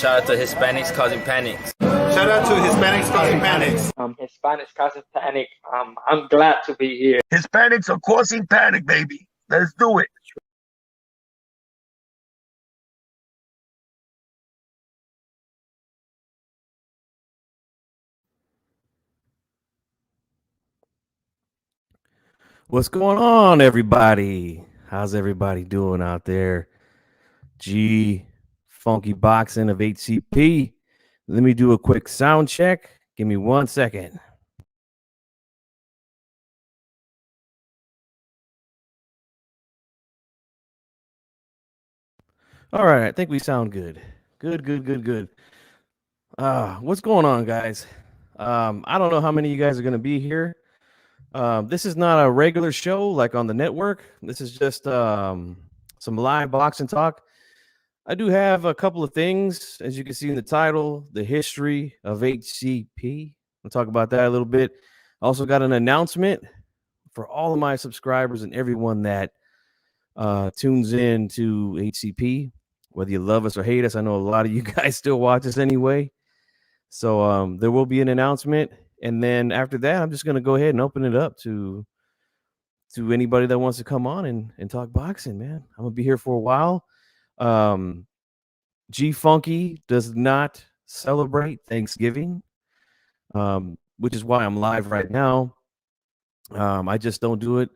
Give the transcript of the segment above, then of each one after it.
Shout out to Hispanics causing panics. Shout out to Hispanics causing panics. Hispanics causing panic. I'm glad to be here. Hispanics are causing panic, baby. Let's do it. What's going on, everybody? How's everybody doing out there? Funky Boxing of HCP. Let me do a quick sound check. Give me 1 second. All right, I think we sound good. Good. What's going on, guys? I don't know how many of you guys are going to be here. This is not a regular show like on the network. This is just some live boxing talk. I do have a couple of things, as you can see in the title, the history of HCP. We'll talk about that a little bit. I also got an announcement for all of my subscribers and everyone that tunes in to HCP, whether you love us or hate us. I know a lot of you guys still watch us anyway. So there will be an announcement. And then after that, I'm just going to go ahead and open it up to anybody that wants to come on and talk boxing, man. I'm going to be here for a while. Funky does not celebrate Thanksgiving, which is why I'm live right now. I just don't do it.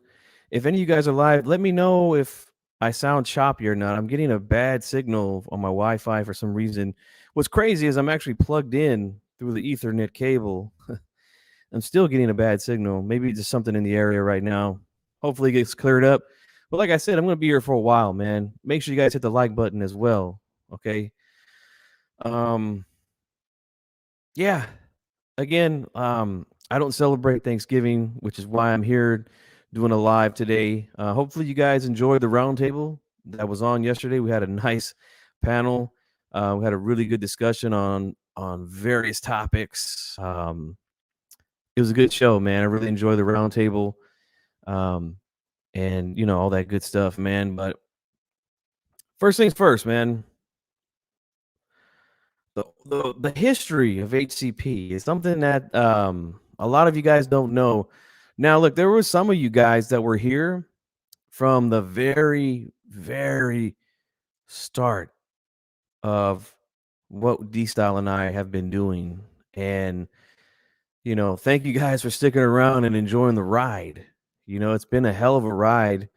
If any of you guys are live, let me know if I sound choppy or not. I'm getting a bad signal on my Wi-Fi for some reason. What's crazy is I'm actually plugged in through the Ethernet cable. I'm still getting a bad signal. Maybe just something in the area right now. Hopefully it gets cleared up. But like I said, I'm going to be here for a while, man. Make sure you guys hit the like button as well. Okay. Yeah. Again, I don't celebrate Thanksgiving, which is why I'm here doing a live today. Hopefully you guys enjoyed the roundtable that was on yesterday. We had a nice panel. We had a really good discussion on various topics. It was a good show, man. I really enjoyed the roundtable. And all that good stuff, man. But first things first, man. The history of HCP is something that a lot of you guys don't know. Now, look, there were some of you guys that were here from the very, very start of what D-Style and I have been doing. And, thank you guys for sticking around and enjoying the ride. It's been a hell of a ride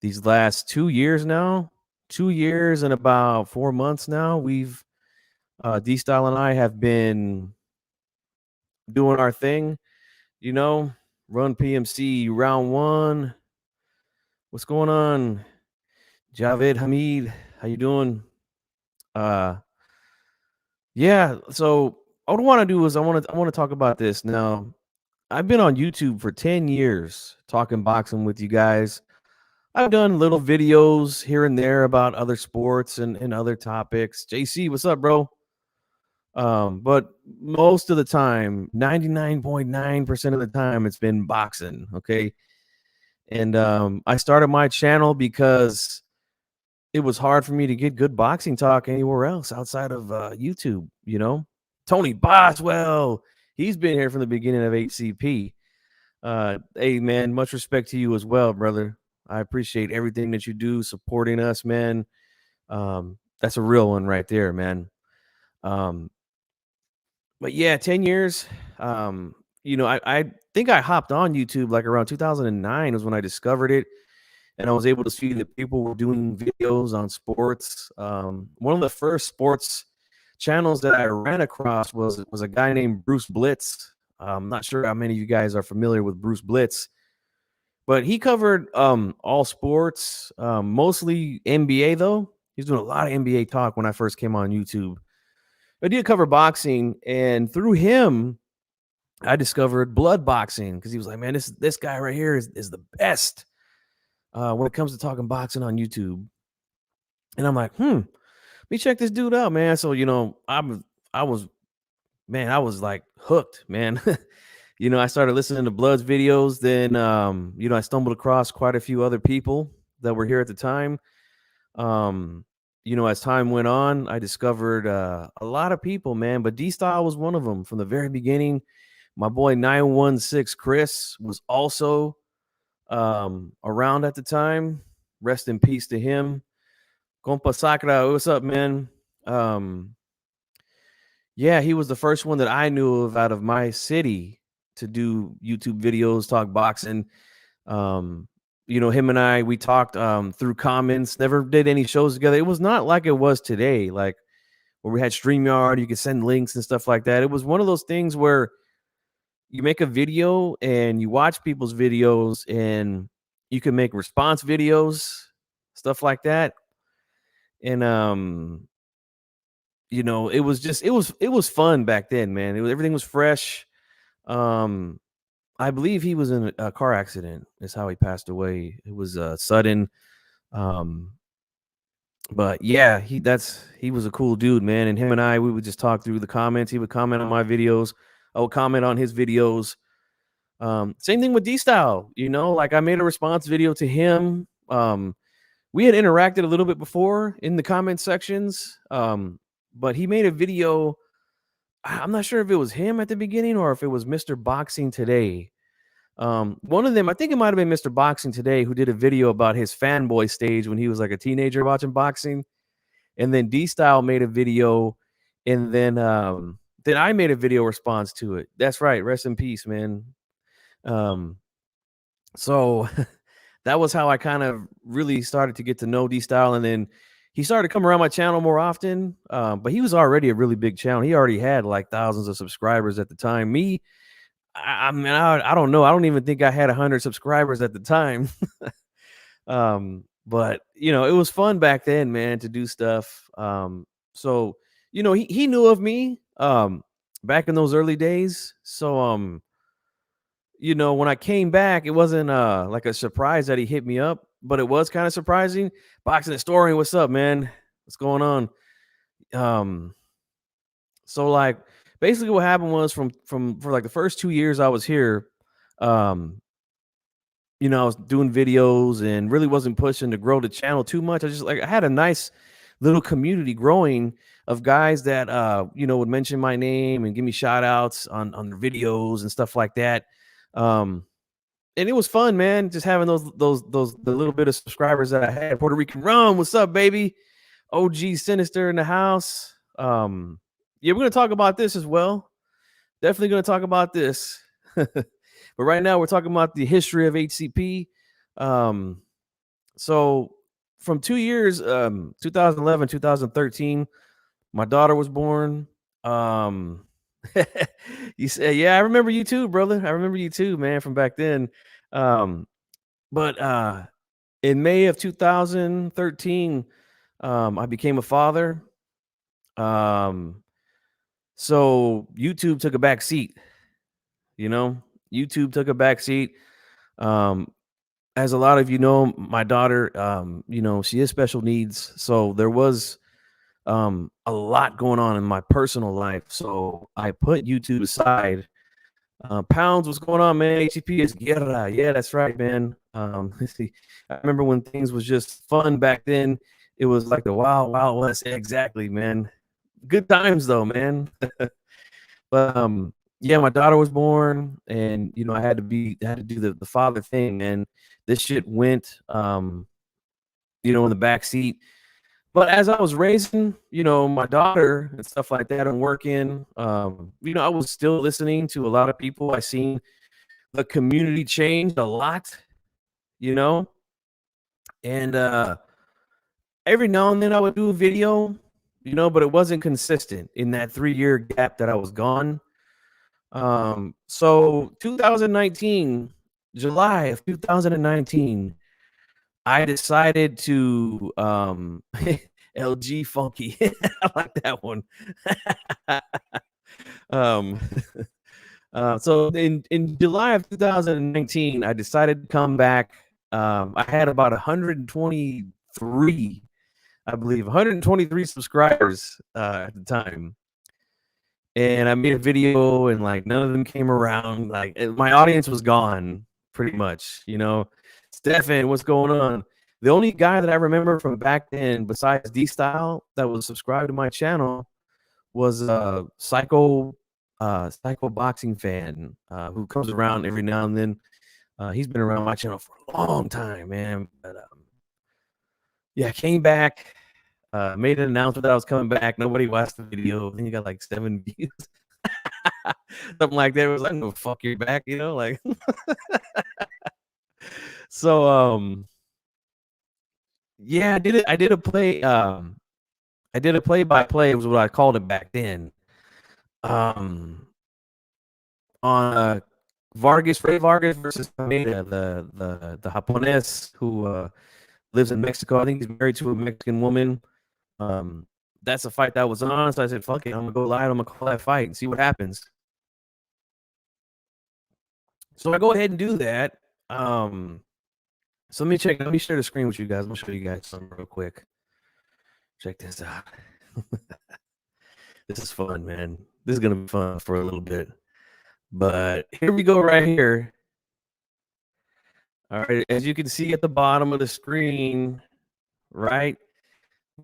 these last 2 years now. 2 years and about 4 months now. We've D-Style and I have been doing our thing, Run PMC round 1. What's going on? Javed Hamid, how you doing? Yeah, so what I want to do is I want to talk about this. Now, I've been on YouTube for 10 years talking boxing with you guys. I've done little videos here and there about other sports and other topics. JC, what's up, bro? But most of the time, 99.9% of the time, it's been boxing. Okay. And I started my channel because it was hard for me to get good boxing talk anywhere else outside of YouTube. Tony Boswell, he's been here from the beginning of HCP. Hey, man, much respect to you as well, brother. I appreciate everything that you do, supporting us, man. That's a real one right there, man. But yeah, 10 years. I think I hopped on YouTube like around 2009 was when I discovered it. And I was able to see that people were doing videos on sports. One of the first sports channels that I ran across was a guy named Bruce Blitz. I'm not sure how many of you guys are familiar with Bruce Blitz, but he covered all sports, mostly NBA though. He's doing a lot of NBA talk when I first came on YouTube. I did cover boxing, and through him, I discovered blood boxing because he was like, man, this guy right here is the best when it comes to talking boxing on YouTube. And I'm like, let me check this dude out, man. So, I was like hooked, man. I started listening to Blood's videos. Then, I stumbled across quite a few other people that were here at the time. as time went on, I discovered a lot of people, man. But D Style was one of them from the very beginning. My boy 916 Chris was also around at the time. Rest in peace to him. Compa Sakura, what's up, man? Um, yeah, he was the first one that I knew of out of my city to do YouTube videos, talk boxing. Him and I, we talked through comments, never did any shows together. It was not like it was today, like where we had StreamYard, you could send links and stuff like that. It was one of those things where you make a video and you watch people's videos and you can make response videos, stuff like that. And it was just it was fun back then, man. Everything was fresh. I believe he was in a car accident. Is how he passed away. It was sudden. Um, but yeah, he was a cool dude, man. And him and I, we would just talk through the comments. He would comment on my videos. I would comment on his videos. Same thing with D Style. Like I made a response video to him. We had interacted a little bit before in the comment sections. But he made a video. I'm not sure if it was him at the beginning or if it was Mr. Boxing Today. One of them, I think it might have been Mr. Boxing Today, who did a video about his fanboy stage when he was like a teenager watching boxing. And then D Style made a video, and then I made a video response to it. That's right. Rest in peace, man. So that was how I kind of really started to get to know D Style, and then he started to come around my channel more often. But he was already a really big channel. He already had like thousands of subscribers at the time. I mean, I don't know. I don't even think I had 100 subscribers at the time. But it was fun back then, man, to do stuff. So he knew of me back in those early days. So when I came back, it wasn't like a surprise that he hit me up, but it was kind of surprising. Boxing Historian, what's up, man? What's going on? So like basically what happened was for like the first 2 years I was here, I was doing videos and really wasn't pushing to grow the channel too much. I had a nice little community growing of guys that would mention my name and give me shout outs on their videos and stuff like that. And it was fun, man, just having the little bit of subscribers that I had. Puerto Rican Rum, what's up, baby? OG Sinister in the house. Yeah, we're gonna talk about this as well. Definitely gonna talk about this. But right now we're talking about the history of HCP. So from 2 years, 2011, 2013, my daughter was born. You say, yeah, I remember you too, brother. I remember you too, man, from back then. But in May of 2013, I became a father. So YouTube took a back seat. YouTube took a back seat. As a lot of my daughter, she has special needs. So there was a lot going on in my personal life. So I put YouTube aside. Pounds, what's going on, man? HCP is guerra. Yeah, that's right, man. Let's see. I remember when things was just fun back then. It was like the wild, wild west. Exactly, man. Good times though, man. But yeah, my daughter was born, and I had to do the father thing, and this shit went in the back seat. But as I was raising, my daughter and stuff like that and working, I was still listening to a lot of people. I seen the community change a lot, and every now and then I would do a video, but it wasn't consistent in that 3-year gap that I was gone. So 2019, July of 2019, I decided to LG Funky. I like that one. So in July of 2019, I decided to come back. I had about 123, I believe, 123 subscribers at the time. And I made a video, and like none of them came around. Like my audience was gone, pretty much. Stefan, what's going on? The only guy that I remember from back then, besides D Style, that was subscribed to my channel was Psycho Boxing fan who comes around every now and then. He's been around my channel for a long time, man. But yeah, came back, made an announcement that I was coming back. Nobody watched the video. Then you got like 7 views, something like that. It was like, no, fuck, you're back, you know, like. So yeah, I did a play-by-play. It was what I called it back then. On Ray Vargas versus Kameda, the Japonese who lives in Mexico. I think he's married to a Mexican woman. That's a fight that was on, so I said, "Fuck it, I'm gonna go live. I'm gonna call that fight and see what happens." So I go ahead and do that. So let me share the screen with you guys. I'm gonna show you guys something real quick. Check this out. This is fun, man. This is gonna be fun for a little bit. But here we go right here. All right, as you can see at the bottom of the screen, right?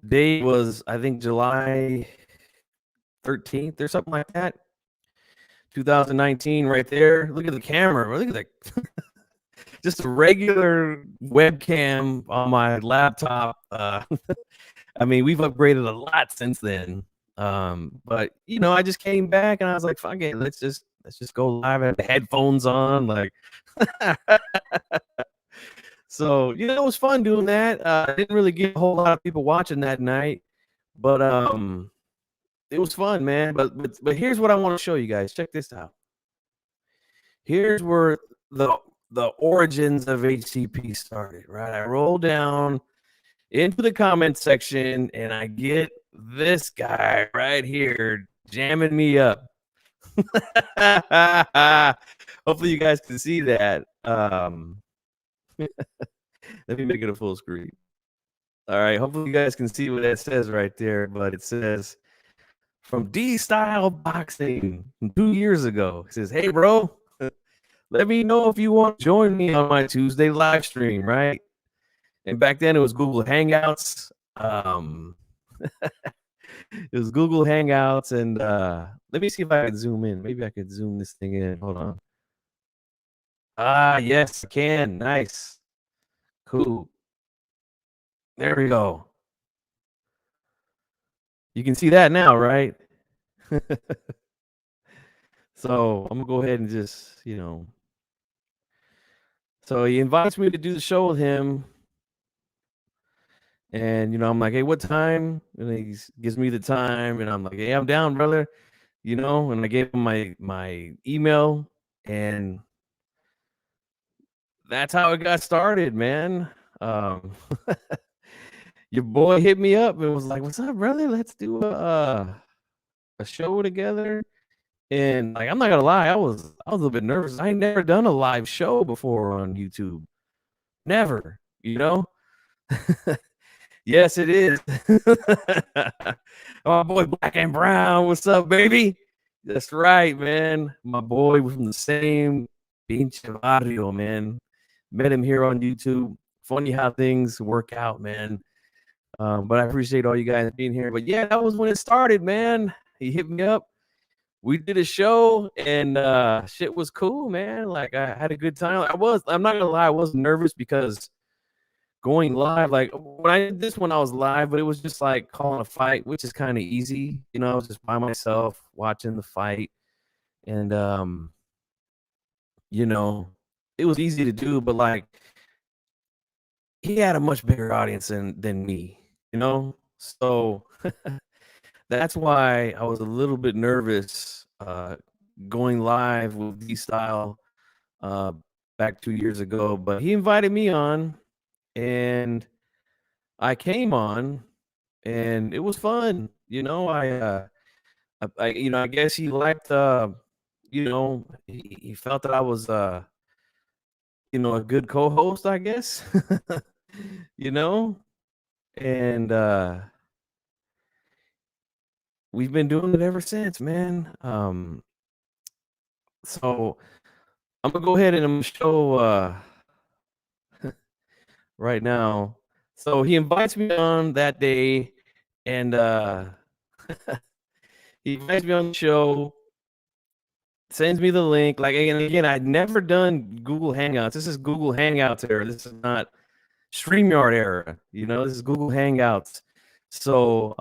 Date was, I think, July 13th or something like that. 2019, right there. Look at the camera. Look at that. Just a regular webcam on my laptop. I mean, we've upgraded a lot since then. But you know, I just came back and I was like, fuck it, let's just go live. I had the headphones on, like. So you know, it was fun doing that. I didn't really get a whole lot of people watching that night, but it was fun, man. But here's what I want to show you guys. Check this out. Here's where the origins of HCP started. Right, I roll down into the comment section and I get this guy right here jamming me up. Hopefully you guys can see that. Let me make it a full screen. All right, hopefully you guys can see what that says right there, but it says from D Style Boxing 2 years ago. It says, "Hey bro, let me know if you want to join me on my Tuesday live stream," right? And back then it was Google Hangouts. It was Google Hangouts, and let me see if I can zoom in. Maybe I could zoom this thing in. Hold on. Yes, I can. Nice. Cool. There we go. You can see that now, right? So I'm gonna go ahead and just, you know. So he invites me to do the show with him. And you know, I'm like, hey, what time? And he gives me the time, and I'm like, hey, I'm down, brother. You know, and I gave him my email, and that's how it got started, man. Your boy hit me up and was like, "What's up, brother? Let's do a show together." And like, I'm not gonna lie, I was a little bit nervous. I ain't never done a live show before on YouTube. Never, you know. Yes, it is. My boy Black and Brown, what's up, baby? That's right, man. My boy from the same pinche barrio, man. Met him here on YouTube. Funny how things work out, man. But I appreciate all you guys being here. But yeah, that was when it started, man. He hit me up. We did a show and shit was cool, man. Like I had a good time. I'm not gonna lie, I was nervous because going live, like when I did this one, I was live, but it was just like calling a fight, which is kind of easy. You know, I was just by myself watching the fight. And you know, it was easy to do, but like he had a much bigger audience than me, you know? So that's why I was a little bit nervous going live with D Style back 2 years ago. But he invited me on, and I came on, and it was fun. You know, I guess he liked you know, he felt that I was you know, a good co-host, I guess. You know, and we've been doing it ever since, man. So I'm gonna go ahead and I'm gonna show right now. So he invites me on that day, and he invites me on the show, sends me the link. Like, and again, I'd never done Google Hangouts. This is Google Hangouts era. This is not StreamYard era. You know, this is Google Hangouts. So,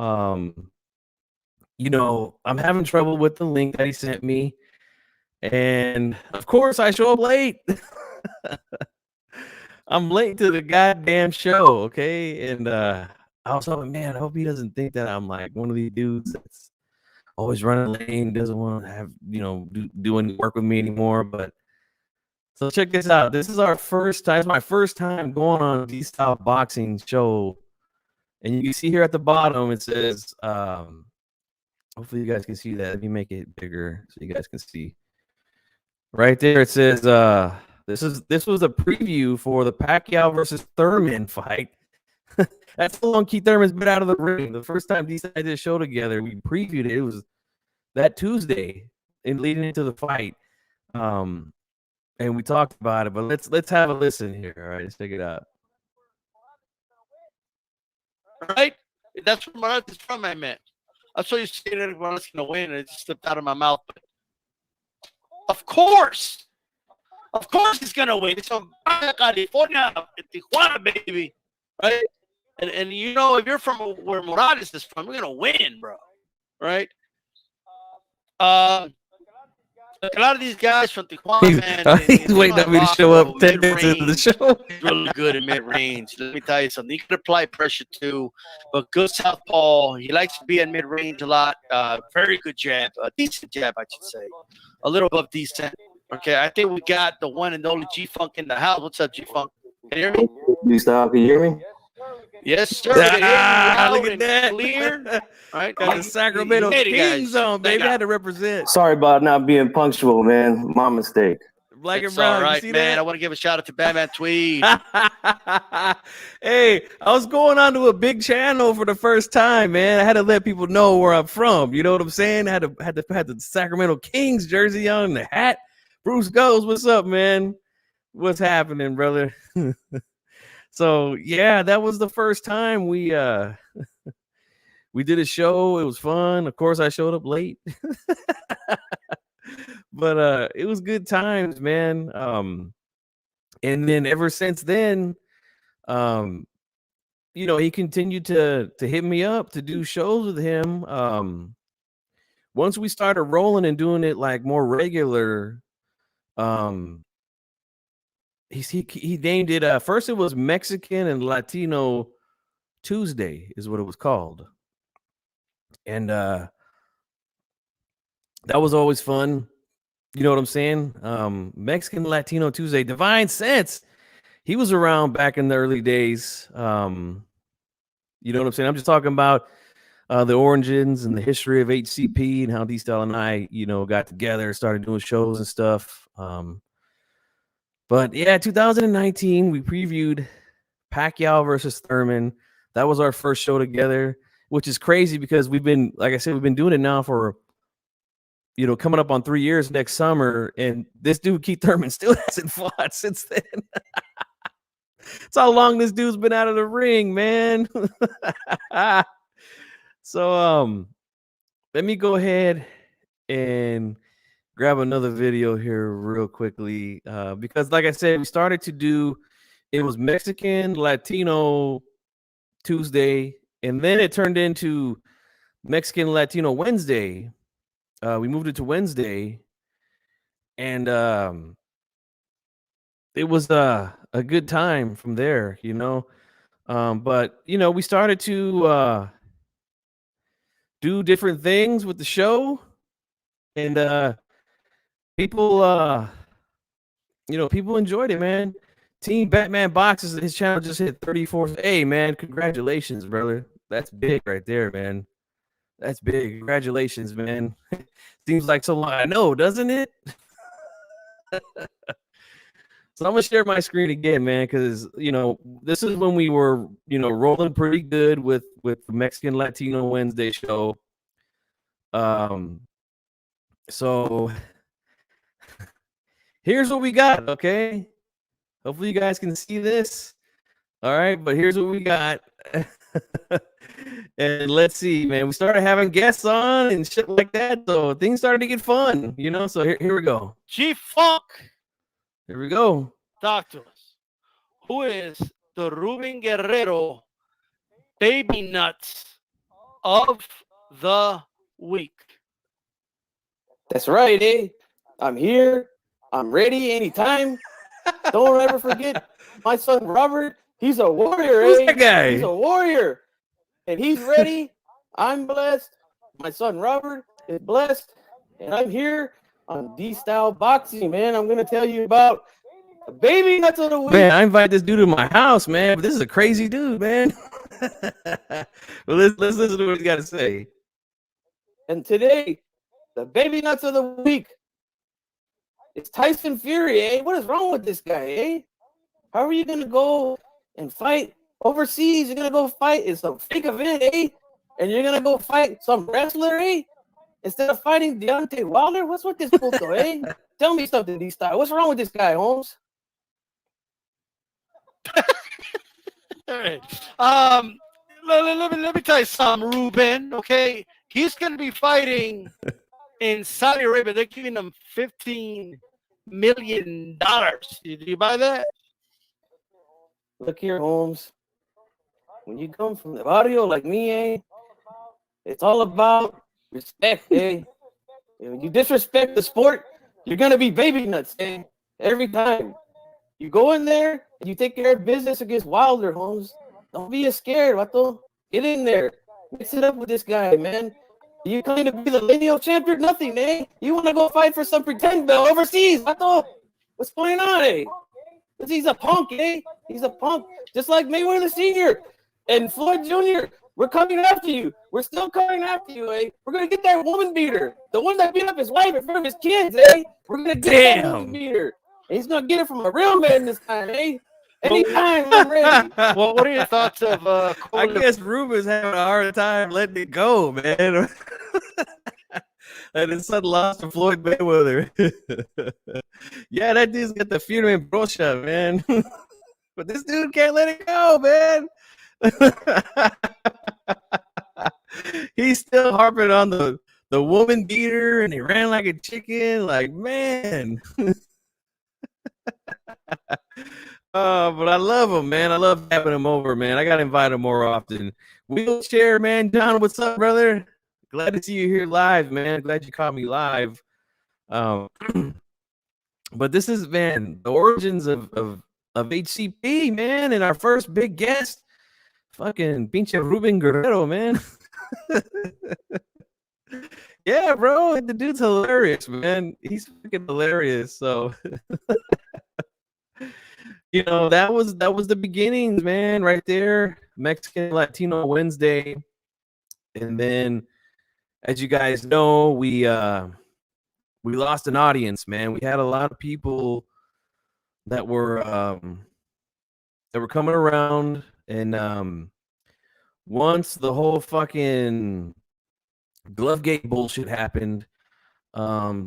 you know, I'm having trouble with the link that he sent me. And of course, I show up late. I'm late to the goddamn show, okay? And I was hoping, man, I hope he doesn't think that I'm like one of these dudes that's always running late, doesn't want to have, you know, do any work with me anymore. But so check this out. This is our first time. It's my first time going on a D-Style boxing show. And you can see here at the bottom, it says, hopefully you guys can see that. Let me make it bigger so you guys can see. Right there, it says, this was a preview for the Pacquiao versus Thurman fight. That's how long Keith Thurman's been out of the ring. The first time these guys did a show together, we previewed it. It was that Tuesday and leading into the fight. And we talked about it, but let's have a listen here. All right, let's check it out. Right? That's where Morales is from, I meant. I saw you say that Morales gonna win, and it just slipped out of my mouth. But of course he's gonna win. It's from California, Tijuana, baby, right? And you know, if you're from where Morales is from, you're gonna win, bro, right? Like a lot of these guys from Tijuana, man, He's waiting on me to show up 10 minutes into the show. He's really good in mid-range. Let me tell you something. He can apply pressure too, but good southpaw. He likes to be in mid-range a lot. Very good jab. A decent jab, I should say. A little above decent. Okay, I think we got the one and only G-Funk in the house. What's up, G-Funk? Can you hear me? Can you hear me? Yes, sir. Look at that. Clear. All right. Got the Sacramento Kings on, baby. Had to represent. Sorry about not being punctual, man. My mistake. Black and It's brown. all right, you see man. that? I want to give a shout out to Batman Tweed. Hey, I was going on to a big channel for the first time, man. I had to let people know where I'm from. You know what I'm saying? I had the Sacramento Kings jersey on, the hat. Bruce Goes, what's up, man? What's happening, brother? So yeah, that was the first time we we did a show. It was fun. Of course, I showed up late. But it was good times, man. And then ever since then, you know, he continued to hit me up to do shows with him. Once we started rolling and doing it like more regular, he named it first it was Mexican and Latino Tuesday is what it was called. And that was always fun. You know what I'm saying? Mexican Latino Tuesday. Divine Sense. He was around back in the early days. You know what I'm saying? I'm just talking about the origins and the history of HCP and how D-Style and I, you know, got together, started doing shows and stuff. But yeah, 2019, we previewed Pacquiao versus Thurman. That was our first show together, which is crazy because we've been, like I said, we've been doing it now for, you know, coming up on 3 years next summer. And this dude, Keith Thurman, still hasn't fought since then. That's how long this dude's been out of the ring, man. So, let me go ahead and grab another video here real quickly, because like I said, we started to do, it was Mexican Latino Tuesday, and then it turned into Mexican Latino Wednesday. We moved it to Wednesday, and it was a good time from there, you know. But you know, we started to do different things with the show, and people you know, people enjoyed it, man. Team Batman Boxes, his channel just hit 34. Hey, man, congratulations, brother. That's big right there, man. That's big. Congratulations, man. Seems like so long. I know, doesn't it? So I'm gonna share my screen again, man, because you know, this is when we were, you know, rolling pretty good with the Mexican Latino Wednesday show. So here's what we got, okay? Hopefully you guys can see this. All right, but here's what we got. And let's see, man. We started having guests on and shit like that, so things started to get fun, you know. So here we go. G-Funk, Here we go. talk to us. Who is the Ruben Guerrero baby nuts of the week? That's right, eh? I'm here. I'm ready anytime. Don't ever forget my son Robert. He's a warrior, Who's eh? that guy? He's a warrior. And he's ready. I'm blessed. My son Robert is blessed. And I'm here on D-Style Boxing, man. I'm going to tell you about the baby nuts of the week. Man, I invite this dude to my house, man. But this is a crazy dude, man. Well, let's listen to what he's got to say. And today, the baby nuts of the week. It's Tyson Fury, eh? What is wrong with this guy, eh? How are you going to go and fight overseas? You're going to go fight in some fake event, eh? And you're going to go fight some wrestler, eh? Instead of fighting Deontay Wilder? What's with this puto, eh? Tell me something, D-Style. What's wrong with this guy, Holmes? All right. Let me tell you something, Ruben. Okay, he's going to be fighting in Saudi Arabia. They're giving him $15 million. Do you buy that? Look here, Holmes. When you come from the barrio like me, eh? It's all about respect, eh? When you disrespect the sport, you're going to be baby nuts, eh? Every time. You go in there and you take care of business against Wilder, Holmes. Don't be scared, vato. Get in there. Mix it up with this guy, man. You claim to be the lineal champion? Nothing, eh? You want to go fight for some pretend belt overseas, vato? What's going on, eh? Because he's a punk, eh? He's a punk. Just like Mayweather Sr. and Floyd Jr. We're coming after you. We're still coming after you, eh? We're going to get that woman beater. The one that beat up his wife in front of his kids, eh? We're going to get that woman beater. And he's going to get it from a real man this time, eh? Anytime, I'm ready. Well, what are your thoughts of I guess Ruben's having a hard time letting it go, man. And his son lost to Floyd Mayweather. Yeah, that dude's got the funeral in brochure, man. But this dude can't let it go, man. He's still harping on the woman beater, and he ran like a chicken. Like, man. But I love him, man. I love having him over, man. I gotta invite him more often. Wheelchair, man. John, what's up, brother? Glad to see you here live, man. Glad you caught me live. But this is, man, the origins of HCP, man, and our first big guest, fucking pinche Ruben Guerrero, man. Yeah, bro, the dude's hilarious, man. He's fucking hilarious. So, you know, that was the beginnings, man, right there. Mexican Latino Wednesday, and then, as you guys know, we lost an audience, man. We had a lot of people that were coming around, and once the whole fucking Glovegate bullshit happened,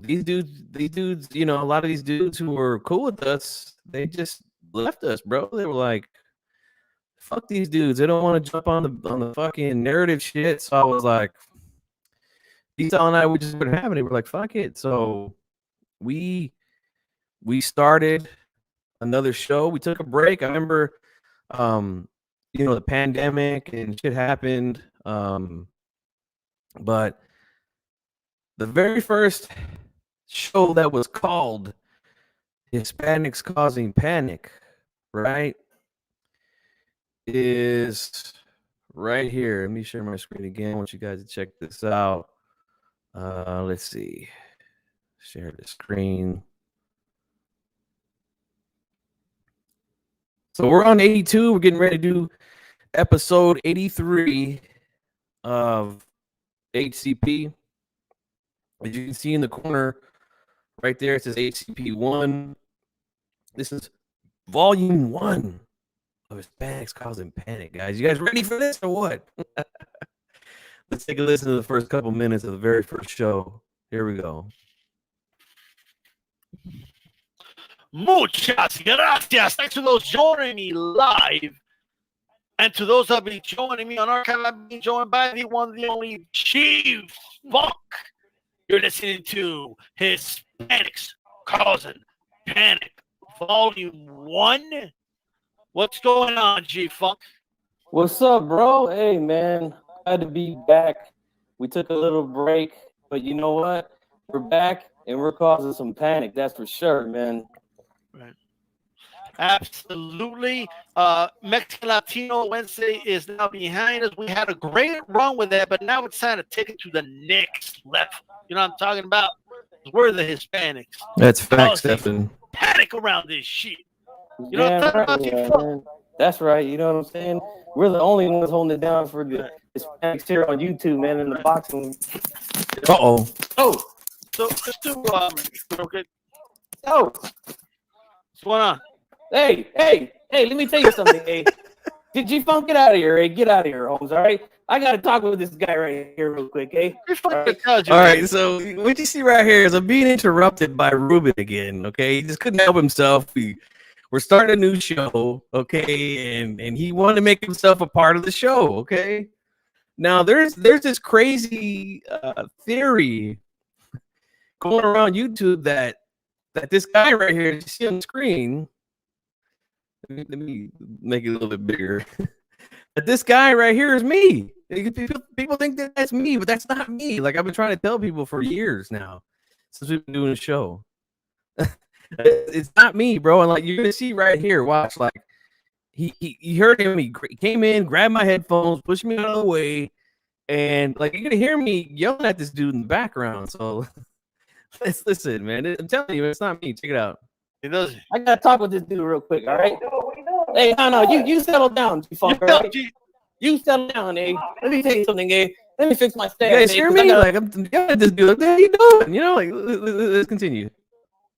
these dudes, you know, a lot of these dudes who were cool with us, they just left us, bro. They were like, fuck these dudes. They don't want to jump on the fucking narrative shit. So I was like, D-Style and I, we just weren't having it. We're like, fuck it. So we started another show. We took a break. I remember, you know, the pandemic and shit happened. But the very first show that was called Hispanics Causing Panic, right, is right here. Let me share my screen again. I want you guys to check this out. Let's see. Share the screen. So we're on 82. We're getting ready to do episode 83 of HCP. As you can see in the corner right there, it says HCP 1. This is volume 1 of Hispanics Causing Panic, guys. You guys ready for this or what? Let's take a listen to the first couple minutes of the very first show. Here we go. Muchas gracias. Thanks for those joining me live And to those that be joining me on archive, I've been joined by the one, the only Chief Funk. You're listening to Hispanics Causing Panic, Volume 1. What's going on, G-Funk? What's up, bro? Hey, man. Glad to be back. We took a little break, but you know what? We're back, and we're causing some panic. That's for sure, man. Right. Absolutely. Mexican Latino Wednesday is now behind us. We had a great run with that, but now it's time to take it to the next level. You know what I'm talking about? We're the Hispanics. That's facts, Stefan. Panic around this shit. You know Yeah, what I'm talking right, about? man. That's right. You know what I'm saying? We're the only ones holding it down for the Hispanics here on YouTube, man, in the boxing. Uh-oh. Oh, So let's do okay. oh. What's going on? Hey, let me tell you something, hey. Did G-Funk get out of here, hey? Get out of here, Holmes, all right? I got to talk with this guy right here real quick, hey? All right, so what you see right here is I'm being interrupted by Ruben again, okay? He just couldn't help himself. We're starting a new show, okay? And he wanted to make himself a part of the show, okay? Now, there's this crazy theory going around YouTube that this guy right here, you see on the screen, let me make it a little bit bigger. But this guy right here is me. People think that that's me, but that's not me. Like I've been trying to tell people for years now, since we've been doing the show. It's not me, bro. And like you're gonna see right here, watch. Like he heard him. He came in, grabbed my headphones, pushed me out of the way, and like you're gonna hear me yelling at this dude in the background. So let's listen, man. I'm telling you, it's not me. Check it out. It doesn't. I got to talk with this dude real quick, all right? Hey, no, you settle down, G-Funk, all right? You settle down, eh? Let me tell you something, eh? Let me fix my stats. You guys hear me? Like I'm yelling at this dude. Like, what are you doing? You know, like let's continue.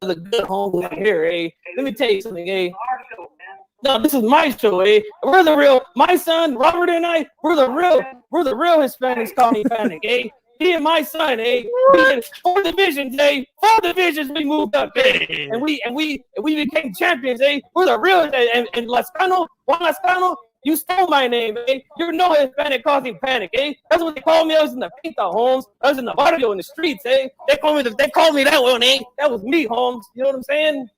The good home here, eh? Let me tell you something, eh? No, this is my show, eh? We're the real. My son Robert and I, we're the real Hispanics calling panic, eh? He and my son, eh? We did 4 divisions, eh? 4 divisions we moved up, eh? And we became champions, eh? We're the real. And Juan Lascano, you stole my name, eh? You're no Hispanic causing panic, eh? That's what they call me. I was in the Pinta, Holmes. I was in the barrio in the streets, eh? They called me that one, eh? That was me, Holmes. You know what I'm saying?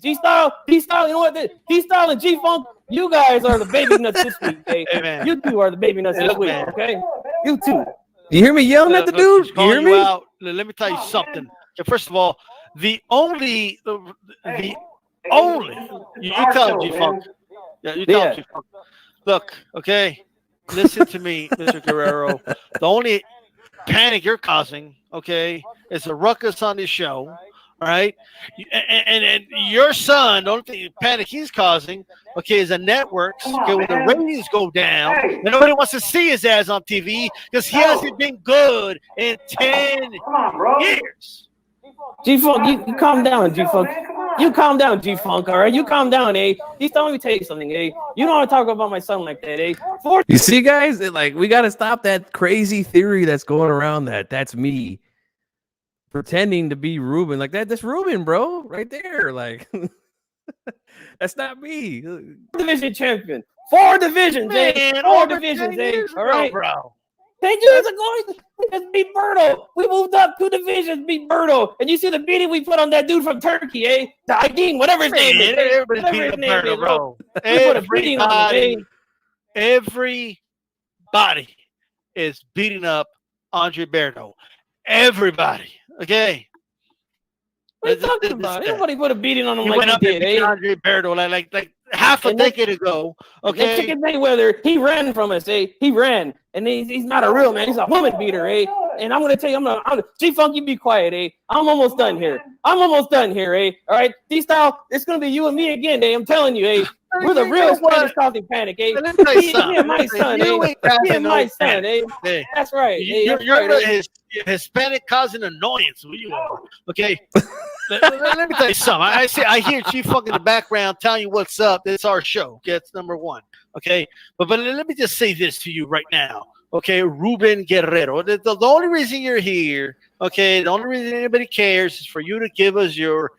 G-Style, you know what? G-Style and G-Funk, you guys are the baby nuts this week, eh? Hey, you two are the baby nuts this week, okay? You two. You hear me yelling at the dude? You hear me? Out. Let me tell you something. First of all, you tell him, G-Funk. Yeah, you tell him, G-Funk. Look, okay, listen to me, Mr. Guerrero. The only panic you're causing, okay, is a ruckus on this show. All right, and your son, the only thing panic he's causing, okay, is the networks. Okay, when the ratings go down, and nobody wants to see his ass on TV because he hasn't been good in 10 years. G-Funk, you calm down, G-Funk. You calm down, G-Funk, all right? You calm down, eh? He's telling me to tell you something, eh? You don't want to talk about my son like that, eh? You see, guys, like we got to stop that crazy theory that's going around that's me. Pretending to be Ruben, like that's Ruben, bro, right there. Like that's not me. Division champion, 4 divisions, man, 4 divisions, all right, bro. 10 years ago, we just beat Berto. We moved up 2 divisions, beat Berto, and you see the beating we put on that dude from Turkey, eh? The Aydin, whatever his name is. Everybody's bro. Everybody is beating up Andre Berto. Everybody. Okay. What are you talking about? Nobody put a beating on him he like went up he did, eh? Andre Berto like half a decade ago. Okay. And Chicken Mayweather, he ran from us, eh? He ran. And he's not a real man. He's a woman beater, eh? And I'm going to tell you, G-Funk, you be quiet, eh? I'm almost done here, eh? All right? D-Style, it's going to be you and me again, eh? I'm telling you, eh? We're the real Spanish causing panic, eh? He and my son, eh? He and my son, eh? That's right. You're the Hispanic causing annoyance. Who you are? Okay. Let me tell you something. I hear G-Funk in the background telling you what's up. It's our show. Okay, that's number 1. Okay, but let me just say this to you right now. Okay, Ruben Guerrero. The only reason you're here, okay, the only reason anybody cares is for you to give us your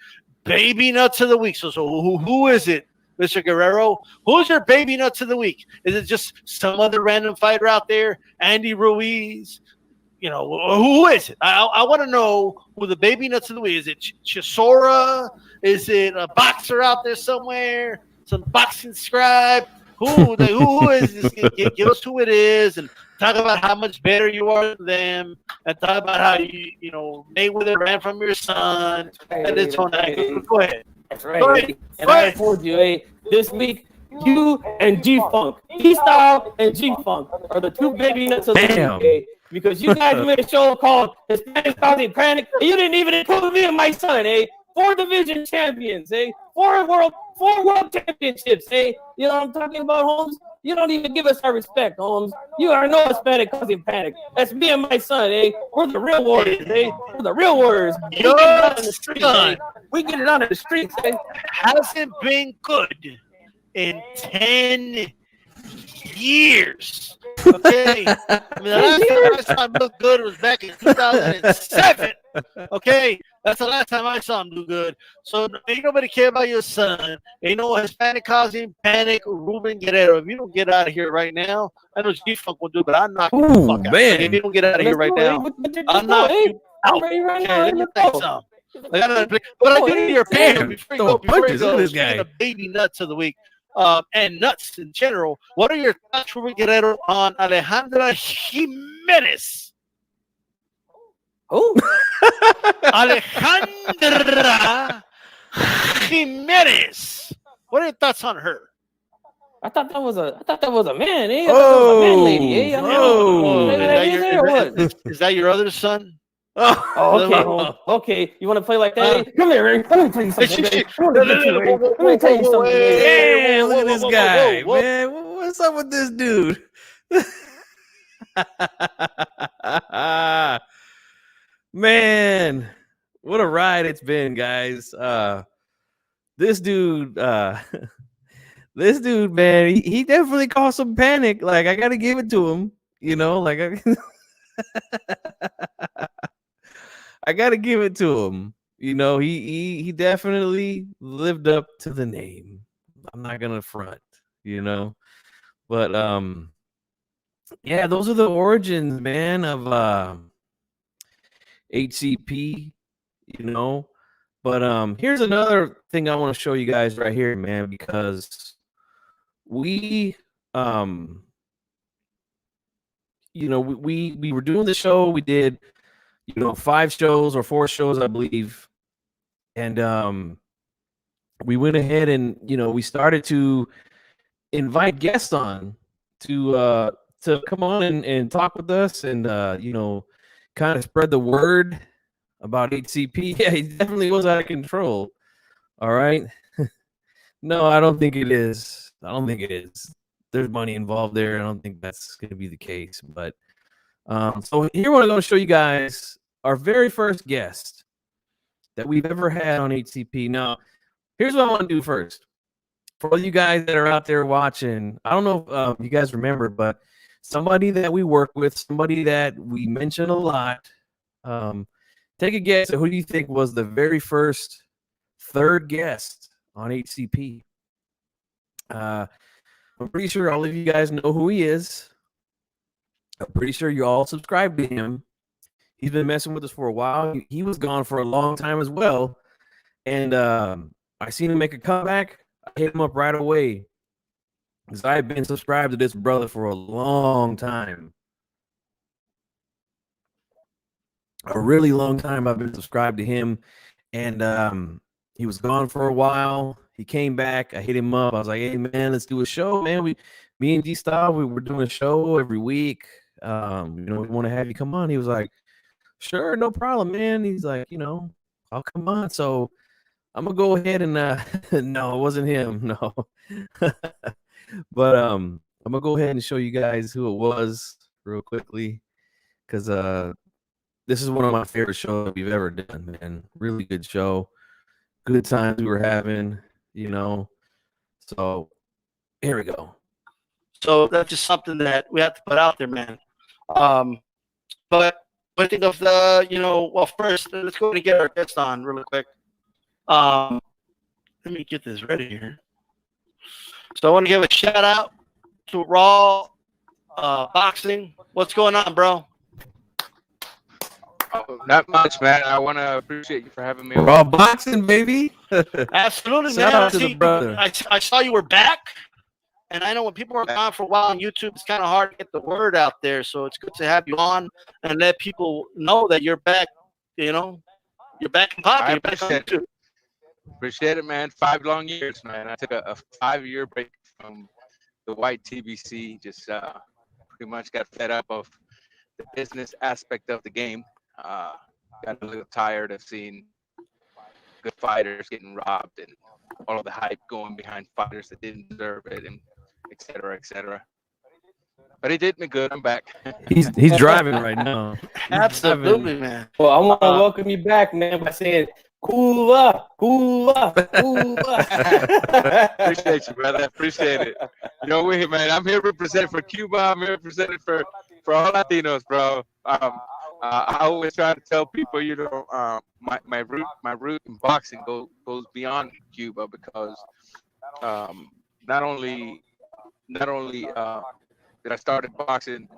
baby nuts of the week. So who is it Mr. Guerrero, who's your baby nuts of the week? Is it just some other random fighter out there? Andy Ruiz? You know, who is it? I want to know who the baby nuts of the week is. It Chisora? Is it a boxer out there somewhere? Some boxing scribe? Who is this? Give us who it is and talk about how much better you are than them, and talk about how you know Mayweather ran from your son. And it's on that. Go ahead. That's right. And I told you, this week, you and G-Funk, G-Style and G-Funk are the two baby nuts of the week, because you guys made a show called Hispanics Causing Panic, and you didn't even include me and my son, 4 division champions, 4 world championships, You know what I'm talking about, Holmes? You don't even give us our respect, Holmes. You are no Hispanic Causing Panic. That's me and my son, We're the real warriors, We're the real warriors. We get it on in the streets, We get it on in the streets, Hasn't been good in 10 years. Okay, I mean, the last time I looked good was back in 2007. Okay, that's the last time I saw him do good. So ain't nobody care about your son. Ain't no Hispanic Causing Panic, Ruben Guerrero. If you don't get out of here right now, I know G-Funk will do, but I'm not. Fuck out. Like, if you don't get out of here right now, I'm not you out. Let me tell you something. But I do need your opinion before you go. Speaking of baby nuts of the week. And nuts in general. What are your thoughts, Ruben Guerrero, on Alejandra Jimenez? Oh, Alejandra Jimenez. What are your thoughts on her? I thought that was a man, I thought that was a man lady, Is that your other son? Oh, okay. You want to play like that? Come here, Ray. Let me tell you something. Let me tell you something. Damn, look at this guy, man. What's up with this dude? Man, what a ride it's been, guys. This dude, man, he definitely caused some panic. Like, I gotta give it to him, you know, like I gotta give it to him. You know, he definitely lived up to the name. I'm not gonna front, you know. But yeah, those are the origins, man, of HCP, you know. But here's another thing I want to show you guys right here, man, because we you know, we were doing the show. We did, you know, 5 shows or 4 shows, I believe. And we went ahead and, you know, we started to invite guests on to come on and talk with us and, you know, kind of spread the word about HCP. Yeah, he definitely was out of control. All right. No, I don't think it is. There's money involved there. I don't think that's going to be the case. But so here I'm going to show you guys our very first guest that we've ever had on HCP. Now, here's what I want to do first. For all you guys that are out there watching, I don't know if you guys remember, but somebody that we work with, somebody that we mention a lot, take a guess at who do you think was the very first third guest on HCP? I'm pretty sure all of you guys know who he is. I'm pretty sure you all subscribe to him. He's been messing with us for a while. He was gone for a long time as well. And I seen him make a comeback. I hit him up right away because I've been subscribed to this brother for a long time. A really long time I've been subscribed to him. And he was gone for a while. He came back. I hit him up. I was like, hey, man, let's do a show, man. Me and D-Style, we were doing a show every week. You know, we want to have you come on. He was like, sure, no problem, man. He's like, you know, I'll come on. So I'm gonna go ahead and no, it wasn't him, no. But I'm gonna go ahead and show you guys who it was real quickly, because this is one of my favorite shows we've ever done, man. Really good show, good times we were having, you know. So here we go. So that's just something that we have to put out there, man. But I think of the, you know, well, first, let's go and get our guest on really quick. Let me get this ready here. So I want to give a shout out to Raw Boxing. What's going on, bro? Oh, not much, man. I want to appreciate you for having me. Raw boxing, baby. Absolutely, Shout man. out to the brother. I saw you were back, and I know when people are gone for a while on YouTube, it's kind of hard to get the word out there. So it's good to have you on and let people know that you're back. You know, you're back in pocket. You're back on YouTube. Appreciate it, man. 5 long years, man. I took a 5-year break from the white TBC. Just pretty much got fed up of the business aspect of the game. Got a little tired of seeing good fighters getting robbed and all of the hype going behind fighters that didn't deserve it, and et cetera, et cetera. But it did me good. I'm back. He's driving right now. Absolutely, man. Well, I want to welcome you back, man, by saying Cuba, Cuba, Cuba. Appreciate you, brother. Appreciate it. You know, we're here, man. I'm here representing for Cuba. I'm here representing for all Latinos, bro. I always try to tell people, you know, my root in boxing goes beyond Cuba, because not only did I started boxing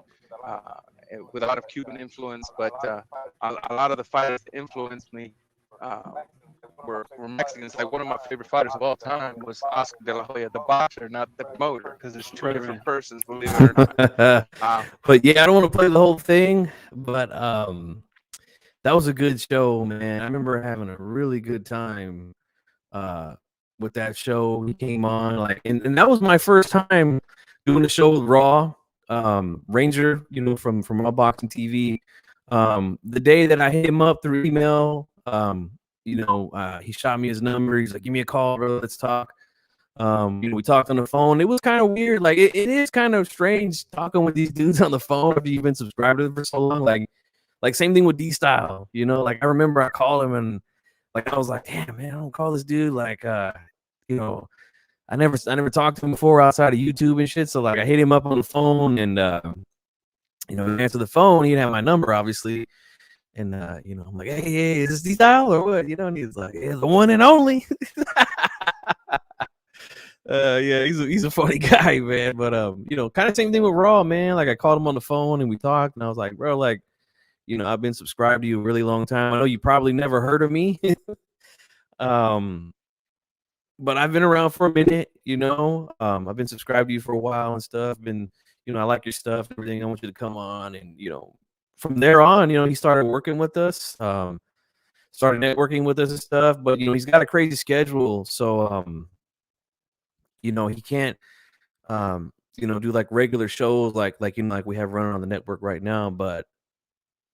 with a lot of Cuban influence, but a lot of the fighters that influenced me were Mexicans. Like, one of my favorite fighters of all time was Oscar De La Hoya, the boxer, not the promoter, because it's two different persons, believe it or not. But yeah, I don't want to play the whole thing, but that was a good show, man. I remember having a really good time with that show. He came on, like, and that was my first time doing a show with Raw Ranger, you know, from Raw Boxing TV. The day that I hit him up through email, you know, he shot me his number. He's like, "Give me a call, bro. Let's talk." You know, we talked on the phone. It was kind of weird. Like, it is kind of strange talking with these dudes on the phone after you've been subscribed to them for so long. Like same thing with D Style. You know, like, I remember I called him and, like, I was like, "Damn, man, I don't call this dude." Like, you know, I never talked to him before outside of YouTube and shit. So, like, I hit him up on the phone, and you know, he answered the phone. He didn't have my number, obviously. And you know, I'm like, hey, is this D Style or what? You know, and he's like, "Yeah, the one and only." Yeah, he's a funny guy, man. But you know, kind of same thing with Raw, man. Like, I called him on the phone and we talked, and I was like, "Bro, like, you know, I've been subscribed to you a really long time. I know you probably never heard of me." But I've been around for a minute, you know. I've been subscribed to you for a while and stuff. Been, you know, I like your stuff and everything. I want you to come on. And, you know, from there on, you know, he started working with us, started networking with us and stuff. But, you know, he's got a crazy schedule. So, you know, he can't, you know, do like regular shows like you know, like we have running on the network right now. But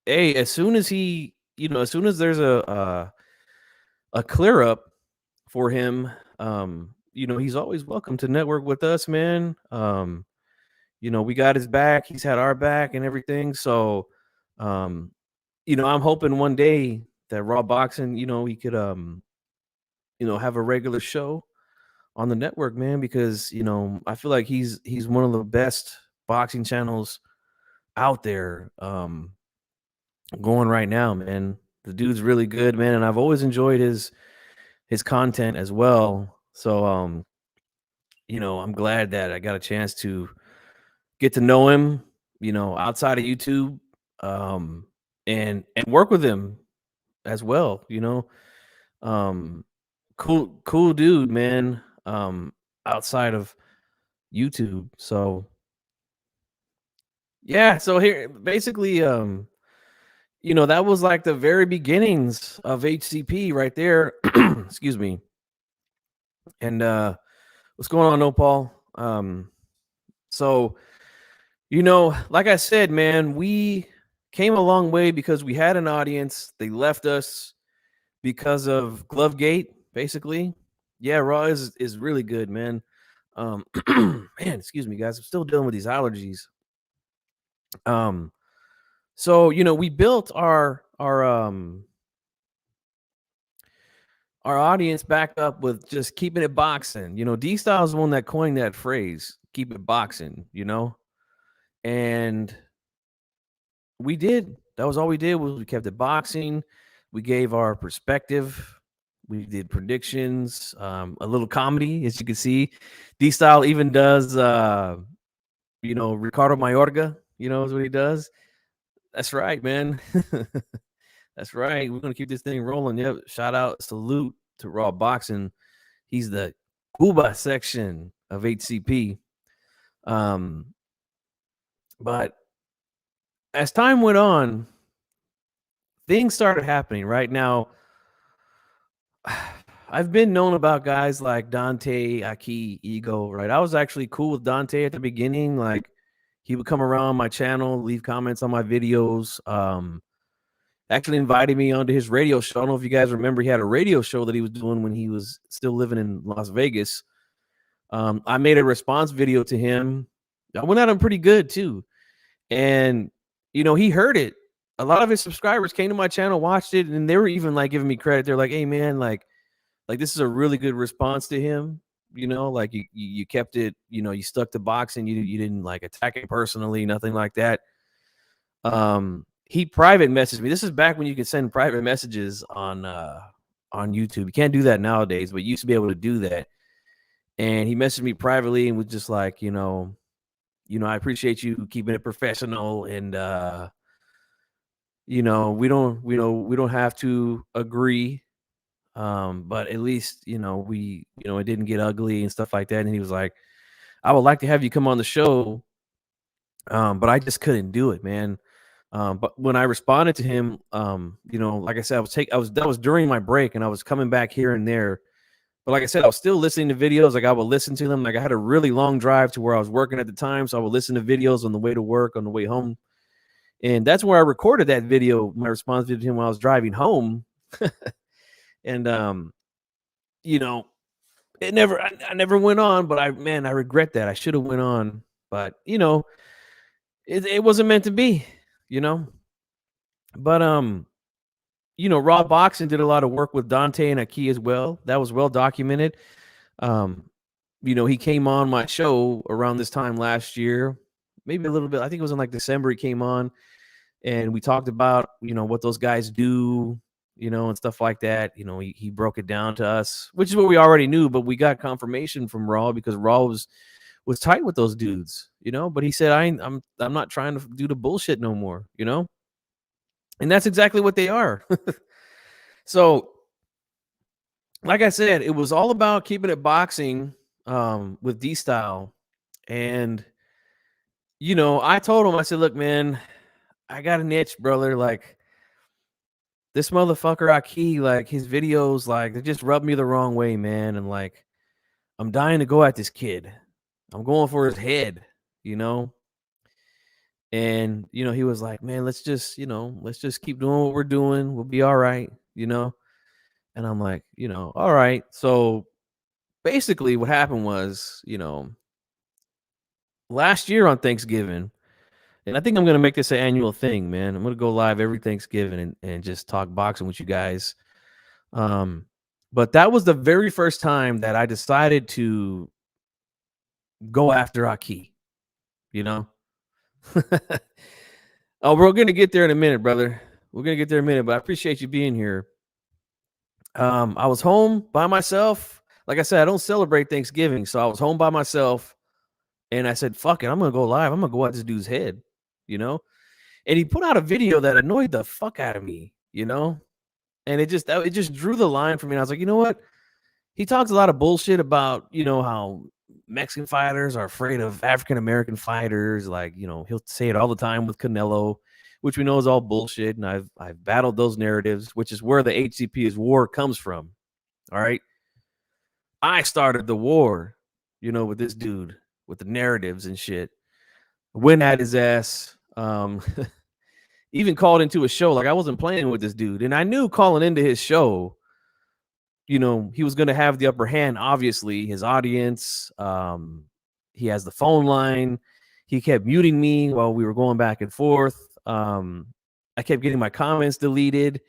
hey, as soon as he, you know, as soon as there's a clear up for him, you know, he's always welcome to network with us, man. You know, we got his back, he's had our back and everything. So, you know, I'm hoping one day that Raw Boxing, you know, he could, you know, have a regular show on the network, man, because, you know, I feel like he's one of the best boxing channels out there, going right now, man. The dude's really good, man, and I've always enjoyed his content as well. So, you know, I'm glad that I got a chance to get to know him, you know, outside of YouTube, and work with him as well, you know. Cool dude, man, outside of YouTube. So yeah, so here basically, you know, that was like the very beginnings of HCP right there. Excuse me. And what's going on, Opal? So, you know, like I said, man, we came a long way because we had an audience. They left us because of Glovegate, basically. Yeah, Raw is really good, man. Man, excuse me, guys. I'm still dealing with these allergies. So, you know, we built our audience back up with just keeping it boxing. You know, D Style is the one that coined that phrase, keep it boxing, you know. And we did. That was all we did, was we kept it boxing. We gave our perspective, We did predictions, a little comedy, as you can see. D Style even does, Ricardo Mayorga, is what he does. That's right, man. That's right. We're gonna keep this thing rolling. Yep. Shout out, salute to Raw Boxing. He's the Cuba section of HCP. But as time went on, things started happening. Right now, I've been known about guys like Dante, Aki, Ego. Right, I was actually cool with Dante at the beginning. Like, he would come around my channel, leave comments on my videos. Actually invited me onto his radio show. I don't know if you guys remember, he had a radio show that he was doing when he was still living in Las Vegas. I made a response video to him. I went at him pretty good too. And, he heard it. A lot of his subscribers came to my channel, watched it, and they were even like giving me credit. They're like, hey man, like this is a really good response to him. Like you kept it, you stuck to boxing. You didn't like attack it personally, nothing like that. He private messaged me. This is back when you could send private messages on YouTube. You can't do that nowadays, but you used to be able to do that. And he messaged me privately and was just like, I appreciate you keeping it professional, and we don't have to agree, but at least it didn't get ugly and stuff like that. And he was like, I would like to have you come on the show, but I just couldn't do it, man. But when I responded to him, like I said, that was during my break, and I was coming back here and there. But like I said, I was still listening to videos. Like, I would listen to them. Like, I had a really long drive to where I was working at the time, so I would listen to videos on the way to work, on the way home. And that's where I recorded that video, my response video to him, while I was driving home. And it never, I never went on, but I regret that. I should have went on, but it wasn't meant to be, But Raw Boxing did a lot of work with Dante and Aki as well. That was well documented. He came on my show around this time last year, maybe a little bit. I think it was in like December. He came on, and we talked about what those guys do, and stuff like that. He broke it down to us, which is what we already knew, but we got confirmation from Raw because Raw was tight with those dudes, But he said, I'm not trying to do the bullshit no more, And that's exactly what they are. So, like I said, it was all about keeping it boxing with D-Style. And, I told him, I said, look, man, I got a niche, brother. Like, this motherfucker, Aki, like, his videos, like, they just rub me the wrong way, man. And, like, I'm dying to go at this kid. I'm going for his head, And, he was like, man, let's just keep doing what we're doing. We'll be all right, And I'm like, all right. So basically what happened was, last year on Thanksgiving, and I think I'm going to make this an annual thing, man. I'm going to go live every Thanksgiving and just talk boxing with you guys. But that was the very first time that I decided to go after Aki, Oh, we're going to get there in a minute, brother. We're going to get there in a minute, but I appreciate you being here. I was home by myself. Like I said, I don't celebrate Thanksgiving, so I was home by myself, and I said, fuck it, I'm going to go live. I'm going to go at this dude's head, And he put out a video that annoyed the fuck out of me, And it just drew the line for me. And I was like, you know what? He talks a lot of bullshit about, how Mexican fighters are afraid of African-American fighters. Like, he'll say it all the time with Canelo, which we know is all bullshit. And I've battled those narratives, which is where the HCP's war comes from. All right. I started the war, with this dude, with the narratives and shit. Went at his ass. Even called into a show. Like, I wasn't playing with this dude. And I knew calling into his show, he was going to have the upper hand. Obviously, his audience. He has the phone line. He kept muting me while we were going back and forth. I kept getting my comments deleted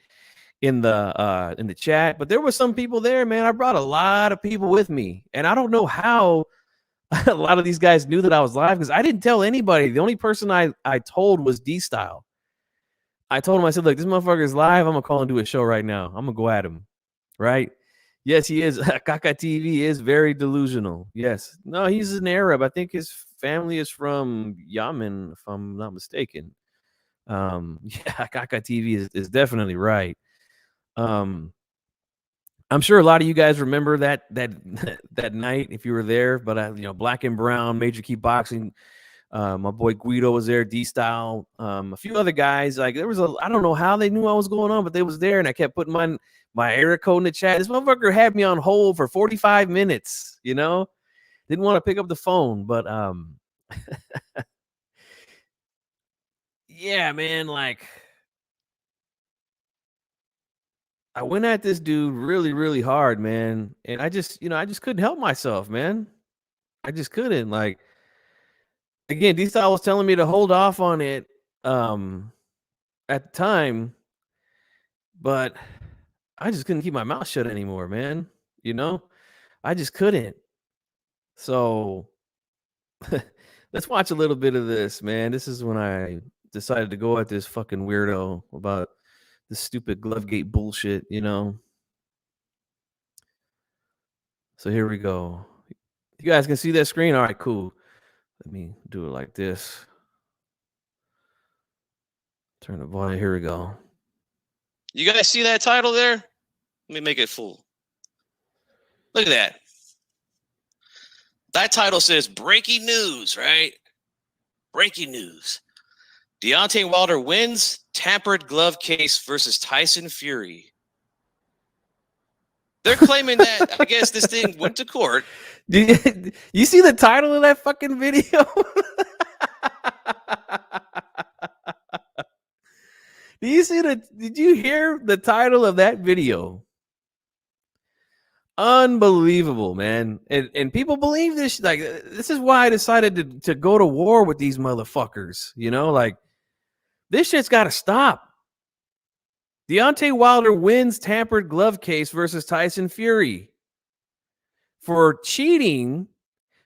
in the chat. But there were some people there, man. I brought a lot of people with me, and I don't know how a lot of these guys knew that I was live because I didn't tell anybody. The only person I told was D-Style. I told him, I said, look, this motherfucker is live. I'm gonna call and do a show right now. I'm gonna go at him, right? Yes, he is. Kaka TV is very delusional. Yes. No, he's an Arab. I think his family is from Yemen, if I'm not mistaken. Yeah, Kaka TV is definitely right. I'm sure a lot of you guys remember that that night if you were there, but Black and Brown, Major Key Boxing, my boy Guido was there, D Style, a few other guys. Like there was I don't know how they knew what was going on, but they was there, and I kept putting my area code in the chat. This motherfucker had me on hold for 45 minutes. Didn't want to pick up the phone, but yeah, man, like I went at this dude really, really hard, man, and I just couldn't help myself, man. I just couldn't. Like again, D Style was telling me to hold off on it at the time, but I just couldn't keep my mouth shut anymore, man. I just couldn't. So let's watch a little bit of this, man. This is when I decided to go at this fucking weirdo about this stupid Glovegate bullshit, So here we go. You guys can see that screen? All right, cool. Let me do it like this. Turn the volume. Here we go. You guys see that title there? Let me make it full. Look at that. That title says breaking news, right? Breaking news. Deontay Wilder wins tampered glove case versus Tyson Fury. They're claiming that, I guess, this thing went to court. You see the title of that fucking video? Did you hear the title of that video? Unbelievable, man. And people believe this. Like, this is why I decided to go to war with these motherfuckers. Like, this shit's got to stop. Deontay Wilder wins tampered glove case versus Tyson Fury for cheating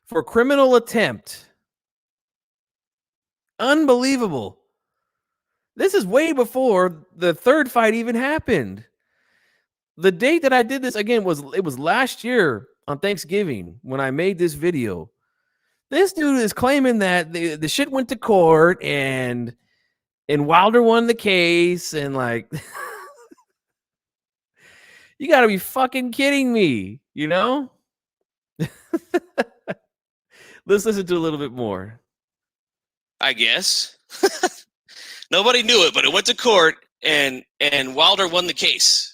for criminal attempt. Unbelievable. This is way before the third fight even happened. The date that I did this again was last year on Thanksgiving when I made this video. This dude is claiming that the shit went to court and Wilder won the case and like you got to be fucking kidding me, Let's listen to a little bit more. I guess. Nobody knew it, but it went to court and Wilder won the case.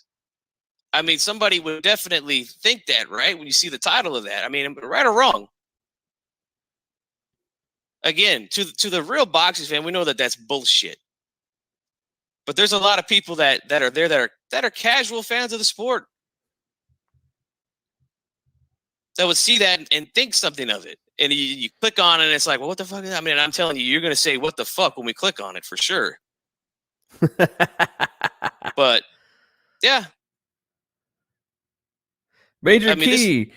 I mean, somebody would definitely think that, right? When you see the title of that. I mean, right or wrong. Again, to the real boxing fan, we know that that's bullshit. But there's a lot of people that are there that are casual fans of the sport that would see that and think something of it. And you click on it and it's like, well, what the fuck is that? I mean, I'm telling you, you're going to say, what the fuck when we click on it for sure. But yeah. Major Key,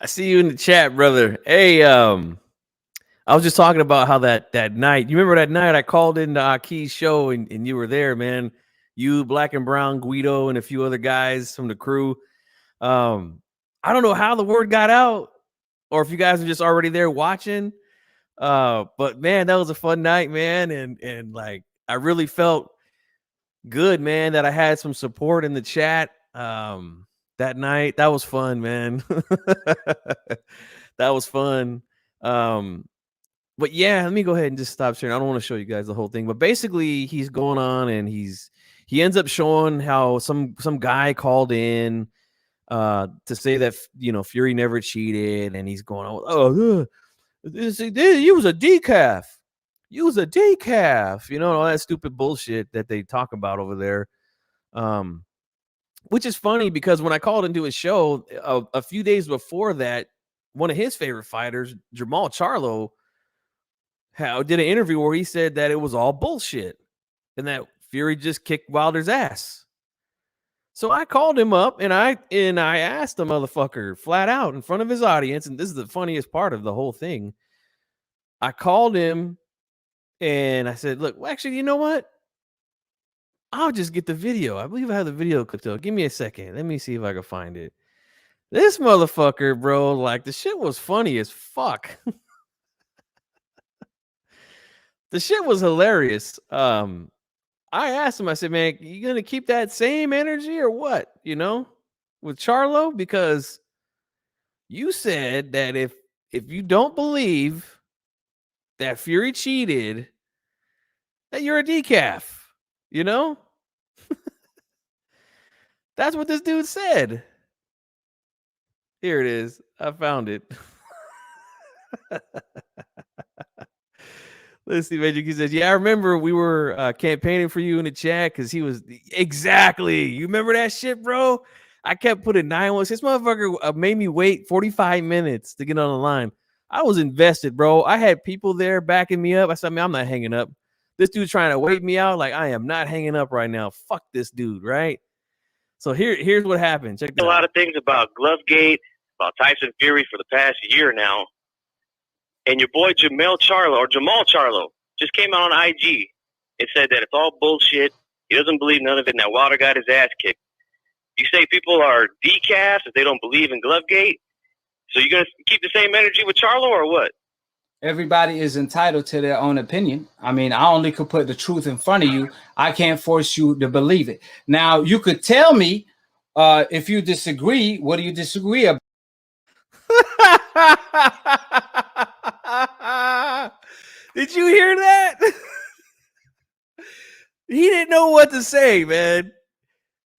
I see you in the chat, brother. Hey, I was just talking about how that night, you remember that night I called into Aki's show and you were there, man. You, Black and Brown, Guido, and a few other guys from the crew. I don't know how the word got out or if you guys are just already there watching. But man, that was a fun night, man. And like, I really felt good, man, that I had some support in the chat. That night, that was fun, man. That was fun. But yeah, let me go ahead and just stop sharing. I don't want to show you guys the whole thing, but basically he's going on and he ends up showing how some guy called in to say that Fury never cheated, and he's going on, oh, you was a decaf. You was a decaf, all that stupid bullshit that they talk about over there. Which is funny because when I called into his show a few days before that, one of his favorite fighters, Jamal Charlo, did an interview where he said that it was all bullshit and that Fury just kicked Wilder's ass. So I called him up and I asked the motherfucker flat out in front of his audience, and this is the funniest part of the whole thing. I called him and I said, look, well, actually, you know what? I'll just get the video. I believe I have the video clip though. Give me a second. Let me see if I can find it. This motherfucker, bro, like the shit was funny as fuck. The shit was hilarious. I asked him, I said, man, you gonna keep that same energy or what? You know, with Charlo? Because you said that if you don't believe that Fury cheated, that you're a decaf, you know? That's what this dude said. Here it is. I found it. Let's see, Magic. He says, yeah, I remember we were campaigning for you in the chat because he was exactly. You remember that shit, bro? I kept putting 916. This motherfucker made me wait 45 minutes to get on the line. I was invested, bro. I had people there backing me up. I said, man, I'm not hanging up. This dude's trying to wait me out. Like, I am not hanging up right now. Fuck this dude, right? So here's what happened. Check this out. A lot of things about Glovegate, about Tyson Fury for the past year now. And your boy Jamal Charlo just came out on IG and said that it's all bullshit. He doesn't believe none of it, and that Wilder got his ass kicked. You say people are decaf if they don't believe in Glovegate? So you going to keep the same energy with Charlo or what? Everybody is entitled to their own opinion. I mean, I only could put the truth in front of you. I can't force you to believe it. Now, you could tell me if you disagree, what do you disagree about? Did you hear that? He didn't know what to say, man.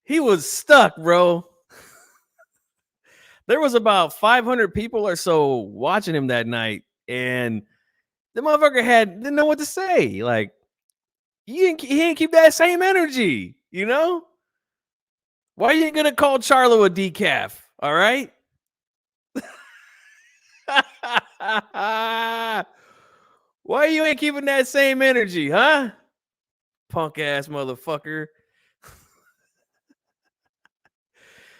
He was stuck, bro. There was about 500 people or so watching him that night, and the motherfucker didn't know what to say. Like, he ain't keep that same energy, you know? Why you ain't gonna call Charlo a decaf? All right. Why you ain't keeping that same energy, huh? Punk ass motherfucker.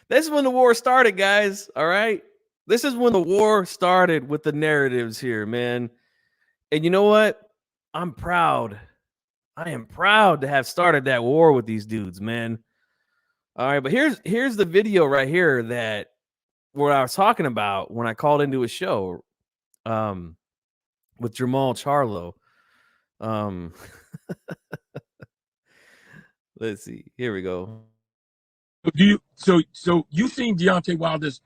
This is when the war started, guys. All right. This is when the war started with the narratives here, man. And you know what? I'm proud. I am proud to have started that war with these dudes, man. All right, but here's the video right here that what I was talking about when I called into a show with Jamal Charlo. Let's see. Here we go. So you've seen Deontay Wilder's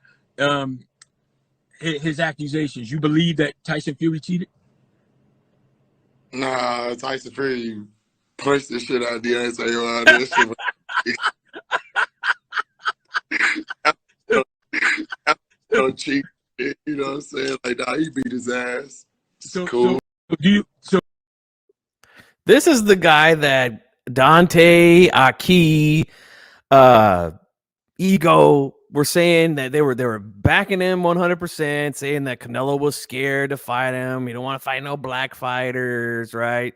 his accusations. You believe that Tyson Fury cheated? Nah, Tyson Fury punched the shit out of Deontay Wilder. That shit was no cheat. You know what I'm saying? Like, nah, he beat his ass. Cool. This is the guy that Dante, Aki, Ego were saying that they were backing him 100%, saying that Canelo was scared to fight him. You don't want to fight no black fighters, right?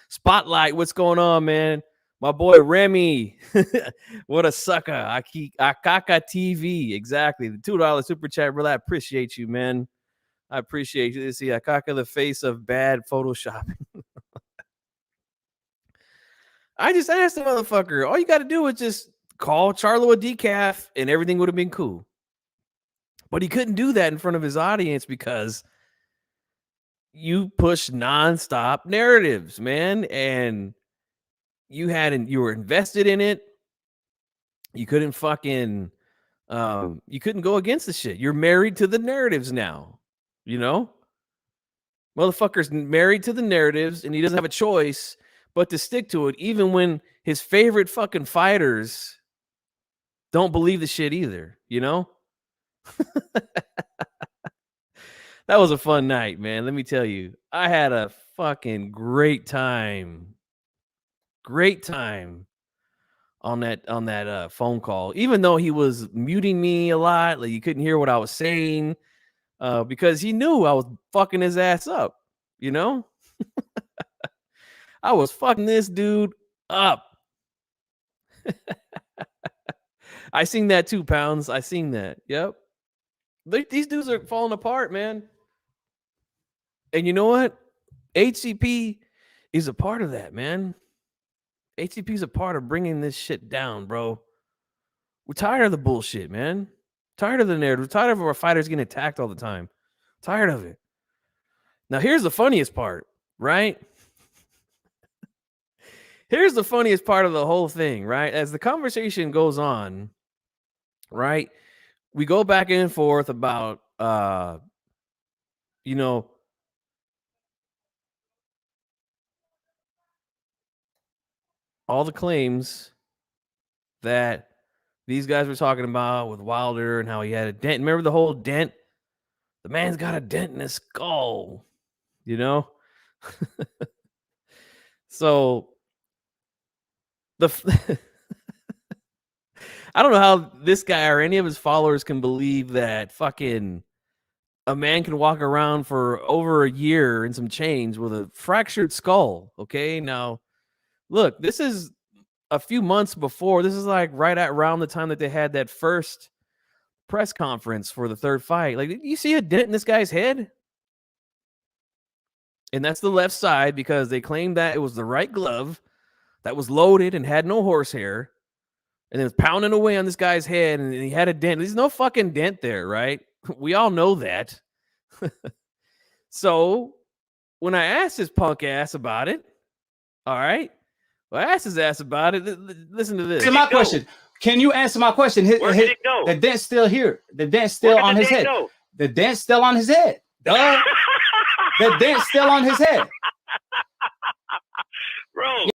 Spotlight, what's going on, man? My boy Remy, what a sucker. Akaka TV, exactly. The $2 super chat, brother. I appreciate you, man. I appreciate you. See, Akaka, the face of bad photoshopping. I just asked the motherfucker, all you got to do is just call Charlo a decaf and everything would have been cool. But he couldn't do that in front of his audience because you push nonstop narratives, man. And you were invested in it. You couldn't fucking, you couldn't go against the shit. You're married to the narratives now, you know? Motherfucker's married to the narratives and he doesn't have a choice but to stick to it, even when his favorite fucking fighters don't believe the shit either, you know? That was a fun night, man. Let me tell you. I had a fucking great time. Great time on that phone call. Even though he was muting me a lot, like you couldn't hear what I was saying, because he knew I was fucking his ass up, you know? I was fucking this dude up. I seen that too, Pounds. I seen that. Yep. These dudes are falling apart, man. And you know what? HCP is a part of that, man. HCP is a part of bringing this shit down, bro. We're tired of the bullshit, man. Tired of the narrative. Tired of our fighters getting attacked all the time. Tired of it. Now, here's the funniest part, right? Here's the funniest part of the whole thing, right? As the conversation goes on, right? We go back and forth about, you know, all the claims that these guys were talking about with Wilder and how he had a dent. Remember the whole dent? The man's got a dent in his skull, you know? So I don't know how this guy or any of his followers can believe that fucking a man can walk around for over a year and some change with a fractured skull. Okay. Now, look, this is a few months before. This is like right at around the time that they had that first press conference for the third fight. Like, did you see a dent in this guy's head? And that's the left side because they claimed that it was the right glove that was loaded and had no horsehair. And it was pounding away on this guy's head and he had a dent. There's no fucking dent there, right? We all know that. So when I asked his punk ass about it, all right, well, I asked his ass about it. Listen to this. Answer my question. Can you answer my question? Where did it go? The dent's still here. The dent's still on his head. The dent's still on his head. Duh. The dent's still on his head. Bro.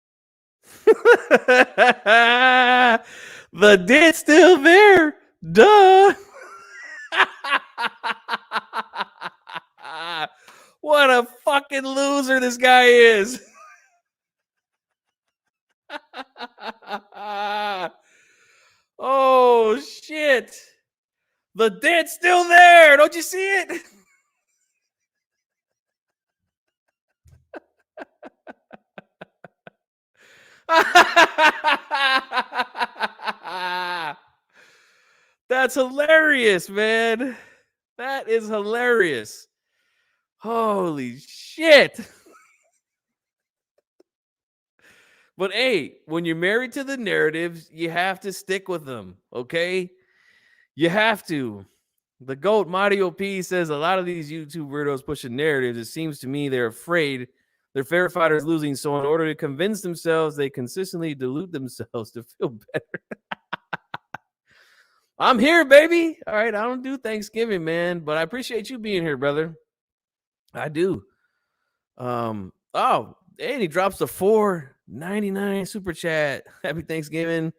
The dent's still there. Duh. What a fucking loser this guy is. Oh, shit. The dent's still there. Don't you see it? That's hilarious, man. That is hilarious. Holy shit. But hey, when you're married to the narratives, you have to stick with them, okay? You have to. The GOAT Mario P says a lot of these YouTube weirdos pushing narratives, it seems to me they're afraid their favorite fighter is losing, so in order to convince themselves, they consistently dilute themselves to feel better. I'm here, baby. All right, I don't do Thanksgiving, man, but I appreciate you being here, brother. I do. Oh, and he drops the $4.99 super chat. Happy Thanksgiving.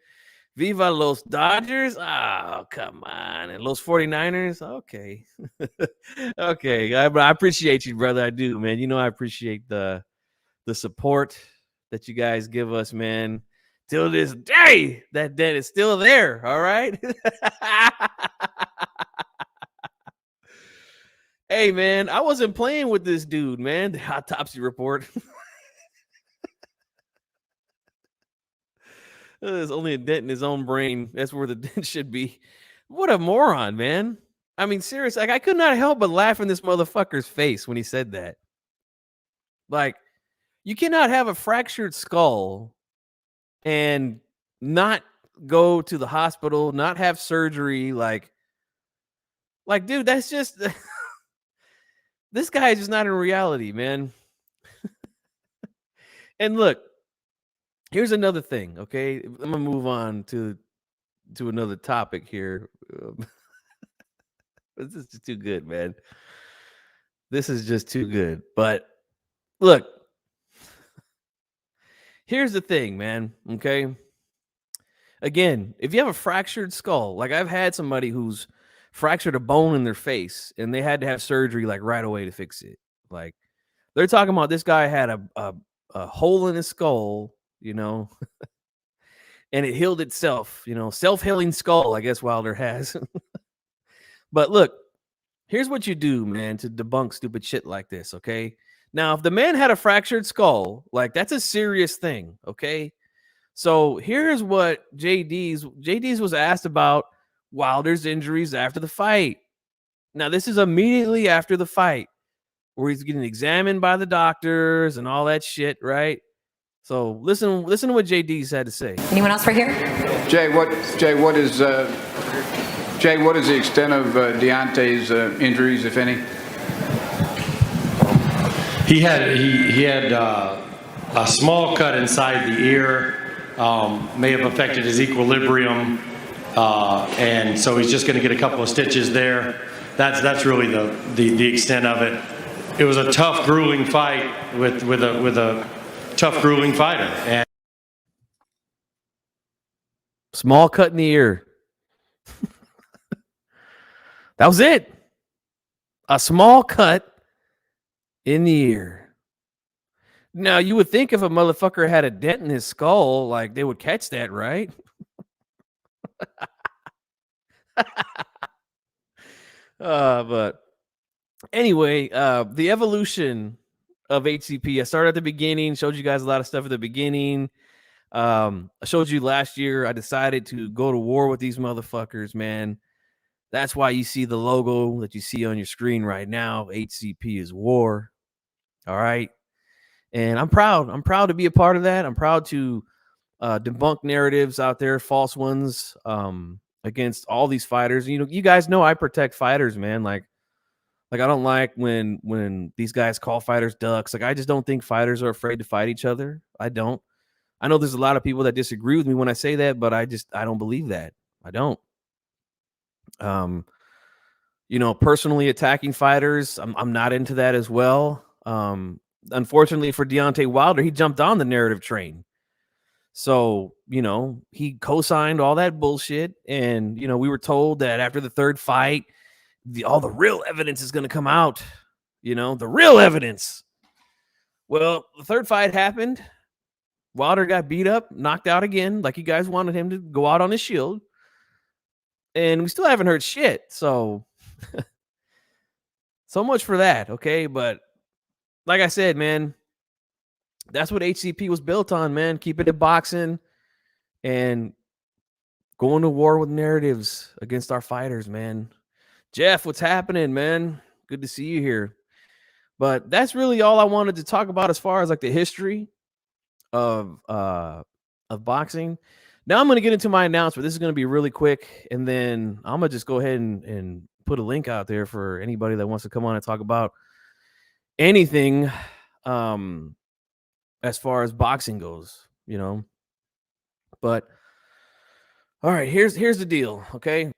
Viva los Dodgers. Oh, come on. And los 49ers. Okay. Okay. I appreciate you, brother. I do, man. You know, I appreciate the support that you guys give us, man. Till this day, that dent is still there. All right. Hey, man, I wasn't playing with this dude, man. The autopsy report. There's only a dent in his own brain. That's where the dent should be. What a moron, man. I mean, seriously, like, I could not help but laugh in this motherfucker's face when he said that. Like, you cannot have a fractured skull and not go to the hospital, not have surgery. Like, dude, that's just... This guy is just not in reality, man. And look, here's another thing, okay? I'm gonna move on to another topic here. This is just too good, man. This is just too good. But look, here's the thing, man. Okay. Again, if you have a fractured skull, like I've had somebody who's fractured a bone in their face and they had to have surgery like right away to fix it. Like they're talking about this guy had a hole in his skull, you know, and it healed itself, you know, self-healing skull, I guess Wilder has. But look, here's what you do, man, to debunk stupid shit like this, okay? Now, if the man had a fractured skull, like that's a serious thing, okay? So here's what JD's was asked about Wilder's injuries after the fight. Now, this is immediately after the fight where he's getting examined by the doctors and all that shit, right? So listen to what JD's had to say. Anyone else right here? Jay, what is Jay, what is the extent of Deontay's injuries, if any? He had a small cut inside the ear, may have affected his equilibrium, and so he's just going to get a couple of stitches there. That's really the extent of it. It was a tough, grueling fight with a tough, grueling fighter. And Small cut in the ear. That was it. A small cut in the ear. Now, you would think if a motherfucker had a dent in his skull, like they would catch that, right? But anyway, the evolution of HCP. I started at the beginning, showed you guys a lot of stuff at the beginning. I showed you last year, I decided to go to war with these motherfuckers, man. That's why you see the logo that you see on your screen right now. HCP is war. All right. And I'm proud. I'm proud to be a part of that. I'm proud to debunk narratives out there, false ones, against all these fighters. You know, you guys know I protect fighters, man. Like I don't like when these guys call fighters ducks. Like, I just don't think fighters are afraid to fight each other. I don't. I know there's a lot of people that disagree with me when I say that, but I don't believe that. I don't. You know, personally attacking fighters, I'm not into that as well. Unfortunately for Deontay Wilder, he jumped on the narrative train. So, you know, he co-signed all that bullshit. And, you know, we were told that after the third fight, all the real evidence is going to come out. You know, the real evidence. Well, the third fight happened. Wilder got beat up, knocked out again, like you guys wanted him to go out on his shield. And we still haven't heard shit. So, so much for that. Okay. But like I said, man, that's what HCP was built on, man. Keeping it boxing and going to war with narratives against our fighters, man. Jeff, what's happening, man? Good to see you here. But that's really all I wanted to talk about as far as like the history of boxing. Now I'm going to get into my announcement. This is going to be really quick, and then I'm going to just go ahead and put a link out there for anybody that wants to come on and talk about anything as far as boxing goes, you know. But all right, here's the deal, okay?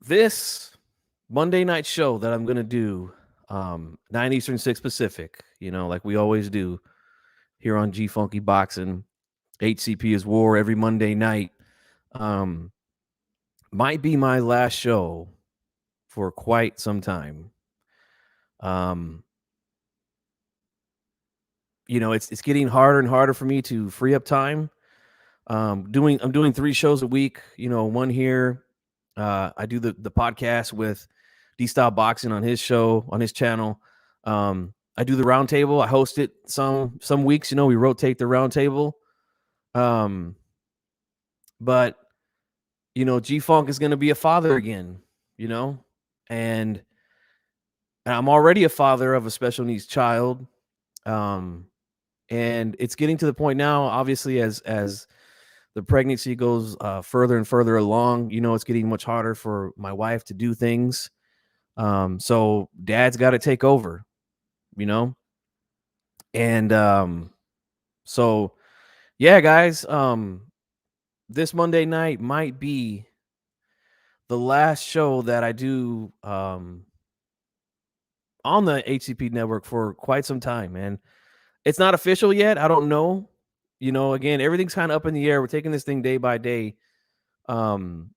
This Monday night show that I'm going to do, 9 Eastern, 6 Pacific, you know, like we always do here on gfunkyboxing. HCP is war every Monday night. Might be my last show for quite some time. You know, it's getting harder and harder for me to free up time. I'm doing 3 shows a week, you know, one here. I do the podcast with D-Style Boxing on his show, on his channel. I do the roundtable. I host it some weeks, you know, we rotate the roundtable. But you know, G-Funk is going to be a father again, you know, and I'm already a father of a special needs child. And it's getting to the point now, obviously, as the pregnancy goes further and further along, you know, it's getting much harder for my wife to do things. So dad's got to take over, you know? And so, yeah, guys, this Monday night might be the last show that I do on the HCP network for quite some time, man. It's not official yet. I don't know. You know, again, everything's kind of up in the air. We're taking this thing day by day. Ron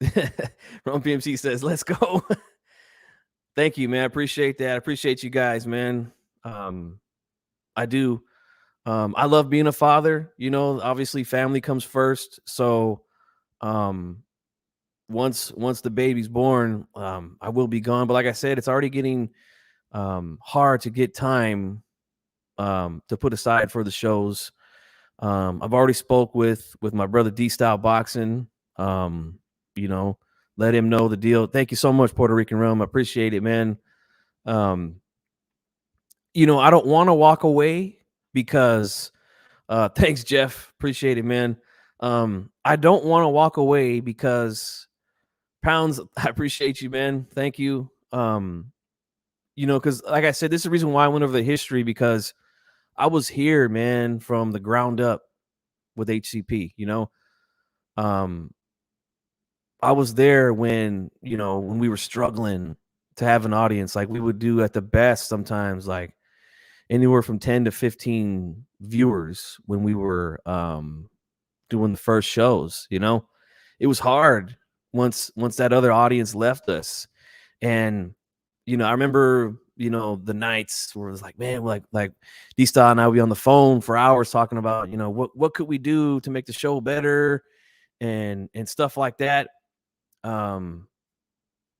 PMC says, let's go. Thank you, man. I appreciate that. I appreciate you guys, man. I do. I love being a father. You know, obviously family comes first. So once the baby's born, I will be gone. But like I said, it's already getting hard to get time to put aside for the shows. I've already spoke with my brother D-Style Boxing. You know, let him know the deal. Thank you so much, Puerto Rican Realm. I appreciate it, man. You know, I don't want to walk away because thanks, Jeff. Appreciate it, man. I don't want to walk away because Pounds, I appreciate you, man. Thank you. Because like I said, this is the reason why I went over the history, because I was here, man, from the ground up with HCP. I was there when we were struggling to have an audience. Like, we would do at the best sometimes like anywhere from 10 to 15 viewers when we were doing the first shows. It was hard once that other audience left us. And I remember the nights where it was like, man, like D-Style and I would be on the phone for hours talking about what could we do to make the show better and stuff like that.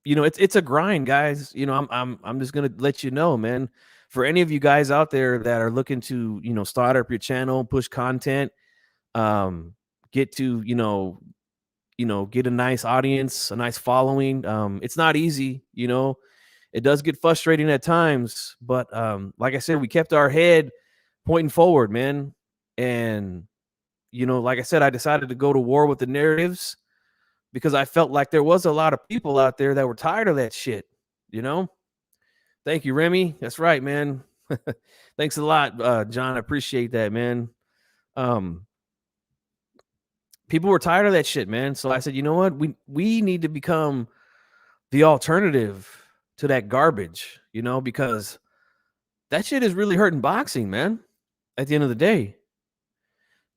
It's a grind, guys. I'm just gonna let you know, man. For any of you guys out there that are looking to start up your channel, push content, get to get a nice audience, a nice following. It's not easy. It does get frustrating at times, but like I said, we kept our head pointing forward, man. And like I said, I decided to go to war with the narratives because I felt like there was a lot of people out there that were tired of that shit. Thank you, Remy. That's right, man. Thanks a lot, John. I appreciate that, man. People were tired of that shit, man. So I said, you know what? We need to become the alternative to that garbage, because that shit is really hurting boxing, man. At the end of the day,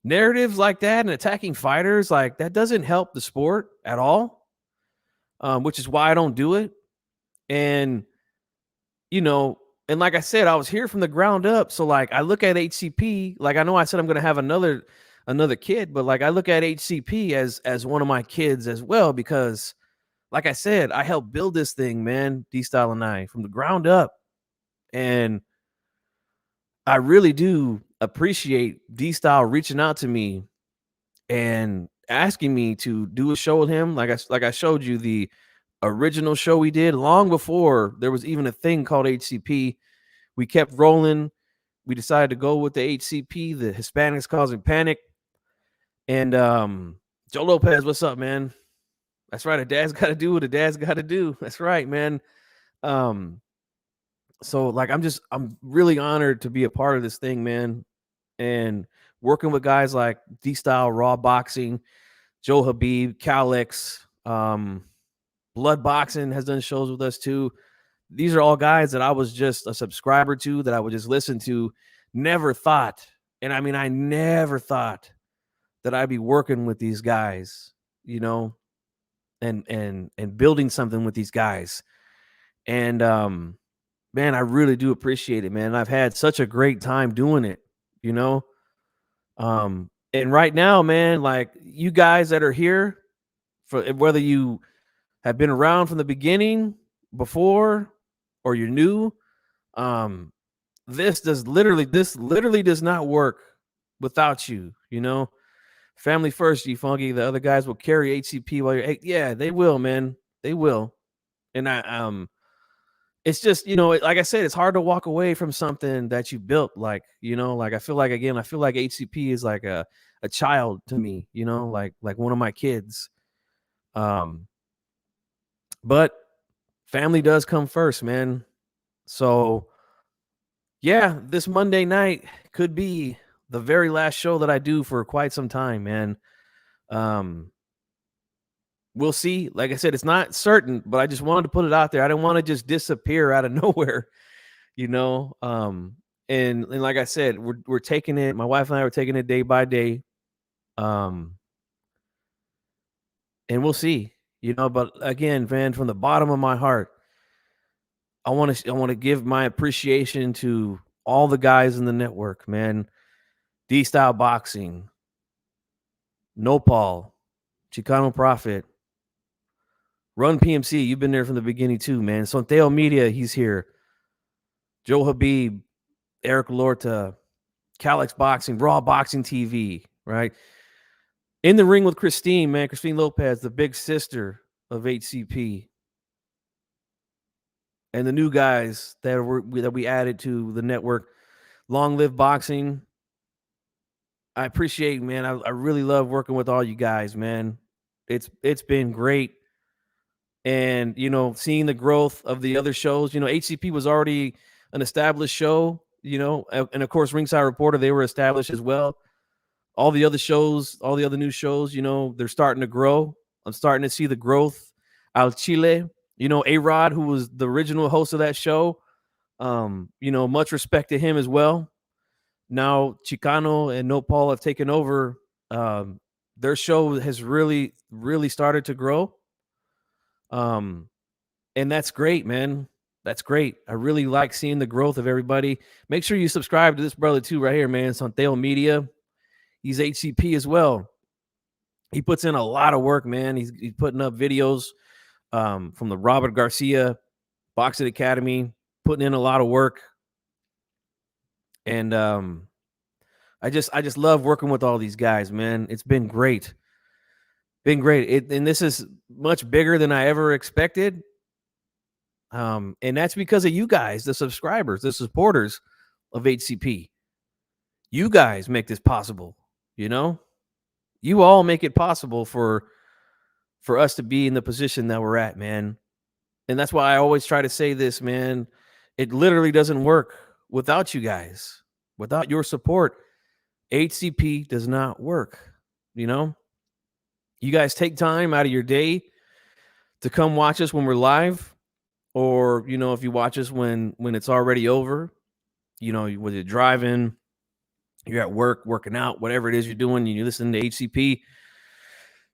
narratives like that and attacking fighters like that doesn't help the sport at all, which is why I don't do it. And and like I said, I was here from the ground up. So like I look at HCP, like I know I said I'm going to have another kid, but like I look at HCP as one of my kids as well, because like I said, I helped build this thing, man, D-Style and I, from the ground up. And I really do appreciate D-Style reaching out to me and asking me to do a show with him. Like I showed you the original show we did long before there was even a thing called HCP. We kept rolling. We decided to go with the HCP, the Hispanics Causing Panic. And Joe Lopez, what's up, man? That's right. A dad's got to do what a dad's got to do. That's right, man. So like I'm really honored to be a part of this thing, man. And working with guys like D-Style, Raw Boxing, Joe Habib, Calix, Blood Boxing has done shows with us too. These are all guys that I was just a subscriber to, that I would just listen to. Never thought, and I mean, I never thought that I'd be working with these guys, and building something with these guys. And man, I really do appreciate it, man. I've had such a great time doing it, and right now, man, like you guys that are here, for whether you have been around from the beginning before or you're new, this literally does not work without you. Family first, G Funky. The other guys will carry HCP while you're, yeah, they will, man, they will. And it's just, like I said, it's hard to walk away from something that you built. Like, like I feel like HCP is like a child to me, like one of my kids. But family does come first, man. So yeah, this Monday night could be the very last show that I do for quite some time, man. We'll see. Like I said, it's not certain, but I just wanted to put it out there. I didn't want to just disappear out of nowhere, and like I said, we're taking it. My wife and I are taking it day by day. And we'll see, but again, man, from the bottom of my heart, I want to give my appreciation to all the guys in the network, man. D-Style Boxing, Nopal, Chicano Prophet, Run PMC. You've been there from the beginning too, man. Sonteo Media, he's here. Joe Habib, Eric Lorta, Calix Boxing, Raw Boxing TV, right? In the Ring with Christine, man. Christine Lopez, the big sister of HCP. And the new guys that we added to the network. Long Live Boxing, I appreciate, man. I really love working with all you guys, man. It's been great. And seeing the growth of the other shows. HCP was already an established show, and of course Ringside Reporter, they were established as well. All the other shows, all the other new shows, they're starting to grow. I'm starting to see the growth. Al Chile, A-Rod, who was the original host of that show, much respect to him as well. Now Chicano and No Paul have taken over. Their show has really, really started to grow. And that's great, man. That's great. I really like seeing the growth of everybody. Make sure you subscribe to this brother too, right here, man. Santeo Media. He's HCP as well. He puts in a lot of work, man. He's putting up videos from the Robert Garcia Boxing Academy, putting in a lot of work. And I just love working with all these guys, man. It's been great. And this is much bigger than I ever expected. And that's because of you guys, the subscribers, the supporters of HCP. You guys make this possible. You all make it possible for us to be in the position that we're at, man. And that's why I always try to say this, man. It literally doesn't work without you guys. Without your support, HCP does not work. You guys take time out of your day to come watch us when we're live, or if you watch us when it's already over, whether you're driving, you're at work, working out, whatever it is you're doing, and you're listening to HCP,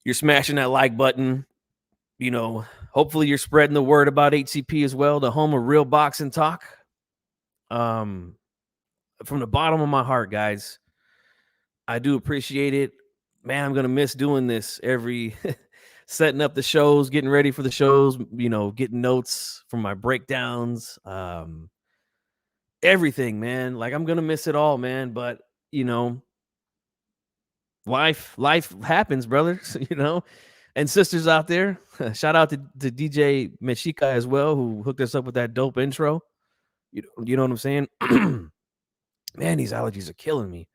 you're smashing that like button. Hopefully you're spreading the word about HCP as well, the home of real boxing talk. From the bottom of my heart, guys, I do appreciate it. Man, I'm going to miss doing this every setting up the shows, getting ready for the shows, getting notes from my breakdowns, everything, man. Like, I'm going to miss it all, man. But, life happens, brothers, and sisters out there. Shout out to DJ Mexica as well, who hooked us up with that dope intro. You know what I'm saying? Man, these allergies are killing me.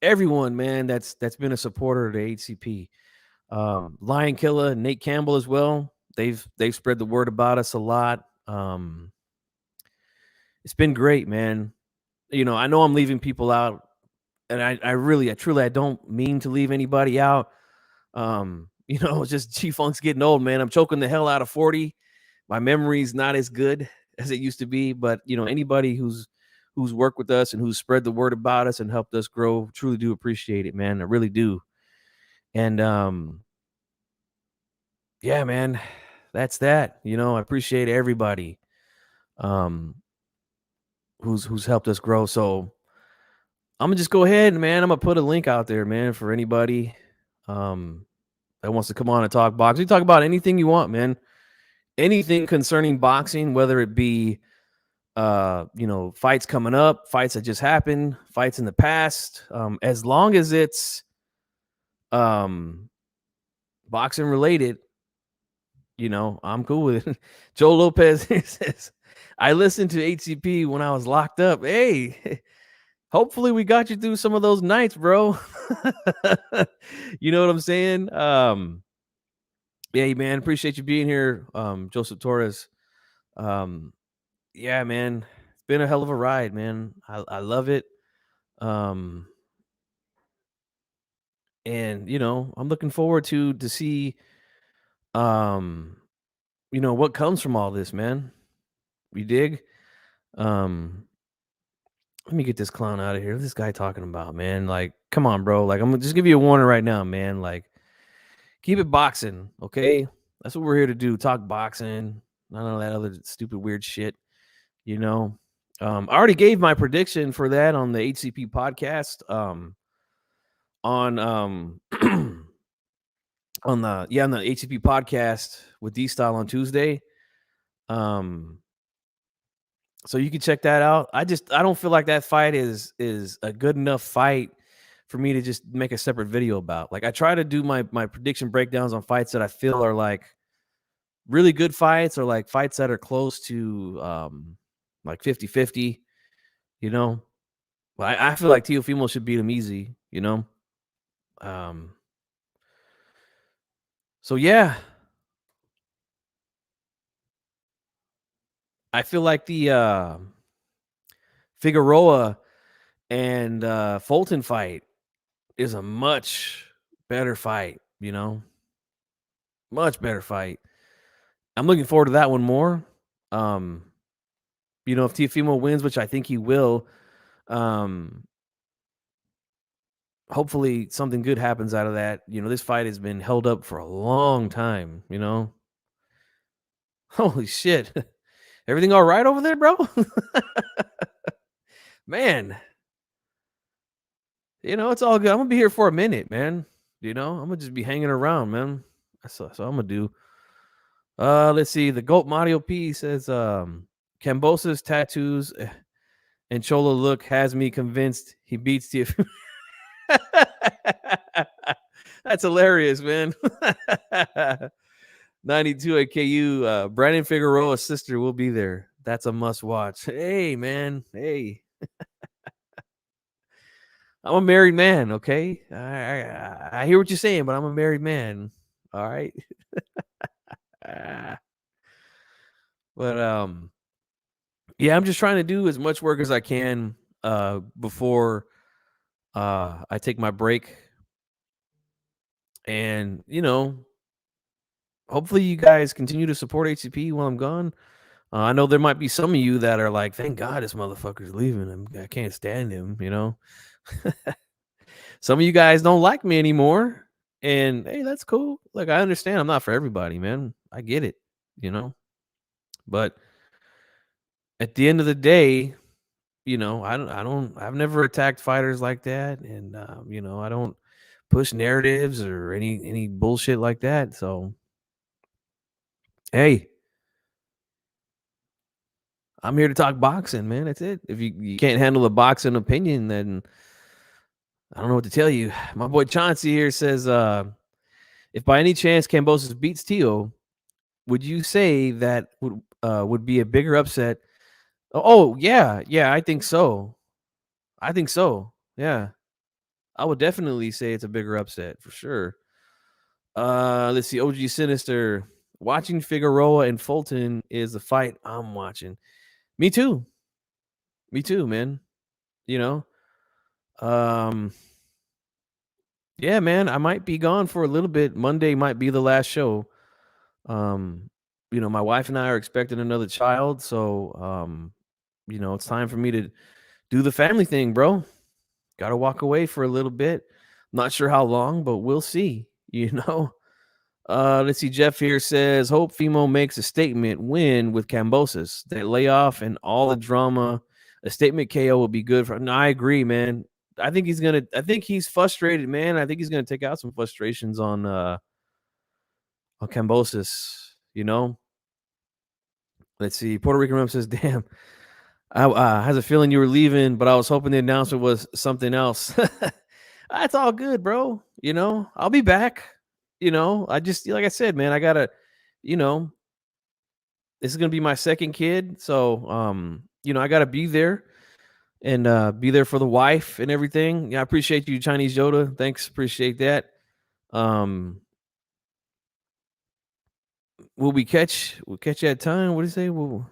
Everyone, man, that's been a supporter of the HCP. Lion Killer, Nate Campbell as well. They've spread the word about us a lot. It's been great, man. I know I'm leaving people out, and I truly don't mean to leave anybody out. It's just G-Funk's getting old, man. I'm choking the hell out of 40. My memory's not as good as it used to be, but anybody who's worked with us and who's spread the word about us and helped us grow, truly do appreciate it, man. I really do. And yeah, man, that's that. I appreciate everybody who's helped us grow. So I'm gonna just go ahead, man. I'm gonna put a link out there, man, for anybody that wants to come on and talk boxing. You talk about anything you want, man. Anything concerning boxing, whether it be fights coming up, fights that just happened, fights in the past, as long as it's boxing related, I'm cool with it. Joe Lopez says, I listened to HCP when I was locked up. Hey, hopefully we got you through some of those nights, bro. You know what I'm saying? Yeah, man, appreciate you being here, Joseph Torres. Yeah, man, it's been a hell of a ride, man. I love it. And I'm looking forward to see what comes from all this, man. You dig? Let me get this clown out of here. What's this guy talking about, man? Like, come on, bro. Like, I'm gonna just give you a warning right now, man. Like, keep it boxing, okay? That's what we're here to do. Talk boxing. None of that other stupid weird shit. I already gave my prediction for that on the HCP podcast. On on the HCP podcast with D Style on Tuesday. So you can check that out. I don't feel like that fight is a good enough fight for me to just make a separate video about. Like, I try to do my prediction breakdowns on fights that I feel are like really good fights, or like fights that are close to like 50-50, Well, I feel like Teofimo should beat him easy, you know? So yeah. I feel like the Figueroa and Fulton fight is a much better fight, you know? Much better fight. I'm looking forward to that one more. You know, if Teofimo wins, which I think he will, hopefully something good happens out of that. You know, this fight has been held up for a long time, you know? Holy shit. Everything all right over there, bro? Man. You know, it's all good. I'm gonna be here for a minute, man. You know, I'm gonna just be hanging around, man. So I'm gonna do. Let's see. The Goat Mario P says, Cambosa's tattoos and Chola look has me convinced he beats the. That's hilarious, man. 92 at KU. Brandon Figueroa's sister will be there. That's a must watch. Hey, man. Hey. I'm a married man, okay? I hear what you're saying, but I'm a married man. All right. But yeah, I'm just trying to do as much work as I can before I take my break. And, you know, hopefully you guys continue to support HCP while I'm gone. I know there might be some of you that are like, thank God this motherfucker's leaving. I can't stand him, you know? Some of you guys don't like me anymore. And hey, that's cool. Like, I understand I'm not for everybody, man. I get it, you know? But at the end of the day, you know, I've never attacked fighters like that. And, you know, I don't push narratives or any bullshit like that. So, hey, I'm here to talk boxing, man. That's it. If you can't handle a boxing opinion, then I don't know what to tell you. My boy Chauncey here says, if by any chance Kambosos beats Tio, would you say that would be a bigger upset? Oh yeah, I think so. Yeah, I would definitely say it's a bigger upset for sure. Let's see. OG Sinister watching Figueroa and Fulton is the fight I'm watching. Me too, man. You know, yeah, man. I might be gone for a little bit. Monday might be the last show. You know, my wife and I are expecting another child, so you know, it's time for me to do the family thing, bro. Got to walk away for a little bit. Not sure how long, but we'll see. You know. Let's see. Jeff here says, "Hope Fimo makes a statement win with Kambosos. That layoff and all the drama. A statement KO will be good for." No, I agree, man. I think he's frustrated, man. I think he's gonna take out some frustrations on Kambosos. You know. Let's see. Puerto Rican Rum says, "Damn, I has a feeling you were leaving, but I was hoping the announcement was something else." That's all good, bro. You know, I'll be back. You know, I just like I said, man, I gotta, you know, this is gonna be my second kid, so you know, I gotta be there and be there for the wife and everything. Yeah, I appreciate you, Chinese Yoda. Thanks, appreciate that. Will we catch? We'll catch that time. What do you say? Well,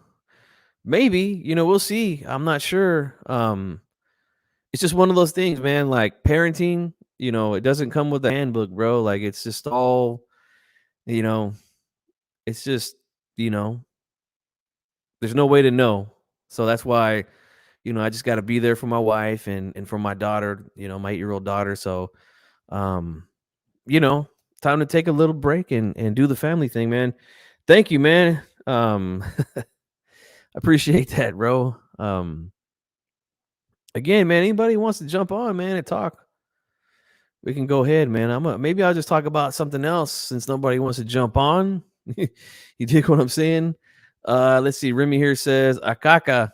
maybe. You know, we'll see. I'm not sure. It's just one of those things, man. Like parenting, you know, it doesn't come with a handbook, bro. Like it's just all, you know, it's just, you know, there's no way to know. So that's why, you know, I just got to be there for my wife and for my daughter, you know, my 8-year-old daughter. So, you know, time to take a little break and do the family thing, man. Thank you, man. Appreciate that, bro. Again, man, anybody wants to jump on, man, and talk, we can go ahead, man. Maybe I'll just talk about something else since nobody wants to jump on. You dig what I'm saying? Let's see. Remy here says Akaka.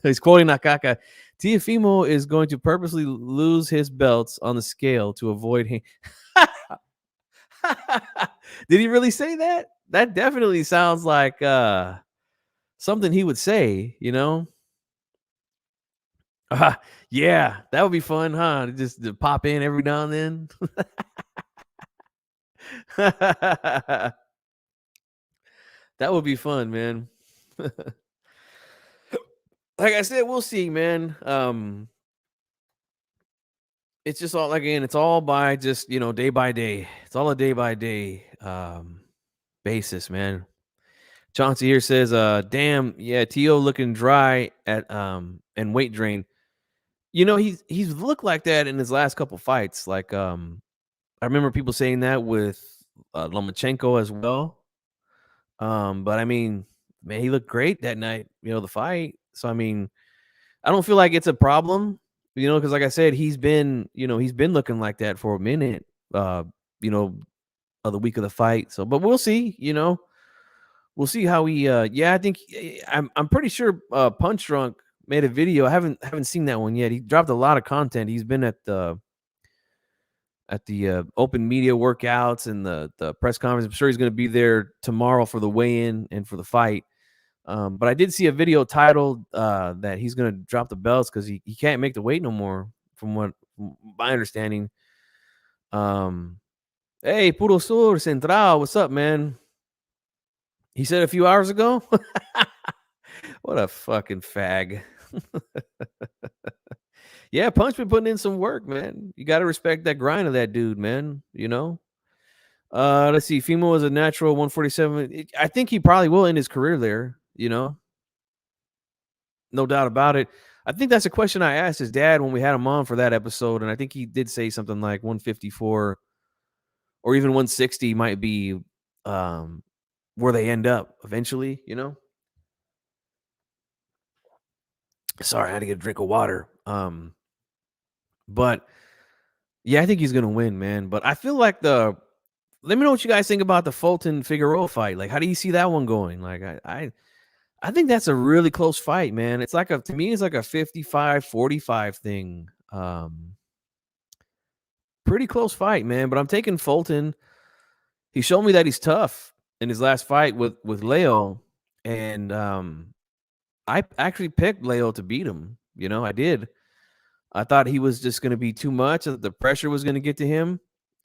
He's quoting Akaka. Teofimo is going to purposely lose his belts on the scale to avoid him. Did he really say that? That definitely sounds like something he would say, you know. Yeah, that would be fun, huh? Just to pop in every now and then. That would be fun, man. Like I said, we'll see, man. It's just all again, it's all by just, day by day. It's all a day by day basis, man. Chauncey here says, damn, yeah, T.O. looking dry at and weight drain. He's looked like that in his last couple fights. Like I remember people saying that with Lomachenko as well. But I mean, man, he looked great that night, the fight. So I mean, I don't feel like it's a problem, because like I said, he's been looking like that for a minute, you know, of the week of the fight. So, but we'll see, we'll see how he, I think I'm pretty sure, Punch Drunk made a video. I haven't seen that one yet. He dropped a lot of content. He's been at the open media workouts and the press conference. I'm sure he's going to be there tomorrow for the weigh-in and for the fight. But I did see a video titled that he's going to drop the belts because he can't make the weight no more, from my understanding. Hey, Puro Sur Central, what's up, man? He said a few hours ago. What a fucking fag. Yeah, Punch been putting in some work, man. You got to respect that grind of that dude, man. Let's see. Fimo is a natural 147. I think he probably will end his career there, no doubt about it. I think that's a question I asked his dad when we had him on for that episode. And I think he did say something like 154 or even 160 might be where they end up eventually, Sorry, I had to get a drink of water. But yeah, I think he's gonna win, man. But I feel like let me know what you guys think about the Fulton Figueroa fight. Like, how do you see that one going? Like, I think that's a really close fight, man. It's like to me, it's like a 55-45 thing. Pretty close fight, man. But I'm taking Fulton. He showed me that he's tough in his last fight with Leo, and I actually picked Leo to beat him. I did. I thought he was just going to be too much. The pressure was going to get to him.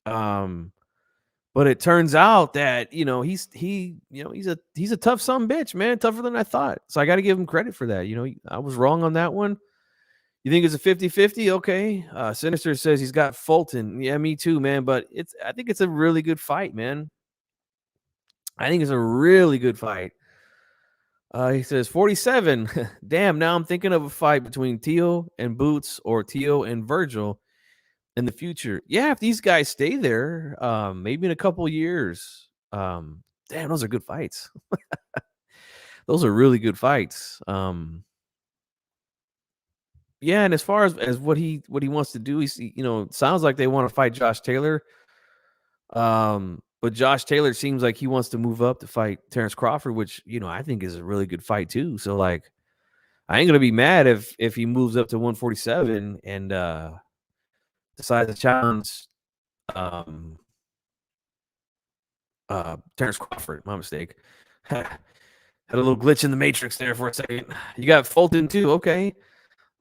But it turns out that, he's a tough son bitch, man. Tougher than I thought. So I got to give him credit for that. I was wrong on that one. You think it's a 50-50? Okay. Sinister says he's got Fulton. Yeah, me too, man. But I think it's a really good fight, man. I think it's a really good fight. He says 47. Damn, now I'm thinking of a fight between Tio and Boots or Tio and Virgil in the future. Yeah, if these guys stay there, maybe in a couple years. Damn, those are good fights. Those are really good fights. Yeah, and as far as what he wants to do, he's it sounds like they want to fight Josh Taylor. But Josh Taylor seems like he wants to move up to fight Terrence Crawford, which, I think is a really good fight too. So like, I ain't gonna be mad if he moves up to 147 and decides to challenge Terrence Crawford. My mistake. Had a little glitch in the matrix there for a second. You got Fulton too. Okay.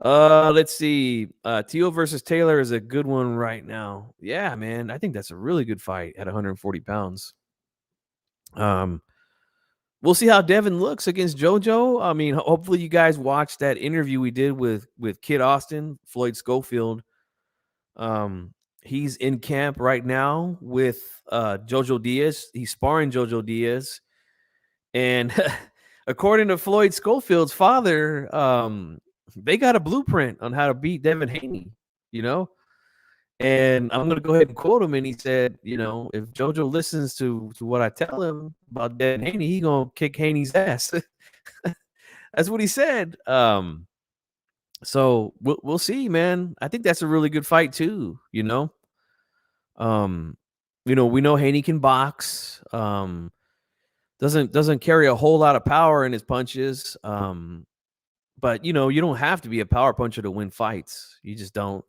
Let's see. Teal versus Taylor is a good one right now. Yeah, man. I think that's a really good fight at 140 pounds. We'll see how Devin looks against JoJo. I mean, hopefully you guys watched that interview we did with Kid Austin, Floyd Schofield. He's in camp right now with JoJo Diaz. He's sparring JoJo Diaz. And according to Floyd Schofield's father, they got a blueprint on how to beat Devin Haney, and I'm going to go ahead and quote him. And he said, if JoJo listens to what I tell him about Devin Haney, he going to kick Haney's ass. That's what he said. So we'll see, man. I think that's a really good fight too. We know Haney can box. Doesn't carry a whole lot of power in his punches. But you don't have to be a power puncher to win fights. You just don't.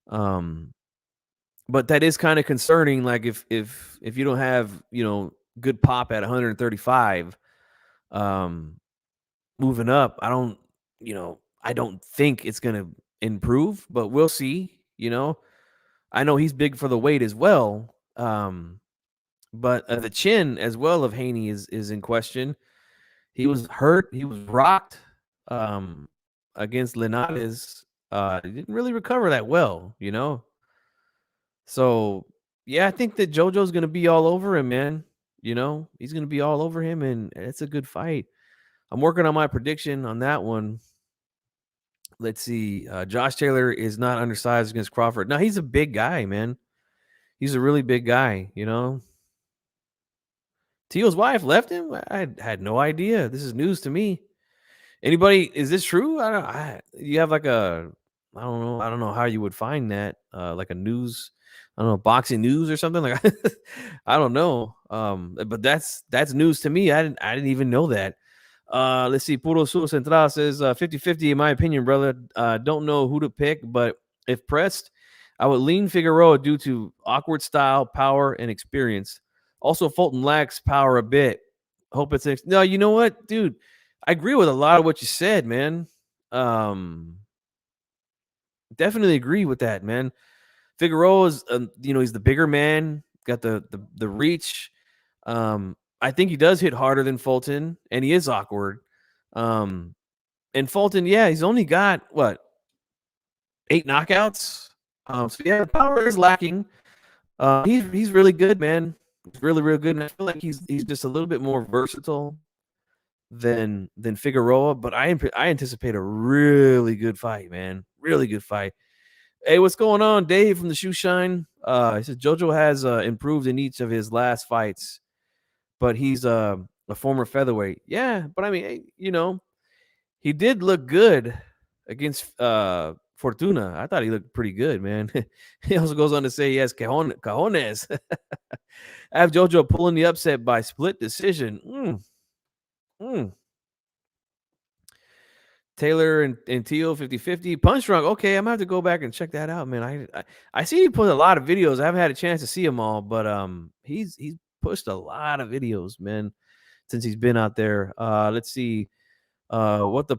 But that is kind of concerning. Like if you don't have good pop at 135, moving up, I I don't think it's gonna improve, but we'll see. You know, I know he's big for the weight as well. But the chin as well of Haney is in question. He was hurt. He was rocked against Linares. He didn't really recover that well, you know. So yeah, I think that JoJo's gonna be all over him, man. You know, he's gonna be all over him, and it's a good fight. I'm working on my prediction on that one. Let's see. Josh Taylor is not undersized against Crawford. No, he's a big guy, man. He's a really big guy, you know. Teal's wife left him. I had no idea. This is news to me. Anybody? Is this true? I don't. You have like a. I don't know. I don't know how you would find that. Like a news. I don't know, boxing news or something like. I don't know. But that's news to me. I didn't even know that. Let's see. Puro Sur Central says 50-50 in my opinion, brother. Don't know who to pick, but if pressed, I would lean Figueroa due to awkward style, power, and experience. Also, Fulton lacks power a bit. Hope it's no. You know what, dude? I agree with a lot of what you said, man. Definitely agree with that, man. Figueroa is, he's the bigger man, got the reach. I think he does hit harder than Fulton, and he is awkward. And Fulton, yeah, he's only got what 8 knockouts. So yeah, the power is lacking. He's really good, man. He's really good, and I feel like he's just a little bit more versatile than Figueroa. But I anticipate a really good fight, man. Really good fight. Hey, what's going on, Dave from the Shoe Shine? He says JoJo has improved in each of his last fights, but he's a former featherweight. Yeah, but I mean, he did look good against Fortuna. I thought he looked pretty good, man. He also goes on to say he has cojones. I have JoJo pulling the upset by split decision. Taylor and Teal 50-50. Punch Drunk. Okay, I'm gonna have to go back and check that out, man. I see he put a lot of videos. I haven't had a chance to see them all, but he's pushed a lot of videos, man, since he's been out there. Let's see. What the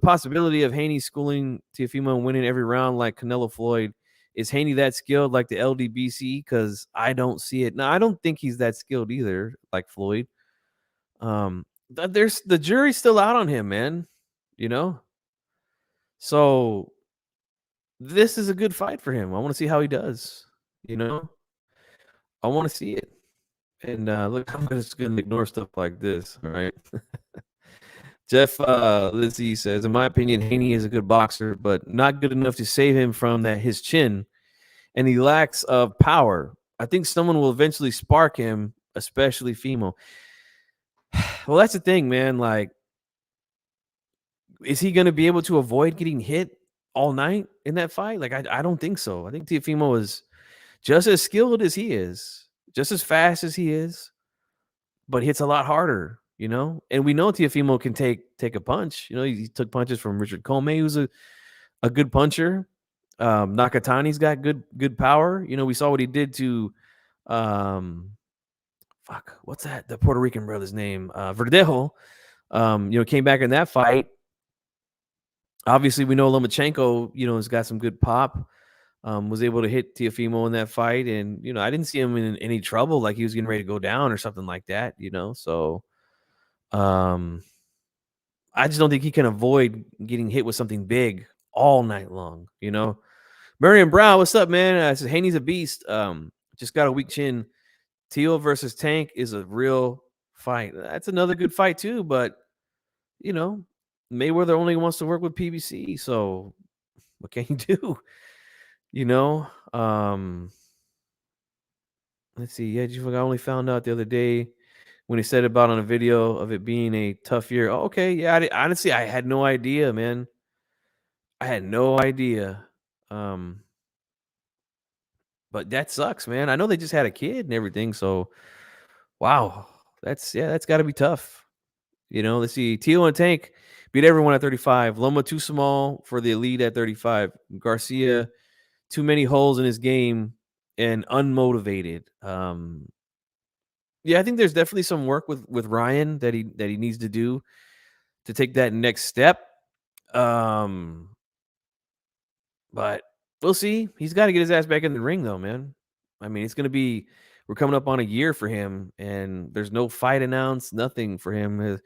possibility of Haney schooling Teofimo and winning every round like Canelo Floyd. Is Haney that skilled like the LDBC? Because I don't see it. No, I don't think he's that skilled either, like Floyd. There's the jury's still out on him, man. You know? So this is a good fight for him. I want to see how he does. You know? I want to see it. And look, I'm just gonna ignore stuff like this, all right? Jeff Lizzie says, in my opinion, Haney is a good boxer, but not good enough to save him from his chin, and he lacks of power. I think someone will eventually spark him, especially Fimo. Well, that's the thing, man. Like, is he going to be able to avoid getting hit all night in that fight? Like, I don't think so. I think Teofimo is just as skilled as he is, just as fast as he is, but hits a lot harder. You know, and we know Teofimo can take a punch. You know, he took punches from Richard Comey, who's a good puncher. Nakatani's got good power. You know, we saw what he did to what's that? The Puerto Rican brother's name, Verdejo. Came back in that fight. Obviously, we know Lomachenko, has got some good pop. Was able to hit Teofimo in that fight, and I didn't see him in any trouble, like he was getting ready to go down or something like that. So. I just don't think he can avoid getting hit with something big all night long. Marion Brown, what's up, man? I said Haney's a beast. Just got a weak chin. Teal versus Tank is a real fight. That's another good fight too, but Mayweather only wants to work with PBC, so what can you do? Let's see. Yeah, I only found out the other day when he said about on a video of it being a tough year. Oh, okay, yeah. Honestly, I had no idea, man. I had no idea. But that sucks, man. I know they just had a kid and everything, so wow, that's got to be tough. Let's see. Teal and Tank beat everyone at 35. Loma too small for the elite at 35. Garcia, too many holes in his game and unmotivated. Yeah, I think there's definitely some work with Ryan that he needs to do to take that next step. But we'll see. He's got to get his ass back in the ring, though, man. I mean, it's gonna be. We're coming up on a year for him, and there's no fight announced, nothing for him.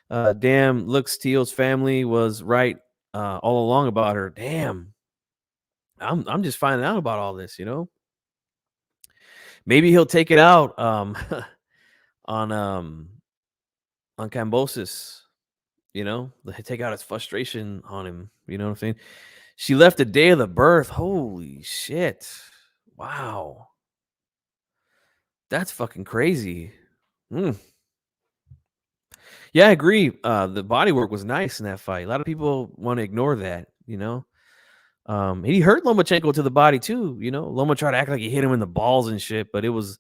Damn, look, Steele's family was right all along about her. Damn, I'm just finding out about all this, you know. Maybe he'll take it out on Cambosis, you know, take out his frustration on him. You know what I'm saying? She left the day of the birth. Holy shit! Wow, that's fucking crazy. Yeah, I agree. The body work was nice in that fight. A lot of people want to ignore that, you know. He hurt Lomachenko to the body too. You know, Loma tried to act like he hit him in the balls and shit, but it was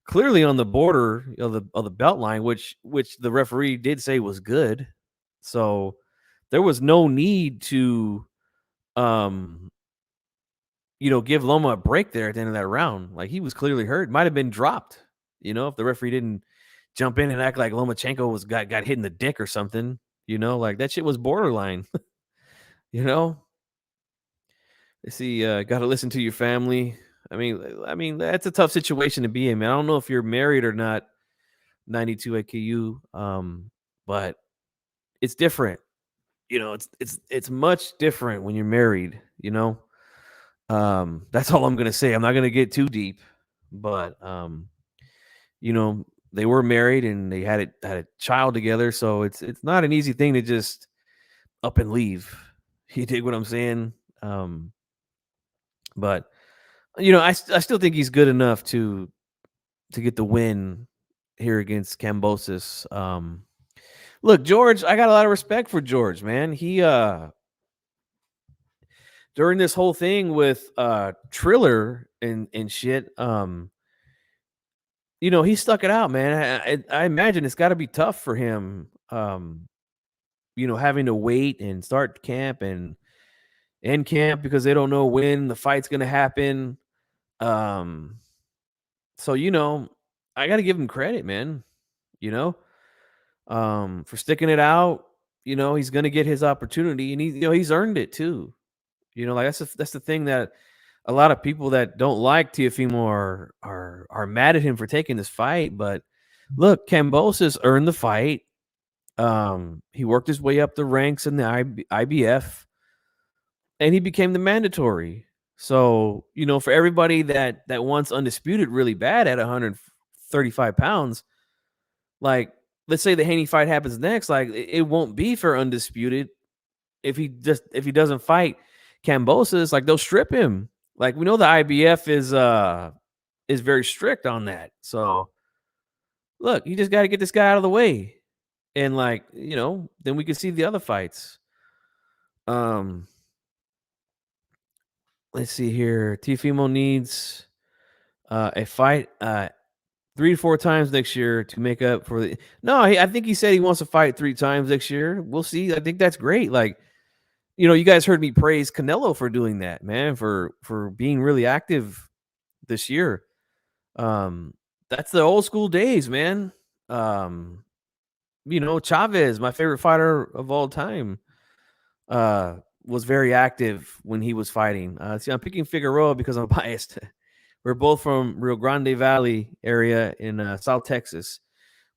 clearly on the border of the belt line, which the referee did say was good. So there was no need to, give Loma a break there at the end of that round. Like, he was clearly hurt. Might have been dropped. You know, if the referee didn't jump in and act like Lomachenko got hit in the dick or something. You know, like that shit was borderline. You know. They see, got to listen to your family. I mean, that's a tough situation to be in, man. I don't know if you're married or not, 92 AKU, but it's different. You know, it's much different when you're married. You know, that's all I'm gonna say. I'm not gonna get too deep, but you know, they were married and they had a child together, so it's not an easy thing to just up and leave. You dig what I'm saying? But you know, I still think he's good enough to get the win here against Cambosis. Look, George, I got a lot of respect for George, man. He during this whole thing with Triller and shit, you know, he stuck it out, man. I imagine it's got to be tough for him, you know, having to wait and start camp and end camp because they don't know when the fight's gonna happen. So, you know, I got to give him credit, man. You know, for sticking it out. You know, he's gonna get his opportunity, and he's earned it too. You know, like that's the thing that a lot of people that don't like Teofimo are mad at him for taking this fight. But look, Cambosis earned the fight. He worked his way up the ranks in the IBF, and he became the mandatory. So, you know, for everybody that wants undisputed really bad at 135 pounds, like, let's say the Haney fight happens next, like it won't be for undisputed if he doesn't fight Cambosis. Like, they'll strip him. Like, we know the IBF is very strict on that. So look, you just got to get this guy out of the way, and like, you know, then we can see the other fights. Let's see here. Teofimo needs a fight 3 to 4 times next year to make up for the. No, I think he said he wants to fight 3 times next year. We'll see. I think that's great. Like, you know, you guys heard me praise Canelo for doing that, man, for being really active this year. That's the old school days, man. You know, Chavez, my favorite fighter of all time, was very active when he was fighting. See, I'm picking Figueroa because I'm biased. We're both from Rio Grande Valley area in South Texas,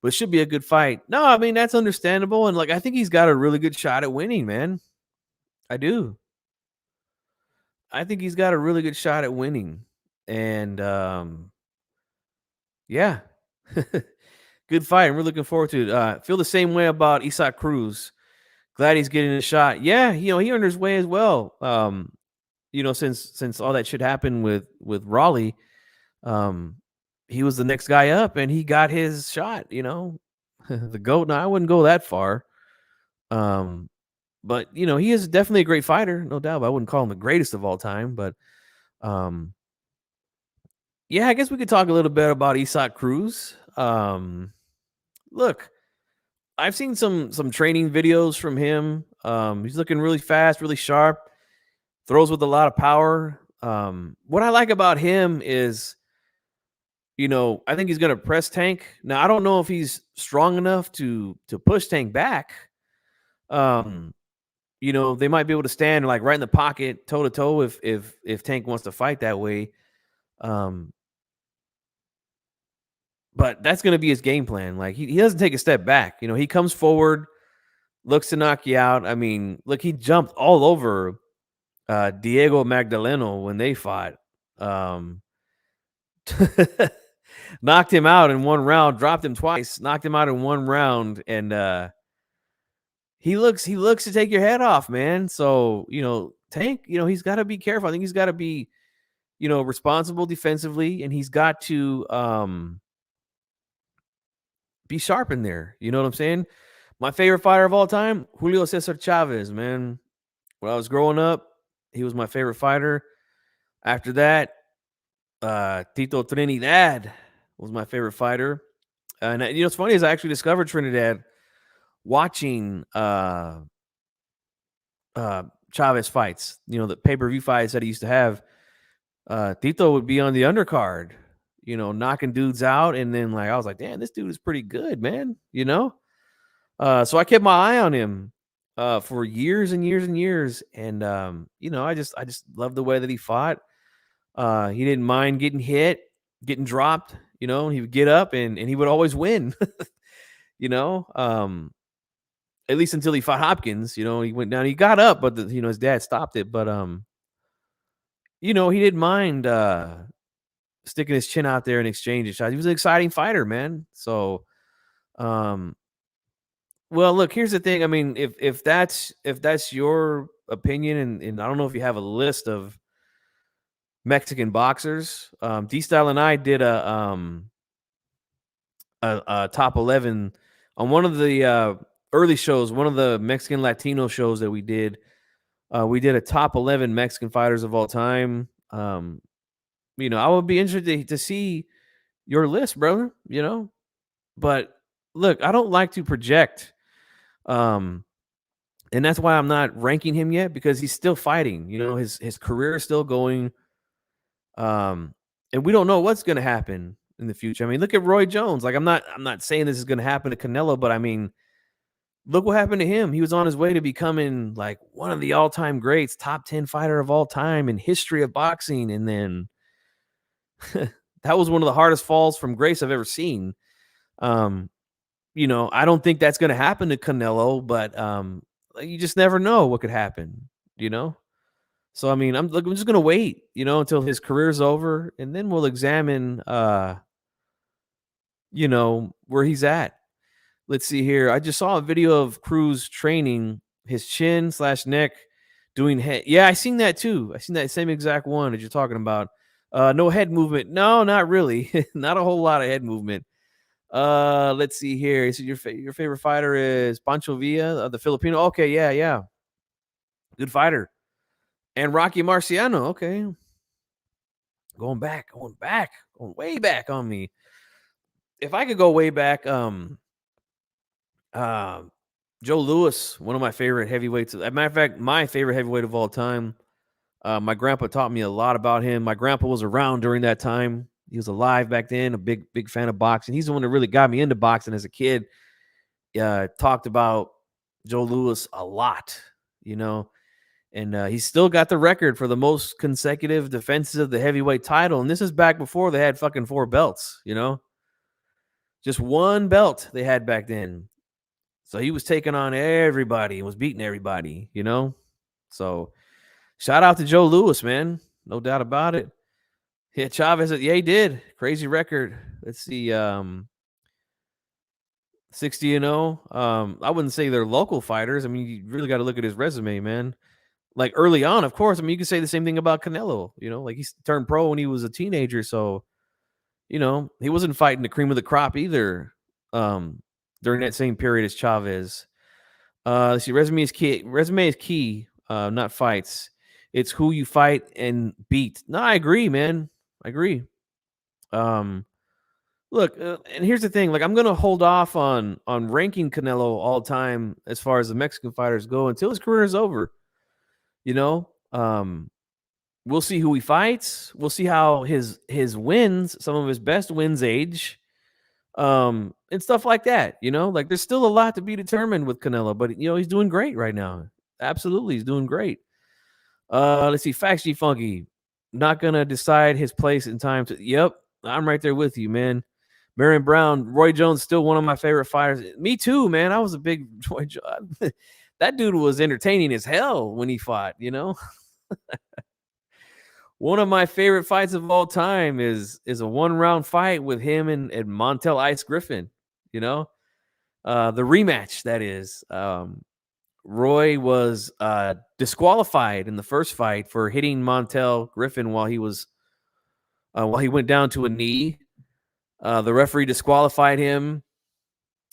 but it should be a good fight. No, I mean, that's understandable. And like, I think he's got a really good shot at winning, man. I do. I think he's got a really good shot at winning. And yeah, good fight. I'm really looking forward to it. Feel the same way about Isaac Cruz. Glad he's getting a shot. Yeah, you know, he earned his way as well. You know, since all that shit happened with Raleigh, he was the next guy up and he got his shot, you know. The GOAT. Now, I wouldn't go that far. But you know, he is definitely a great fighter, no doubt. But I wouldn't call him the greatest of all time. But yeah, I guess we could talk a little bit about Isaac Cruz. Look, I've seen some training videos from him. He's looking really fast, really sharp, throws with a lot of power. What I like about him is, you know, I think he's going to press Tank. Now, I don't know if he's strong enough to push Tank back. You you know, they might be able to stand like right in the pocket, toe to toe, if Tank wants to fight that way. But that's going to be his game plan. Like he doesn't take a step back. You know, he comes forward, looks to knock you out. I mean, look, he jumped all over Diego Magdaleno when they fought. Knocked him out in one round, dropped him twice, knocked him out in one round, and he looks to take your head off, man. So, you know, Tank, you know, he's got to be careful. I think he's got to be, you know, responsible defensively, and he's got to be sharp in there. You know what I'm saying? My favorite fighter of all time, Julio Cesar Chavez, man. When I was growing up, he was my favorite fighter. After that, Tito Trinidad was my favorite fighter. And you know, what's funny is I actually discovered Trinidad watching Chavez fights. You know, the pay-per-view fights that he used to have. Tito would be on the undercard, you know, knocking dudes out. And then like I was like, damn, this dude is pretty good, man. You know? So I kept my eye on him for years and years and years. And you know, I just loved the way that he fought. He didn't mind getting hit, getting dropped, you know, and he would get up and he would always win. You know, at least until he fought Hopkins. You know, he went down, he got up, but you know, his dad stopped it. But you know, he didn't mind sticking his chin out there and exchanging shots. He was an exciting fighter, man. So well, look, here's the thing. I mean, if that's your opinion, and I don't know if you have a list of Mexican boxers. D-Style and I did a top 11 on one of the early shows, one of the Mexican Latino shows that we did. We did a top 11 Mexican fighters of all time. You know, I would be interested to see your list, brother, you know. But look, I don't like to project. And that's why I'm not ranking him yet, because he's still fighting. You know, his career is still going. And we don't know what's going to happen in the future. I mean, look at Roy Jones. Like, I'm not saying this is going to happen to Canelo, but I mean, look what happened to him. He was on his way to becoming like one of the all-time greats, top 10 fighter of all time in history of boxing. And then that was one of the hardest falls from grace I've ever seen. You know, I don't think that's going to happen to Canelo, but you just never know what could happen, you know? So, I mean, I'm just going to wait, you know, until his career's over, and then we'll examine, you know, where he's at. Let's see here. I just saw a video of Cruz training his chin/neck, doing head. Yeah, I seen that too. I seen that same exact one that you're talking about. No head movement. No, not really. Not a whole lot of head movement. Let's see here. So your favorite fighter is Pancho Villa, the Filipino. Okay, yeah. Good fighter. And Rocky Marciano. Okay. Going way back on me. If I could go way back, Joe Louis, one of my favorite heavyweights. As a matter of fact, my favorite heavyweight of all time. My grandpa taught me a lot about him. My grandpa was around during that time. He was alive back then, a big fan of boxing. He's the one that really got me into boxing as a kid. Talked about Joe Louis a lot, you know, and he's still got the record for the most consecutive defenses of the heavyweight title. And this is back before they had fucking 4 belts, you know, just one belt they had back then. So he was taking on everybody and was beating everybody, you know. So shout out to Joe Louis, man. No doubt about it. Yeah, Chavez, yeah, he did. Crazy record. Let's see, 60-0. I wouldn't say they're local fighters. I mean, you really got to look at his resume, man. Like early on, of course. I mean, you could say the same thing about Canelo. You know, like he turned pro when he was a teenager, so you know he wasn't fighting the cream of the crop either. During that same period as Chavez. Let's see, resume is key. Resume is key, not fights. It's who you fight and beat. No, I agree, man. I agree. Look, and here's the thing. Like, I'm gonna hold off on ranking Canelo all time as far as the Mexican fighters go until his career is over. You know, we'll see who he fights. We'll see how his wins, some of his best wins, age, and stuff like that. You know, like there's still a lot to be determined with Canelo, but you know he's doing great right now. Absolutely, he's doing great. Let's see, Facts G Funky, not gonna decide his place in time to. Yep, I'm right there with you, man. Marion Brown, Roy Jones, still one of my favorite fighters. Me too, man. I was a big Roy Jones. That dude was entertaining as hell when he fought. You know, one of my favorite fights of all time is a 1-round fight with him and Montel Ice Griffin. You know, the rematch that is. Roy was disqualified in the first fight for hitting Montel Griffin while he went down to a knee. The referee disqualified him,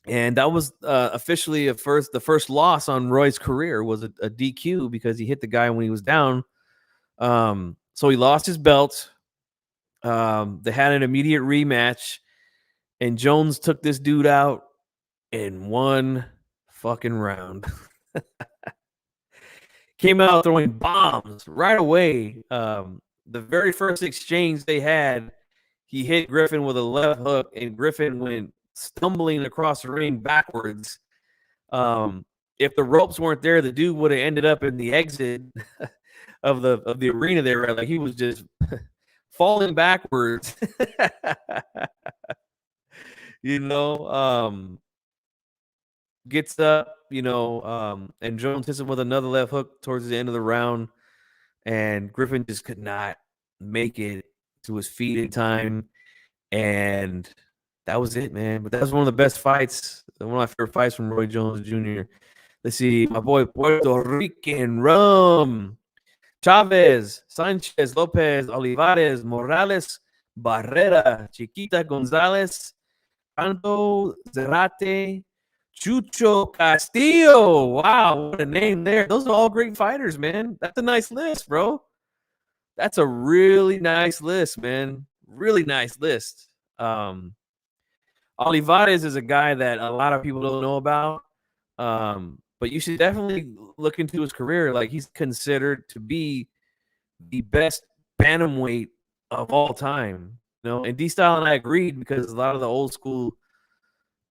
and that was officially the first loss on Roy's career was a DQ because he hit the guy when he was down. So he lost his belt. They had an immediate rematch, and Jones took this dude out in one fucking round. Came out throwing bombs right away. The very first exchange they had, he hit Griffin with a left hook, and Griffin went stumbling across the ring backwards. If the ropes weren't there, the dude would have ended up in the exit of the arena there. Like he was just falling backwards. You know, gets up, you know, and Jones hits him with another left hook towards the end of the round, and Griffin just could not make it to his feet in time, and that was it, man. But that was one of the best fights, one of my favorite fights from Roy Jones Jr. Let's see, my boy Puerto Rican Rum, Chavez, Sanchez, Lopez, Olivares, Morales, Barrera, Chiquita Gonzalez, Ando, Zerate, Chucho Castillo. Wow, what a name there. Those are all great fighters, man. That's a nice list, bro. That's a really nice list, man. Really nice list. Olivares is a guy that a lot of people don't know about. But you should definitely look into his career. Like, he's considered to be the best bantamweight of all time. You know, and D-Style and I agreed because a lot of the old school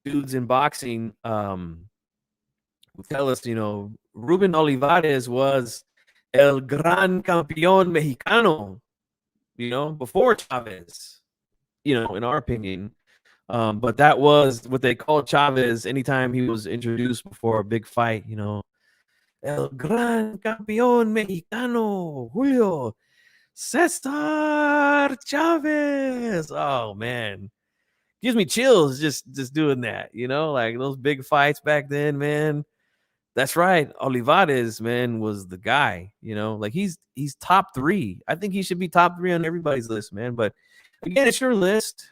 dudes in boxing tell us, you know, Ruben Olivares was el gran campeón mexicano, you know, before Chavez, you know, in our opinion. But that was what they called Chavez anytime he was introduced before a big fight, you know. El gran campeón mexicano, Julio Cesar Chavez. Oh, man. Gives me chills just doing that, you know, like those big fights back then, man. That's right. Olivares, man, was the guy, you know, like he's top 3. I think he should be top 3 on everybody's list, man. But again, it's your list,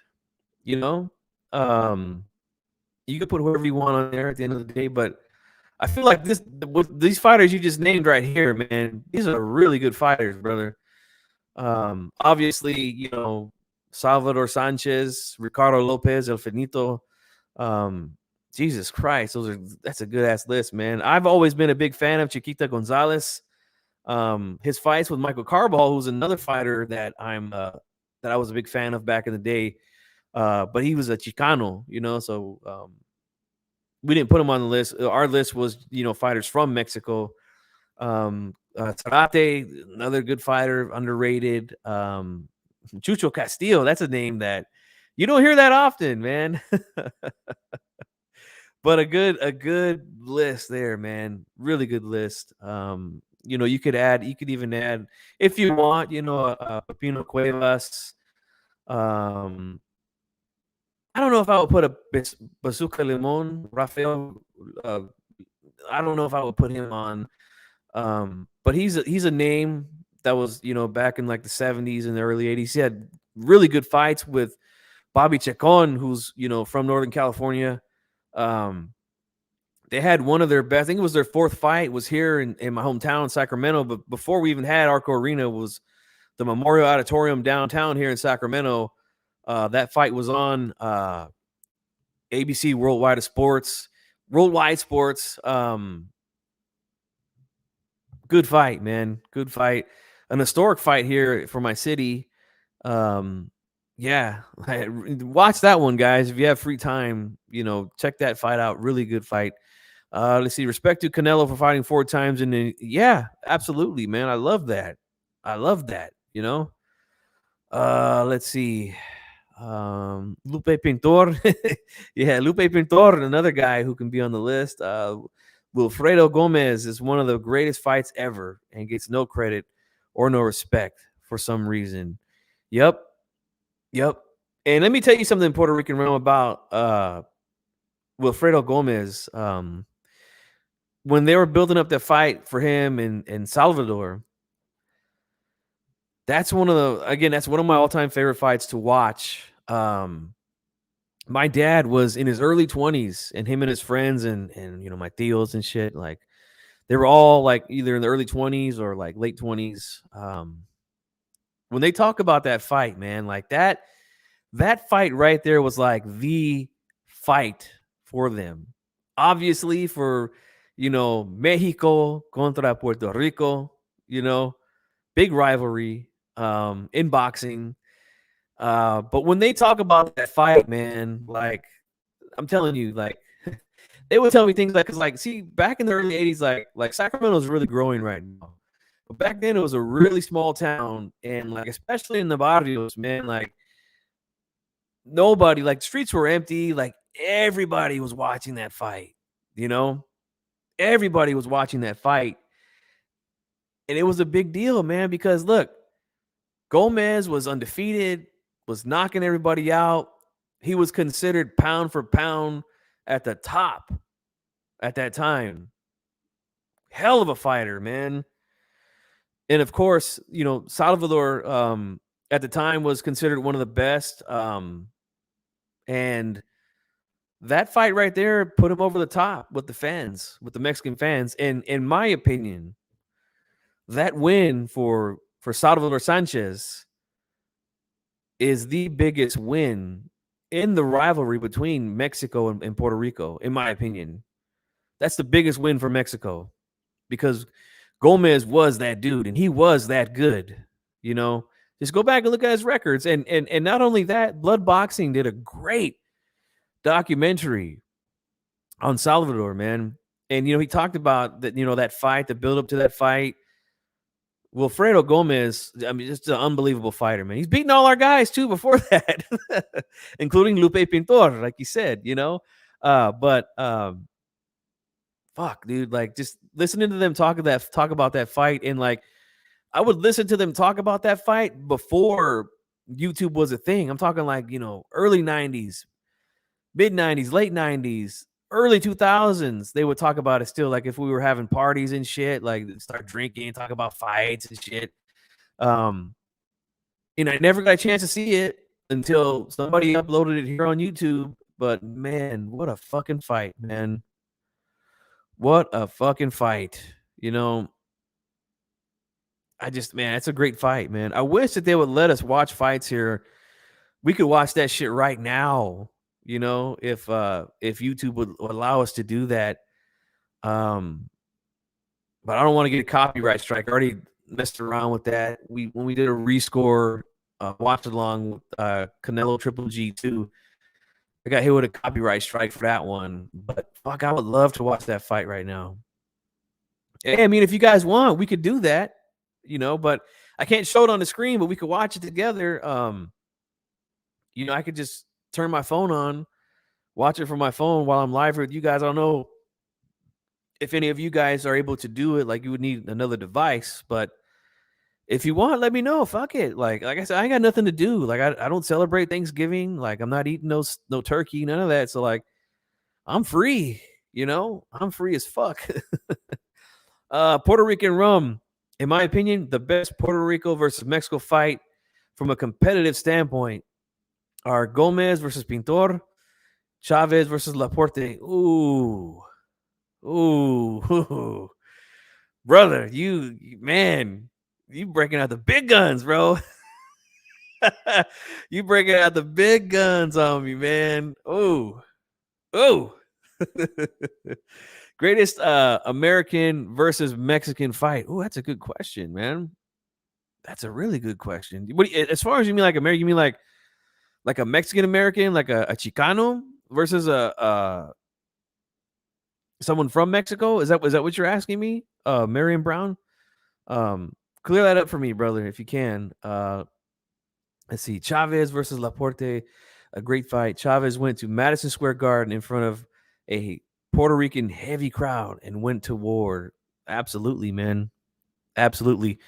you know. You can put whoever you want on there at the end of the day, but I feel like these fighters you just named right here, man, these are really good fighters, brother. Obviously, you know, Salvador Sanchez, Ricardo Lopez, El Finito. Jesus Christ, that's a good ass list, man. I've always been a big fan of Chiquita Gonzalez. His fights with Michael Carball, who's another fighter that I was a big fan of back in the day. But he was a Chicano, you know, so we didn't put him on the list. Our list was, you know, fighters from Mexico. Zarate, another good fighter, underrated. Chucho Castillo, that's a name that you don't hear that often, man. But a good list there, man. Really good list. You know, you could even add, if you want, you know, Pepino Cuevas. I don't know if I would put a Bazooka Limon, Rafael. I don't know if I would put him on. But he's a name that was, you know, back in like the 70s and the early 80s. He had really good fights with Bobby Chacon, who's, you know, from Northern California. They had one of their best, I think it was their 4th fight, was here in my hometown, Sacramento. But before we even had Arco Arena, was the Memorial Auditorium downtown here in Sacramento. That fight was on ABC Worldwide Sports. Good fight, man. Good fight. An historic fight here for my city. Yeah, watch that one, guys. If you have free time, you know, check that fight out. Really good fight. Let's see. Respect to Canelo for fighting 4 times. And yeah, absolutely, man. I love that. I love that. You know. Let's see. Lupe Pintor. Yeah, Lupe Pintor, another guy who can be on the list. Wilfredo Gomez is one of the greatest fights ever and gets no credit or no respect for some reason. Yep. And let me tell you something in Puerto Rican realm about Wilfredo Gomez. When they were building up the fight for him in Salvador, that's one of my all-time favorite fights to watch. My dad was in his early 20s, and him and his friends and my tios and shit, like they were all like either in the early 20s or like late 20s. When they talk about that fight, man, like that fight right there was like the fight for them. Obviously for, Mexico contra Puerto Rico, big rivalry in boxing. But when they talk about that fight, man, like I'm telling you, like they would tell me things like, cause like, see, back in the early 80s, like Sacramento is really growing right now. But back then it was a really small town, and like especially in the barrios, man, like nobody, like the streets were empty, like everybody was watching that fight, everybody was watching that fight. And it was a big deal, man, because look, Gomez was undefeated, was knocking everybody out. He was considered pound for pound at the top at that time. Hell of a fighter, man. And of course, Salvador at the time was considered one of the best. And that fight right there put him over the top with the fans, with the Mexican fans. And in my opinion, that win for Salvador Sanchez is the biggest win in the rivalry between Mexico and Puerto Rico, in my opinion. That's the biggest win for Mexico because Gomez was that dude and he was that good. Just go back and look at his records. And not only that, Blood Boxing did a great documentary on Salvador, man. And, he talked about that, that fight, the build up to that fight. Wilfredo Gomez, I mean, just an unbelievable fighter, man. He's beaten all our guys too before that, including Lupe Pintor, like you said, But fuck, dude, like just listening to them talk about that fight, and like I would listen to them talk about that fight before YouTube was a thing. I'm talking like, early 90s, mid 90s, late 90s, early 2000s. They would talk about it still, like if we were having parties and shit, like start drinking, talk about fights and shit. I never got a chance to see it until somebody uploaded it here on YouTube. But man, what a fucking fight, man. What a fucking fight. It's a great fight, man. I wish that they would let us watch fights here. We could watch that shit right now, if YouTube would allow us to do that. But I don't want to get a copyright strike. I already messed around with that. When we did a rescore watch along with Canelo Triple G2, I got hit with a copyright strike for that one. But fuck, I would love to watch that fight right now. Hey, I mean, if you guys want, we could do that, but I can't show it on the screen, but we could watch it together. I could just turn my phone on, watch it from my phone while I'm live with you guys. I don't know if any of you guys are able to do it. Like, you would need another device, but if you want, let me know. Fuck it. Like I said, I ain't got nothing to do. Like, I don't celebrate Thanksgiving. Like, I'm not eating no turkey, none of that. So like, I'm free, I'm free as fuck. Puerto Rican rum, in my opinion, the best Puerto Rico versus Mexico fight from a competitive standpoint are Gomez versus Pintor, Chavez versus Laporte. Ooh. Brother, you breaking out the big guns, bro. You breaking out the big guns on me, man. Ooh. Greatest American versus Mexican fight. Oh, that's a good question, man. That's a really good question. As far as you mean like American, you mean like a Mexican American, like a Chicano versus a Someone from Mexico? Is that what you're asking me? Marion Brown? Clear that up for me, brother, if you can. Let's see. Chavez versus Laporte, a great fight. Chavez went to Madison Square Garden in front of a Puerto Rican heavy crowd and went to war. Absolutely, man. Absolutely.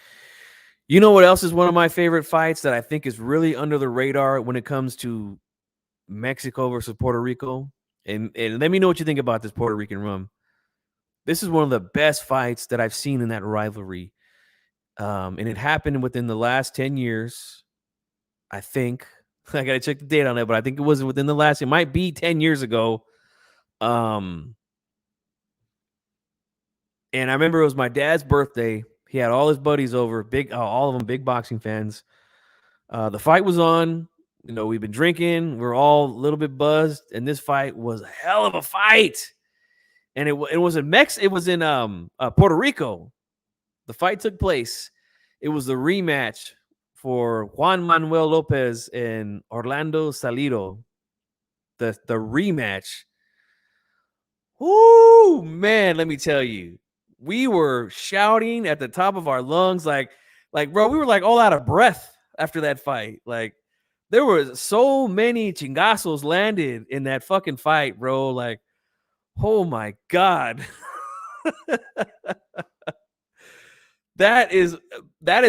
You know what else is one of my favorite fights that I think is really under the radar when it comes to Mexico versus Puerto Rico? And let me know what you think about this Puerto Rican rum. This is one of the best fights that I've seen in that rivalry. And it happened within the last 10 years. I think I got to check the date on it, but I think it wasn't within the last, it might be 10 years ago. And I remember it was my dad's birthday. He had all his buddies over, all of them big boxing fans. The fight was on. You know, we've been drinking. We're all a little bit buzzed, and this fight was a hell of a fight. And it was in Puerto Rico. The fight took place. It was the rematch for Juan Manuel Lopez and Orlando Salido. The rematch. Woo, man, let me tell you. We were shouting at the top of our lungs, like, bro, we were like all out of breath after that fight. Like, there was so many chingazos landed in that fucking fight, bro. Like, oh my God. That is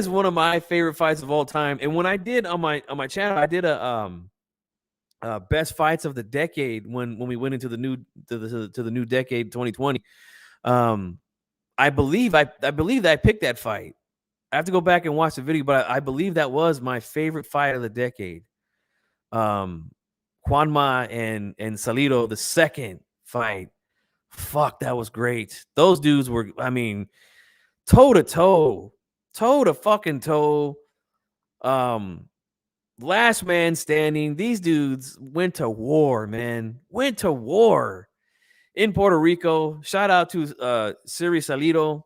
one of my favorite fights of all time. And when I did on my channel, I did a best fights of the decade when we went into the new decade 2020. I believe that I picked that fight. I have to go back and watch the video, but I believe that was my favorite fight of the decade. Juanma and Salido, the second fight. Fuck, that was great. Those dudes were, I mean, toe to fucking toe. Last man standing. These dudes went to war, man. Went to war in Puerto Rico. Shout out to Siri Salido.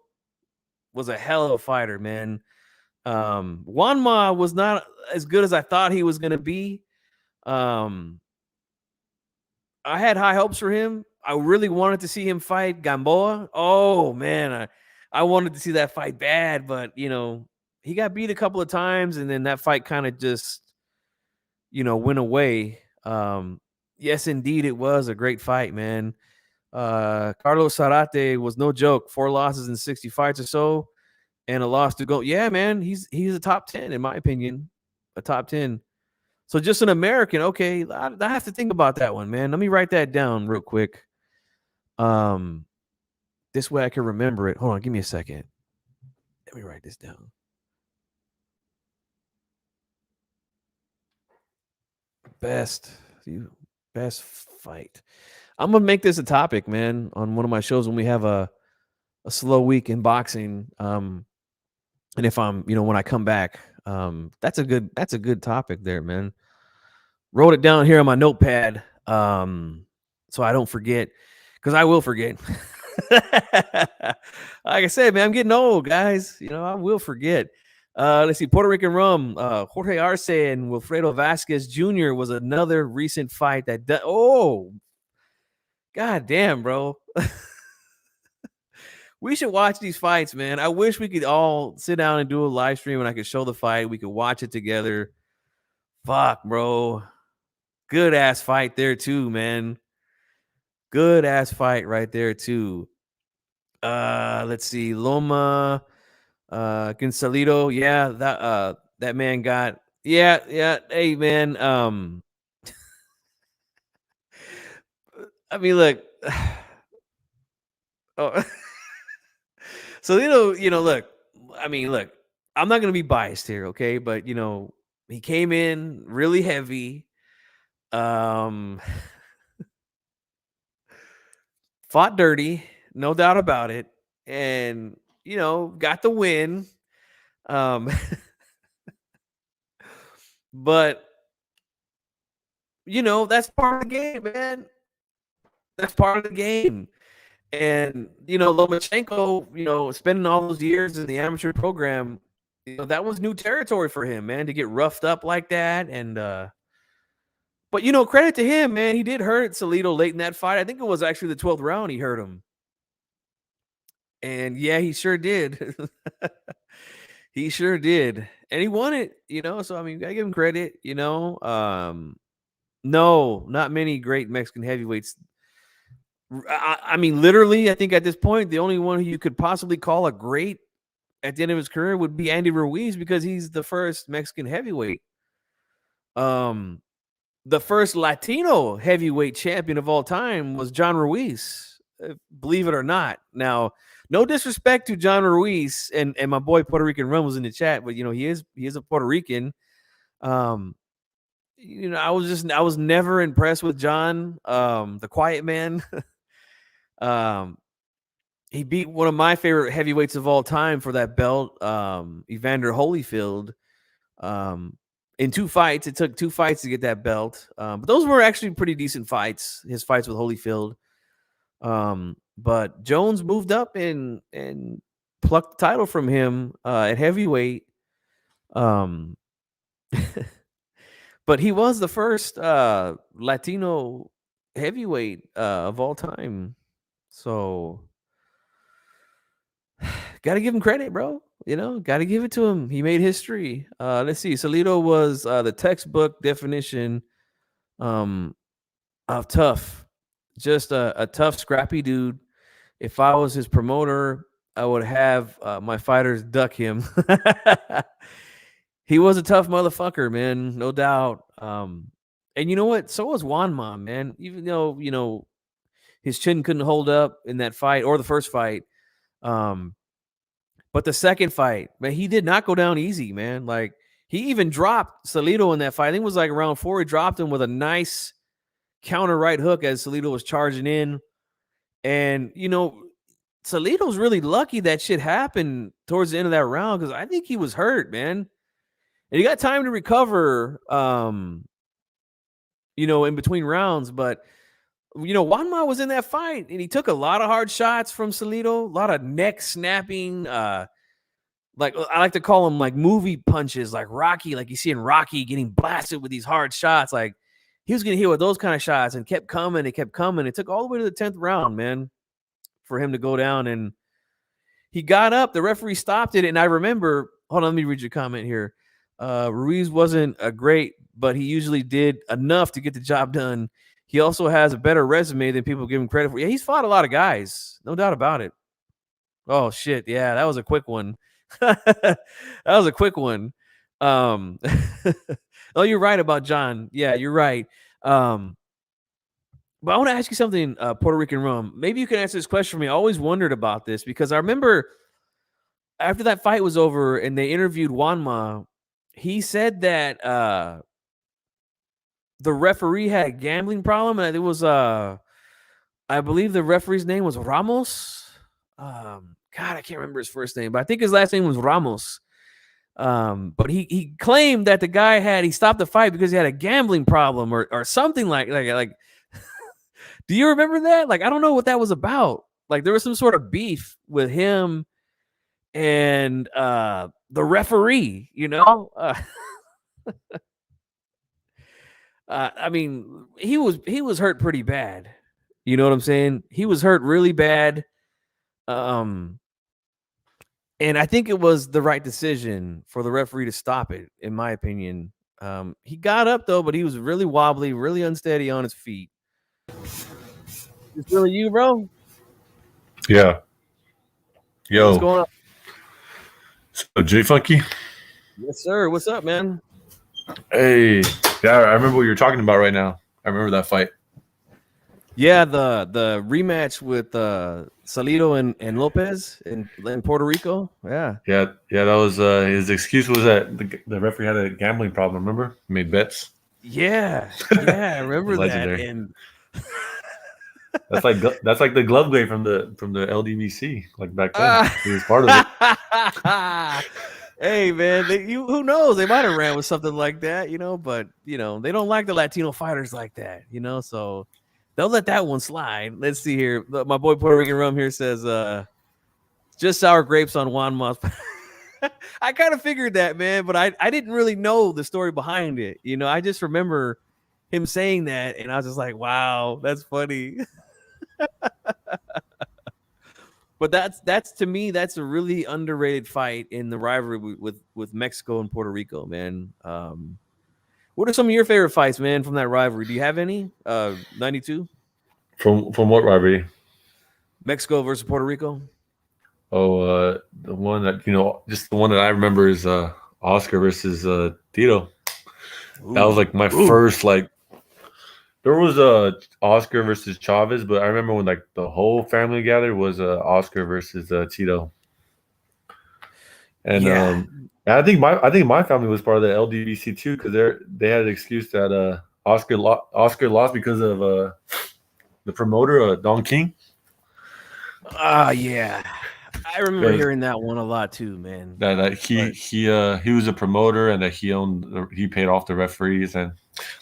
Was a hell of a fighter, man. Juanma was not as good as I thought he was going to be. I had high hopes for him. I really wanted to see him fight Gamboa. Oh, man. I wanted to see that fight bad, but, you know, he got beat a couple of times, and then that fight kind of just, you know, went away. Yes, indeed, it was a great fight, man. Carlos Zarate was no joke. 4 losses in 60 fights or so, and a loss to go. Yeah, man, he's a top 10 in my opinion, a top 10. So just an American. Okay, I have to think about that one, man. Let me write that down real quick. This way I can remember it. Hold on, give me a second. Let me write this down. Best fight. I'm gonna make this a topic, man, on one of my shows when we have a slow week in boxing. And if I'm, you know, when I come back, that's a good topic there, man. Wrote it down here on my notepad, so I don't forget, because I will forget. Like I said, man, I'm getting old, guys. You know, I will forget. Let's see, Puerto Rican rum. Jorge Arce and Wilfredo Vasquez Jr. was another recent fight that. Oh, god damn, bro. We should watch these fights, man. I wish we could all sit down and do a live stream and I could show the fight. We could watch it together. Fuck, bro. Good ass fight there too, man. Good ass fight right there too. Let's see, Loma, Gonzalito. Yeah, that man got. Yeah. Hey, man. I mean, look. Oh. So you know, look. I mean, look. I'm not gonna be biased here, okay? But you know, he came in really heavy. Fought dirty, no doubt about it, and you know, got the win. But you know, that's part of the game, man. That's part of the game. And you know, Lomachenko, you know, spending all those years in the amateur program, you know, that was new territory for him, man, to get roughed up like that. And but you know, credit to him, man. He did hurt Salido late in that fight. I think it was actually the 12th round he hurt him. And yeah, he sure did. He sure did. And he won it, so I mean, gotta give him credit, No, not many great Mexican heavyweights. I mean, literally, I think at this point, the only one who you could possibly call a great at the end of his career would be Andy Ruiz, because he's the first Mexican heavyweight. The first Latino heavyweight champion of all time was John Ruiz, believe it or not. Now, no disrespect to John Ruiz, and my boy Puerto Rican Rum was in the chat, but he is a Puerto Rican. I was never impressed with John, the quiet man. He beat one of my favorite heavyweights of all time for that belt, Evander Holyfield. In 2 fights. It took 2 fights to get that belt. But those were actually pretty decent fights, his fights with Holyfield. But Jones moved up and plucked the title from him at heavyweight. But he was the first Latino heavyweight of all time. So got to give him credit, bro. Got to give it to him. He made history. Let's see. Salido was the textbook definition of tough. Just a tough, scrappy dude. If I was his promoter, I would have my fighters duck him. He was a tough motherfucker, man. No doubt. And you know what? So was Juanma, man. Even though, his chin couldn't hold up in that fight or the first fight. But the second fight, man, he did not go down easy, man. Like, he even dropped Salido in that fight. I think it was like round 4. He dropped him with a nice counter right hook as Salido was charging in. And, Salido's really lucky that shit happened towards the end of that round, because I think he was hurt, man. And he got time to recover, in between rounds. But Juanma was in that fight, and he took a lot of hard shots from Salido, a lot of neck snapping, like I like to call them like movie punches, like Rocky, like you see in Rocky getting blasted with these hard shots. Like, he was getting hit with those kind of shots and kept coming. It kept coming. It took all the way to the 10th round, man, for him to go down. And he got up. The referee stopped it. And I remember, hold on, let me read your comment here. Ruiz wasn't a great, but he usually did enough to get the job done. He also has a better resume than people give him credit for. Yeah, he's fought a lot of guys. No doubt about it. Oh, shit. Yeah, that was a quick one. That was a quick one. Oh, you're right about John. Yeah, you're right. But I want to ask you something, Puerto Rican Rum. Maybe you can answer this question for me. I always wondered about this, because I remember after that fight was over and they interviewed Juanma, he said that the referee had a gambling problem, and it was I believe the referee's name was Ramos. God, I can't remember his first name, but I think his last name was Ramos. But he claimed that the guy he stopped the fight because he had a gambling problem or something like do you remember that? Like, I don't know what that was about. Like, there was some sort of beef with him and the referee, I mean, he was hurt pretty bad. You know what I'm saying? He was hurt really bad. And I think it was the right decision for the referee to stop it, in my opinion. He got up though, but he was really wobbly, really unsteady on his feet. It's really you, bro? Yeah. Yo. What's going on? So, J Funky? Yes, sir. What's up, man? Hey. Yeah, I remember what you're talking about right now. I remember that fight. Yeah, the rematch with Salido and Lopez in Puerto Rico. Yeah. Yeah, that was his excuse was that the referee had a gambling problem, remember? He made bets. Yeah. I remember that. And that's like the glove game from the LDBC, like back then. He was part of it. Hey, man, who knows? They might have ran with something like that, but they don't like the Latino fighters like that, so they'll let that one slide. Let's see here. My boy Puerto Rican Rum here says just sour grapes on Juanma. I kind of figured that, man, but I didn't really know the story behind it. I just remember him saying that, and I was just like, wow, that's funny. But that's to me, that's a really underrated fight in the rivalry with Mexico and Puerto Rico, man. What are some of your favorite fights, man, from that rivalry? Do you have any? 92? From what rivalry? Mexico versus Puerto Rico? Oh, the one that just the one that I remember is Oscar versus Tito. That was like my first like. There was Oscar versus Chavez, but I remember when like the whole family gathered was Oscar versus Tito. And I think my family was part of the LDBC too, because they had an excuse that Oscar lost because of the promoter Don King. Yeah. I remember hearing that one a lot too, man. That he was a promoter and that he paid off the referees, and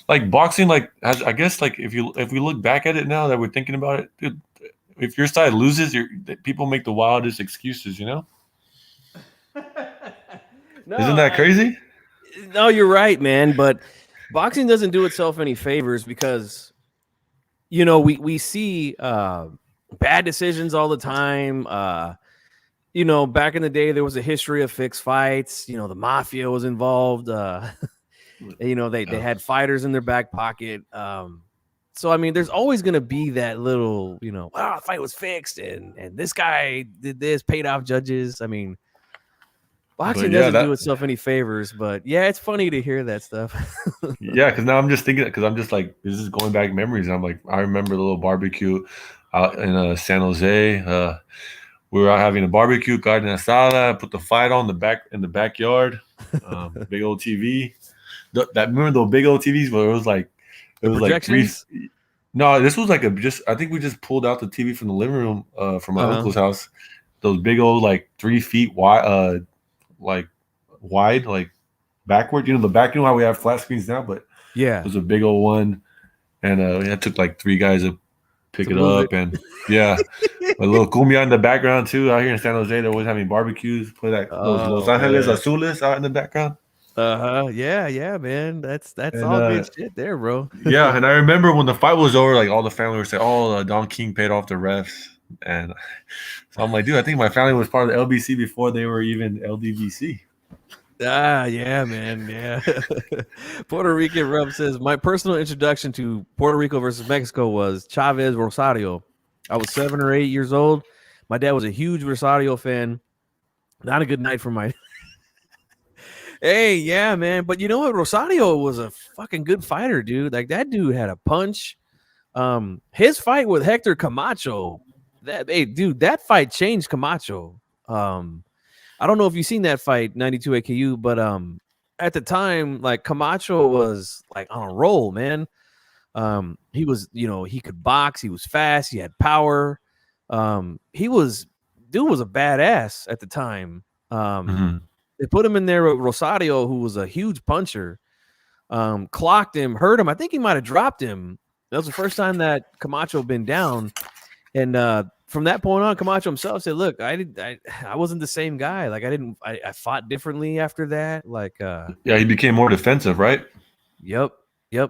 like boxing, like I guess like if we look back at it now that we're thinking about it, dude, if your side loses, people make the wildest excuses, No, Isn't that crazy? No, you're right, man. But boxing doesn't do itself any favors because we see bad decisions all the time. Back in the day, there was a history of fixed fights. The mafia was involved. They had fighters in their back pocket. So, I mean, there's always going to be that little, the fight was fixed and this guy did this, paid off judges. I mean, boxing doesn't do itself any favors. But, yeah, it's funny to hear that stuff. Yeah, because now I'm just thinking, because I'm just like, this is going back memories. I'm like, I remember the little barbecue out in San Jose. We were out having a barbecue, carne asada, put the fight on in the backyard, big old TV. Remember those big old TVs where it was like three. No, this was like I think we just pulled out the TV from the living room from my uncle's house. Those big old like 3 feet wide, like backward. The back. How we have flat screens now, but yeah, it was a big old one, and it took like 3 guys to pick it up, and yeah, a little cumbia in the background too. Out here in San Jose, they're always having barbecues. Play that those Los Angeles Azules out in the background. Yeah, man. That's all good shit there, bro. Yeah, and I remember when the fight was over, like all the family were saying, "Oh, Don King paid off the refs," and so I'm like, dude, I think my family was part of the LBC before they were even LDVC. Yeah, man. Yeah. Puerto Rican Rub says, my personal introduction to Puerto Rico versus Mexico was Chavez Rosario. I was 7 or 8 years old. My dad was a huge Rosario fan. Not a good night for my. Hey, yeah, man. But you know what? Rosario was a fucking good fighter, dude. Like that dude had a punch. His fight with Hector Camacho. That fight changed Camacho. I don't know if you've seen that fight, 92 AKU, but at the time, like Camacho was like on a roll, man. He was, he could box, he was fast, he had power. Dude was a badass at the time. They put him in there with Rosario, who was a huge puncher. Clocked him, hurt him. I think he might have dropped him. That was the first time that Camacho been down. And from that point on, Camacho himself said, "Look, I wasn't the same guy. Like I fought differently after that. Like yeah, he became more defensive, right? Yep,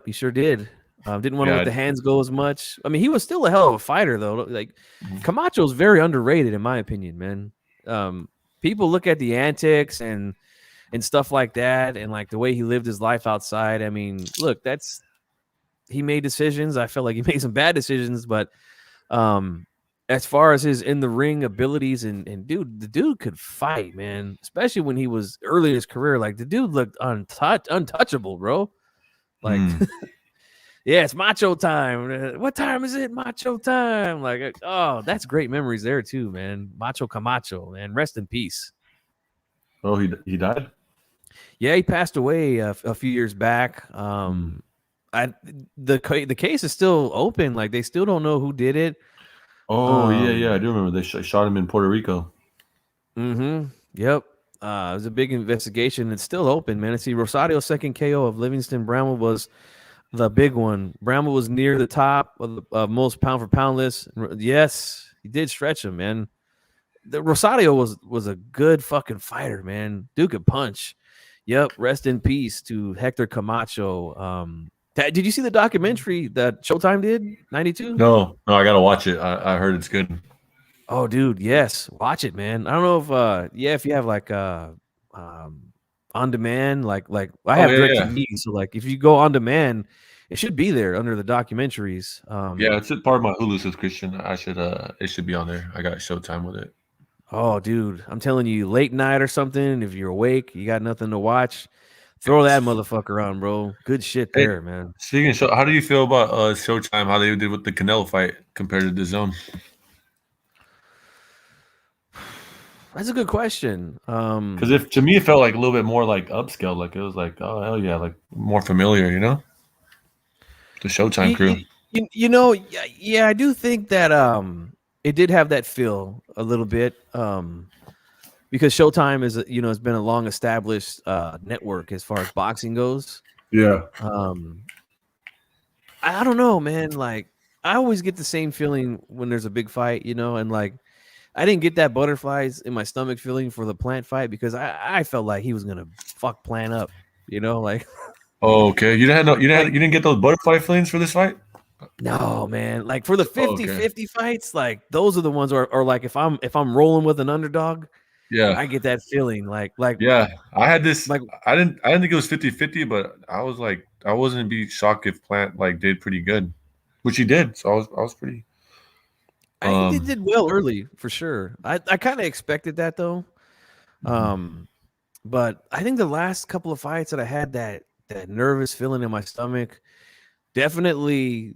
he sure did. Didn't want to let the hands go as much. I mean, he was still a hell of a fighter, though. Like Camacho's very underrated, in my opinion, man. People look at the antics and stuff like that, and like the way he lived his life outside. I mean, look, he made decisions. I felt like he made some bad decisions, but as far as his in the ring abilities and the dude could fight, man. Especially when he was early in his career, like the dude looked untouchable, bro. Like, yeah, it's macho time. What time is it? Macho time. Like, oh, that's great memories there too, man. Macho Camacho, man. Rest in peace. Oh, he died? Yeah, he passed away a few years back. The case is still open. Like, they still don't know who did it. Oh, yeah, I do remember they shot him in Puerto Rico. Yep. It was a big investigation. It's still open, man. I see Rosario's second KO of Livingston Bramwell was the big one. Bramwell was near the top of the most pound for pound list. Yes, he did stretch him, man. Rosario was a good fucking fighter, man. Dude could punch. Yep. Rest in peace to Hector Camacho. Did you see the documentary that Showtime did? 92? No, I gotta watch it. I heard it's good. Oh, dude, yes, watch it, man. I don't know if if you have like on demand, like I Oh have yeah, yeah. DirecTV, so like if you go on demand, it should be there under the documentaries. Yeah, it's a part of my Hulu subscription. I should it should be on there. I got Showtime with it. Oh, dude, I'm telling you, late night or something, if you're awake, you got nothing to watch, throw that motherfucker on, bro. Good shit Hey, there, man. speaking of show, how do you feel about Showtime? How they did with the Canelo fight compared to the Zone? That's a good question. Because if to me it felt like a little bit more like upscale, like it was like, oh hell yeah, like more familiar, you know? The Showtime crew. You know, yeah, I do think that it did have that feel a little bit because Showtime is has been a long established network as far as boxing goes. Yeah. I don't know, man. Like I always get the same feeling when there's a big fight, and like I didn't get that butterflies in my stomach feeling for the Plant fight because I felt like he was gonna fuck Plant up, like. Oh, okay. You didn't get those butterfly feelings for this fight? No, man. Like for the 50-50 okay. fights, like those are the ones or like if I'm rolling with an underdog, Yeah. I get that feeling. Like Yeah. I had this like I didn't think it was 50-50, but I was like I wasn't be shocked if Plant like did pretty good. Which he did. So I was pretty I think they did well early for sure. I kind of expected that though. But I think the last couple of fights that I had that nervous feeling in my stomach, definitely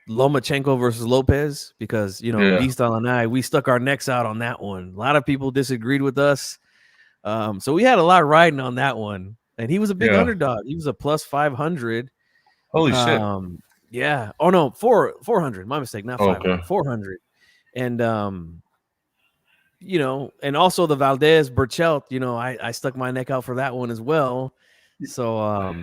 Lomachenko versus Lopez, because Yeah. Beastal and I, we stuck our necks out on that one. A lot of people disagreed with us. So we had a lot riding on that one. And he was a big Yeah. underdog. He was a plus 500. Holy shit. Yeah. Oh no, 400. My mistake, not 500. Okay. 400. And and also the Valdez Burchelt, I stuck my neck out for that one as well. So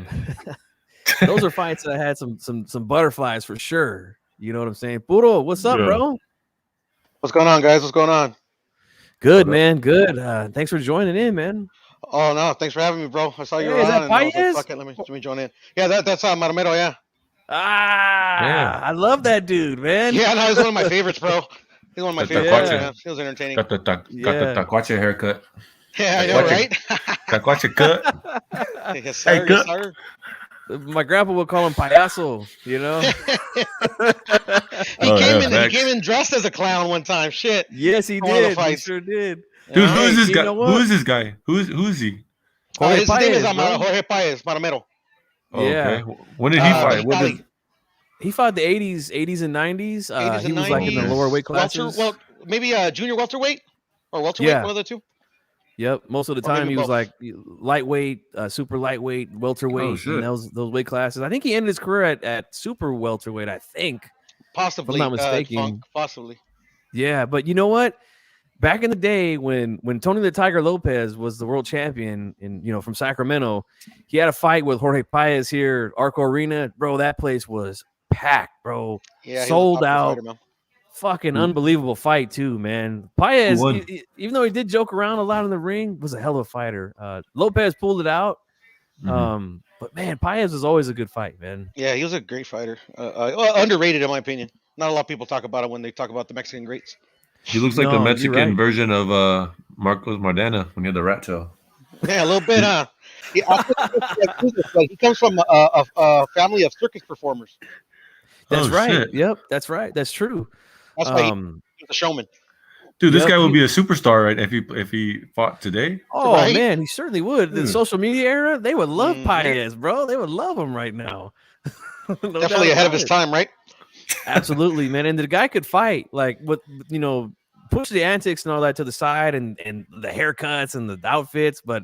those are fights that I had some butterflies for sure. You know what I'm saying? Puro, what's up, bro? What's going on, guys? What's going on? Good, man. Good. Thanks for joining in, man. Oh no, thanks for having me, bro. I saw you Hey, were is that on, and I was like, Paez? fuck it, let me join in. Yeah, that's Maramero, yeah. I love that dude, man. Yeah, no, he's one of my favorites, bro. He's one of my favorites. Yeah, he was entertaining. Got the taquache haircut. Yeah, I know, right? Taquache cut. Yes, sir. Yes, sir. My grandpa would call him payaso, He came in dressed as a clown one time. Shit. Yes, he did. He sure did. Dude, who is this guy? Who is this guy? Who's he? His name is Jorge Paez, Maramero. Oh, okay. When did he fight? He fought the 80s and 90s. He was like in the lower weight classes. Maybe junior welterweight or welterweight, one of the two. Yep. Most of the time he was like lightweight, super lightweight, welterweight, and those weight classes. I think he ended his career at super welterweight, I think. Possibly. If I'm not mistaken. Possibly. Yeah, but you know what? Back in the day when Tony the Tiger Lopez was the world champion from Sacramento, he had a fight with Jorge Paez here, Arco Arena. Bro, that place was packed, bro. Yeah, sold out. Fighter, fucking unbelievable fight too, man. Paez, even though he did joke around a lot in the ring, was a hell of a fighter. Lopez pulled it out. But man, Paez was always a good fight, man. Yeah, he was a great fighter. Underrated in my opinion. Not a lot of people talk about it when they talk about the Mexican greats. He looks like the Mexican version of Marcos Mardana when he had the rat tail. Yeah, a little bit, huh? Yeah, he comes from a family of circus performers. That's right. Shit. Yep, that's right. That's true. That's why he's a showman. Dude, this guy would be a superstar, right? If he fought today. Oh man, he certainly would. The social media era, they would love Paez, bro. They would love him right now. Definitely ahead of his time, right? Absolutely, man. And the guy could fight, like with push the antics and all that to the side, and the haircuts and the outfits. But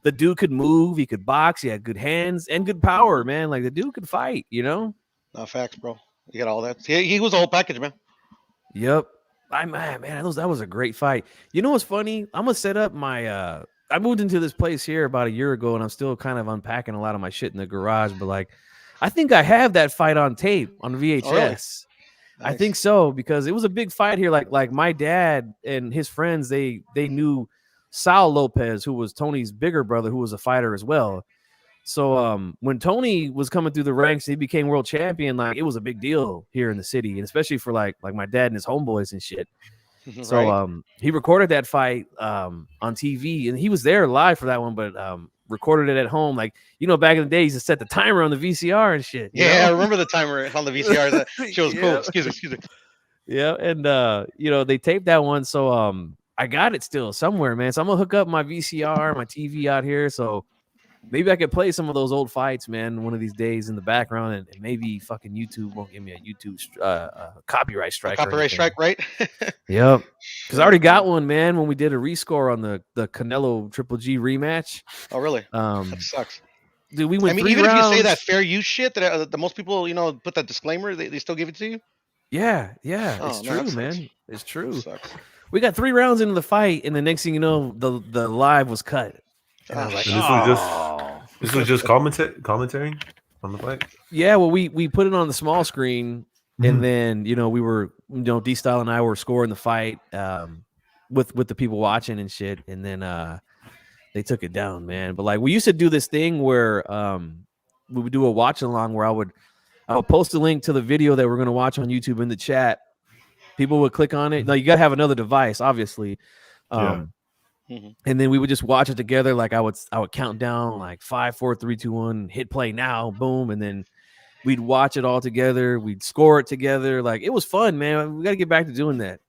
the dude could move. He could box. He had good hands and good power, man. Like the dude could fight. No facts, bro. You got all that. He was the whole package, man. Yep. Man, that was a great fight. You know what's funny? I'm gonna set up my. I moved into this place here about a year ago, and I'm still kind of unpacking a lot of my shit in the garage. But like, I think I have that fight on tape on VHS. Oh, really? Nice. I think so because it was a big fight here. Like my dad and his friends, they knew Sal Lopez, who was Tony's bigger brother, who was a fighter as well. So when Tony was coming through the ranks, he became world champion. Like it was a big deal here in the city, and especially for like my dad and his homeboys and shit. So Right. he recorded that fight on TV, and he was there live for that one, but recorded it at home. Like, back in the day, he used to set the timer on the VCR and shit. Yeah, I remember the timer on the VCR. That shit was cool. Yeah. Excuse me. Yeah, and they taped that one, so I got it still somewhere, man. So I'm gonna hook up my VCR, my TV out here, so maybe I could play some of those old fights, man, one of these days in the background, and maybe fucking YouTube won't give me a YouTube copyright strike. Copyright strike, right? Yep. Because I already got one, man, when we did a rescore on the Canelo Triple G rematch. Oh, really? That sucks. Dude, we went. I mean, 3 even rounds. if you say that fair use shit, that the most people, put that disclaimer, they still give it to you. Yeah, Oh, it's man, true, that man. It's true. sucks. We got 3 rounds into the fight, and the next thing you know, the live was cut. And I was like, And this was just commentary on the fight. Yeah, well, we put it on the small screen, and then we were D-Style and I were scoring the fight with the people watching and shit, and then they took it down, man. But like we used to do this thing where we would do a watch along where I would post a link to the video that we're gonna watch on YouTube in the chat. People would click on it. Now you gotta have another device, obviously. And then we would just watch it together. Like I would count down like 5, 4, 3, 2, 1, hit play now, boom, and then we'd watch it all together. We'd score it together. Like it was fun, man. We got to get back to doing that.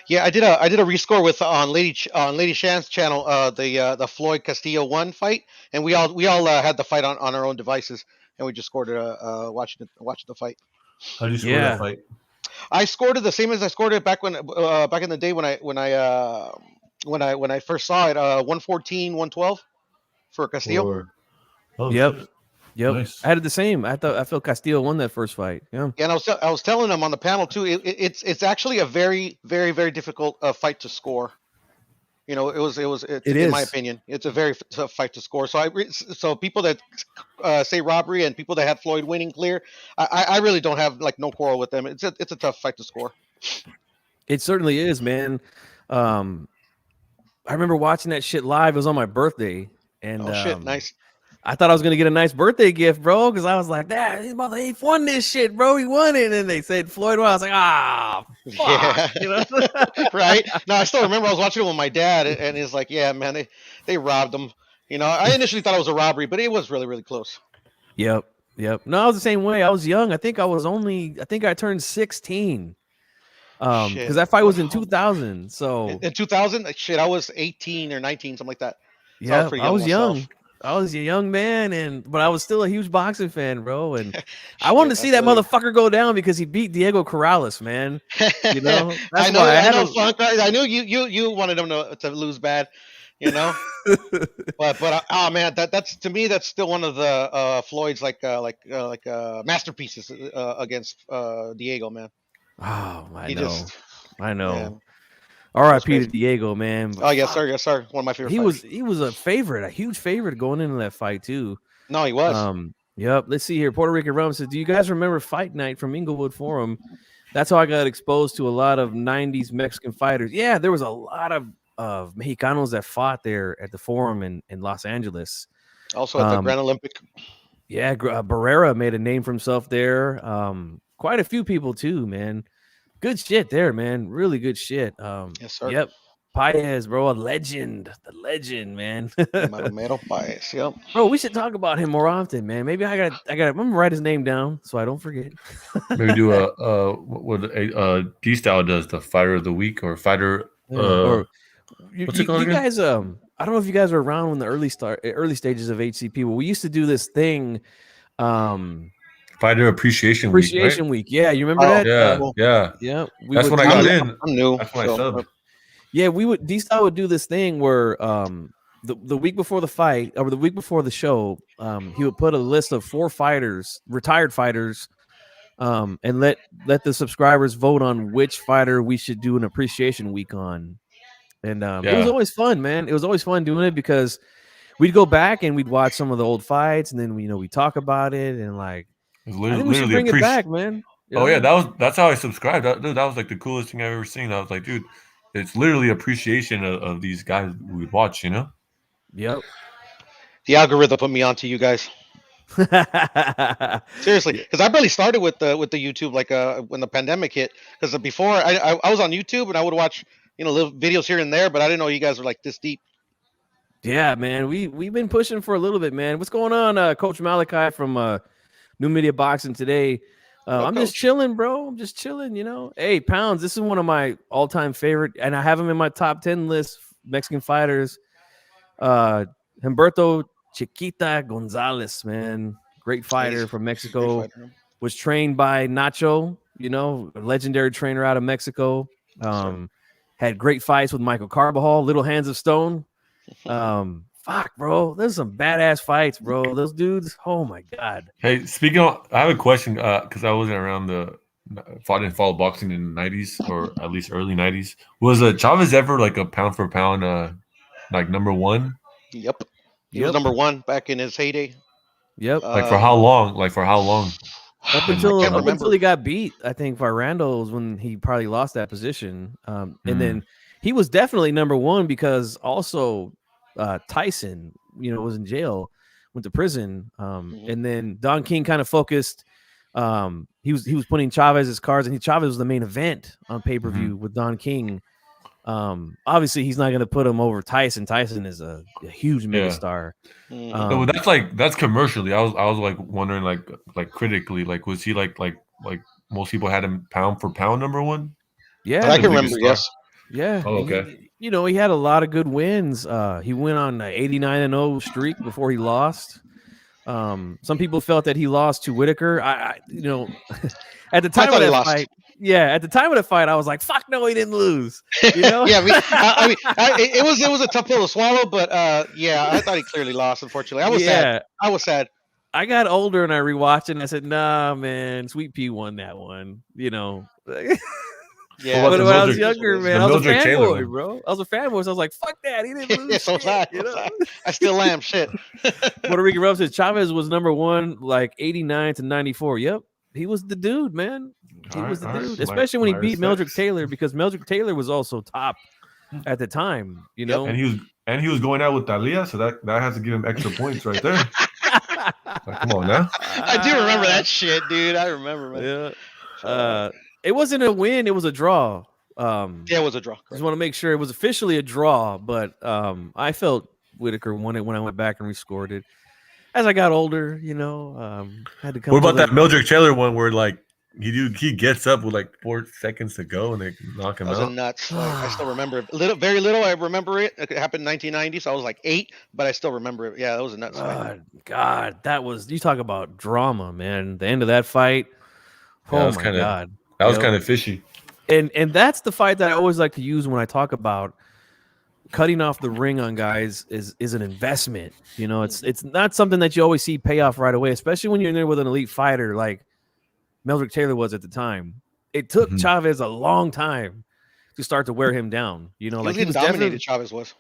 Yeah, I did a rescore with on Lady Shan's channel, the Floyd Castillo 1 fight, and we all had the fight on our own devices, and we just scored it watching the fight. How did you score that fight? I scored it the same as I scored it back in the day when I first saw it, 114, 112 for Castillo. Yep. Nice. I had it the same. I felt Castillo won that first fight. Yeah. And I was telling them on the panel too. It's actually a very, very, very difficult fight to score. It is, in my opinion, it's a very tough fight to score. So people that say robbery and people that had Floyd winning clear, I really don't have like no quarrel with them. It's a tough fight to score. It certainly is, man. I remember watching that shit live. It was on my birthday, and nice. I thought I was gonna get a nice birthday gift, bro, because I was like, "Dad, he won this shit, bro. He won it." And they said Floyd won. I was like, fuck, yeah, right. No, I still remember I was watching it with my dad, and he's like, "Yeah, man, they robbed him." I initially thought it was a robbery, but it was really, really close. Yep. No, I was the same way. I was young. I think I turned 16. Because that fight was in 2000. So in 2000, shit, I was 18 or 19, something like that. So yeah, I was young. Myself. I was a young man, but I was still a huge boxing fan, bro. And I wanted to see that motherfucker go down because he beat Diego Corrales, man. That's I know. I knew you wanted him to lose bad, but oh man, that's to me that's still one of the Floyd's like masterpieces against Diego, man. Oh, I know. Yeah. R.I.P. to Diego, man. Oh yes, sir. One of my favorite. He was a huge favorite going into that fight too. No, he was. Yep. Let's see here. Puerto Rican Rum says, "Do you guys remember Fight Night from Inglewood Forum? That's how I got exposed to a lot of '90s Mexican fighters. Yeah, there was a lot of Mexicanos that fought there at the Forum in Los Angeles. Also at the Grand Olympic. Yeah, Barrera made a name for himself there. Quite a few people too, man. Good shit there, man. Really good shit. Yes, sir. Yep. Paez, bro, the legend, man. Maromero Paez, yep. Bro, we should talk about him more often, man. Maybe I got. I'm gonna write his name down so I don't forget. Maybe do what D-Style does, the Fighter of the Week or Fighter. What's it called again? Guys, I don't know if you guys were around when the early stages of HCP. But we used to do this thing. Fighter Appreciation Week. Yeah, you remember that? Yeah. That's when I got in. I'm new. That's when I subbed. Yeah, D-Style would do this thing where the week before the fight or the week before the show, he would put a list of 4 fighters, retired fighters, and let the subscribers vote on which fighter we should do an appreciation week on. And it was always fun, man. It was always fun doing it because we'd go back and we'd watch some of the old fights, and then we talk about it and like. I think we should bring it back, man. Oh yeah, that's how I subscribed. Dude, that was like the coolest thing I've ever seen. I was like, dude, it's literally appreciation of these guys we watch, Yep. The algorithm put me onto you guys. Seriously, because I barely started with the YouTube like when the pandemic hit. Because before I was on YouTube and I would watch little videos here and there, but I didn't know you guys were like this deep. Yeah, man, we've been pushing for a little bit, man. What's going on, Coach Malachi from New Media Boxing today? I'm just chilling, bro. I'm just chilling, Hey, Pounds, this is one of my all-time favorite, and I have him in my top 10 list. Mexican fighters, Humberto Chiquita Gonzalez, man, great fighter from Mexico. Fighter. Was trained by Nacho, a legendary trainer out of Mexico. Had great fights with Michael Carbajal, Little Hands of Stone. Fuck, bro, there's some badass fights, bro. Those dudes, oh my god. Hey, speaking of, I have a question because I wasn't around didn't follow boxing in the 90s or at least early 90s. Was Chavez ever like a pound for pound like number one? Yep. He was number one back in his heyday. Yep. Like for how long? Up until he got beat, I think by Randall was when he probably lost that position. And then he was definitely number one because also Tyson, was in jail, went to prison. And then Don King kind of focused. He was putting Chavez's cards, and Chavez was the main event on pay-per-view with Don King. Obviously he's not going to put him over Tyson. Tyson is a huge megastar. So that's commercially. I was like wondering like critically, like was he like most people had him pound for pound number one? Yeah, I can remember. Yes. Yeah. Oh, okay. He had a lot of good wins. He went on an 89-0 streak before he lost. Some people felt that he lost to Whitaker. I at the time of that fight. Yeah, at the time of the fight, I was like, "Fuck no, he didn't lose." Yeah, it was a tough pill to swallow, but I thought he clearly lost. Unfortunately, I was sad. I was sad. I got older and I rewatched it and I said, "Nah, man, Sweet Pea won that one." Yeah, but when I was younger, man, I was a fanboy, bro. I was a fanboy, so I was like, "Fuck that, he didn't lose." So I still am. Shit. Puerto Rican Rub says Chavez was number one, like 89 to 94. Yep, he was the dude, man. He was the dude, especially when he beat Meldrick Taylor, because Meldrick Taylor was also top at the time, And he was going out with Talia, so that has to give him extra points right there. Like, come on now. I do remember that shit, dude. I remember, man. Yeah. It wasn't a win; it was a draw. It was a draw. Just want to make sure it was officially a draw, but I felt Whitaker won it when I went back and rescored it. As I got older, had to come. What about that Meldrick Taylor one where like he gets up with like 4 seconds to go and they knock him out? That was a nuts fight. I still remember it. Very little. I remember it. It happened in 1990, so I was like 8, but I still remember it. Yeah, that was a nuts fight. God, that was, you talk about drama, man. The end of that fight. Oh my God. That was kind of fishy. And that's the fight that I always like to use when I talk about cutting off the ring on guys is an investment. It's not something that you always see pay off right away, especially when you're in there with an elite fighter like Meldrick Taylor was at the time. It took Chavez a long time to start to wear him down. He was dominated. Chavez was.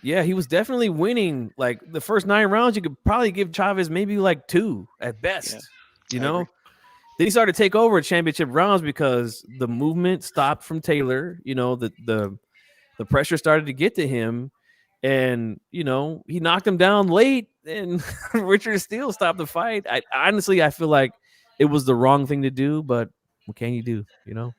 Yeah, he was definitely winning. Like the first 9 rounds, you could probably give Chavez maybe like 2 at best. Then he started to take over championship rounds because the movement stopped from Taylor. The pressure started to get to him, and he knocked him down late, and Richard Steele stopped the fight. I feel like it was the wrong thing to do, but what can you do? In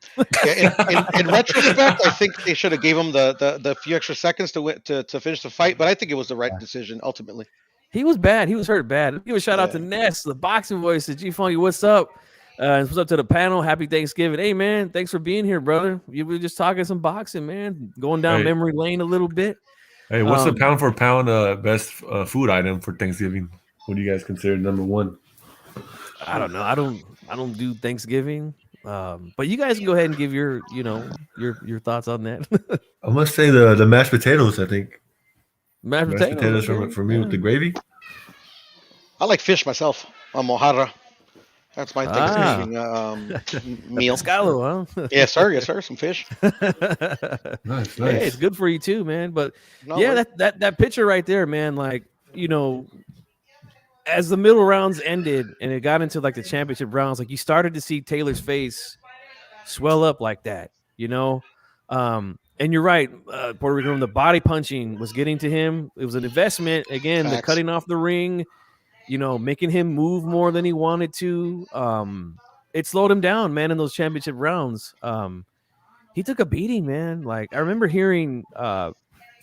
retrospect, I think they should have gave him the few extra seconds to finish the fight, but I think it was the right decision ultimately. He was bad. He was hurt bad. Give a shout out to Ness, the boxing voice. G Funky, what's up? What's up to the panel? Happy Thanksgiving. Hey, man, thanks for being here, brother. You were just talking some boxing, man. Going down memory lane a little bit. Hey, what's the pound for pound best food item for Thanksgiving? What do you guys consider number one? I don't know. I don't do Thanksgiving. But you guys can go ahead and give your thoughts on that. I must say the mashed potatoes, I think. Mashed potatoes for me with the gravy. I like fish myself on mojarra. That's my Thanksgiving meal. Scalo, huh? Yes, sir. Some fish. Nice. Hey, it's good for you too, man. But that picture right there, man. Like, as the middle rounds ended and it got into like the championship rounds, like you started to see Taylor's face swell up like that, And you're right, Puerto Rican, the body punching was getting to him. It was an investment. Again, the cutting off the ring. making him move more than he wanted to. It slowed him down, man, in those championship rounds. He took a beating, man. Like, I remember hearing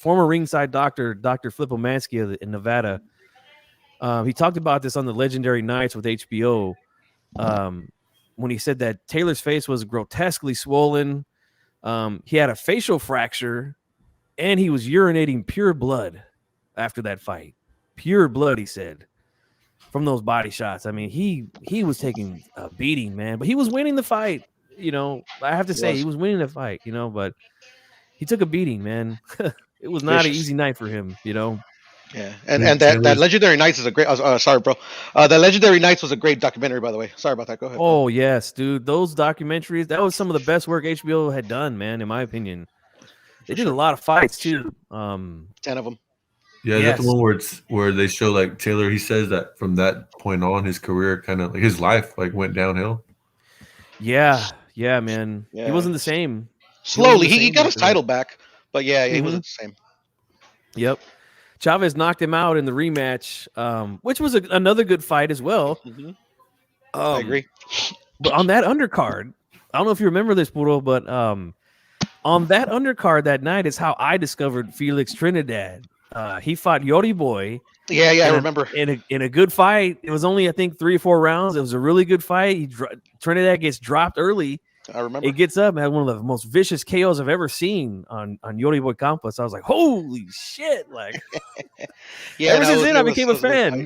former ringside doctor, Dr. Flip Omansky in Nevada. He talked about this on the Legendary Nights with HBO. When he said that Taylor's face was grotesquely swollen. He had a facial fracture, and he was urinating pure blood after that fight. Pure blood, he said, from those body shots. I mean, he was taking a beating, man, but he was winning the fight. I have to say he was winning the fight, but he took a beating, man. It was not an easy night for him, Yeah, and that Legendary Nights is a great. Sorry, bro. The Legendary Nights was a great documentary, by the way. Sorry about that. Go ahead. Oh yes, dude. Those documentaries, that was some of the best work HBO had done, man. In my opinion, they did a lot of fights too. 10 of them. Yeah, that's the one where they show like Taylor. He says that from that point on, his career kind of like his life like went downhill. Yeah, man. Yeah. He wasn't the same. Slowly, he got his title back, but yeah, he wasn't the same. Yep. Chavez knocked him out in the rematch, which was another good fight as well. I agree. But on that undercard, I don't know if you remember this, Puro, but on that undercard that night is how I discovered Felix Trinidad. He fought Yori Boy. Yeah, I remember. In a good fight. It was only, I think, 3 or 4 rounds. It was a really good fight. Trinidad gets dropped early. I remember. It gets up and had one of the most vicious KOs I've ever seen on Yori Boy Campos. I was like, holy shit. Like, ever since then, I became a fan,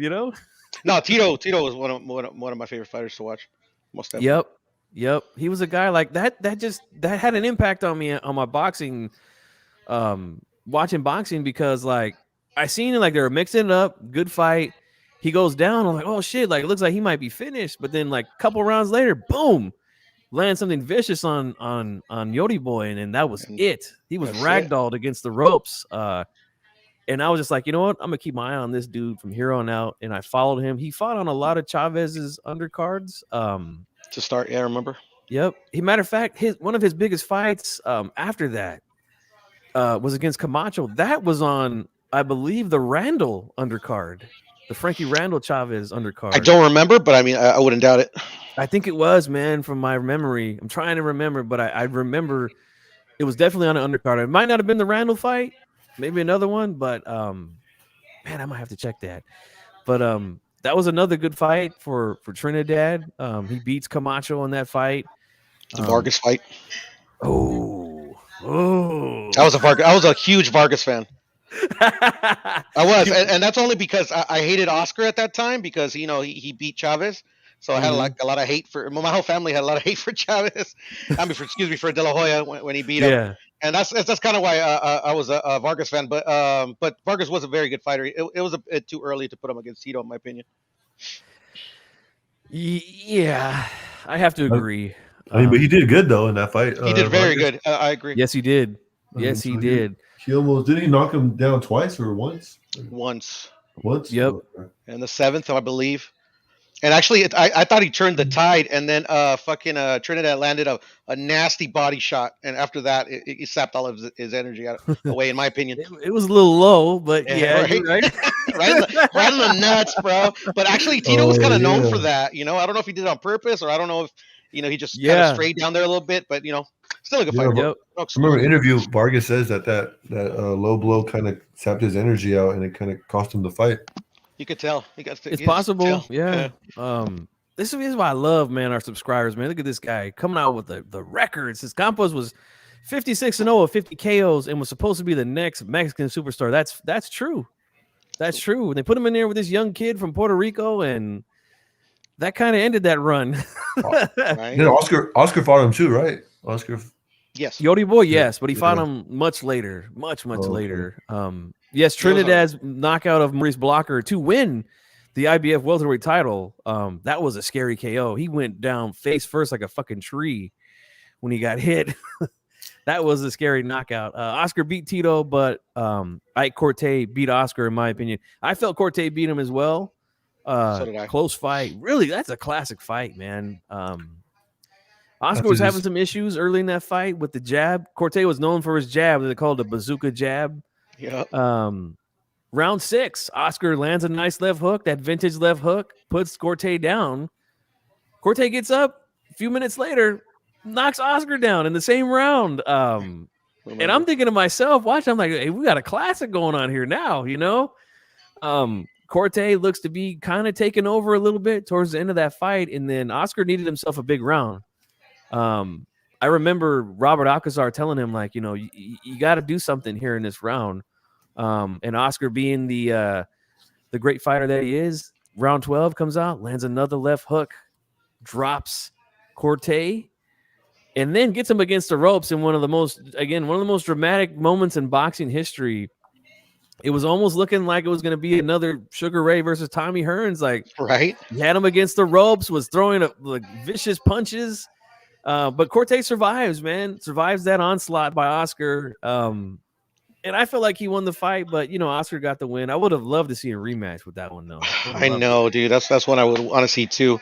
No, Tito was one of my favorite fighters to watch. Most definitely. Yep. He was a guy like that. That had an impact on me on my boxing, watching boxing, because like I seen it, like they were mixing it up. Good fight. He goes down. I'm like, oh shit! Like it looks like he might be finished. But then like a couple rounds later, boom, land something vicious on Yori Boy, and that was it. He was ragdolled against the ropes. And I was just like, you know what? I'm gonna keep my eye on this dude from here on out. And I followed him. He fought on a lot of Chavez's undercards. To start, yeah, I remember. Yep. Matter of fact, one of his biggest fights after that was against Camacho. That was on, I believe, the Randall undercard, the Frankie Randall Chavez undercard. I don't remember, but I mean, I wouldn't doubt it. I think it was, man, from my memory. I'm trying to remember, but I remember it was definitely on an undercard. It might not have been the Randall fight, maybe another one, but man, I might have to check that. But that was another good fight for Trinidad. He beats Camacho in that fight. The Vargas fight. Oh. I was a huge Vargas fan. I was, and that's only because I hated Oscar at that time because he beat Chavez, so I had like a lot of hate for. My whole family had a lot of hate for Chavez. I mean, for De La Hoya when he beat him. And that's kind of why I was a Vargas fan. But Vargas was a very good fighter. It was a bit too early to put him against Tito, in my opinion. Yeah, I have to agree. I mean, but he did good though in that fight. He did very good. I agree. Yes, he did. Yes, he did. He almost didn't he knock him down twice or once? Once. Yep. And the 7th, I believe. And actually, I thought he turned the tide, and then Trinidad landed a nasty body shot, and after that, he sapped all of his energy away. In my opinion, it was a little low, but yeah, right, right? right in the nuts, bro. But actually, Tito was kind of known for that. I don't know if he did it on purpose, or I don't know if he just kind of strayed down there a little bit, but still a good fighter. Yep. I remember in an interview, Vargas says that low blow kind of sapped his energy out, and it kind of cost him the fight. You could tell. It's possible. Yeah. This is why I love, man, our subscribers, man. Look at this guy coming out with the records. His Campos was 56-0 with 50 KOs and was supposed to be the next Mexican superstar. That's true. That's true. When they put him in there with this young kid from Puerto Rico, and that kind of ended that run. Right. Then Oscar fought him too, right? Oscar. Yes. Yori Boy, yes, but he fought him much later. Much later. Yes, Trinidad's knockout of Maurice Blocker to win the IBF welterweight title. That was a scary KO. He went down face first like a fucking tree when he got hit. That was a scary knockout. Oscar beat Tito, but Ike Corte beat Oscar, in my opinion. I felt Corte beat him as well. So did I. Close fight. Really, that's a classic fight, man. Oscar was having some issues early in that fight with the jab. Corte was known for his jab. They called it a bazooka jab. Yeah. Round 6, Oscar lands a nice left hook, that vintage left hook, puts Corte down. Corte gets up a few minutes later, knocks Oscar down in the same round. And I'm thinking to myself, watching, I'm like, hey, we got a classic going on here now, you know? Corte looks to be kind of taking over a little bit towards the end of that fight, and then Oscar needed himself a big round. I remember Robert Alcazar telling him, like, you know, you got to do something here in this round. And Oscar, being the great fighter that he is, round 12 comes out, lands another left hook, drops Corte, and then gets him against the ropes in one of the most dramatic moments in boxing history. It was almost looking like it was going to be another Sugar Ray versus Tommy Hearns. Like, right, he had him against the ropes, was throwing like vicious punches. But Corte survives, man. Survives that onslaught by Oscar. And I feel like he won the fight, but, you know, Oscar got the win. I would have loved to see a rematch with that one, though. I know, dude. That's one I would want to see too.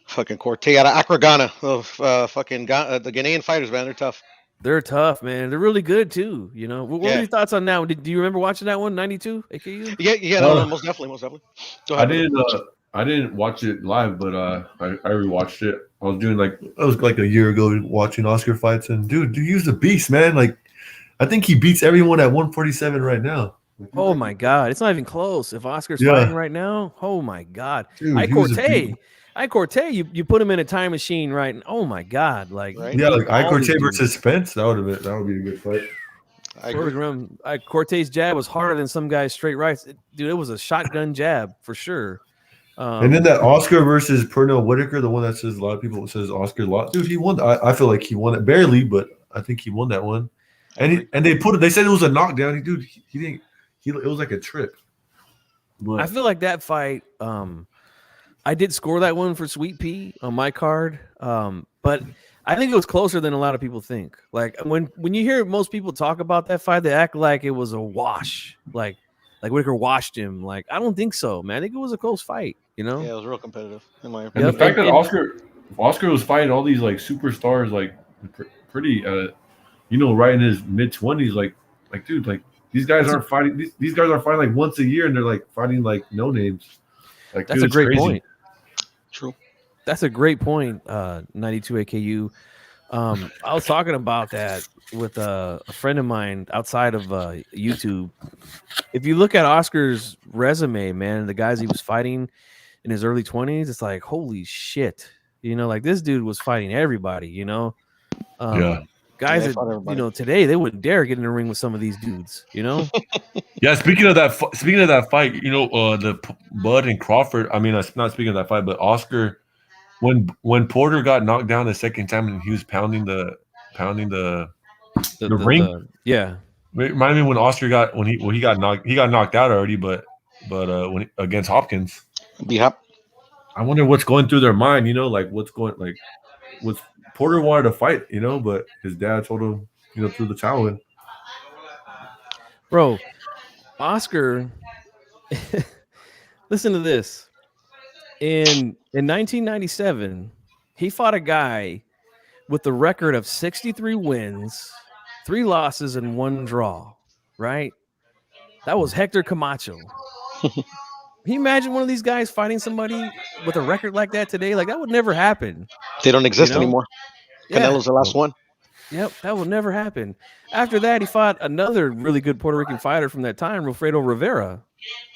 Fucking Corte out of Accra, Ghana. The Ghanaian fighters, man, they're tough. They're tough, man. They're really good too. You know, what were your thoughts on that one? Do you remember watching that one, 92 AKU? Yeah, no, most definitely. Go ahead. I didn't watch it live, but I rewatched it. I was like a year ago watching Oscar fights, and dude, he's a beast, man. Like, I think he beats everyone at 147 right now. Oh my God, it's not even close. If Oscar's fighting right now, oh my God, Corte, you put him in a time machine, right? And oh my God, like Corte versus Spence, that would be a good fight. I agree. Corte's jab was harder than some guys' straight rights. Dude, it was a shotgun jab for sure. And then that Oscar versus Pernell Whitaker, the one that says a lot of people says Oscar lost. Dude, he won. I feel like he won it barely, but I think he won that one. And they said it was a knockdown. He didn't. It was like a trip. But I feel like that fight. I did score that one for Sweet Pea on my card, but I think it was closer than a lot of people think. Like when you hear most people talk about that fight, they act like it was a wash, like Whitaker washed him. Like, I don't think so, man. I think it was a close fight. You know? Yeah, it was real competitive in my opinion. And the fact that Oscar was fighting all these like superstars, like pretty, right in his mid-20s, like dude, like these guys aren't fighting. These guys are fighting like once a year, and they're like fighting like no names. Like, that's a great point. True. That's a great point. 92 AKU. I was talking about that with a friend of mine outside of YouTube. If you look at Oscar's resume, man, the guys he was fighting in his early 20s, it's like, holy shit. You know, like this dude was fighting everybody, you know? Guys that, today they wouldn't dare get in the ring with some of these dudes, you know? Yeah, speaking of that fight, the Bud and Crawford, I mean, not speaking of that fight, but Oscar, when Porter got knocked down the second time and he was pounding the ring. Remind me when Oscar got knocked out already, but when against Hopkins. Yeah. I wonder what's going through their mind, what's Porter wanted to fight, but his dad told him, threw the towel in. Bro, Oscar, listen to this. In 1997, he fought a guy with the record of 63 wins, 3 losses, and 1 draw, right? That was Hector Camacho. Can you imagine one of these guys fighting somebody with a record like that today? Like, that would never happen. They don't exist anymore. Canelo's the last one. Yep, that will never happen. After that, he fought another really good Puerto Rican fighter from that time, Wilfredo Rivera,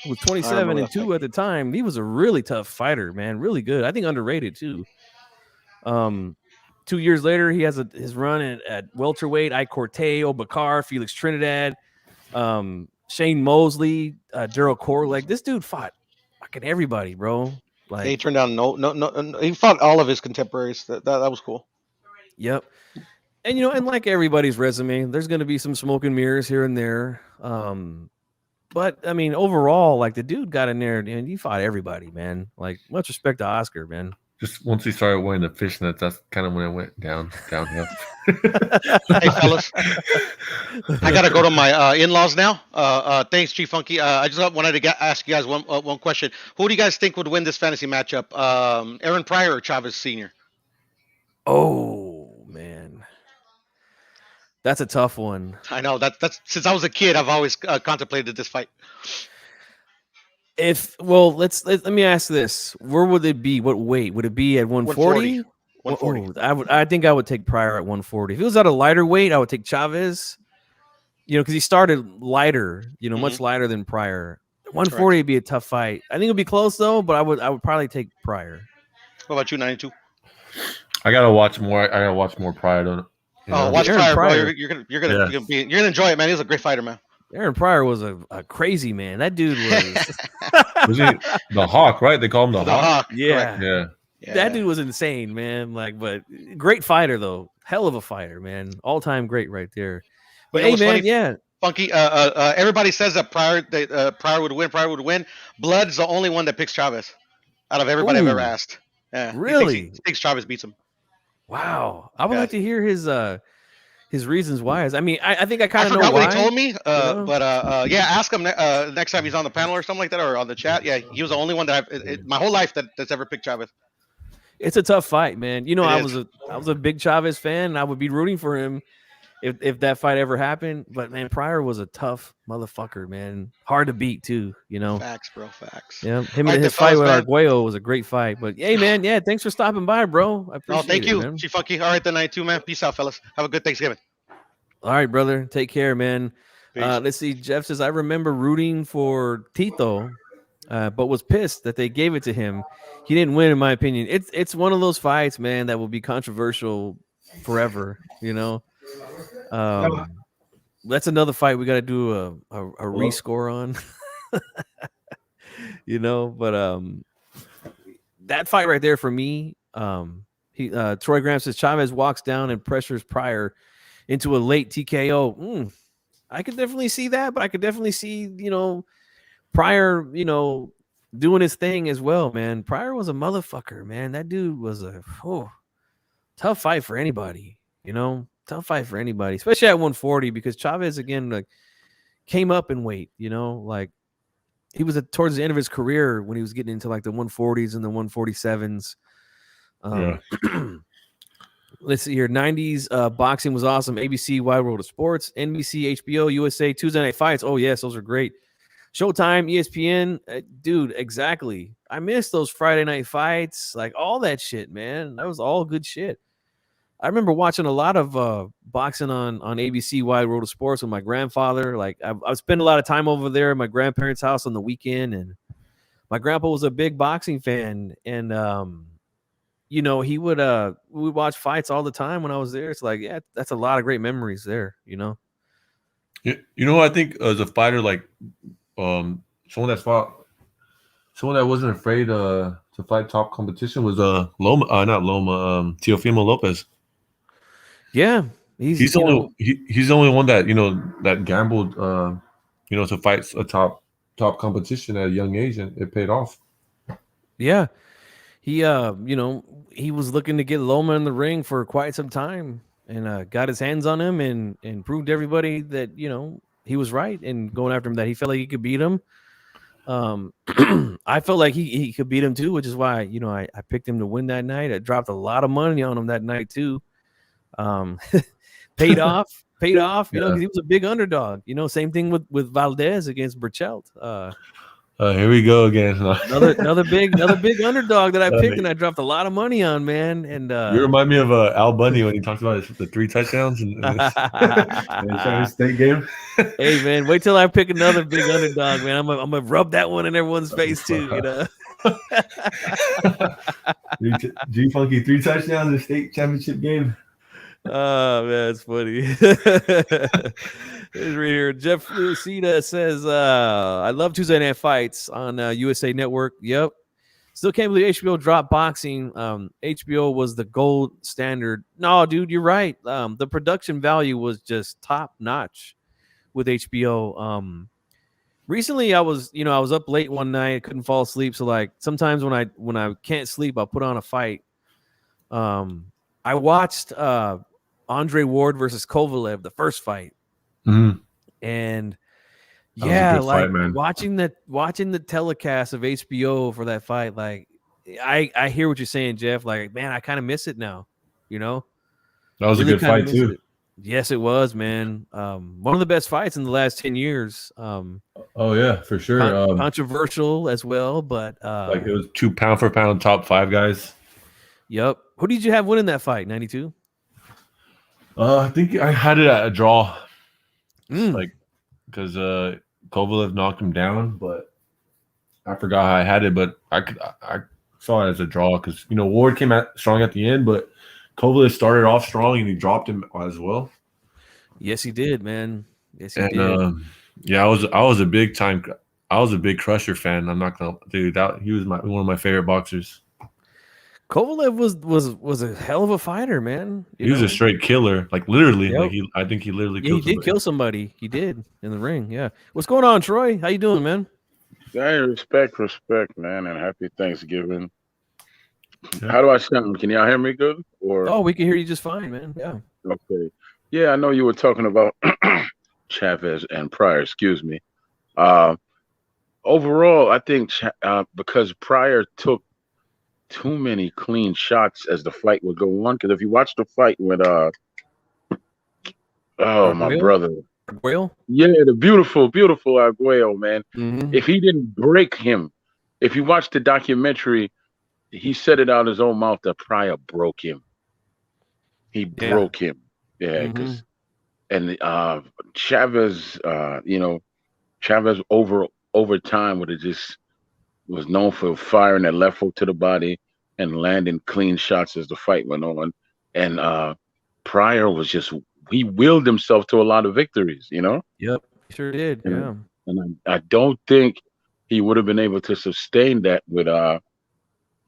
who was 27-2 at the time. He was a really tough fighter, man. Really good. I think underrated too. 2 years later, he has his run at welterweight. Ike Corte, Obakar, Felix Trinidad, Shane Mosley, Daryl Core. Like, this dude fought fucking everybody, bro. Like, he turned down no. He fought all of his contemporaries. That was cool. Yep. And, and like everybody's resume, there's going to be some smoke and mirrors here and there. But, I mean, overall, like, the dude got in there and he fought everybody, man. Like, much respect to Oscar, man. Just once he started wearing the fishnets, that's kind of when it went downhill. Hey, fellas. I got to go to my in-laws now. Thanks, Chief Funky. I just wanted to ask you guys one question. Who do you guys think would win this fantasy matchup? Aaron Pryor or Chavez Sr.? Oh, man. That's a tough one. I know. That's since I was a kid, I've always contemplated this fight. Let me ask this: where would it be? What weight would it be at 140? 140. I think I would take Pryor at 140. If it was at a lighter weight, I would take Chavez. Because he started lighter, much lighter than Pryor. 140 would be a tough fight. I think it'd be close though, but I would probably take Pryor. What about you, 92? I gotta watch more. I gotta watch more Pryor. Watch Pryor, bro. You're gonna enjoy it, man. He's a great fighter, man. Aaron Pryor was a crazy man. That dude was. Was he the Hawk? Right? They call him the Hawk. Yeah. Yeah. That dude was insane, man. But great fighter though. Hell of a fighter, man. All time great right there. But hey, man, funny? Funky. Everybody says that Pryor would win. Pryor would win. Blood's the only one that picks Chavez out of everybody I've ever asked. Yeah, really? He thinks Chavez beats him. Wow, I would like to hear his reasons why. I mean, I think I kind of know forgot why. what he told me. But ask him next time he's on the panel or something like that, or on the chat. Yeah, he was the only one that my whole life that's ever picked Chavez. It's a tough fight, man. I was a big Chavez fan, and I would be rooting for him if that fight ever happened. But man, Pryor was a tough motherfucker, man. Hard to beat too, Facts, bro. Facts. Yeah, him and his fight with Arguello was a great fight. But hey, man, yeah, thanks for stopping by, bro. I appreciate thank you, man. Funky. All right, the night too, man. Peace out, fellas. Have a good Thanksgiving. All right, brother. Take care, man. Let's see. Jeff says I remember rooting for Tito, but was pissed that they gave it to him. He didn't win, in my opinion. It's one of those fights, man, that will be controversial forever. That's another fight we got to do a rescore on. But that fight right there for me, Troy Graham says Chavez walks down and pressures Pryor into a late TKO. I could definitely see that, but I could definitely see Pryor doing his thing as well, man. Pryor was a motherfucker, man. That dude was a tough fight for anybody, tough fight for anybody, especially at 140, because Chavez again came up in weight, like he was towards the end of his career when he was getting into like the 140s and the 147s. Let's see here. 90s boxing was awesome. ABC, Wide World of Sports, NBC, HBO, USA, Tuesday Night Fights. Oh yes, those are great. Showtime, ESPN, dude, exactly. I miss those Friday night fights, like all that shit, man. That was all good shit. I remember watching a lot of boxing on ABC, Wide World of Sports with my grandfather. Like I spent a lot of time over there at my grandparents' house on the weekend, and my grandpa was a big boxing fan, and he would we would watch fights all the time when I was there. It's like, yeah, that's a lot of great memories there, I think as a fighter, like someone that wasn't afraid to fight top competition was Teofimo Lopez. Yeah, he's the only one that that gambled to fight a top competition at a young age, and it paid off. Yeah, he he was looking to get Loma in the ring for quite some time, and got his hands on him and proved to everybody that he was right and going after him, that he felt like he could beat him. I felt like he could beat him too, which is why I picked him to win that night. I dropped a lot of money on him that night too. Paid off, because he was a big underdog. Same thing with Valdez against Burchelt. Here we go again. another big underdog that I picked and I dropped a lot of money on, man. And you remind me of Al Bundy when he talks about the 3 touchdowns in the State game. Hey man, wait till I pick another big underdog, man. I'm gonna rub that one in everyone's face too. G Funky 3 touchdowns in the state championship game. Oh man, it's funny. It's right here. Jeff Lucida says, I love Tuesday Night Fights on USA Network. Yep. Still can't believe HBO dropped boxing. HBO was the gold standard. No, dude, you're right. The production value was just top notch with HBO. Recently I was up late one night, couldn't fall asleep. So like sometimes when I can't sleep, I'll put on a fight. I watched Andre Ward versus Kovalev, the first fight. Mm-hmm. And yeah, like fight, watching the telecast of HBO for that fight, like I hear what you're saying, Jeff. Like, man, I kind of miss it now. That was really a good fight too. Yes, it was, man. One of the best fights in the last 10 years. Oh yeah, for sure. Controversial as well, but Like it was 2 pound for pound top 5 guys. Yep. Who did you have winning that fight? 92. I think I had it at a draw. Mm. Like because Kovalev knocked him down, but I forgot how I had it. But I saw it as a draw because Ward came out strong at the end, but Kovalev started off strong and he dropped him as well. Yes, he did, man. Yes, he And did. yeah, I was a big Crusher fan. I'm not gonna, dude. He was one of my favorite boxers. Kovalev was a hell of a fighter, man. He was a straight killer, like literally. Yep. Like I think he literally Yeah, killed he did somebody. kill somebody. He did in the ring. Yeah. What's going on, Troy? How you doing, man? Hey, respect, man, and happy Thanksgiving. How do I sound? Can y'all hear me good? Or Oh, we can hear you just fine, man. Yeah. okay. Yeah, I know you were talking about Chavez and Pryor. Excuse me. Overall, I think because Pryor took too many clean shots as the fight would go on. Because if you watch the fight with my brother. Arguello? Yeah, the beautiful Arguello, man. Mm-hmm. If he didn't break him, if you watch the documentary, he said it out of his own mouth that Pryor broke him. He broke him. Yeah, because and Chavez, Chavez over time would have just was known for firing that left hook to the body and landing clean shots as the fight went on. And Pryor was just he willed himself to a lot of victories, Yep, sure did. Yeah. And I don't think he would have been able to sustain that with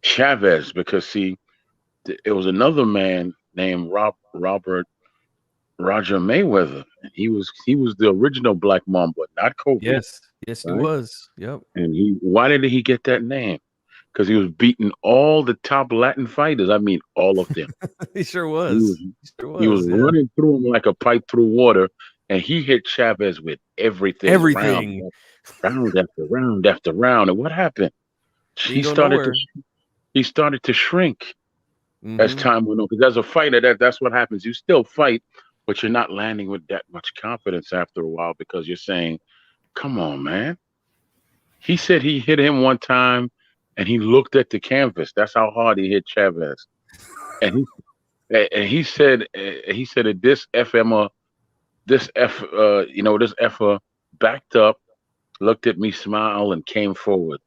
Chavez because see, it was another man named Roger Mayweather. He was the original Black Mamba, not Kobe. Yes, he was. Yep. And why did he get that name? Because he was beating all the top Latin fighters. I mean, all of them. He sure was. He was running through them like a pipe through water, and he hit Chavez with everything. Round after round after round. And what happened? He started to shrink as time went on. Because as a fighter, that's what happens. You still fight, but you're not landing with that much confidence after a while because you're saying, "Come on, man." He said he hit him one time, and he looked at the canvas. That's how hard he hit Chavez. And he said that this effer backed up, looked at me, smiled, and came forward.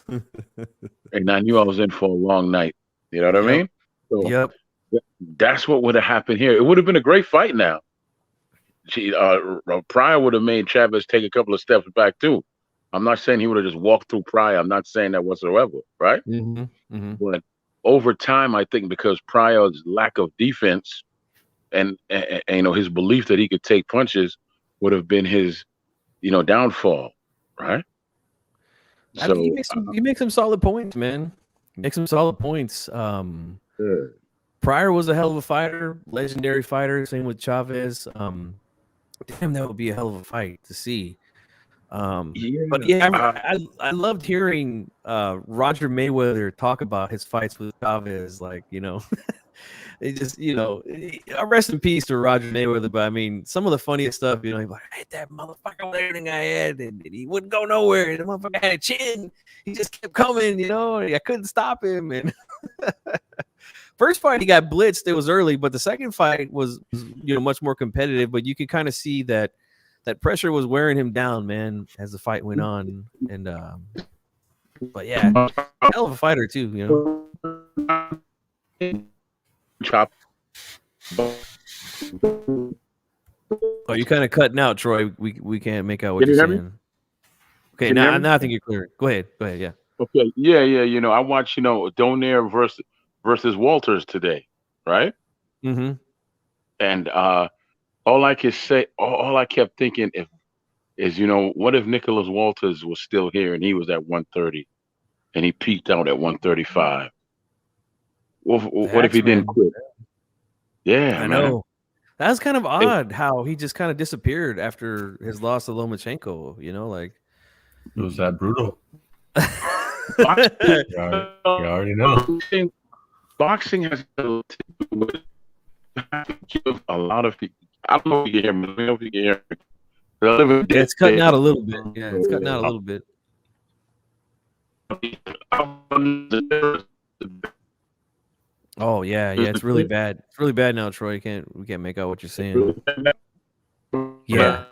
And I knew I was in for a long night. You know what I mean? So that's what would have happened here. It would have been a great fight now. Pryor would have made Chavez take a couple of steps back too. I'm not saying he would have just walked through Pryor. I'm not saying that whatsoever, right? But over time, I think because Pryor's lack of defense and his belief that he could take punches would have been his downfall, right? So he makes some solid points, man. Makes some solid points. Pryor was a hell of a fighter, legendary fighter. Same with Chavez. Damn, that would be a hell of a fight to see. But yeah, I loved hearing Roger Mayweather talk about his fights with Chavez. Like, it just, rest in peace to Roger Mayweather. But I mean, some of the funniest stuff, he's like, I hit that motherfucker with everything I had, and he wouldn't go nowhere. And the motherfucker had a chin. He just kept coming, and I couldn't stop him. And first fight, he got blitzed. It was early, but the second fight was much more competitive. But you could kind of see that pressure was wearing him down, man, as the fight went on. And but yeah, hell of a fighter too, Chop. Oh, you're kind of cutting out, Troy. We can't make out what you're saying. Okay, now I think you're clear. Go ahead. Yeah. Okay. Yeah. I watched Donaire versus Walters today, right? Mm-hmm. And all I kept thinking is what if Nicholas Walters was still here and he was at 130 and he peaked out at 135? What if he didn't quit? Yeah, I know. That's kind of odd how he just kind of disappeared after his loss to Lomachenko. Like it was that brutal. You already know. Boxing has to give a lot of I don't know if you can hear me. Let me know if you can hear me. I live in Yeah, it's cutting out a little bit. Yeah, it's cutting out a little bit. Oh yeah, yeah, it's really bad. It's really bad now, Troy. We can't make out what you're saying. Yeah.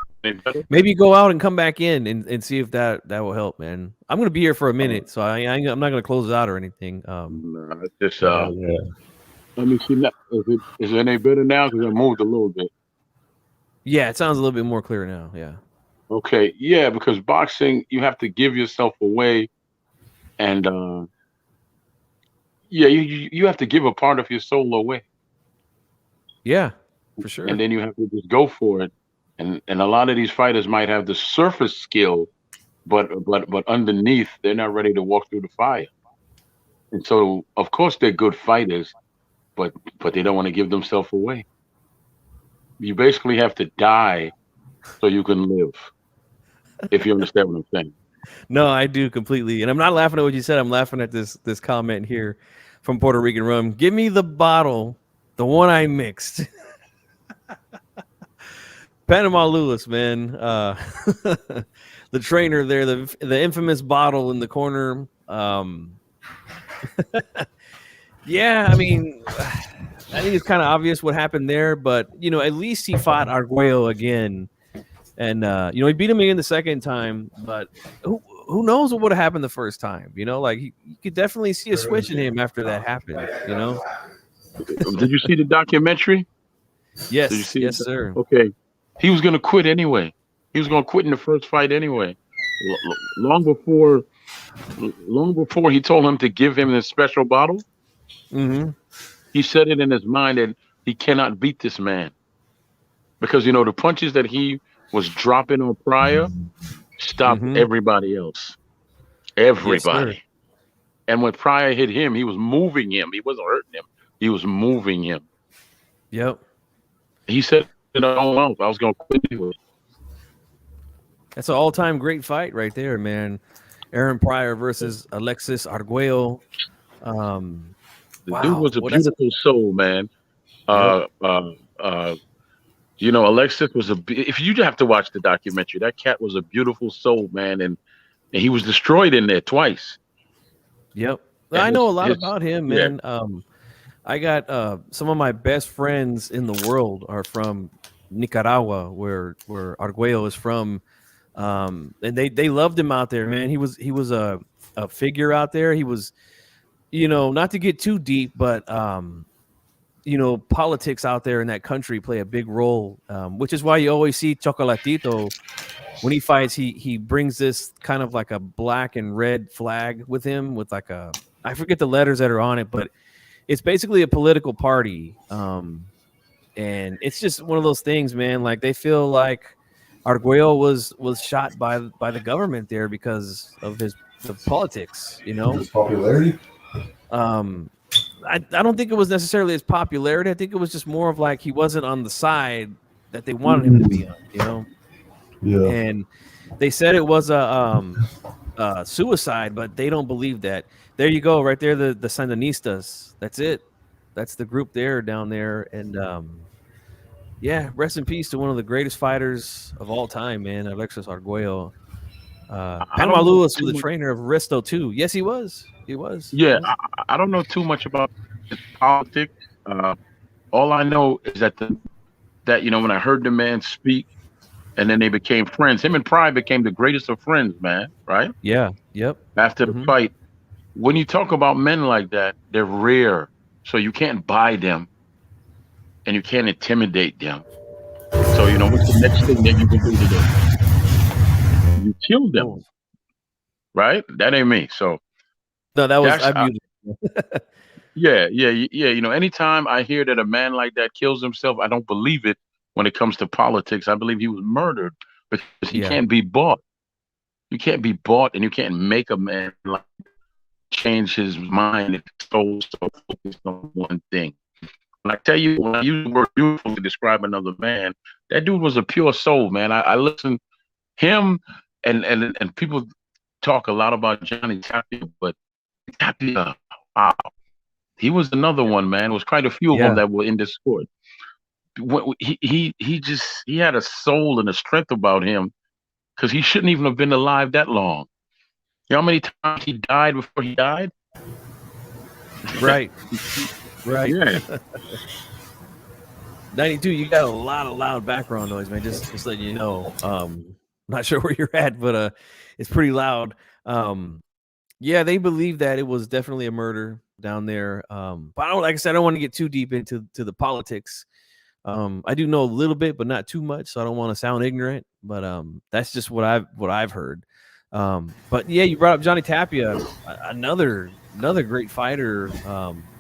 Maybe go out and come back in and see if that will help, man. I'm gonna be here for a minute, so I'm not gonna close it out or anything. No, it's just let me see now. Is it any better now? Because I moved a little bit. Yeah, it sounds a little bit more clear now. Yeah. Okay, yeah, because boxing, you have to give yourself away, and yeah, you have to give a part of your soul away. Yeah, for sure. And then you have to just go for it. And a lot of these fighters might have the surface skill, but underneath they're not ready to walk through the fire. And so, of course, they're good fighters, but they don't want to give themselves away. You basically have to die so you can live. If you understand what I'm saying. No, I do completely. And I'm not laughing at what you said. I'm laughing at this comment here from Puerto Rican Rum. Give me the bottle, the one I mixed. Panama Lewis, man. The trainer there, the infamous bottle in the corner. Yeah, I mean, I think it's kind of obvious what happened there, but at least he fought Arguello again. And he beat him again the second time, but who knows what would have happened the first time? Like you could definitely see a switch in him after that happened. Did you see the documentary? Yes. Did you see yes, sir. Okay, he was gonna quit anyway. He was gonna quit in the first fight anyway. Long before he told him to give him this special bottle, he said it in his mind that he cannot beat this man because the punches that he was dropping on Pryor stopped everybody else. Everybody. Yes, and when Pryor hit him, he was moving him. He wasn't hurting him. He was moving him. Yep. He said, I was going to quit anyway. That's an all-time great fight right there, man. Aaron Pryor versus Alexis Arguello. The dude was a beautiful soul, man. Alexis was if you have to watch the documentary, that cat was a beautiful soul, man, and he was destroyed in there twice. Yep. I know a lot about him, man. Yeah. I got some of my best friends in the world are from Nicaragua, where Arguello is from. And they loved him out there, man. He was a figure out there. He was, not to get too deep, but politics out there in that country play a big role, which is why you always see Chocolatito when he fights. He brings this kind of like a black and red flag with him, with like I forget the letters that are on it, but it's basically a political party. And it's just one of those things, man. Like they feel like Arguello was shot by the government there because of the politics, his popularity. I don't think it was necessarily his popularity. I think it was just more of like he wasn't on the side that they wanted him to be on, Yeah. And they said it was a suicide, but they don't believe that. There you go, right there, the Sandinistas. That's it. That's the group down there. And yeah, rest in peace to one of the greatest fighters of all time, man, Alexis Arguello. Panama Lewis was the trainer of Risto too. Yes, he was. He was. Yeah, I don't know too much about politics. All I know is that when I heard the man speak, and then they became friends. Him and Pryor became the greatest of friends, man. Right? Yeah. Yep. After the fight, when you talk about men like that, they're rare. So you can't buy them, and you can't intimidate them. So what's the next thing that you can do to them? You kill them, right? That ain't me. So no, that was yeah. Anytime I hear that a man like that kills himself, I don't believe it. When it comes to politics, I believe he was murdered because he can't be bought. You can't be bought, and you can't make a man like change his mind if he's so focused on one thing. When I tell you, when I use the word beautiful to describe another man, that dude was a pure soul, man. I listen him and people talk a lot about Johnny Tapia, but Tapia, wow, he was another one, man. There was quite a few of them that were in this sport. he had a soul and a strength about him because he shouldn't even have been alive that long. You know how many times he died before he died? Right. Right. Yeah. 92, you got a lot of loud background noise, man. Just letting you know. Not sure where you're at, but it's pretty loud. Yeah, they believe that it was definitely a murder down there. But like I said, I don't want to get too deep into the politics. I do know a little bit, but not too much, so I don't want to sound ignorant. But that's just what I've heard. But yeah, you brought up Johnny Tapia, another great fighter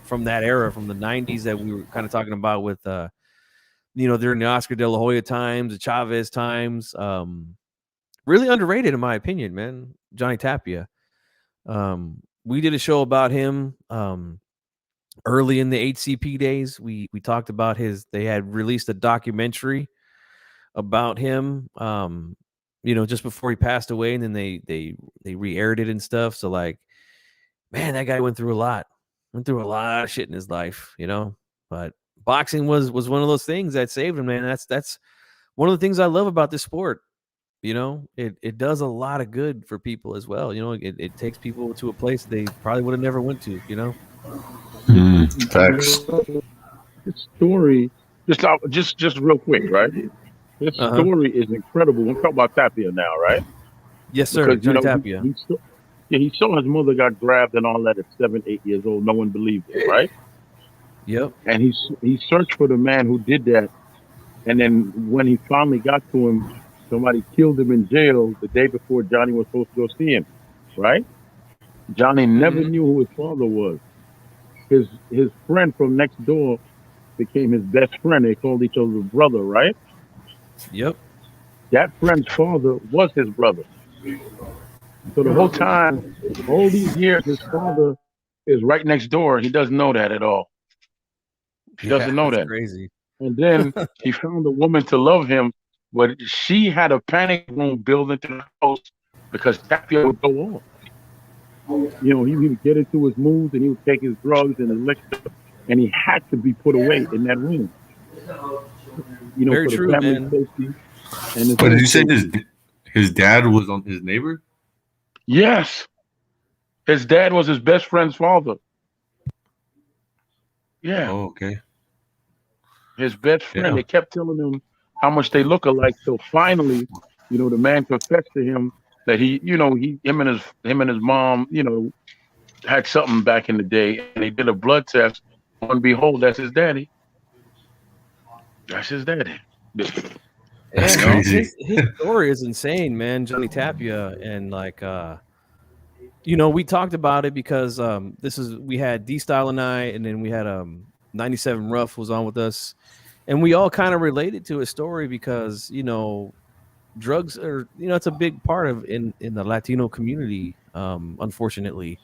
from that era, from the 90s that we were kind of talking about with during the Oscar De La Hoya times, the Chavez times. Really underrated in my opinion, man. Johnny Tapia. We did a show about him early in the HCP days. We talked about they had released a documentary about him just before he passed away, and then they re-aired it and stuff. So like, man, that guy went through a lot of shit in his life, but boxing was one of those things that saved him, man. That's one of the things I love about this sport. It does a lot of good for people as well. It takes people to a place they probably would have never went to, Facts. His story, just real quick, right? His story is incredible. We'll talk about Tapia now, right? Yes, sir. Because, Johnny Tapia. He saw his mother got grabbed and all that at 7, 8 years old. No one believed it, right? Yep. And he searched for the man who did that. And then when he finally got to him, somebody killed him in jail the day before Johnny was supposed to go see him, right? Johnny never knew who his father was. His friend from next door became his best friend. They called each other brother, right? Yep. That friend's father was his brother. So the whole time, all these years, his father is right next door. He doesn't know that at all. He doesn't know that. Crazy. And then he found a woman to love him, but she had a panic room built into the house because Tapia would go on. He would get into his moods and he would take his drugs and his liquor, and he had to be put away in that room. Very for true, the family man. safety. And But did you say his dad was on his neighbor? Yes. His dad was his best friend's father. Yeah. Oh, okay. His best friend. Yeah. They kept telling him how much they look alike. So finally, the man confessed to him that him and his mom, had something back in the day, and they did a blood test. And behold, that's his daddy. That's his daddy. That's crazy. His story is insane, man. Johnny Tapia, and we talked about it because we had D-Style and I, and then we had 97 Rough was on with us, and we all kind of related to his story because drugs are it's a big part of in the Latino community, unfortunately.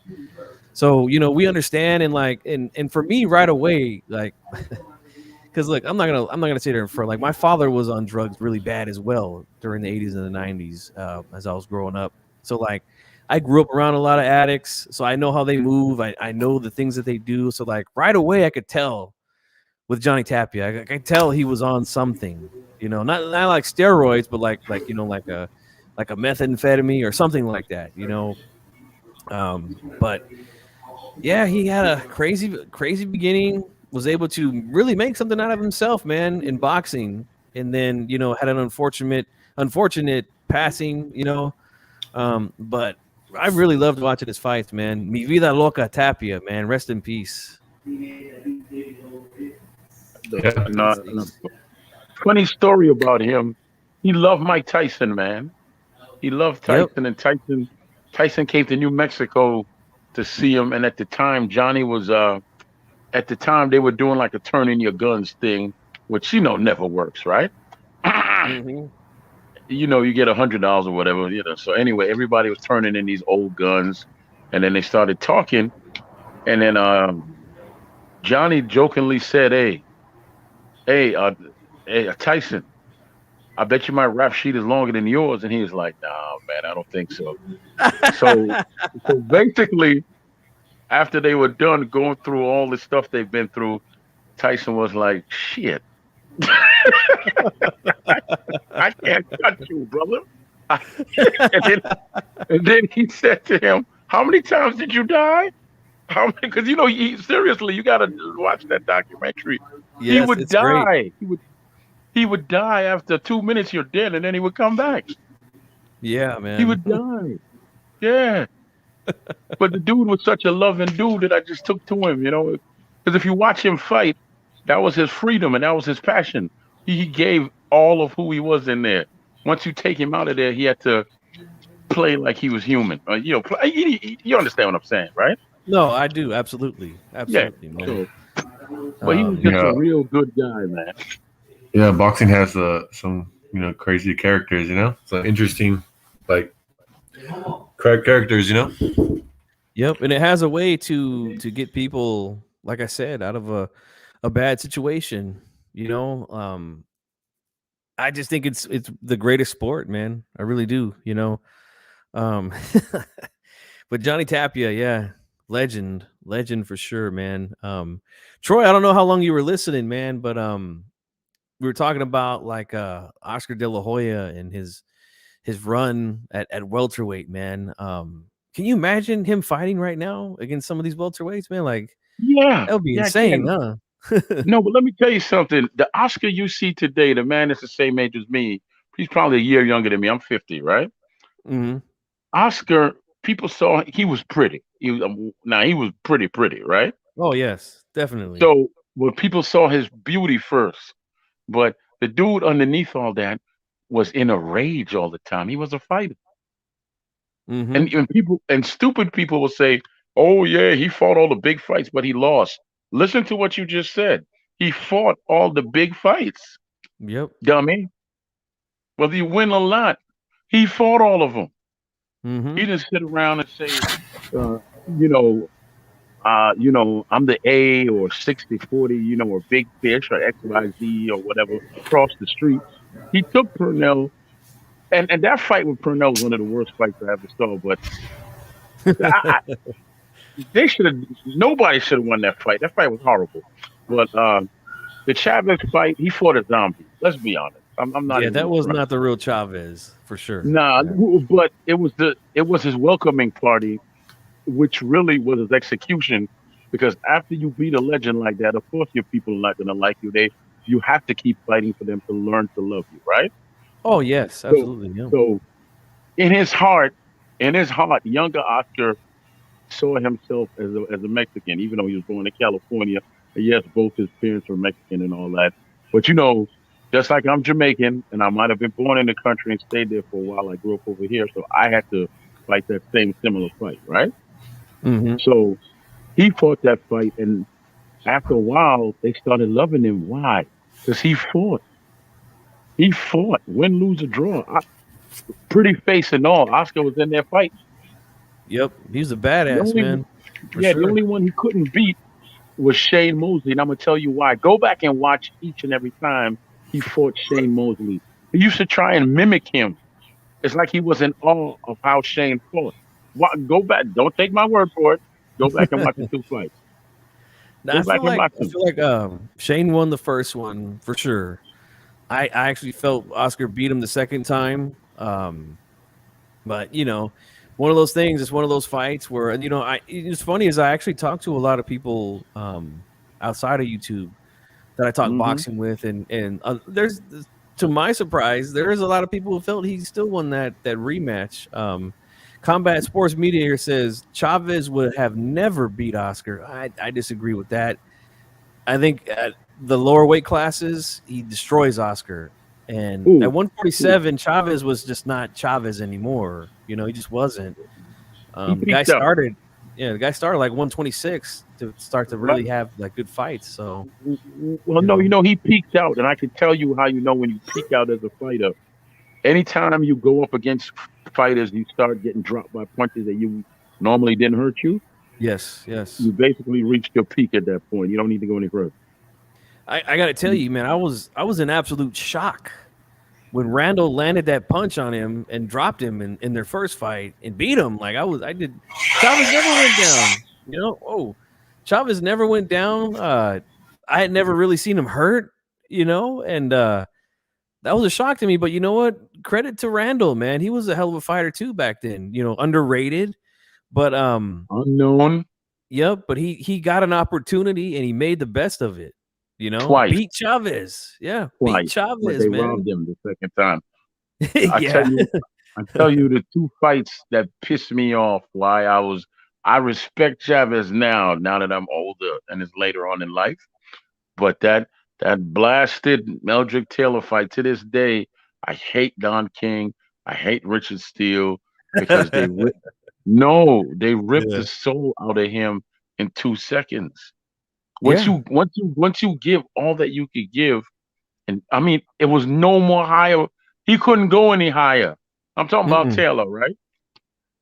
So we understand, and for me right away, because look, I'm not gonna sit there and front. Like, my father was on drugs really bad as well during the 80s and the 90s as I was growing up. So I grew up around a lot of addicts, so I know how they move. I know the things that they do. So right away I could tell with Johnny Tapia. I could tell he was on something, not like steroids, but like a methamphetamine or something like that, But yeah, he had a crazy beginning. Was able to really make something out of himself, man, in boxing, and then had an unfortunate passing, but I really loved watching his fights, man. Mi vida loca Tapia, man, rest in peace. Funny story about him. He loved Mike Tyson, man. He loved Tyson, and Tyson came to New Mexico to see him, and at the time, Johnny was at the time they were doing like a turn in your guns thing, which never works, right? Mm-hmm. You get $100 or whatever, So anyway, everybody was turning in these old guns, and then they started talking, and then Johnny jokingly said, "Hey, Tyson, I bet you my rap sheet is longer than yours," and he was like, "Nah, man, I don't think so." so basically, after they were done going through all the stuff they've been through, Tyson was like, "Shit." I can't touch you, brother. And then he said to him, "How many times did you die? How many?" Because seriously, you got to watch that documentary. He Yes, would it's great. die. He would die after 2 minutes. You're dead, and then he would come back. Yeah, He man. would die. Yeah. But the dude was such a loving dude that I just took to him. Because if you watch him fight, that was his freedom and that was his passion. He gave all of who he was in there. Once you take him out of there, he had to play like he was human. You understand what I'm saying, right? No, I do. Absolutely. Yeah. Absolutely, man. So, but he was just a real good guy, man. Yeah, boxing has some crazy characters. So interesting, like characters. Yep, and it has a way to get people, like I said, out of a bad situation. I just think it's the greatest sport, man. I really do. Um, but Johnny Tapia, yeah, legend for sure, man. Troy, I don't know how long you were listening, man, but we were talking about like Oscar De La Hoya and his run at welterweight, man. Can you imagine him fighting right now against some of these welterweights, man? Like, Yeah. that would be Yeah, I insane, can. huh? No, but let me tell you something. The Oscar you see today, the man that's the same age as me, he's probably a year younger than me. I'm 50, right? Mm-hmm. Oscar, people saw he was pretty. He was pretty, right? Oh yes, definitely. So when people saw his beauty first, but the dude underneath all that was in a rage all the time. He was a fighter. Mm-hmm. And stupid people will say, "Oh yeah, he fought all the big fights, but he lost." Listen to what you just said. He fought all the big fights, Yep. dummy. Whether you win a lot, he fought all of them. Mm-hmm. He didn't sit around and say, I'm the A or 60-40, or Big Fish or XYZ or whatever across the street. He took Purnell, and that fight with Purnell was one of the worst fights I ever saw. But nobody should have won that fight. That fight was horrible. But the Chavez fight, he fought a zombie. Let's be honest. I'm not. Yeah, even that was front. not the real Chavez for sure. Nah, Yeah. but it was his welcoming party, which really was his execution. Because after you beat a legend like that, of course your people are not gonna like you. You have to keep fighting for them to learn to love you, right? Oh yes, absolutely. Yeah. So in his heart, younger Oscar saw himself as a Mexican, even though he was born in California. And yes, both his parents were Mexican and all that. But just like I'm Jamaican, and I might have been born in the country and stayed there for a while, I grew up over here, so I had to fight that similar fight, right? Mm-hmm. So he fought that fight, and after a while, they started loving him. Why? Because he fought. He fought, win, lose, or draw. Pretty face and all. Oscar was in there fighting. Yep, he's a badass, man. The only one he couldn't beat was Shane Mosley, and I'm gonna tell you why. Go back and watch each and every time he fought Shane Mosley. He used to try and mimic him. It's like he was in awe of how Shane fought. Go back. Don't take my word for it. Go back and watch the two fights. I feel like Shane won the first one for sure. I actually felt Oscar beat him the second time. But one of those things. It's one of those fights where it's funny is I actually talked to a lot of people outside of YouTube that I talk boxing with, and there's, to my surprise, there is a lot of people who felt he still won that rematch. Combat Sports Media here says Chavez would have never beat Oscar. I disagree with that. I think at the lower weight classes, he destroys Oscar. And at 147, Chavez was just not Chavez anymore. He just wasn't. The guy started like 126 to start to really have like good fights. So, well, he peaked out, and I can tell you how you know when you peak out as a fighter. Anytime you go up against fighters, you start getting dropped by punches that you normally didn't hurt you. Yes. You basically reached your peak at that point. You don't need to go any further. I got to tell you, man, I was in absolute shock when Randall landed that punch on him and dropped him in their first fight and beat him. Like Chavez never went down. Chavez never went down. I had never really seen him hurt, and That was a shock to me, but you know what? Credit to Randall, man. He was a hell of a fighter too back then. Underrated, but unknown. Yep, but he got an opportunity and he made the best of it. Twice. Beat Chavez. Yeah, Twice. beat Chavez, but they man. robbed him the second time. Yeah. I tell you the two fights that pissed me off. I respect Chavez now that I'm older and it's later on in life. But that blasted Meldrick Taylor fight, to this day, I hate Don King. I hate Richard Steele because they ripped the soul out of him in 2 seconds. Once you give all that you could give, and I mean, it was no more higher. He couldn't go any higher. I'm talking about Taylor, right?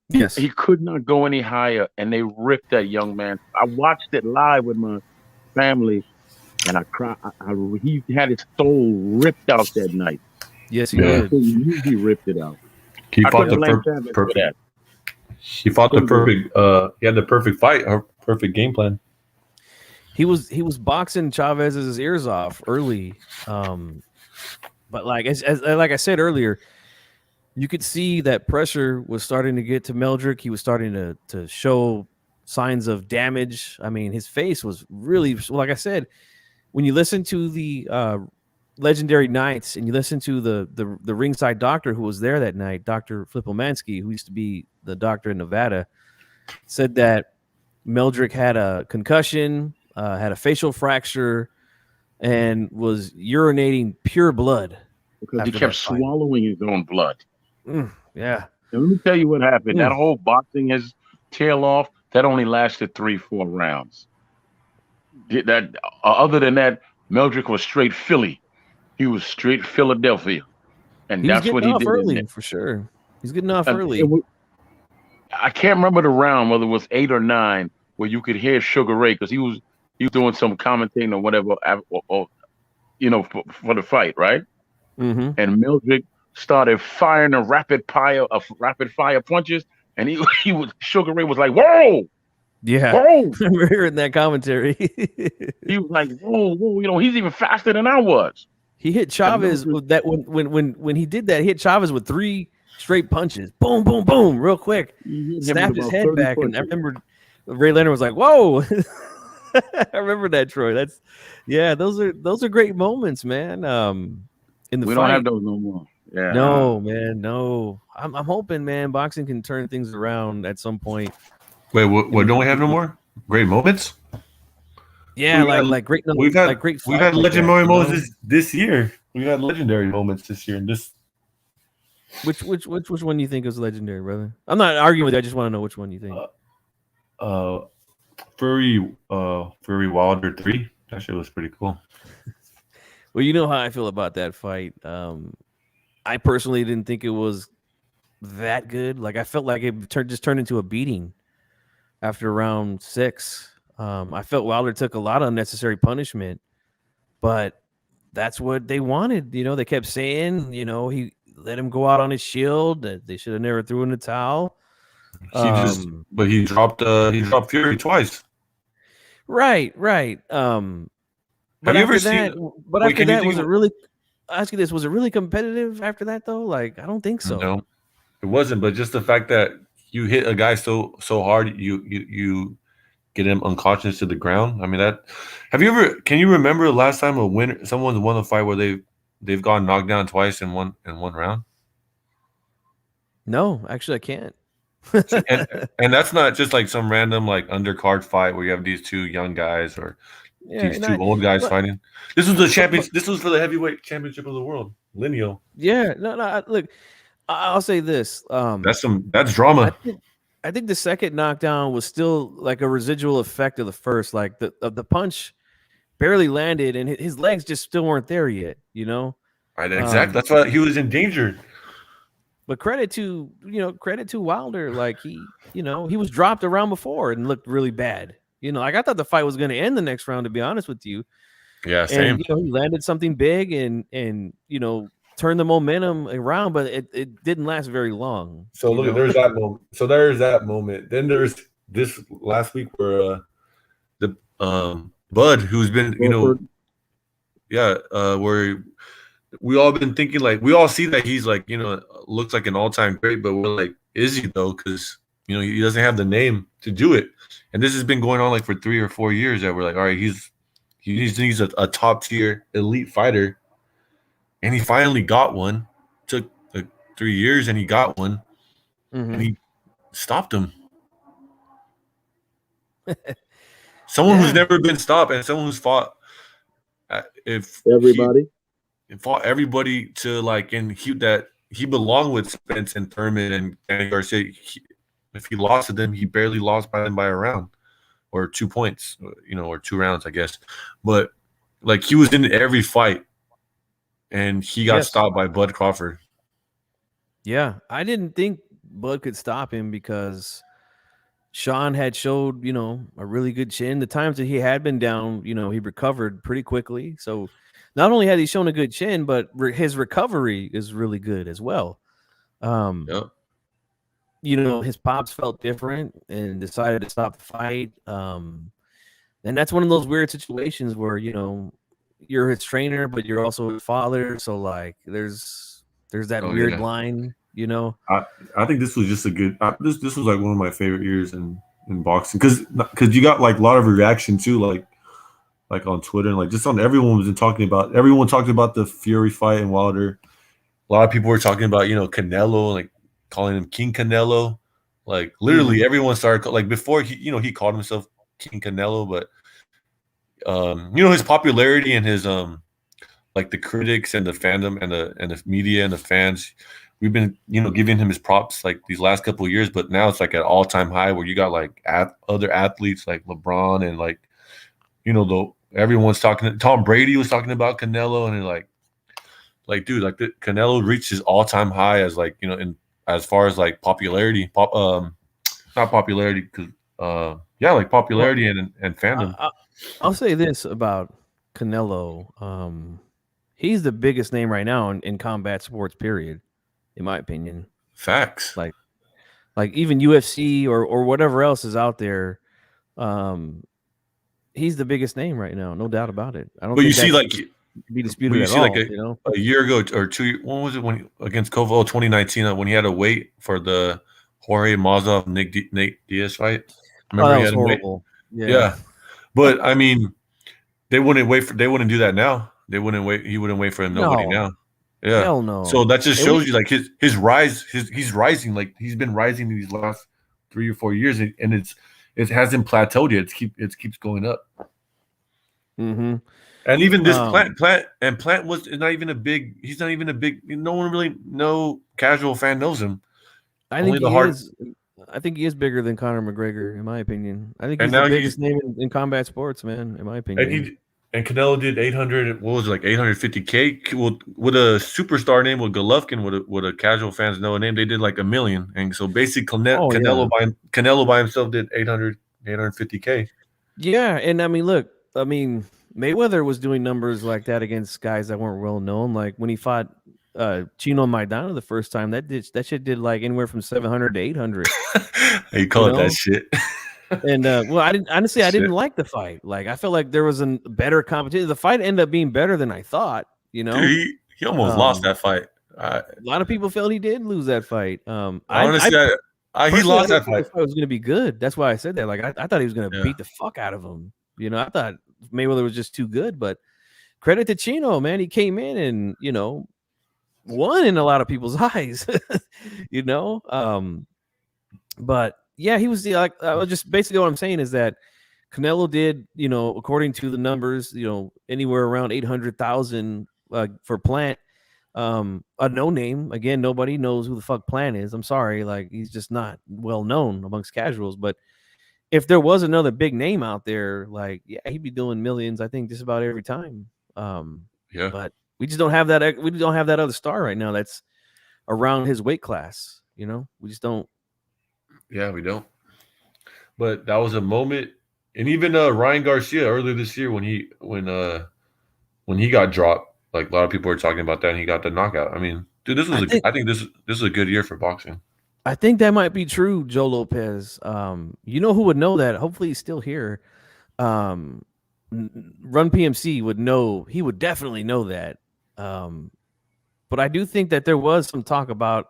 Yes. He could not go any higher, and they ripped that young man. I watched it live with my family, and I cried. He had his soul ripped out that night. Yes, he did. He ripped it out. He fought the perfect. He fought the perfect. He had the perfect fight, or perfect game plan. He was boxing Chavez's ears off early, but like like I said earlier, you could see that pressure was starting to get to Meldrick. He was starting to show signs of damage. I mean, his face was really, like I said, when you listen to the Legendary Nights and you listen to the ringside doctor who was there that night, Dr. Flipomansky, who used to be the doctor in Nevada, said that Meldrick had a concussion, had a facial fracture, and was urinating pure blood. Because he kept swallowing his own blood. Yeah. And let me tell you what happened. That whole boxing his tail off, that only lasted 3-4 rounds. Other than that, Meldrick was straight Philly. He was straight Philadelphia. And that's what he did. Early, for sure. He's getting off early. I can't remember the round, whether it was 8 or 9, where you could hear Sugar Ray, because he was doing some commentating or whatever, for the fight, right? Mm-hmm. And Meldrick started firing a rapid fire punches, and Sugar Ray was like, "Whoa!" Yeah, whoa! I remember hearing that commentary. He was like, "Whoa!" He's even faster than I was. He hit Chavez with that when he did that. He hit Chavez with 3 straight punches. Boom, boom, boom, real quick. Snapped his head back, and I remember Ray Leonard was like, "Whoa!" I remember that, Troy. Those are great moments, man. In the we fight. Don't have those no more. Yeah. No, man, no. I'm hoping, man, boxing can turn things around at some point. Wait, what don't we have no more? Great moments? Yeah, like great. We've had legendary moments this year. We've had legendary moments this year, and this. Which one do you think is legendary, brother? I'm not arguing with you. I just want to know which one you think. Fury Wilder 3. That shit was pretty cool. Well, you know how I feel about that fight. I personally didn't think it was that good. Like, I felt like it just turned into a beating after round 6. I felt Wilder took a lot of unnecessary punishment, but that's what they wanted. They kept saying, he let him go out on his shield. That they should have never threw in the towel. But he dropped Fury twice. Right. Have you ever seen? But after that, was it really? I ask you this: was it really competitive after that, though? Like, I don't think so. No, it wasn't. But just the fact that you hit a guy so hard, you get him unconscious to the ground. I mean, that. Can you remember the last time someone won a fight where they've gone knocked down twice in one round? No, actually, I can't. and that's not just like some random like undercard fight where you have these 2 young guys or these 2 old guys fighting. This was the champions. This was for the heavyweight championship of the world, lineal. Yeah, no. Look, I'll say this. That's drama. I think the second knockdown was still like a residual effect of the first. Like the punch barely landed, and his legs just still weren't there yet. Right, exactly. That's why he was endangered. But credit to Wilder. Like he was dropped a round before and looked really bad. Like I thought the fight was going to end the next round, to be honest with you. Yeah, same. And, he landed something big and turned the momentum around, but it didn't last very long. So look, there's that moment. So there's that moment. Then there's this last week where the Bud, who's been where we all been thinking like we all see that he's like, you know, looks like an all-time great, but we're like, is he though? Because you know he doesn't have the name to do it, and this has been going on like for 3 or 4 years. That we're like, all right, he's a top tier elite fighter, and he finally got one. Took like 3 years, and he got one, and he stopped him. Someone who's never been stopped, and someone who's fought. If everybody. He fought everybody to like, and he belonged with Spence and Thurman and Danny Garcia. If he lost to them, he barely lost by them by a round or 2 points, you know, or 2 rounds, I guess. But like he was in every fight, and he got stopped by Bud Crawford. Yeah, I didn't think Bud could stop him because Sean had showed, you know, a really good chin. The times that he had been down, you know, he recovered pretty quickly. So not only had he shown a good chin, but his recovery is really good as well. You know, his pops felt different and decided to stop the fight. And that's one of those weird situations where, you know, you're his trainer, but you're also his father. So like there's that weird line, you know. I think this was just a good. This was like one of my favorite years in boxing because you got like a lot of reaction too, like on Twitter and like just on everyone was talking about. Everyone talked about the Fury fight and Wilder. A lot of people were talking about, you know, Canelo, like calling him King Canelo. Like literally everyone started like before he called himself King Canelo, but you know, his popularity and his like the critics and the fandom and the media and the fans, we've been, you know, giving him his props like these last couple of years, but now it's like an all-time high where you got like other athletes like LeBron and like, you know, everyone's talking. Tom Brady was talking about Canelo, and like dude, like the Canelo reached his all-time high as like, you know, in as far as like popularity, not popularity because like popularity and fandom. I'll say this about Canelo. He's the biggest name right now in combat sports, period, in my opinion. Facts. Like even UFC or whatever else is out there. He's the biggest name right now, no doubt about it. I don't. But you see, like be disputed at all. Like you know, a year ago or 2. When was it when against Kovo 2019 when he had to wait for the Jorge Masvidal Nate Diaz fight? Remember that was horrible. Yeah, but I mean, they wouldn't do that now. They wouldn't wait. He wouldn't wait for nobody now. Yeah. Hell no. So that just shows you like his rise. He's rising. Like he's been rising these last 3 or 4 years, and it hasn't plateaued yet. It keeps going up. Mm-hmm. And even this Plant was not even a big. He's not even a big. No one really, no casual fan knows him. I think he is bigger than Conor McGregor, in my opinion. I think he's the biggest name in combat sports, man, in my opinion. And Canelo did 800. What was it, like 850K? With a superstar name, with Golovkin, with a casual fans know a name, they did like 1 million. And so basically, Canelo by himself did 850K. Yeah, and I mean, look, Mayweather was doing numbers like that against guys that weren't well known. Like when he fought Chino Maidana the first time, that shit did like anywhere from 700 to 800. He called that shit. And well, I didn't like the fight. Like I felt like there was a better competition. The fight ended up being better than I thought. You know, dude, he almost lost that fight. A lot of people felt he did lose that fight. Honestly, he lost that fight. The fight was going to be good. That's why I said that. Like I thought he was going to beat the fuck out of him. You know, I thought Mayweather was just too good. But credit to Chino, man. He came in and, you know, won in a lot of people's eyes. You know, but yeah, he was like just basically what I'm saying is that Canelo did, you know, according to the numbers, you know, anywhere around 800,000 for Plant. A no name. Again, nobody knows who the fuck Plant is. I'm sorry, like he's just not well known amongst casuals. But if there was another big name out there, like he'd be doing millions. I think just about every time. Yeah, but we just don't have that. We don't have that other star right now that's around his weight class. You know, we just don't. Yeah, we don't. But that was a moment, and even Ryan Garcia earlier this year when he got dropped, like a lot of people were talking about that, and he got the knockout. I mean, dude, I think this is a good year for boxing. I think that might be true, Joe Lopez. You know who would know that? Hopefully, he's still here. Run PMC would know. He would definitely know that. But I do think that there was some talk about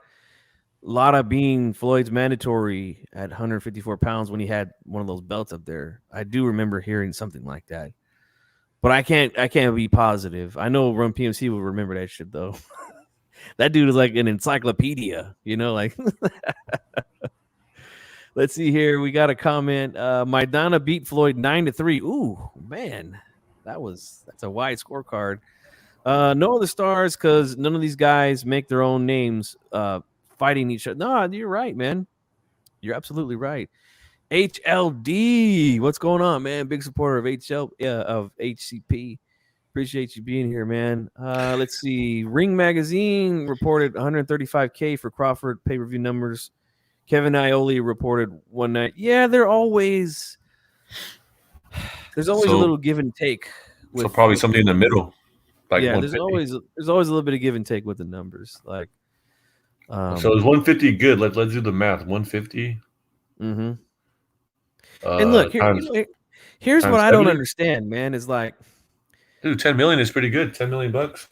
Lara being Floyd's mandatory at 154 pounds when he had one of those belts up there. I do remember hearing something like that. But I can't be positive. I know Run PMC will remember that shit though. That dude is like an encyclopedia, like let's see here. We got a comment. Maidana beat Floyd 9-3. Ooh, man. That's a wide scorecard. No other stars because none of these guys make their own names fighting each other. No, you're right, man. You're absolutely right. HLD, what's going on, man? Big supporter of of HCP. Appreciate you being here, man. Let's see. Ring Magazine reported 135K for Crawford pay-per-view numbers. Kevin Ioli reported one night. Yeah, there's always a little give and take. So probably something in the middle. Like yeah, there's always a little bit of give and take with the numbers. Like, so is 150 good? Let's do the math. 150. Mm-hmm. And look, here's what I don't understand, man. Is like, dude, 10 million is pretty good. 10 million bucks.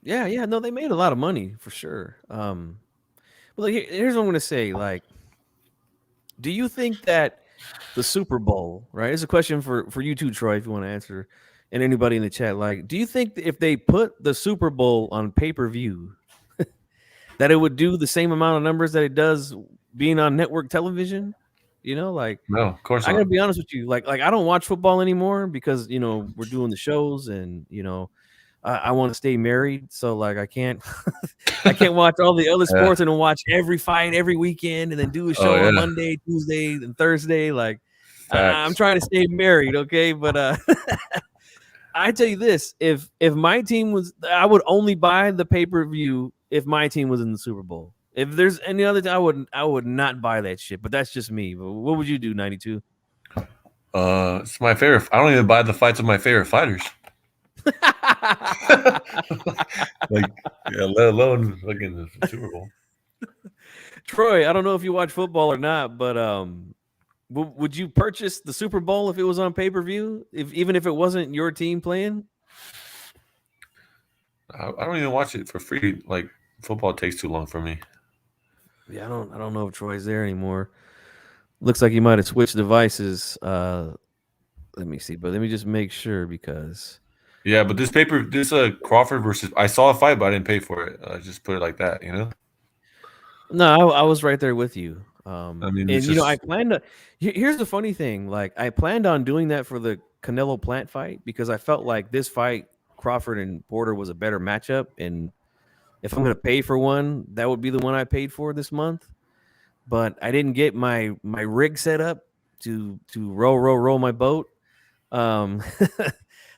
Yeah, no, they made a lot of money for sure. Well, here's what I'm gonna say. Like, do you think that the Super Bowl, right? It's a question for you too, Troy, if you want to answer, and anybody in the chat. Like, do you think if they put the Super Bowl on pay-per-view, that it would do the same amount of numbers that it does being on network television? Like, no, of course not. I gotta be honest with you. Like I don't watch football anymore because we're doing the shows and I want to stay married, so like I can't watch all the other sports and then watch every fight every weekend and then do a show on Monday, Tuesday, and Thursday. Like I'm trying to stay married, okay? But I tell you this: if my team was, I would only buy the pay-per-view if my team was in the Super Bowl. If there's any other time, I would not buy that shit. But that's just me. But what would you do, 92? It's my favorite. I don't even buy the fights of my favorite fighters. Let alone looking at the Super Bowl. Troy, I don't know if you watch football or not, but would you purchase the Super Bowl if it was on pay-per-view, even if it wasn't your team playing? I don't even watch it for free. Like, football takes too long for me. Yeah, I don't know if Troy's there anymore. Looks like he might have switched devices. Let me see, but let me just make sure because. Yeah, but this Crawford versus, I saw a fight, but I didn't pay for it. I just put it like that, No, I was right there with you. I mean, and I planned to. Here's the funny thing: like, I planned on doing that for the Canelo Plant fight because I felt like this fight, Crawford and Porter, was a better matchup, and if I'm going to pay for one, that would be the one I paid for this month. But I didn't get my rig set up to row my boat.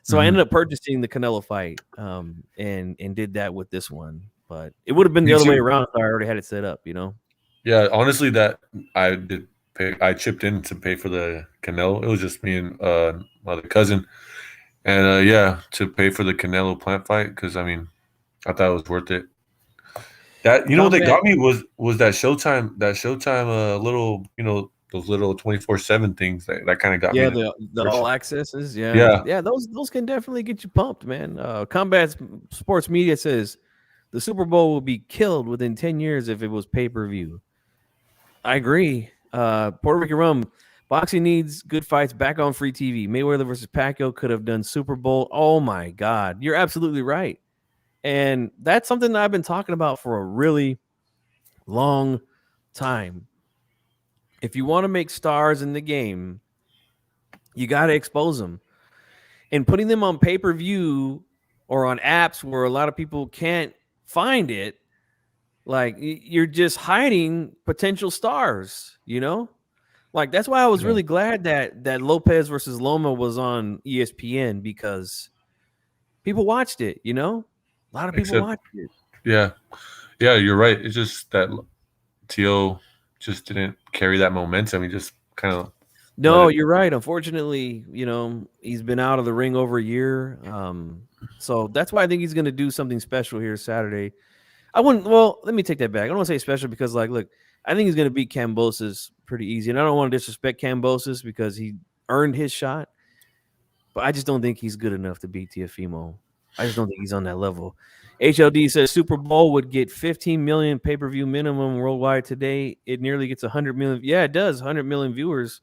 So I ended up purchasing the Canelo fight and did that with this one. But it would have been the other way around if I already had it set up, Yeah, honestly, that I did pay. I chipped in to pay for the Canelo. It was just me and my other cousin, and to pay for the Canelo Plant fight because I thought it was worth it. That what they got me was that Showtime little those little 24/7 things that kind of got me. Yeah, the all accesses. Yeah. Those can definitely get you pumped, man. Combat Sports Media says the Super Bowl will be killed within 10 years if it was pay-per-view. I agree. Puerto Rican Rum, boxing needs good fights back on free TV. Mayweather versus Pacquiao could have done Super Bowl. Oh my God, you're absolutely right. And that's something that I've been talking about for a really long time. If you want to make stars in the game, you got to expose them. And putting them on pay-per-view or on apps where a lot of people can't find it, like you're just hiding potential stars, Like that's why I was really glad that Lopez versus Loma was on ESPN because people watched it, A lot of people watched it. Yeah, you're right. It's just that T.O. just didn't carry that momentum. He just kind of. No, you're right. Unfortunately, he's been out of the ring over a year. So that's why I think he's going to do something special here Saturday. Let me take that back. I don't want to say special because, look, I think he's going to beat Kambosos pretty easy. And I don't want to disrespect Kambosos because he earned his shot. But I just don't think he's good enough to beat Teofimo. I just don't think he's on that level. HLD says Super Bowl would get 15 million pay-per-view minimum worldwide today. It nearly gets 100 million. Yeah, it does. 100 million viewers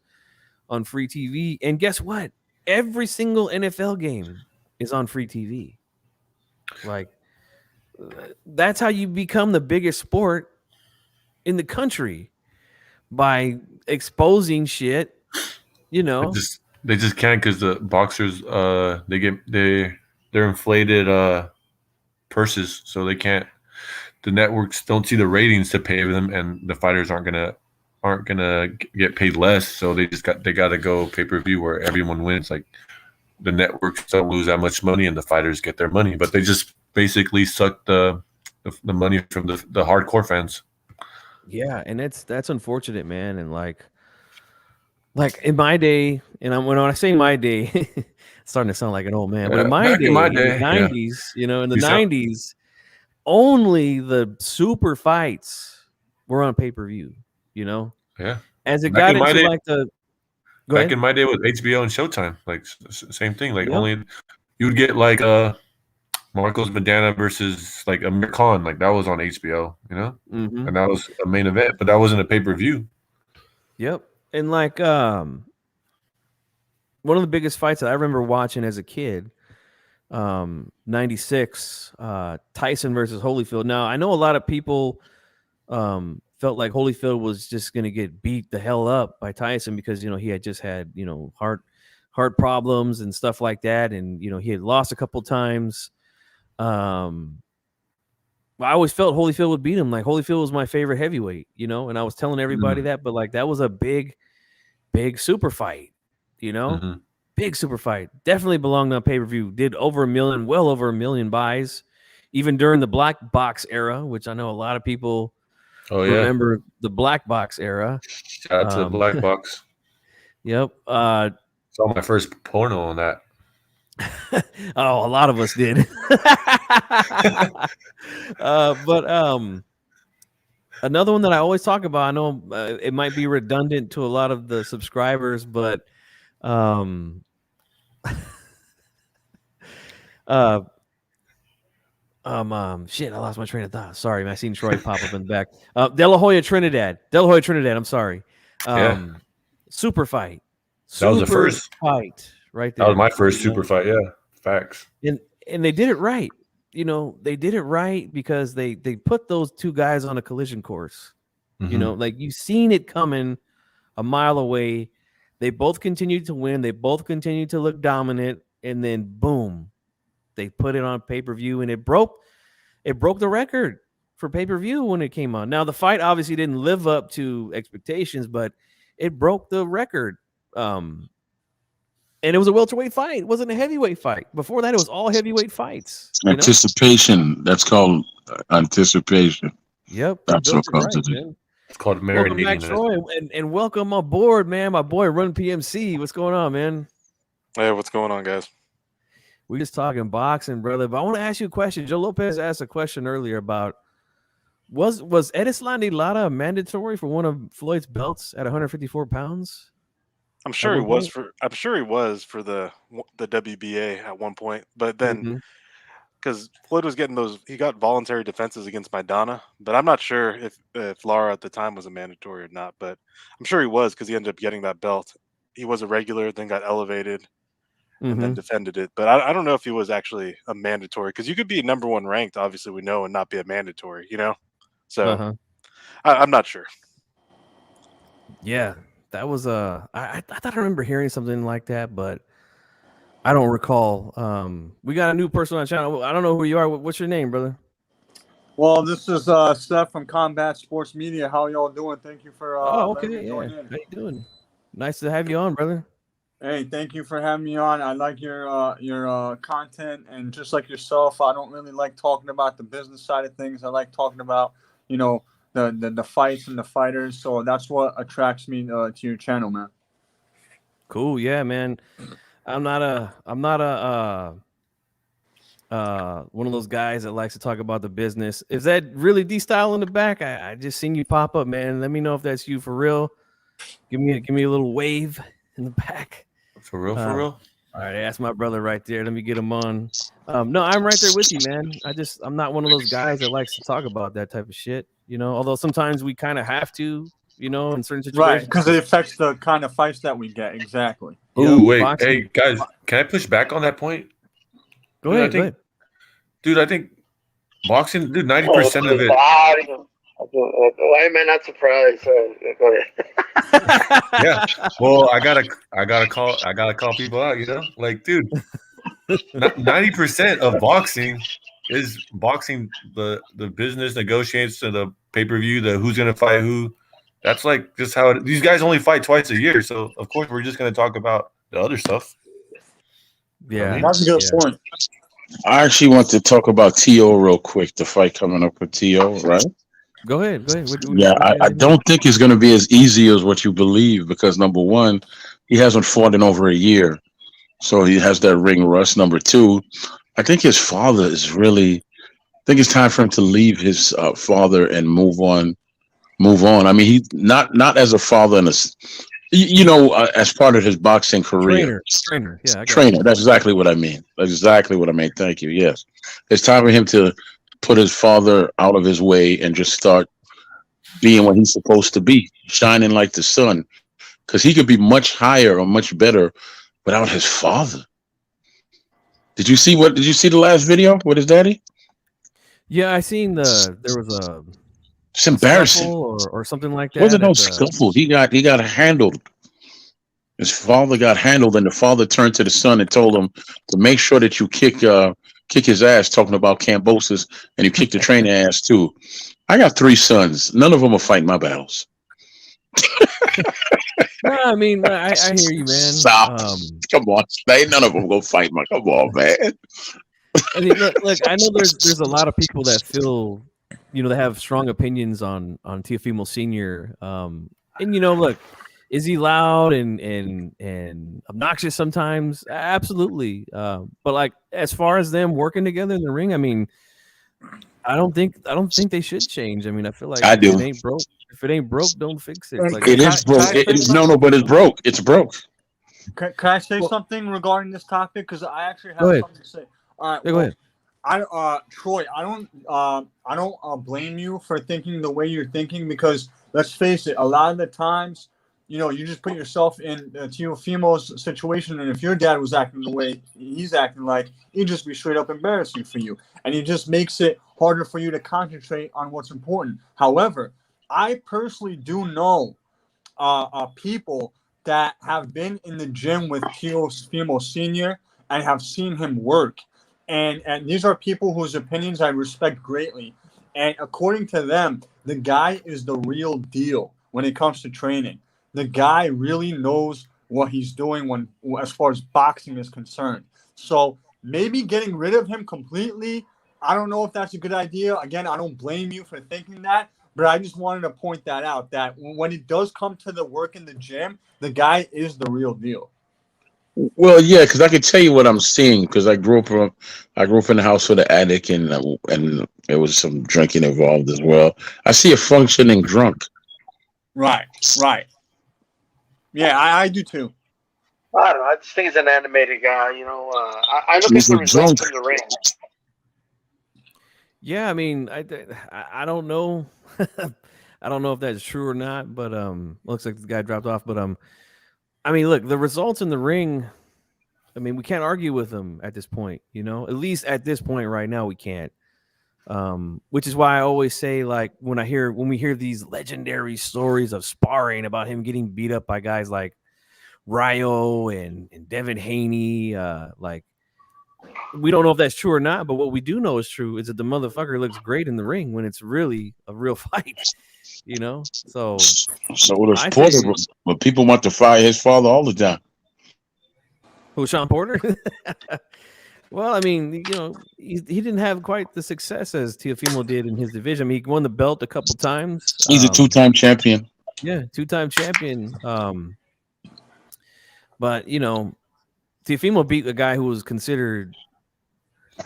on free TV. And guess what? Every single NFL game is on free TV. Like, that's how you become the biggest sport in the country, by exposing shit, you know. They just can't, because the boxers they're inflated purses, so they can't. The networks don't see the ratings to pay them, and the fighters aren't gonna get paid less. So they got to go pay-per-view where everyone wins. Like, the networks don't lose that much money, and the fighters get their money, but they just basically suck the money from the hardcore fans. Yeah, and that's unfortunate, man. And like in my day, and when I say my day, it's starting to sound like an old man. But in my day, in the 90s, you know, in the 90s, only the super fights were on pay-per-view, you know? Yeah. As it got into day, like the back in my day with HBO and Showtime, like same thing. Like, Yep. only you would get like Marcos Medana versus like Amir Khan, like that was on HBO, you know, and that was a main event, but that wasn't a pay-per-view. Yep. And like one of the biggest fights that I remember watching as a kid, 96, Tyson versus Holyfield. Now, I know a lot of people felt like Holyfield was just going to get beat the hell up by Tyson because, you know, he had just had, you know, heart problems and stuff like that, and, you know, he had lost a couple times. I always felt Holyfield would beat him. Like, Holyfield was my favorite heavyweight, you know, and I was telling everybody that, but like, that was a big super fight, you know, big super fight. Definitely belonged on pay-per-view. Did over 1 million, well over 1 million buys, even during the black box era, which I know a lot of people remember the black box era. Shout out to the black box. Yep. Saw my first porno on that. Oh, a lot of us did. But another one that I always talk about, I know it might be redundant to a lot of the subscribers, but shit, I lost my train of thought. Sorry, man. I seen Troy pop up in the back. De La Hoya Trinidad. I'm sorry. Super fight. That was the first fight right there. That was my first super fight. Yeah, facts. And they did it right. You know, they did it right because they put those two guys on a collision course. You know, like, you've seen it coming a mile away. They both continued to win. They both continued to look dominant, and then boom, they put it on pay-per-view, and it broke the record for pay-per-view when it came on. Now, the fight obviously didn't live up to expectations, but it broke the record. And it was a welterweight fight. It wasn't a heavyweight fight. Before that, it was all heavyweight fights. Anticipation. That's called anticipation. Yep. That's what causes it. Man. It's called Welcome back, marinating. Troy, and welcome aboard, man. My boy, Run PMC. What's going on, man? Hey, what's going on, guys? We just talking boxing, brother. But I want to ask you a question. Joe Lopez asked a question earlier about was Erislandy Lara mandatory for one of Floyd's belts at 154 pounds? I'm sure he was for the WBA at one point, but then because Floyd was getting he got voluntary defenses against Maidana, but I'm not sure if Lara at the time was a mandatory or not. But I'm sure he was because he ended up getting that belt. He was a regular, then got elevated, and then defended it. But I don't know if he was actually a mandatory because you could be number one ranked, obviously we know, and not be a mandatory, you know. So I'm not sure. Yeah. That was I thought I remember hearing something like that, but I don't recall. We got a new person on the channel. I don't know who you are. What's your name, brother? Well, this is Steph from Combat Sports Media. How y'all doing? Thank you for letting me join in. How you doing? Nice to have you on, brother. Hey, thank you for having me on. I like your content, and just like yourself, I don't really like talking about the business side of things. I like talking about, you know, the fights and the fighters. So that's what attracts me to your channel, man. Cool. Yeah, man. I'm not a one of those guys that likes to talk about the business. Is that really D-Style in the back? I just seen you pop up, man. Let me know if that's you for real. Give me a little wave in the back. For real, for real. All right, that's my brother right there. Let me get him on. No, I'm right there with you, man. I'm not one of those guys that likes to talk about that type of shit, you know. Although sometimes we kind of have to, you know, in certain situations. Right, because it affects the kind of fights that we get. Exactly. Ooh, wait, boxing. hey guys, can I push back on that point? Go ahead. I think boxing, dude, 90% of it. Why am I not surprised? Go ahead. Yeah. Well, I gotta call people out, you know? Like, dude, 90% of boxing is boxing, the business negotiations to the pay-per-view, the who's gonna fight who. That's like just how these guys only fight twice a year, so of course we're just gonna talk about the other stuff. Yeah, that's a good point. I actually want to talk about T.O. real quick, the fight coming up with T.O., right? Go ahead. I don't think it's going to be as easy as what you believe because, number one, he hasn't fought in over a year. So he has that ring rust. Number two, I think his father is really – I think it's time for him to leave his father and move on. I mean, he not as a father and as part of his boxing career. Trainer. Yeah, trainer. That's exactly what I mean. Thank you. Yes. It's time for him to put his father out of his way and just start being what he's supposed to be, shining like the sun. Because he could be much higher or much better without his father. Did you see the last video with his daddy? Yeah, I seen there was a it's embarrassing or something like that. It wasn't no scuffle. He got handled. His father got handled, and the father turned to the son and told him to make sure that you kick his ass, talking about Cambosis, and you kick the trainer ass too. I got 3 sons. None of them are fighting my battles. No, I mean, I hear you, man. Stop. Come on, none of them go fight my. Come on, man. I mean, look. I know there's a lot of people that feel, you know, that have strong opinions on Teofimo Senior. And you know, look, is he loud and obnoxious sometimes? Absolutely. But like, as far as them working together in the ring, I mean, I don't think they should change. I mean, I feel like I do. If it ain't broke, don't fix it. Like, It is broke. But it's broke. It's broke. Can I say something regarding this topic? Because I actually have something to say. All right. Go ahead. Troy, I don't blame you for thinking the way you're thinking because let's face it, a lot of the times, you know, you just put yourself in Teofimo's situation, and if your dad was acting the way he's acting, like he'd just be straight up embarrassing for you, and it just makes it harder for you to concentrate on what's important. However, I personally do know people that have been in the gym with Teofimo Senior and have seen him work. And these are people whose opinions I respect greatly. And according to them, the guy is the real deal when it comes to training. The guy really knows what he's doing as far as boxing is concerned. So maybe getting rid of him completely, I don't know if that's a good idea. Again, I don't blame you for thinking that. But I just wanted to point that out, that when it does come to the work in the gym, the guy is the real deal. Well, yeah, because I can tell you what I'm seeing because I grew up in the house with an addict and there was some drinking involved as well. I see a functioning drunk. Right. Yeah, I do too. I don't know. I just think he's an animated guy. You know, I look at the results in the ring. Yeah, I mean, I don't know. I don't know if that's true or not, but looks like the guy dropped off. But I mean, look, the results in the ring, I mean, we can't argue with them at this point, you know, at least at this point right now, we can't. Which is why I always say, like, when we hear these legendary stories of sparring about him getting beat up by guys like Ryo and Devin Haney, like, we don't know if that's true or not, but what we do know is true is that the motherfucker looks great in the ring when it's really a real fight, you know? So does Porter, but people want to fire his father all the time. Who, Sean Porter? Well, I mean, you know, he didn't have quite the success as Teofimo did in his division. I mean, he won the belt a couple times. He's a 2-time champion. Yeah, 2-time champion. But, you know, Teofimo beat a guy who was considered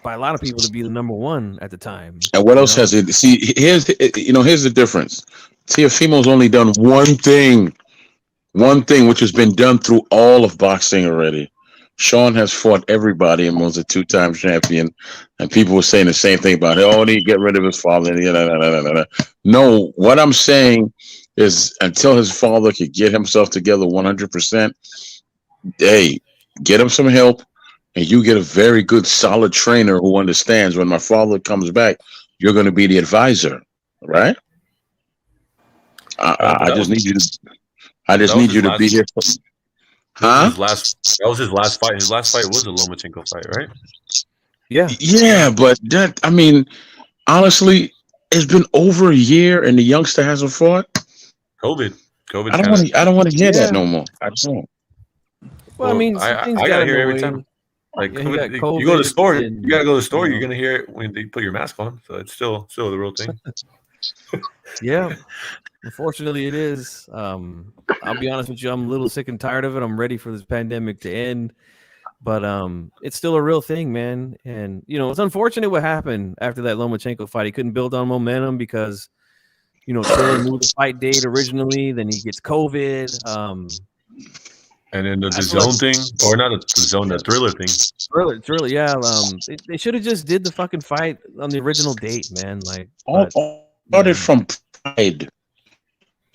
by a lot of people to be the number one at the time. And what else has it? See, here's the difference. Teofimo's only done one thing which has been done through all of boxing already. Sean has fought everybody and was a 2-time champion, and people were saying the same thing about him. Oh, he get rid of his father. No, what I'm saying is until his father could get himself together 100%, hey, get him some help, and you get a very good, solid trainer who understands when my father comes back, you're going to be the advisor, right? I just need you to. I just need you to be here. That was his last fight. His last fight was a Lomachenko fight, right? Yeah, but that, I mean, honestly, it's been over a year and the youngster hasn't fought. COVID. I don't want to hear that no more. I don't. Well, I mean, I gotta hear it every time. Like you go to the store, you gotta go to the store. You're gonna hear it when they put your mask on. So it's still the real thing. Yeah, unfortunately, it is. I'll be honest with you, I'm a little sick and tired of it. I'm ready for this pandemic to end, but it's still a real thing, man. And it's unfortunate what happened after that Lomachenko fight. He couldn't build on momentum because Triller moved the fight date originally. Then he gets COVID. And then the zone thing, or not the zone, the Thriller thing. Thriller, yeah. They should have just did the fucking fight on the original date, man. Like, Started from pride.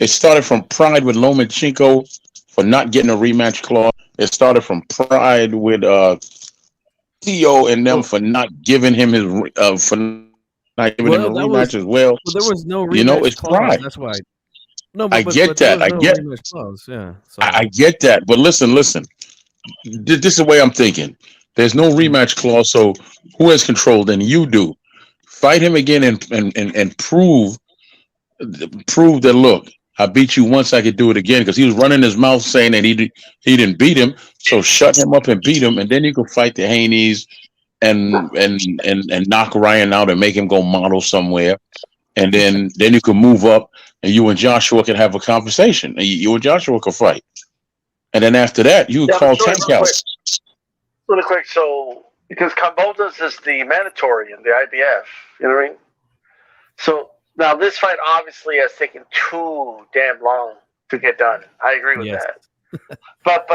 It started from pride with Lomachenko for not getting a rematch clause. It started from pride with Theo and them for not giving him his him a rematch as well. Well, there was no rematch it's clause. pride. That's why. No, I get that. I get. I get that. But listen. This is the way I'm thinking. There's no rematch clause, so who has control? Then you do. Fight him again and prove that. Look, I beat you once. I could do it again, because he was running his mouth saying that he didn't beat him. So shut him up and beat him, and then you can fight the Haney's and knock Ryan out and make him go model somewhere, and then you can move up. And you and Joshua can have a conversation. And you and Joshua can fight. And then after that, you call Tank out. Really quick, so because Cambodas is the mandatory in the IBF, you know what I mean? So now this fight obviously has taken too damn long to get done. I agree with that. But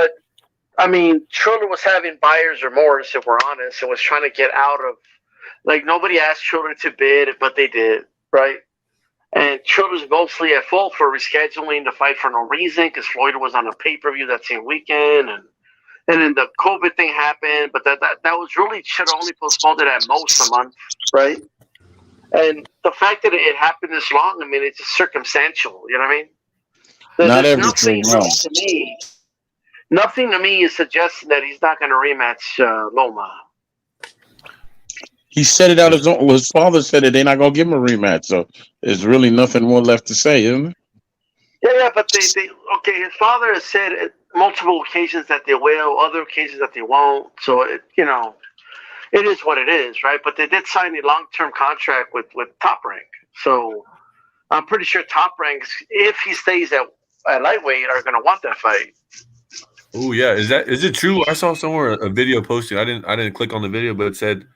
I mean, Triller was having buyer's remorse, if we're honest, and was trying to get out of, like, nobody asked Triller to bid, but they did, right? And Triller's mostly at fault for rescheduling the fight for no reason, because Floyd was on a pay-per-view that same weekend, and then the COVID thing happened, but that was really, should have only postponed it at most a month, right? And the fact that it happened this long, I mean, it's just circumstantial, you know what I mean? Not everything, no. Nothing to me is suggesting that he's not going to rematch Loma. He said it out his father said it. They're not gonna give him a rematch, so there's really nothing more left to say, isn't it? Yeah, but they his father has said at multiple occasions that they will, other occasions that they won't. So it is what it is, right? But they did sign a long-term contract with Top Rank, so I'm pretty sure Top Rank, if he stays at lightweight, are gonna want that fight. Oh yeah, is it true? I saw somewhere a video posted. I didn't click on the video, but it said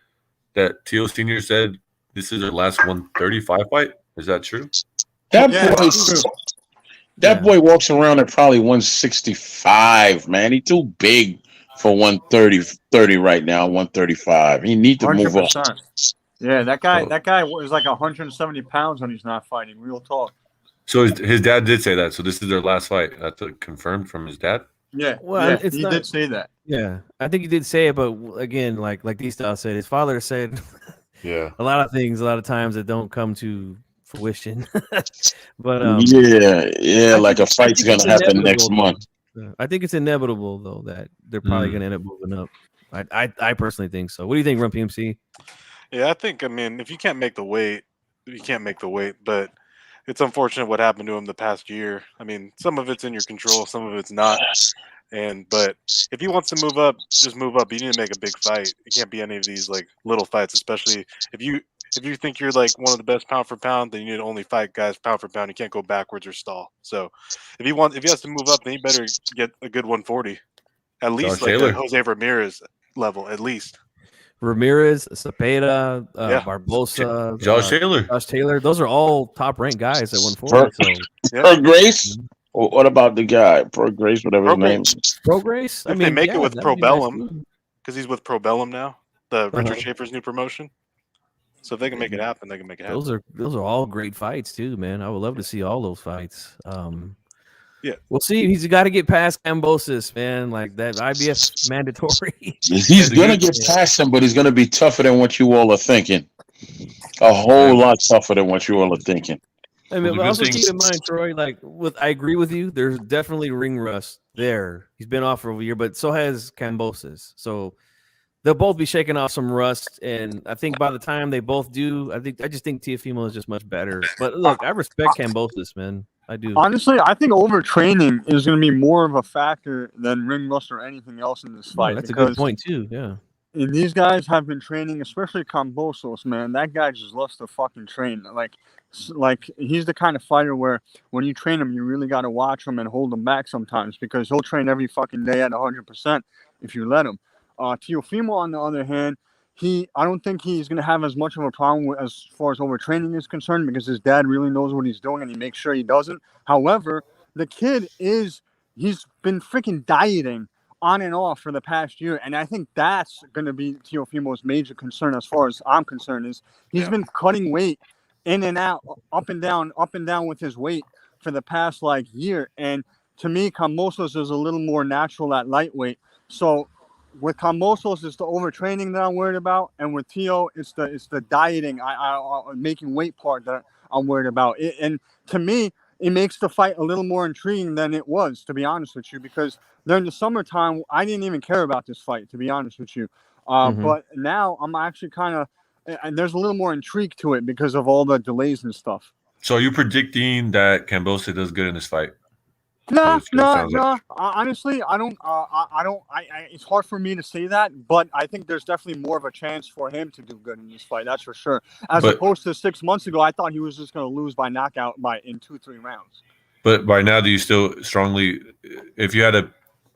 that Teal Senior said this is their last 135 fight. Is that true? That boy walks around at probably 165, man. He's too big for 130 right now, 135. He needs to move up. Yeah, that guy was like 170 pounds when he's not fighting. Real talk. So his dad did say that. So this is their last fight. That's confirmed from his dad? Yeah, well, he did say that. Yeah, I think he did say it, but again, like D-Style said, his father said, yeah, a lot of things, a lot of times that don't come to fruition. But like a fight's gonna happen next month. I think it's inevitable though that they're probably gonna end up moving up. I personally think so. What do you think, Run PMC? Yeah, I think, I mean, if you can't make the weight, you can't make the weight, but it's unfortunate what happened to him the past year. I mean, some of it's in your control, some of it's not. But if he wants to move up, just move up. You need to make a big fight. It can't be any of these like little fights, especially if you think you're like one of the best pound for pound, then you need to only fight guys pound for pound. You can't go backwards or stall. So if he has to move up, then he better get a good 140, at least like a Jose Ramirez level, at least. Ramirez, Cepeda, Barbosa, Josh Taylor. Those are all top ranked guys at 140. Her Grace. Well, what about the guy, Pro Grace, whatever his name is? Pro Grace? If they make it with Probellum, because he's with Probellum now, the Richard Schaefer's new promotion. So if they can make it happen, they can make it happen. Those are all great fights too, man. I would love to see all those fights. Yeah, we'll see. He's got to get past Kambosos, man. Like that IBF mandatory. He's gonna get past him, but he's gonna be tougher than what you all are thinking. A whole lot tougher than what you all are thinking. I mean, but also keep in mind, Troy. Like, I agree with you. There's definitely ring rust there. He's been off for a year, but so has Kambosos. So they'll both be shaking off some rust, and I think by the time they both do, I just think Teofimo is just much better. But look, I respect Kambosos, man. I do. Honestly, I think overtraining is going to be more of a factor than ring rust or anything else in this fight. That's a good point too. Yeah. And these guys have been training, especially Kambosos, man. That guy just loves to fucking train. Like he's the kind of fighter where when you train him, you really got to watch him and hold him back sometimes because he'll train every fucking day at 100% if you let him. Teofimo, on the other hand, I don't think he's going to have as much of a problem as far as overtraining is concerned because his dad really knows what he's doing and he makes sure he doesn't. However, the kid he's been freaking dieting on and off for the past year, and I think that's going to be Teofimo's major concern as far as I'm concerned is he's been cutting weight in and out, up and down with his weight for the past year. And to me, Kambosos is a little more natural at lightweight. So with Kambosos, it's the overtraining that I'm worried about, and with Teo, it's the dieting, I making weight part that I'm worried about. And to me, it makes the fight a little more intriguing than it was, to be honest with you, because during the summertime, I didn't even care about this fight, to be honest with you. But now I'm actually kind of, and there's a little more intrigue to it because of all the delays and stuff. So are you predicting that Kambosos does good in this fight? No. Honestly, I don't. It's hard for me to say that, but I think there's definitely more of a chance for him to do good in this fight. That's for sure. As opposed to 6 months ago, I thought he was just going to lose by knockout in 2-3 rounds. But by now, do you still strongly, if you had to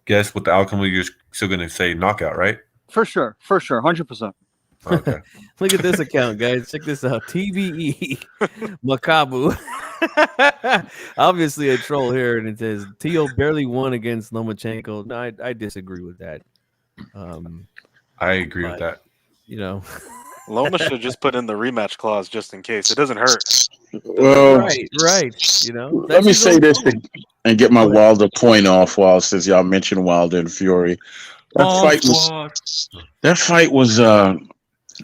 guess what the outcome was, you're still going to say knockout, right? For sure, 100%. Okay. Look at this account, guys. Check this out. TVE Makabu. Obviously a troll here, and it says Teo barely won against Lomachenko. No, I disagree with that. I agree with that. You know, Loma should just put in the rematch clause just in case. It doesn't hurt. Well, right. You know, let me say this and get my Wilder point off since y'all mentioned Wilder and Fury. That fight was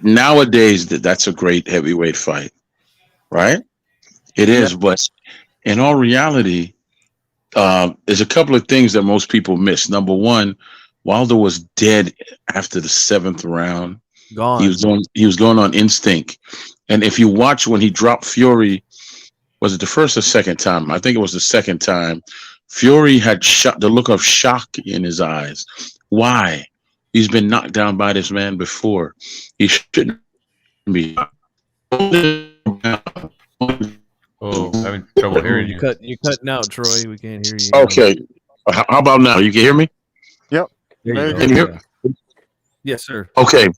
nowadays that's a great heavyweight fight, right? It is, but in all reality, there's a couple of things that most people miss. Number one, Wilder was dead after the 7th round. Gone. He was going on instinct. And if you watch when he dropped Fury, was it the first or second time? I think it was the second time. Fury had the look of shock in his eyes. Why? He's been knocked down by this man before. He shouldn't be. Oh, having trouble hearing you. You're cutting out, Troy. We can't hear you. Okay. How about now? You can hear me? Yep. Can you hear? Yes, sir. Okay.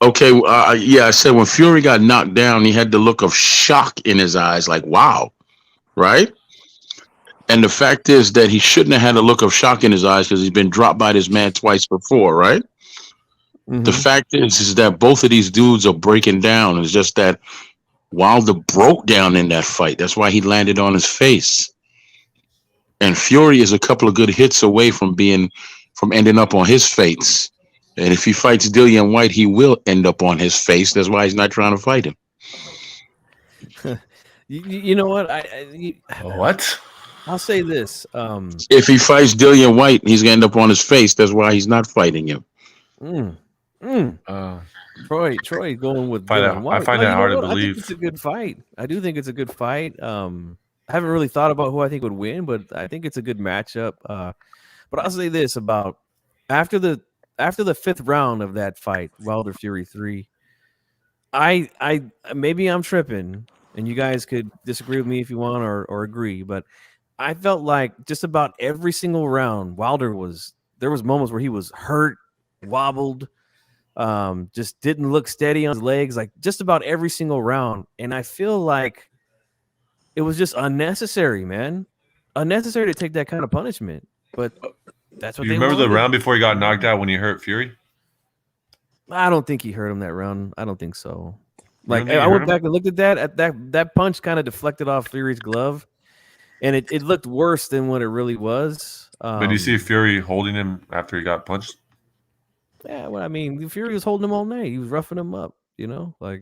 Okay. Yeah, I said when Fury got knocked down, he had the look of shock in his eyes, like, wow. Right? And the fact is that he shouldn't have had a look of shock in his eyes because he's been dropped by this man twice before, right? Mm-hmm. The fact is that both of these dudes are breaking down. It's just that Wilder broke down in that fight. That's why he landed on his face. And Fury is a couple of good hits away from ending up on his face. And if he fights Dillian White, he will end up on his face. That's why he's not trying to fight him. You know what? What? I'll say this. If he fights Dillian White, he's going to end up on his face. That's why he's not fighting him. Troy going with Dillian White. I find that hard to believe. I think it's a good fight. I do think it's a good fight. I haven't really thought about who I think would win, but I think it's a good matchup. But I'll say this about after the 5th round of that fight, Wilder Fury 3, I maybe I'm tripping, and you guys could disagree with me if you want or agree, but I felt like just about every single round, there was moments where he was hurt, wobbled, just didn't look steady on his legs, like just about every single round. And I feel like it was just unnecessary, man. unnecessary to take that kind of punishment, but that's what You they remember the wanted. round before he got knocked out when he hurt Fury? I don't think he hurt him that round. I don't think so. You don't Like think he I hurt went him? back and looked at that punch kind of deflected off Fury's glove, and it looked worse than what it really was. But do you see Fury holding him after he got punched? Yeah, well, I mean, Fury was holding him all night. He was roughing him up, like.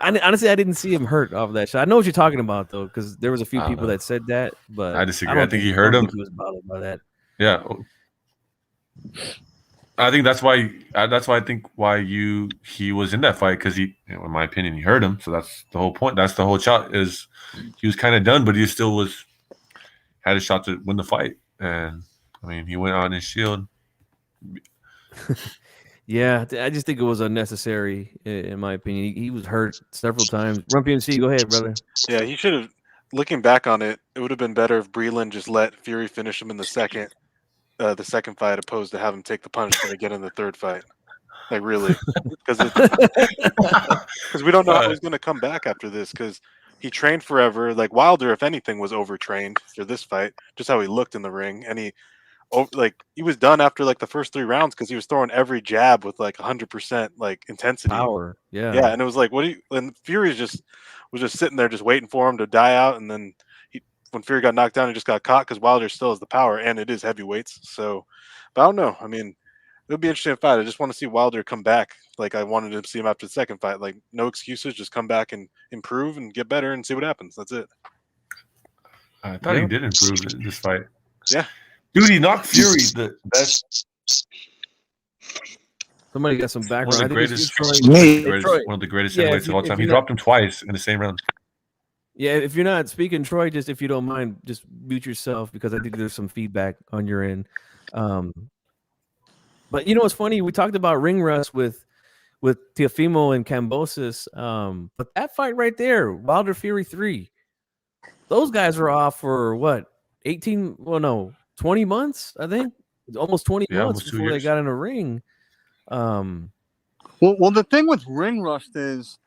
Honestly, I didn't see him hurt off that shot. I know what you're talking about though, because there was a few I don't people know. that said that, but I disagree. I think he hurt him. He was bothered by that. Yeah, I think that's why. That's why I think he was in that fight because he, in my opinion, he hurt him. So that's the whole point. That's the whole shot. Is he was kind of done, but he still had a shot to win the fight. And I mean, he went on his shield. Yeah, I just think it was unnecessary, in my opinion. He was hurt several times. Run PMC, go ahead, brother. Yeah, he should have. Looking back on it, it would have been better if Breland just let Fury finish him in the second fight, opposed to have him take the punishment again in the third fight. Like really, because we don't know how he's going to come back after this. Because he trained forever. Like Wilder, if anything, was overtrained for this fight. Just how he looked in the ring, and he was done after like the first 3 rounds because he was throwing every jab with like 100% like intensity, power. Yeah, and it was like, and Fury was just sitting there just waiting for him to die out, and then when Fury got knocked down, he just got caught because Wilder still has the power, and it is heavyweights. So, but I don't know. I mean, it would be an interesting fight. I just want to see Wilder come back. Like I wanted to see him after the second fight. Like no excuses, just come back and improve and get better and see what happens. That's it. I thought he did improve in this fight. Yeah. Dude, he knocked Fury the best. Somebody got some background. One of the greatest heavyweights of all time. He dropped him twice in the same round. Yeah, if you're not speaking, Troy, just if you don't mind, just mute yourself because I think there's some feedback on your end. But you know what's funny? We talked about ring rust with Teofimo and Kambosos, but that fight right there, Wilder Fury 3, those guys were off for what? 20 months, I think. Almost 20 months almost 2 before they years. got in a ring. Well, the thing with ring rust is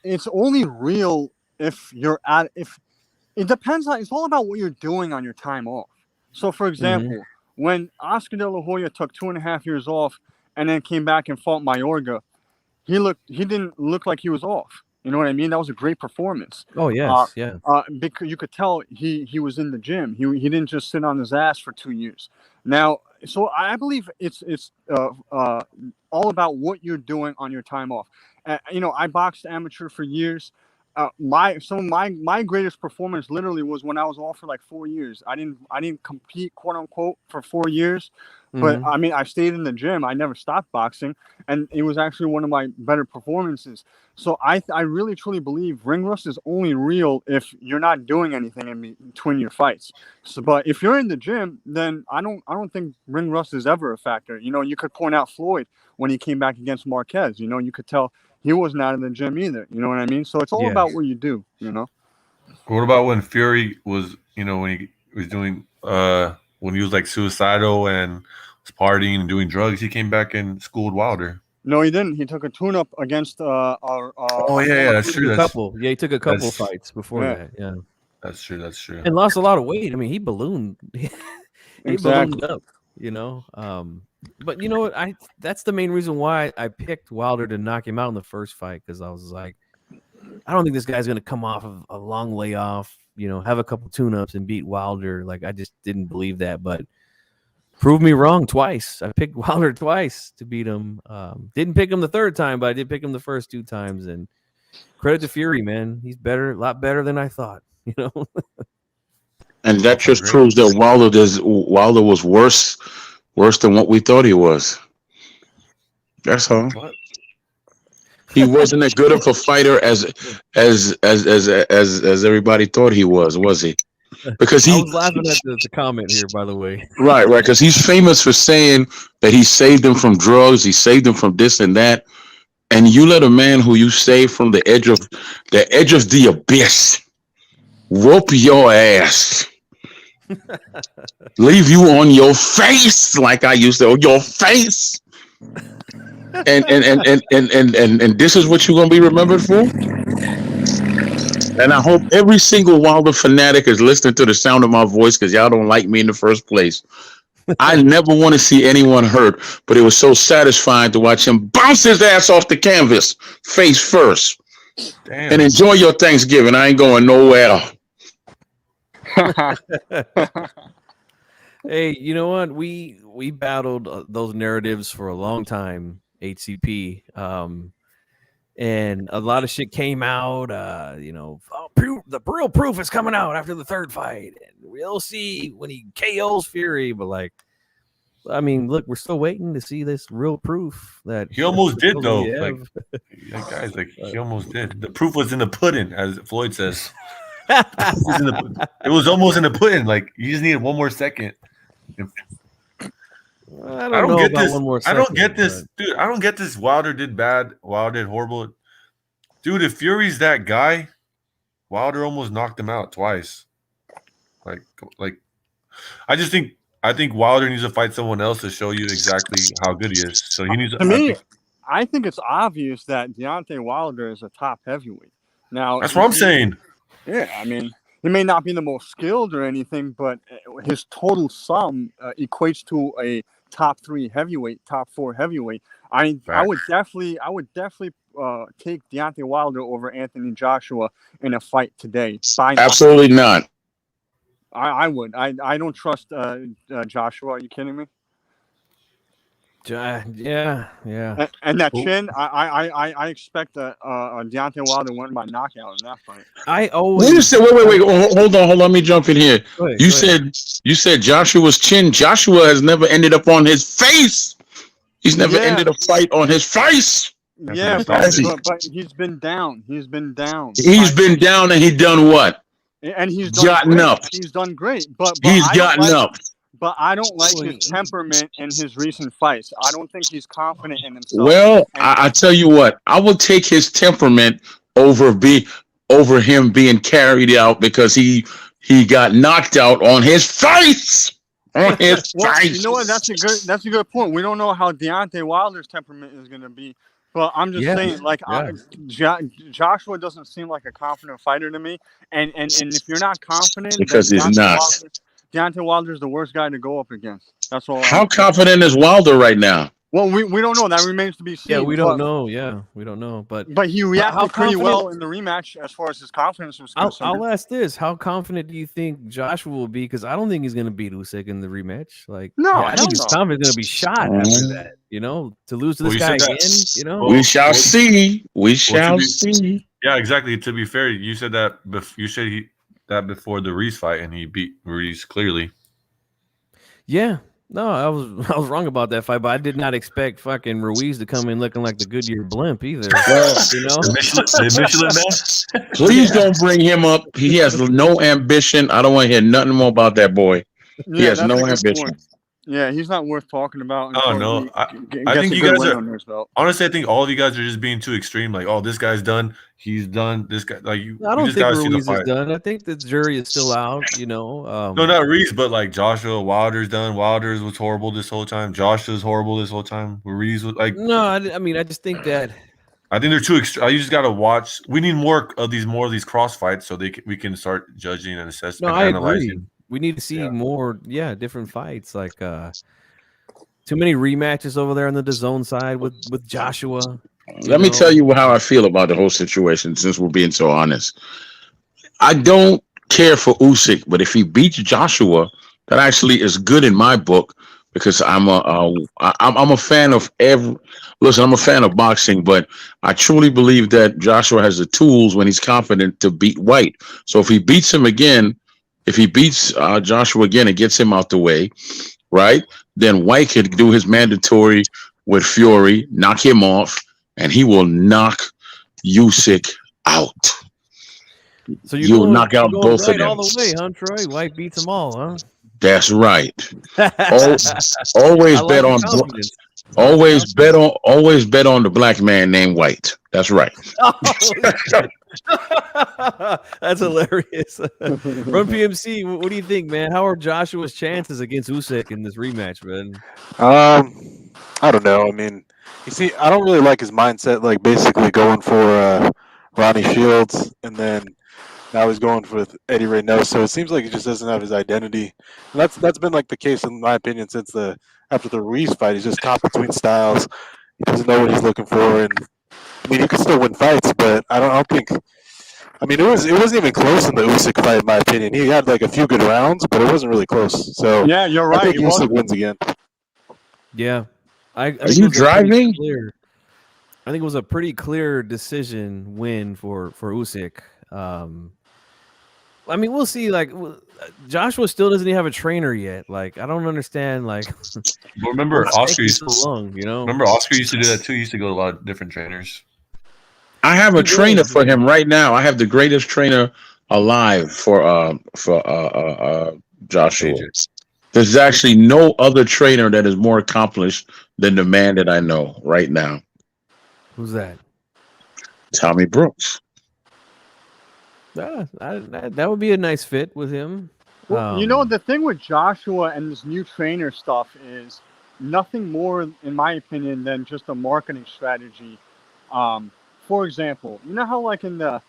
it's only real if it depends on. It's all about what you're doing on your time off. So, for example, when Oscar De La Hoya took 2.5 years off and then came back and fought Mayorga, he didn't look like he was off. You know what I mean? That was a great performance. Oh yes, yeah. Because you could tell he was in the gym. He didn't just sit on his ass for 2 years. Now, so I believe it's all about what you're doing on your time off. I boxed amateur for years. Some of my greatest performance literally was when I was off for like 4 years. I didn't compete, quote unquote, for 4 years. But I mean, I stayed in the gym. I never stopped boxing, and it was actually one of my better performances. So I really truly believe ring rust is only real if you're not doing anything in between your fights. So, but if you're in the gym, then I don't think ring rust is ever a factor. You could point out Floyd when he came back against Marquez. You could tell he wasn't out of the gym either. You know what I mean? So it's all about what you do. What about when Fury was, when he was doing, when he was like suicidal and was partying and doing drugs, he came back and schooled Wilder. No, he didn't. He took a tune-up against that's true. He took a couple fights before that. Yeah, that's true. That's true. And lost a lot of weight. I mean, he ballooned. He ballooned up. But you know what? That's the main reason why I picked Wilder to knock him out in the first fight, because I was like, I don't think this guy's gonna come off of a long layoff, have a couple tune-ups and beat Wilder. Like, I just didn't believe that, but proved me wrong twice. I picked Wilder twice to beat him. Didn't pick him the third time, but I did pick him the first 2 times. And credit to Fury, man. He's better, a lot better than I thought. And that just proves that Wilder was worse than what we thought he was. That's all. What? He wasn't as good of a fighter as everybody thought he was he? Because I was laughing at the comment here, by the way. Right, because he's famous for saying that he saved him from drugs, he saved him from this and that, and you let a man who you saved from the edge of the abyss whoop your ass, leave you on your face, like I used to, on your face, and this is what you're gonna be remembered for. And I hope every single Wilder fanatic is listening to the sound of my voice because y'all don't like me in the first place. I never want to see anyone hurt, but it was so satisfying to watch him bounce his ass off the canvas face first. Damn. And enjoy your Thanksgiving. I ain't going nowhere. Hey, you know what? We battled those narratives for a long time, HCP. And a lot of shit came out. The real proof is coming out after the third fight, and we'll see when he KOs Fury. But like, I mean, look, we're still waiting to see this real proof that he almost did though. Like, guys, like he almost did. The proof was in the pudding, as Floyd says. It was almost in the pudding. Like you just needed one more second. I don't get this. One more second, I don't get this, dude. I don't get this. Wilder did bad. Wilder did horrible. Dude, if Fury's that guy, Wilder almost knocked him out twice. Like, I think Wilder needs to fight someone else to show you exactly how good he is. So he needs. To me, I think it's obvious that Deontay Wilder is a top heavyweight. Now that's what I'm saying. Yeah, I mean, he may not be the most skilled or anything, but his total sum equates to a top 3 heavyweight, top 4 heavyweight. I would definitely take Deontay Wilder over Anthony Joshua in a fight today. Absolutely not. I would. I don't trust Joshua. Are you kidding me? Yeah. And that chin, I expect Deontay Wilder win by knockout in that fight. Wait. Hold on. Let me jump in here. You said Joshua's chin. Joshua has never ended up on his face. He's never ended a fight on his face. Yeah, but he's been down. He's been down. He's been down, and he done what? And he's gotten up. He's done great, but he's gotten up. But I don't like his temperament in his recent fights. I don't think he's confident in himself. Well, I tell you what, I will take his temperament over him being carried out because he got knocked out on his face. On his face. You know what? That's a good point. We don't know how Deontay Wilder's temperament is going to be. But I'm just saying, like, Joshua doesn't seem like a confident fighter to me. And if you're not confident, because he's not. Deontay Wilder's the worst guy to go up against. That's all. How confident is Wilder right now? Well, we don't know. That remains to be seen. Yeah, we don't know. Yeah, we don't know. But he reacted pretty well in the rematch as far as his confidence was concerned. I'll ask this: how confident do you think Joshua will be? Because I don't think he's going to beat Usyk in the rematch. Like, I think his confidence is going to be shot after that. You know, to lose to this guy again. You know, we shall see. We shall see. Yeah, exactly. To be fair, you said that. You said that before the Reese fight, and he beat Reese clearly. Yeah. No, I was wrong about that fight, but I did not expect fucking Ruiz to come in looking like the Goodyear blimp either. You know, the Michelin man. Please don't bring him up. He has no ambition. I don't want to hear nothing more about that boy. He has no ambition. Point. Yeah, he's not worth talking about. Oh no, I think you guys are. Honestly, I think all of you guys are just being too extreme. Like, oh, this guy's done. He's done. This guy, like you. I don't just think gotta Ruiz see the is done. I think the jury is still out. You know. No, not Ruiz, but like Joshua. Wilder's done. Wilder's was horrible this whole time. Joshua's horrible this whole time. Ruiz was like. No, I mean, I just think that. I think they're too extreme. You just gotta watch. We need more of these cross fights so we can start judging and assessing. No, and I analyzing. agree. We need to see more. Different fights like. Too many rematches over there on the DAZN side with Joshua. Let me tell you how I feel about the whole situation, since we're being so honest. I don't care for Usyk, but if he beats Joshua, that actually is good in my book because I'm a fan of I'm a fan of boxing, but I truly believe that Joshua has the tools when he's confident to beat White. So if he beats him again, if he beats Joshua again and gets him out the way, right? Then White could do his mandatory with Fury, knock him off, and he will knock Usyk out. So you'll knock out both of them all the way, huh, Troy? White beats them all, huh? That's right. Always bet on. Always bet on the black man named White. That's right. That's hilarious. From PMC, what do you think, man? How are Joshua's chances against Usyk in this rematch, man? I don't know. I mean, you see, I don't really like his mindset, like basically going for Ronnie Shields and then Now he's going with Eddie Reynoso. So it seems like he just doesn't have his identity. And that's been like the case in my opinion since after the Ruiz fight. He's just caught between styles. He doesn't know what he's looking for, and I mean, he could still win fights, but I don't think. I mean, it wasn't even close in the Usyk fight, in my opinion. He had like a few good rounds, but it wasn't really close. So yeah, you're right. I think Usyk wins again. Yeah, I Are think you it was a pretty driving? clear. I think it was a pretty clear decision win for Usyk. I mean, we'll see. Like Joshua still doesn't even have a trainer yet. Like I don't understand. Like, But remember, what's Oscar taking used so long. You know. remember Oscar used to do that too. He used to go to a lot of different trainers. I have a He trainer did, for yeah. him right now. I have the greatest trainer alive for Joshua. AJ. There's actually no other trainer that is more accomplished than the man that I know right now, Who's that? Tommy Brooks. That would be a nice fit with him. Well, you know, the thing with Joshua and this new trainer stuff is nothing more, in my opinion, than just a marketing strategy. For example, you know how like in the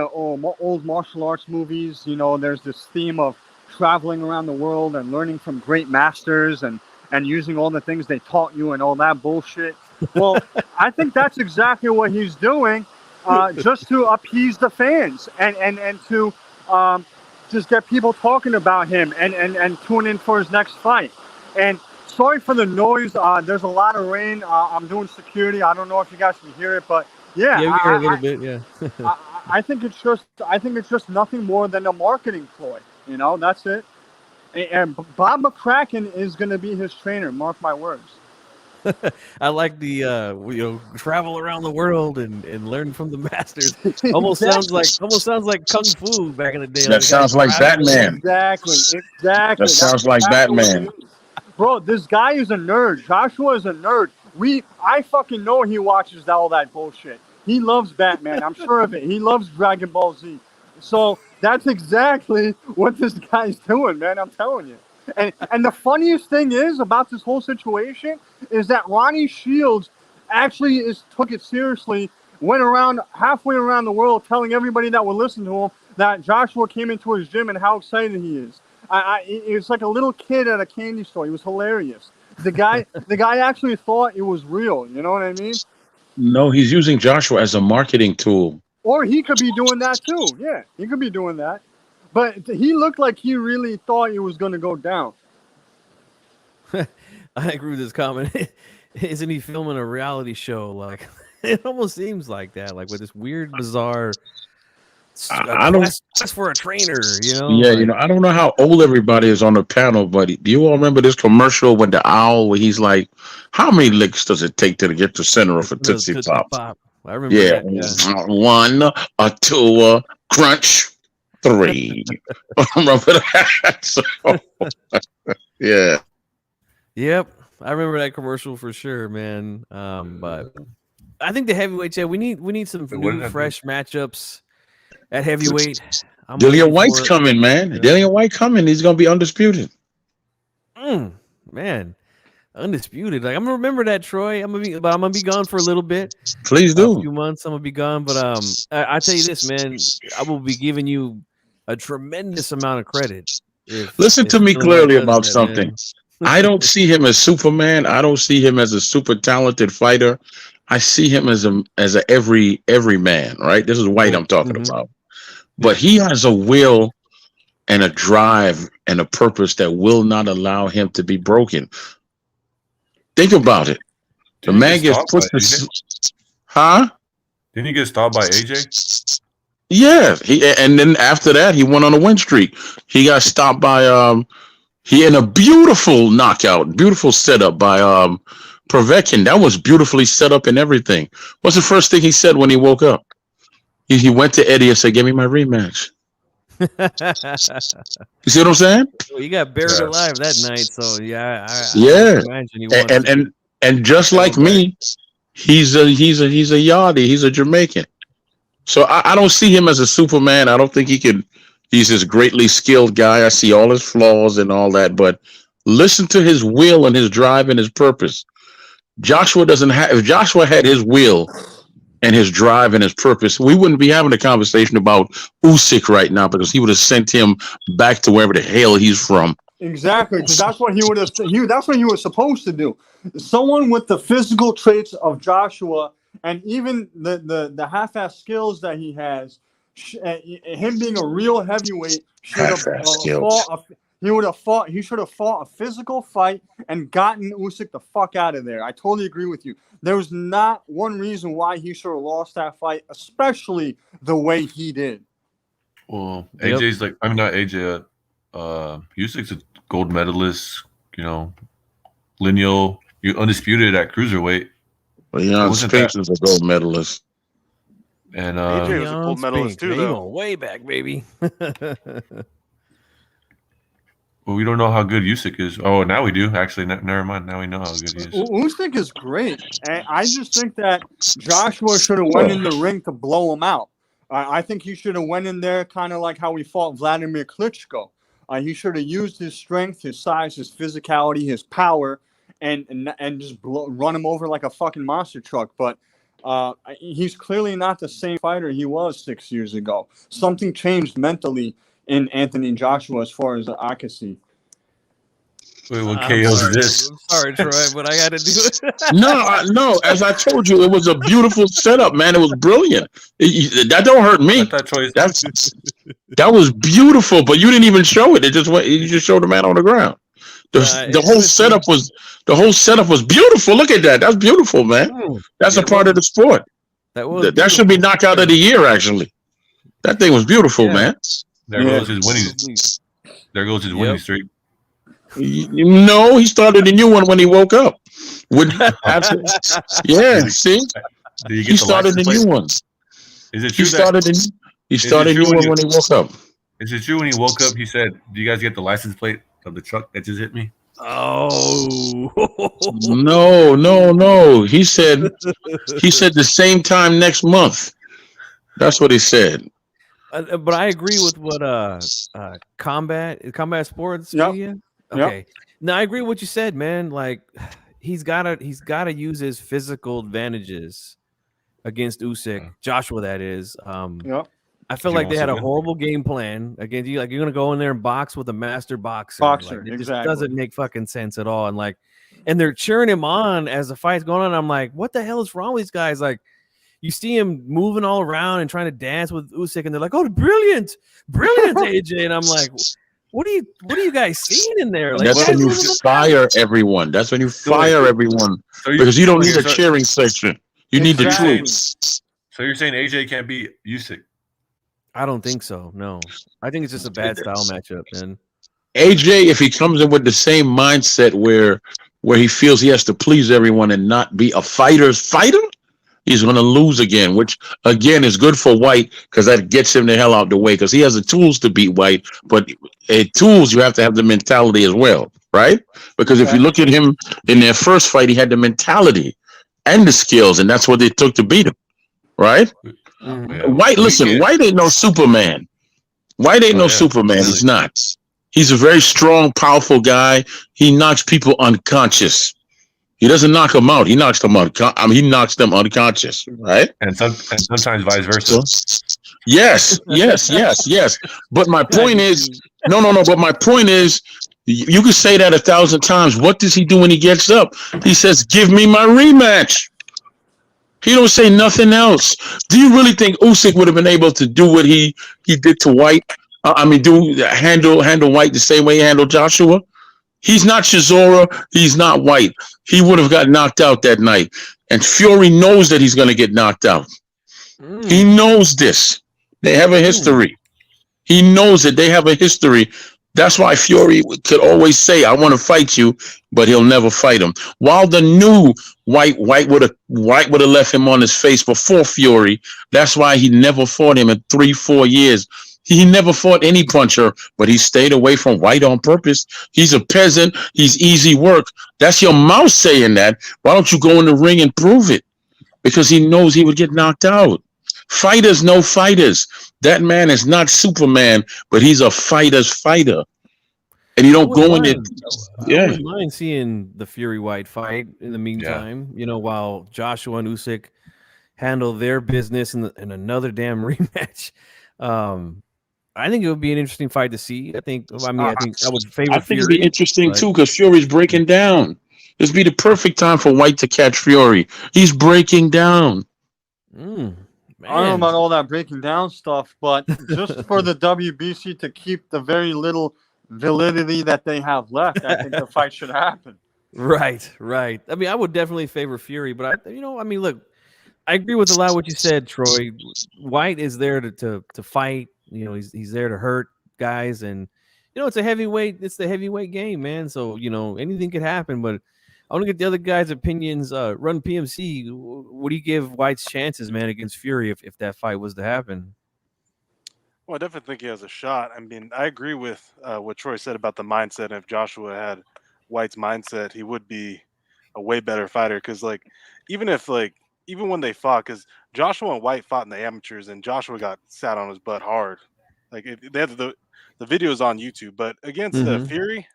old martial arts movies, you know, there's this theme of traveling around the world and learning from great masters and using all the things they taught you and all that bullshit. Well, I think that's exactly what he's doing, just to appease the fans and to just get people talking about him and tune in for his next fight. And sorry for the noise. There's a lot of rain. I'm doing security. I don't know if you guys can hear it, but yeah, Yeah, we hear a little bit. Yeah. I think it's just nothing more than a marketing ploy. You know, that's it. And Bob McCracken is going to be his trainer. Mark my words. I like the travel around the world and learn from the masters. Almost sounds like kung fu back in the day. That sounds like Batman. Exactly. That sounds like Batman. Bro, this guy is a nerd. Joshua is a nerd. I fucking know he watches all that bullshit. He loves Batman. I'm sure of it. He loves Dragon Ball Z. So that's exactly what this guy's doing, man. I'm telling you. And the funniest thing is about this whole situation is that Ronnie Shields actually took it seriously, went around halfway around the world telling everybody that would listen to him that Joshua came into his gym and how excited he is. It's like a little kid at a candy store. He was hilarious. The guy actually thought it was real. You know what I mean? No, he's using Joshua as a marketing tool. Or he could be doing that too. Yeah, he could be doing that. But he looked like he really thought it was going to go down. I agree with this comment. Isn't he filming a reality show? Like it almost seems like that. Like with this weird, bizarre. I don't. That's for a trainer, you know. Yeah, like, I don't know how old everybody is on the panel, but do you all remember this commercial with the owl where he's like, "How many licks does it take to get the center of a Tootsie Pop?" I remember Yeah, that. 1, a 2, crunch, 3. Remember that? So, yeah. Yep, I remember that commercial for sure, man. But I think the heavyweight, we need some new, fresh matchups at heavyweight. Dillian White's coming, man. Yeah. Dillian White coming. He's gonna be undisputed. Man, undisputed. Like I'm gonna remember that, Troy. I'm gonna be gone for a little bit. Please do. A few months. I'm gonna be gone, but I tell you this, man. I will be giving you a tremendous amount of credit. Listen to me clearly about something. I don't see him as Superman. I don't see him as a super talented fighter. I see him as a every man, right? This is White I'm talking about. But he has a will and a drive and a purpose that will not allow him to be broken. Think about it. The man gets put to... Huh? Didn't he get stopped by AJ? Yeah. And then after that, he went on a win streak. He got stopped by... He in a beautiful knockout, beautiful setup by Povetkin. That was beautifully set up and everything. What's the first thing he said when he woke up? He went to Eddie and said, "Give me my rematch." You see what I'm saying? Well, you got buried alive that night, so yeah. And just like me, he's a yardie. He's a Jamaican. So I don't see him as a Superman. I don't think he can. He's this greatly skilled guy. I see all his flaws and all that, but listen to his will and his drive and his purpose. Joshua doesn't have. If Joshua had his will and his drive and his purpose, we wouldn't be having a conversation about Usyk right now, because he would have sent him back to wherever the hell he's from. Exactly, because that's what he would have. That's what he was supposed to do. Someone with the physical traits of Joshua, and even the half-ass skills that he has, him being a real heavyweight, should have fought. He would have fought. He should have fought a physical fight and gotten Usyk the fuck out of there. I totally agree with you. There was not one reason why he should have lost that fight, especially the way he did. Well, AJ's like, I'm not AJ. Usyk's a gold medalist. You know, lineal. You undisputed at cruiserweight. Well, Jan Spinks is a gold medalist. And AJ was a gold medalist too, though. Way back, baby. Well, we don't know how good Usyk is. Oh, now we do. Actually, never mind. Now we know how good he is. Usyk is great. And I just think that Joshua should have went in the ring to blow him out. I think he should have went in there kind of like how he fought Vladimir Klitschko. He should have used his strength, his size, his physicality, his power, and just run him over like a fucking monster truck. But he's clearly not the same fighter he was 6 years ago. Something changed mentally in Anthony Joshua, as far as I can see. Wait, what KO is this? I'm sorry, Troy, but I had to do it. No. As I told you, it was a beautiful setup, man. It was brilliant. That don't hurt me. That was beautiful, but you didn't even show it. You just showed the man on the ground. The whole setup was beautiful. Look at that. That's beautiful, man. That's a part of the sport. That should be knockout of the year, actually. That thing was beautiful, man. There goes his winning streak. No, he started a new one when he woke up. Yeah, see? He started a new one. Is it true he started a new one when he woke up. Is it true when he woke up, he said, "Do you guys get the license plate of the truck that just hit me?" Oh. No. He said the same time next month. That's what he said. But I agree with what combat sports media. Okay. Yep. No, I agree with what you said, man. Like he's gotta use his physical advantages against Usyk, Joshua. That is. I feel like they had a horrible game plan against you. Like you're gonna go in there and box with a master boxer. Like, it just doesn't make fucking sense at all. And they're cheering him on as the fight's going on. I'm like, what the hell is wrong with these guys? Like, you see him moving all around and trying to dance with Usyk, and they're like, "Oh, brilliant, AJ!" And I'm like, "What are you guys seeing in there?" Like, that's when you fire everyone. That's when you fire everyone because you don't need a cheering section. You need the troops. So you're saying AJ can't beat Usyk? I don't think so. No, I think it's just a bad style matchup, man. AJ, if he comes in with the same mindset where he feels he has to please everyone and not be a fighter's fighter, he's going to lose again, which again is good for White because that gets him the hell out the way because he has the tools to beat White. But tools, you have to have the mentality as well, right? Because if you look at him in their first fight, he had the mentality and the skills, and that's what they took to beat him, right? White, listen, White ain't no Superman. White ain't no Superman. He's not. He's a very strong, powerful guy. He knocks people unconscious. He doesn't knock them out. He knocks them out. He knocks them unconscious, right? And sometimes vice versa. Yes. But my point is, no. But my point is, you can say that 1,000 times. What does he do when he gets up? He says, "Give me my rematch." He don't say nothing else. Do you really think Usyk would have been able to do what he did to White? Handle White the same way he handled Joshua? He's not Chisora. He's not White. He would have got knocked out that night. And Fury knows that he's going to get knocked out. He knows this. They have a history. He knows that they have a history. That's why Fury could always say, "I want to fight you," but he'll never fight him. Wilder knew White would have left him on his face before Fury. That's why he never fought him in 3-4 years. He never fought any puncher, but he stayed away from White on purpose. He's a peasant. He's easy work. That's your mouth saying that. Why don't you go in the ring and prove it? Because he knows he would get knocked out. Fighters know fighters. That man is not Superman, but he's a fighter's fighter. And you don't go in it. I wouldn't mind seeing the Fury White fight in the meantime, while Joshua and Usyk, handle their business in another damn rematch. I think it would be an interesting fight to see. I think I would favor I think it'd Fury. be interesting but- too because Fury's breaking down. This be the perfect time for White to catch Fury. He's breaking down. I don't know about all that breaking down stuff, but just for the WBC to keep the very little validity that they have left, I think the fight should happen. Right. I mean, I would definitely favor Fury, but look, I agree with a lot of what you said, Troy. White is there to fight. He's there to hurt guys, and it's a heavyweight. It's the heavyweight game, man. So anything could happen. But I want to get the other guys' opinions. Run PMC. What do you give White's chances, man, against Fury if that fight was to happen? Well, I definitely think he has a shot. I mean, I agree with what Troy said about the mindset. And if Joshua had White's mindset, he would be a way better fighter. Because even when they fought, because Joshua and White fought in the amateurs, and Joshua got sat on his butt hard. They had the videos on YouTube, but against Fury,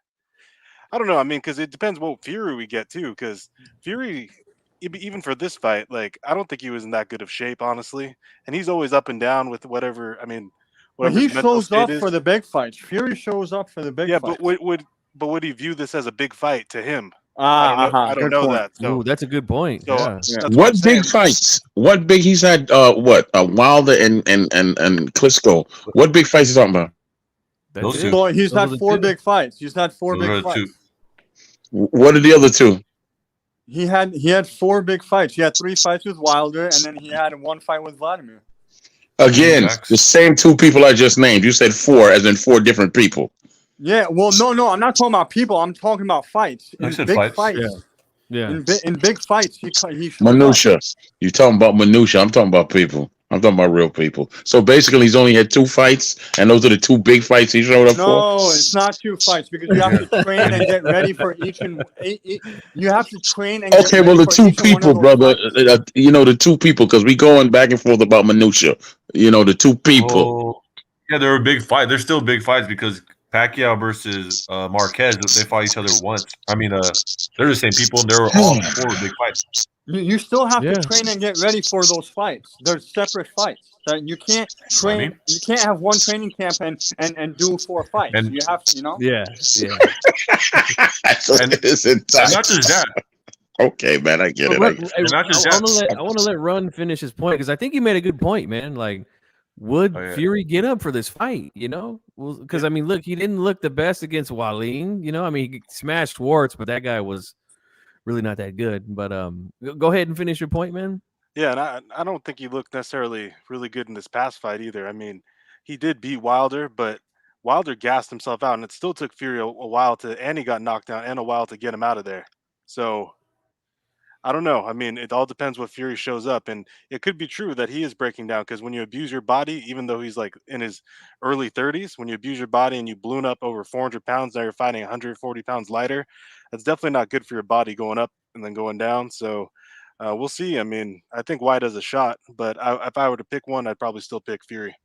I don't know. I mean, because it depends what Fury we get too. Because Fury, even for this fight, I don't think he was in that good of shape, honestly. And he's always up and down with whatever. I mean, but he shows up for the big fights. Fury shows up for the big fights. Yeah, but would he view this as a big fight to him? I don't know that. So, ooh, that's a good point. So, yeah. What big fights? What big he's had? Wilder and Klitschko. What big fights you talking about? So he's had four big fights. He's had four big fights. What are the other two? He had four big fights. He had 3 fights with Wilder, and then he had 1 fight with Vladimir. Again, the same 2 people I just named. You said 4, as in 4 different people. Yeah, well, no, I'm not talking about people. I'm talking about fights. In big fights. Yeah. In big fights, he Minutia. You're talking about minutia. I'm talking about people. I'm talking about real people. So basically, he's only had 2 fights, and those are the 2 big fights he showed up for. No, it's not 2 fights because you have to train and get ready for each and you have to train and. Okay, well, the 2 people, brother. The 2 people, because we going back and forth about minutia. The 2 people. Yeah, they're a big fight. They're still big fights because Pacquiao versus Marquez, they fought each other once. I mean, they're the same people, and they're all 4 big fights. You still have to train and get ready for those fights. They're separate fights. That you can't train. You can't have one training camp and do 4 fights. And you have to, Yeah. So it is and not just that. Okay, man, I get it. I want to let Run finish his point because I think he made a good point, man. Would Fury get up for this fight? Because I mean, look, he didn't look the best against Wallin. I mean, he smashed Schwartz, but that guy was really not that good. But go ahead and finish your point, man. Yeah, and I don't think he looked necessarily really good in this past fight either. I mean, he did beat Wilder, but Wilder gassed himself out, and it still took Fury a while and he got knocked down and a while to get him out of there. So I don't know. I mean, it all depends what Fury shows up, and it could be true that he is breaking down because when you abuse your body, even though he's in his early 30s, when you abuse your body and you balloon up over 400 pounds, now you're fighting 140 pounds lighter. That's definitely not good for your body going up and then going down. So we'll see. I mean, I think White has a shot, but if I were to pick one, I'd probably still pick Fury.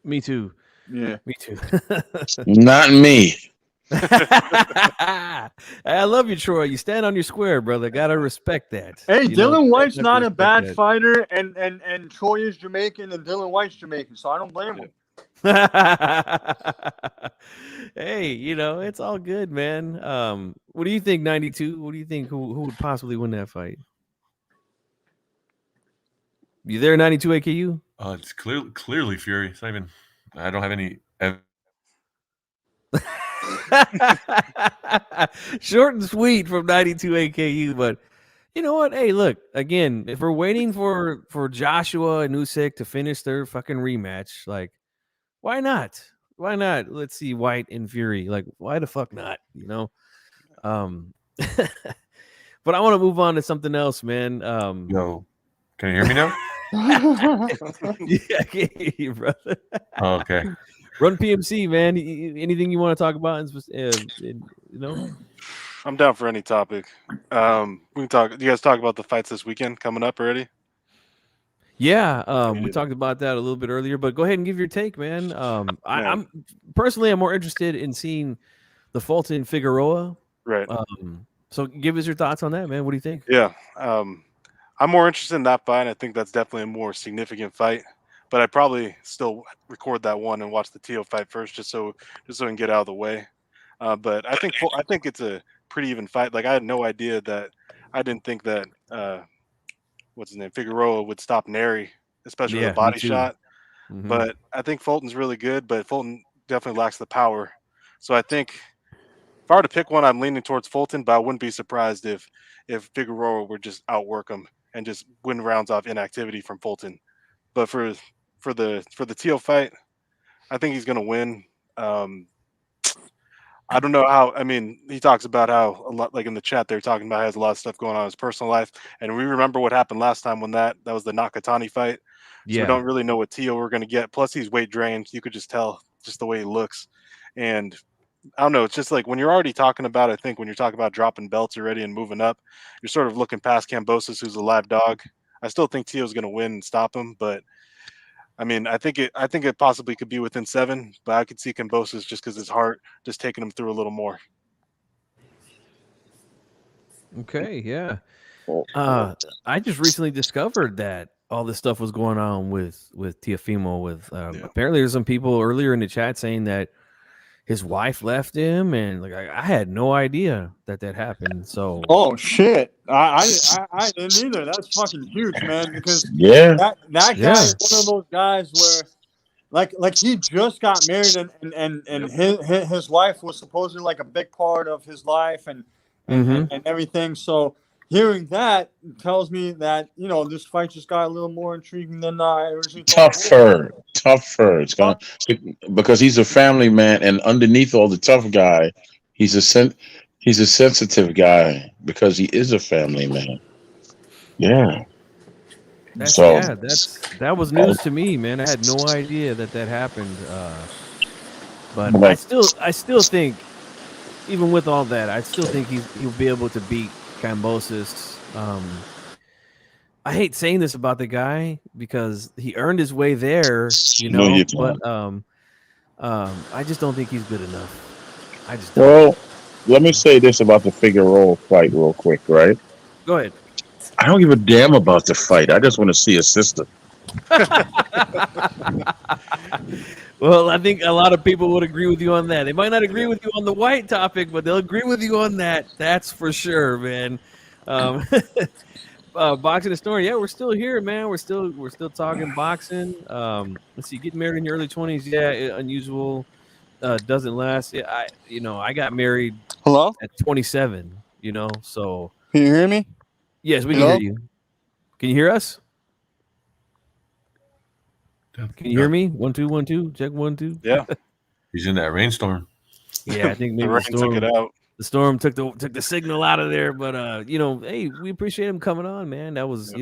Me too. Yeah, me too. Not me. I love you, Troy. You stand on your square, brother. Gotta respect that. Hey, Dylan White's not a bad fighter, and Troy is Jamaican, and Dylan White's Jamaican, so I don't blame him. Hey, it's all good, man. What do you think, 92? What do you think? Who would possibly win that fight? You there, 92 AKU? It's clearly Fury. It's not even. I don't have any. Short and sweet from 92 AKU, but you know what? Hey, look, again, if we're waiting for Joshua and Usyk to finish their fucking rematch, why not? Why not? Let's see White and Fury. Why the fuck not? But I want to move on to something else, man. Yo, can you hear me now? Yeah, I can hear you, brother. Oh, okay. Run PMC, man. Anything you want to talk about? I'm down for any topic. We can talk. You guys talk about the fights this weekend coming up already? Yeah, we talked about that a little bit earlier, but go ahead and give your take, man. I'm personally, I'm more interested in seeing the Fulton Figueroa. Right. So give us your thoughts on that, man. What do you think? Yeah. I'm more interested in that fight. I think that's definitely a more significant fight. But I'd probably still record that one and watch the Tio fight first, just so we can get out of the way. But I think it's a pretty even fight. Like I had no idea that I didn't think that what's his name, Figueroa would stop Neri, especially with a me body too. shot. Mhm. But I think Fulton's really good, but Fulton definitely lacks the power. So I think if I were to pick one, I'm leaning towards Fulton, but I wouldn't be surprised if Figueroa would just outwork him and just win rounds off inactivity from Fulton. But for the Teal fight, I think he's going to win. I don't know how. I mean, he talks about how a lot, like in the chat, they're talking about how he has a lot of stuff going on in his personal life, and we remember what happened last time when that was the Nakatani fight. So we Yeah. don't really know what Tio we're going to get. Plus, he's weight drained. You could just tell just the way he looks, and I don't know. It's just like when you're already talking about, I think when you're talking about dropping belts already and moving up, you're sort of looking past Kambosos, who's a live dog. I still think Tio's going to win and stop him, but I mean, I think it possibly could be within 7, but I could see Kambosos just because his heart just taking him through a little more. Okay, yeah. I just recently discovered that all this stuff was going on with Teofimo. With apparently, there's some people earlier in the chat saying that his wife left him, and like I had no idea that happened. So, oh shit, I didn't either. That's fucking huge, man. Because that guy is one of those guys where, like he just got married, and his wife was supposedly like a big part of his life and everything. So hearing that tells me that this fight just got a little more intriguing than I originally thought. Tougher. It's gonna because he's a family man, and underneath all the tough guy, he's a sensitive guy because he is a family man. Yeah. That was news to me, man. I had no idea that happened. But I still think, even with all that, I still think he'll be able to beat Kambosos. I hate saying this about the guy because he earned his way there, but I just don't think he's good enough. I just don't. Well, let me say this about the Figueroa fight real quick, right? Go ahead. I don't give a damn about the fight. I just want to see his sister. Well, I think a lot of people would agree with you on that. They might not agree with you on the white topic, but they'll agree with you on that. That's for sure, man. Boxing the story. Yeah, we're still here, man. We're still talking boxing. Let's see, getting married in your early 20s. Yeah, unusual. Doesn't last. Yeah, I got married. Hello? At 27. So. Can you hear me? Yes, we can hear you. Can you hear us? Can you hear me? 1 2 1 2. Check 1 2. Yeah. He's in that rainstorm. Yeah, I think maybe the rain took it out. The storm took the signal out of there, but hey, we appreciate him coming on, man. That was,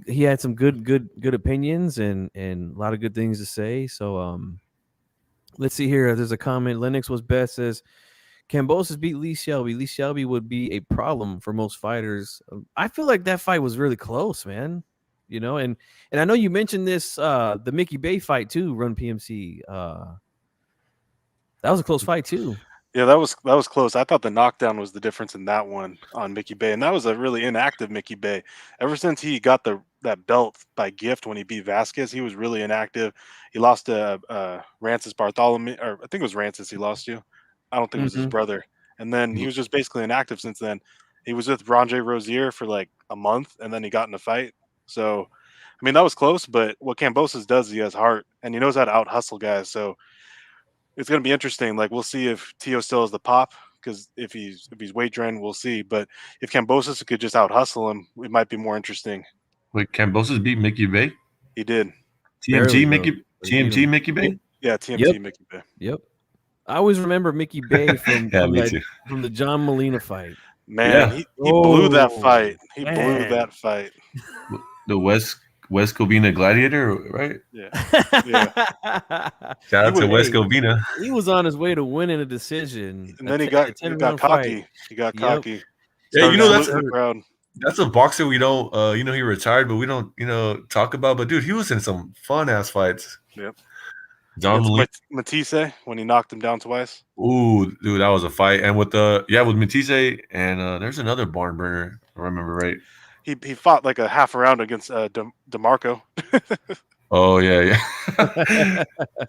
he had some good opinions and a lot of good things to say. So let's see here. There's a comment. Lennox was best, says Kambosos beat Lee Shelby. Lee Shelby would be a problem for most fighters. I feel like that fight was really close, man. And I know you mentioned this the Mickey Bay fight too, Run PMC. That was a close fight too. Yeah, that was close. I thought the knockdown was the difference in that one on Mickey Bay, and that was a really inactive Mickey Bay. Ever since he got that belt by gift when he beat Vasquez, he was really inactive. He lost to Rancis Bartholomew, or I think it was Rancis he lost to. I don't think it was his brother. And then he was just basically inactive since then. He was with Ronjay Rozier for like a month, and then he got in a fight. So, I mean, that was close, but what Kambosos does is he has heart, and he knows how to out-hustle guys. So it's going to be interesting. Like, we'll see if Tio still has the pop, because if he's weight drained, we'll see. But if Kambosos could just out-hustle him, it might be more interesting. Wait, Kambosos beat Mickey Bay? He did. TMT Mickey Bay? Yeah, TMT Mickey Bay. Yep. I always remember Mickey Bay from the John Molina fight. Man, he blew that fight. He blew that fight. The West Covina Gladiator, right? Yeah. Shout out to West Covina. He was on his way to winning a decision. And then he got cocky. Fight. He got cocky. Yeah, that's a boxer we don't he retired, but we don't talk about. But dude, he was in some fun ass fights. Yep. John Matisse when he knocked him down twice. Ooh, dude, that was a fight. And with Matisse and there's another barn burner, if I remember right. he fought like a half a round against DeMarco. Oh yeah.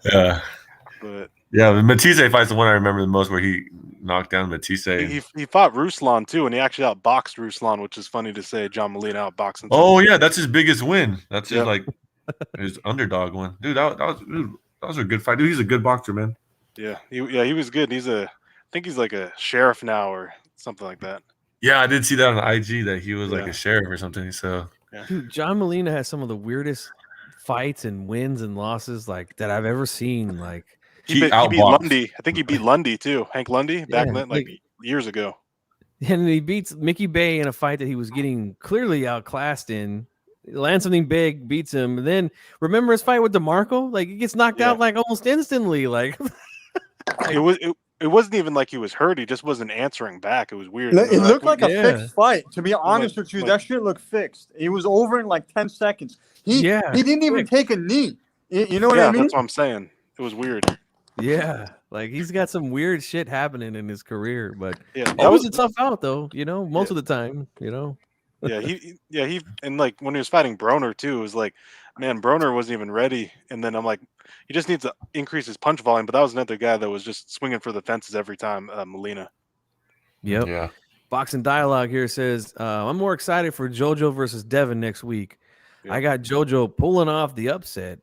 Yeah. But yeah, the Matisse fight's the one I remember the most, where he knocked down Matisse. he fought Ruslan too, and he actually outboxed Ruslan, which is funny to say. John Molina outboxing. Oh yeah, that's his biggest win. That's his Yep. like his underdog one. Dude, that was a good fight. Dude, he's a good boxer, man. Yeah, he was good. I think he's like a sheriff now or something like that. Yeah, I did see that on IG that he was like a sheriff or something. So Dude, John Molina has some of the weirdest fights and wins and losses like that I've ever seen. Like he beat Lundy. I think he beat Lundy too. Hank Lundy back then, like years ago. And he beats Mickey Bay in a fight that he was getting clearly outclassed in. Lands something big, beats him. And then remember his fight with DeMarco? Like he gets knocked out like almost instantly. Like it wasn't even like he was hurt. He just wasn't answering back. It was weird. It looked like a fixed fight. To be honest with you, that shit looked fixed. It was over in like 10 seconds. He didn't even take a knee. You know what I mean? That's what I'm saying. It was weird. Yeah, like he's got some weird shit happening in his career, but that always a tough out though. You know, most of the time. You know. he and like when he was fighting Broner too, it was like, man, Broner wasn't even ready. And then I'm like, he just needs to increase his punch volume. But that was another guy that was just swinging for the fences every time, Molina. Yep. Yeah. Boxing Dialogue here says, I'm more excited for JoJo versus Devin next week. I got JoJo pulling off the upset.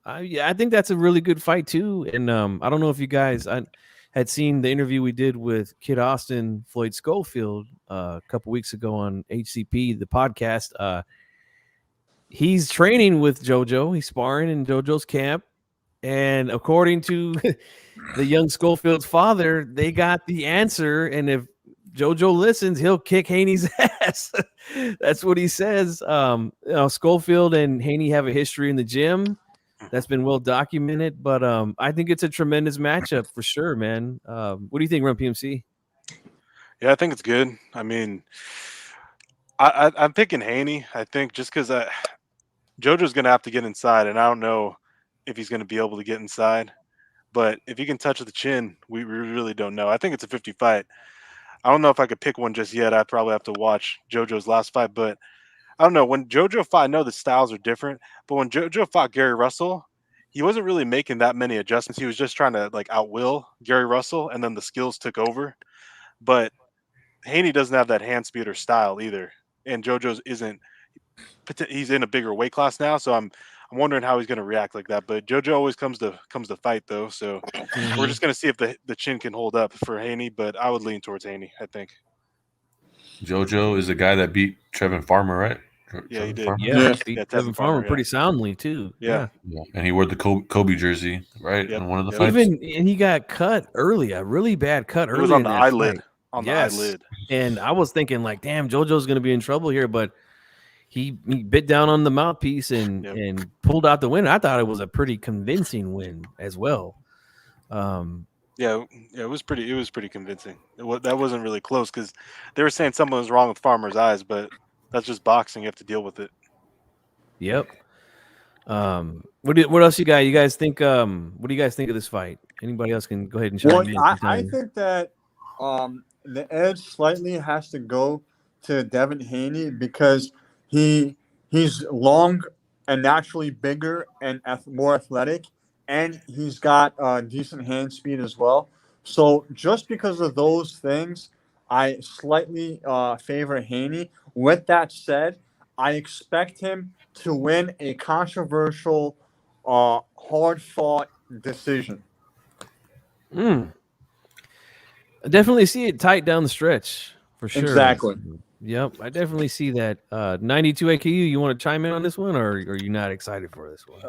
I think that's a really good fight too. And I don't know if you guys had seen the interview we did with Kid Austin, Floyd Schofield a couple weeks ago on HCP, the podcast. He's training with JoJo. He's sparring in JoJo's camp. And according to the young Schofield's father, they got the answer. And if JoJo listens, he'll kick Haney's ass. That's what he says. Schofield and Haney have a history in the gym that's been well documented, but I think it's a tremendous matchup for sure, man. What do you think, Run PMC? Yeah, I think it's good. I mean, I'm picking Haney. I think just because JoJo's going to have to get inside, and I don't know if he's going to be able to get inside. But if he can touch the chin, we really don't know. I think it's a 50 fight. I don't know if I could pick one just yet. I'd probably have to watch JoJo's last fight. But I don't know. When JoJo fought, I know the styles are different. But when JoJo fought Gary Russell, he wasn't really making that many adjustments. He was just trying to like outwill Gary Russell, and then the skills took over. But Haney doesn't have that hand speed or style either. And JoJo's isn't. He's in a bigger weight class now, so I'm wondering how he's going to react like that. But JoJo always comes to fight though, so we're just going to see if the chin can hold up for Haney. But I would lean towards Haney. I think JoJo is the guy that beat Trevin Farmer, right? Yeah, he did. Farmer? Yeah, beat Trevin Farmer pretty soundly too. Yeah. And he wore the Kobe jersey, right? In one of the fights. And he got cut early, a really bad cut early. It was on the in that eyelid. fight. On the eyelid. And I was thinking like, damn, JoJo's going to be in trouble here, but he bit down on the mouthpiece and pulled out the win. I thought it was a pretty convincing win as well. Yeah, it was pretty convincing. That wasn't really close because they were saying something was wrong with Farmer's eyes, but that's just boxing. You have to deal with it. Yep. What else you got? You guys think? What do you guys think of this fight? Anybody else can go ahead and chime in. I think that the edge slightly has to go to Devin Haney because he's long and naturally bigger and more athletic, and he's got decent hand speed as well. So just because of those things, I slightly favor Haney. With that said, I expect him to win a controversial, hard-fought decision. I definitely see it tight down the stretch for sure. Exactly. Yep, I definitely see that. 92 AKU, you want to chime in on this one, or are you not excited for this one?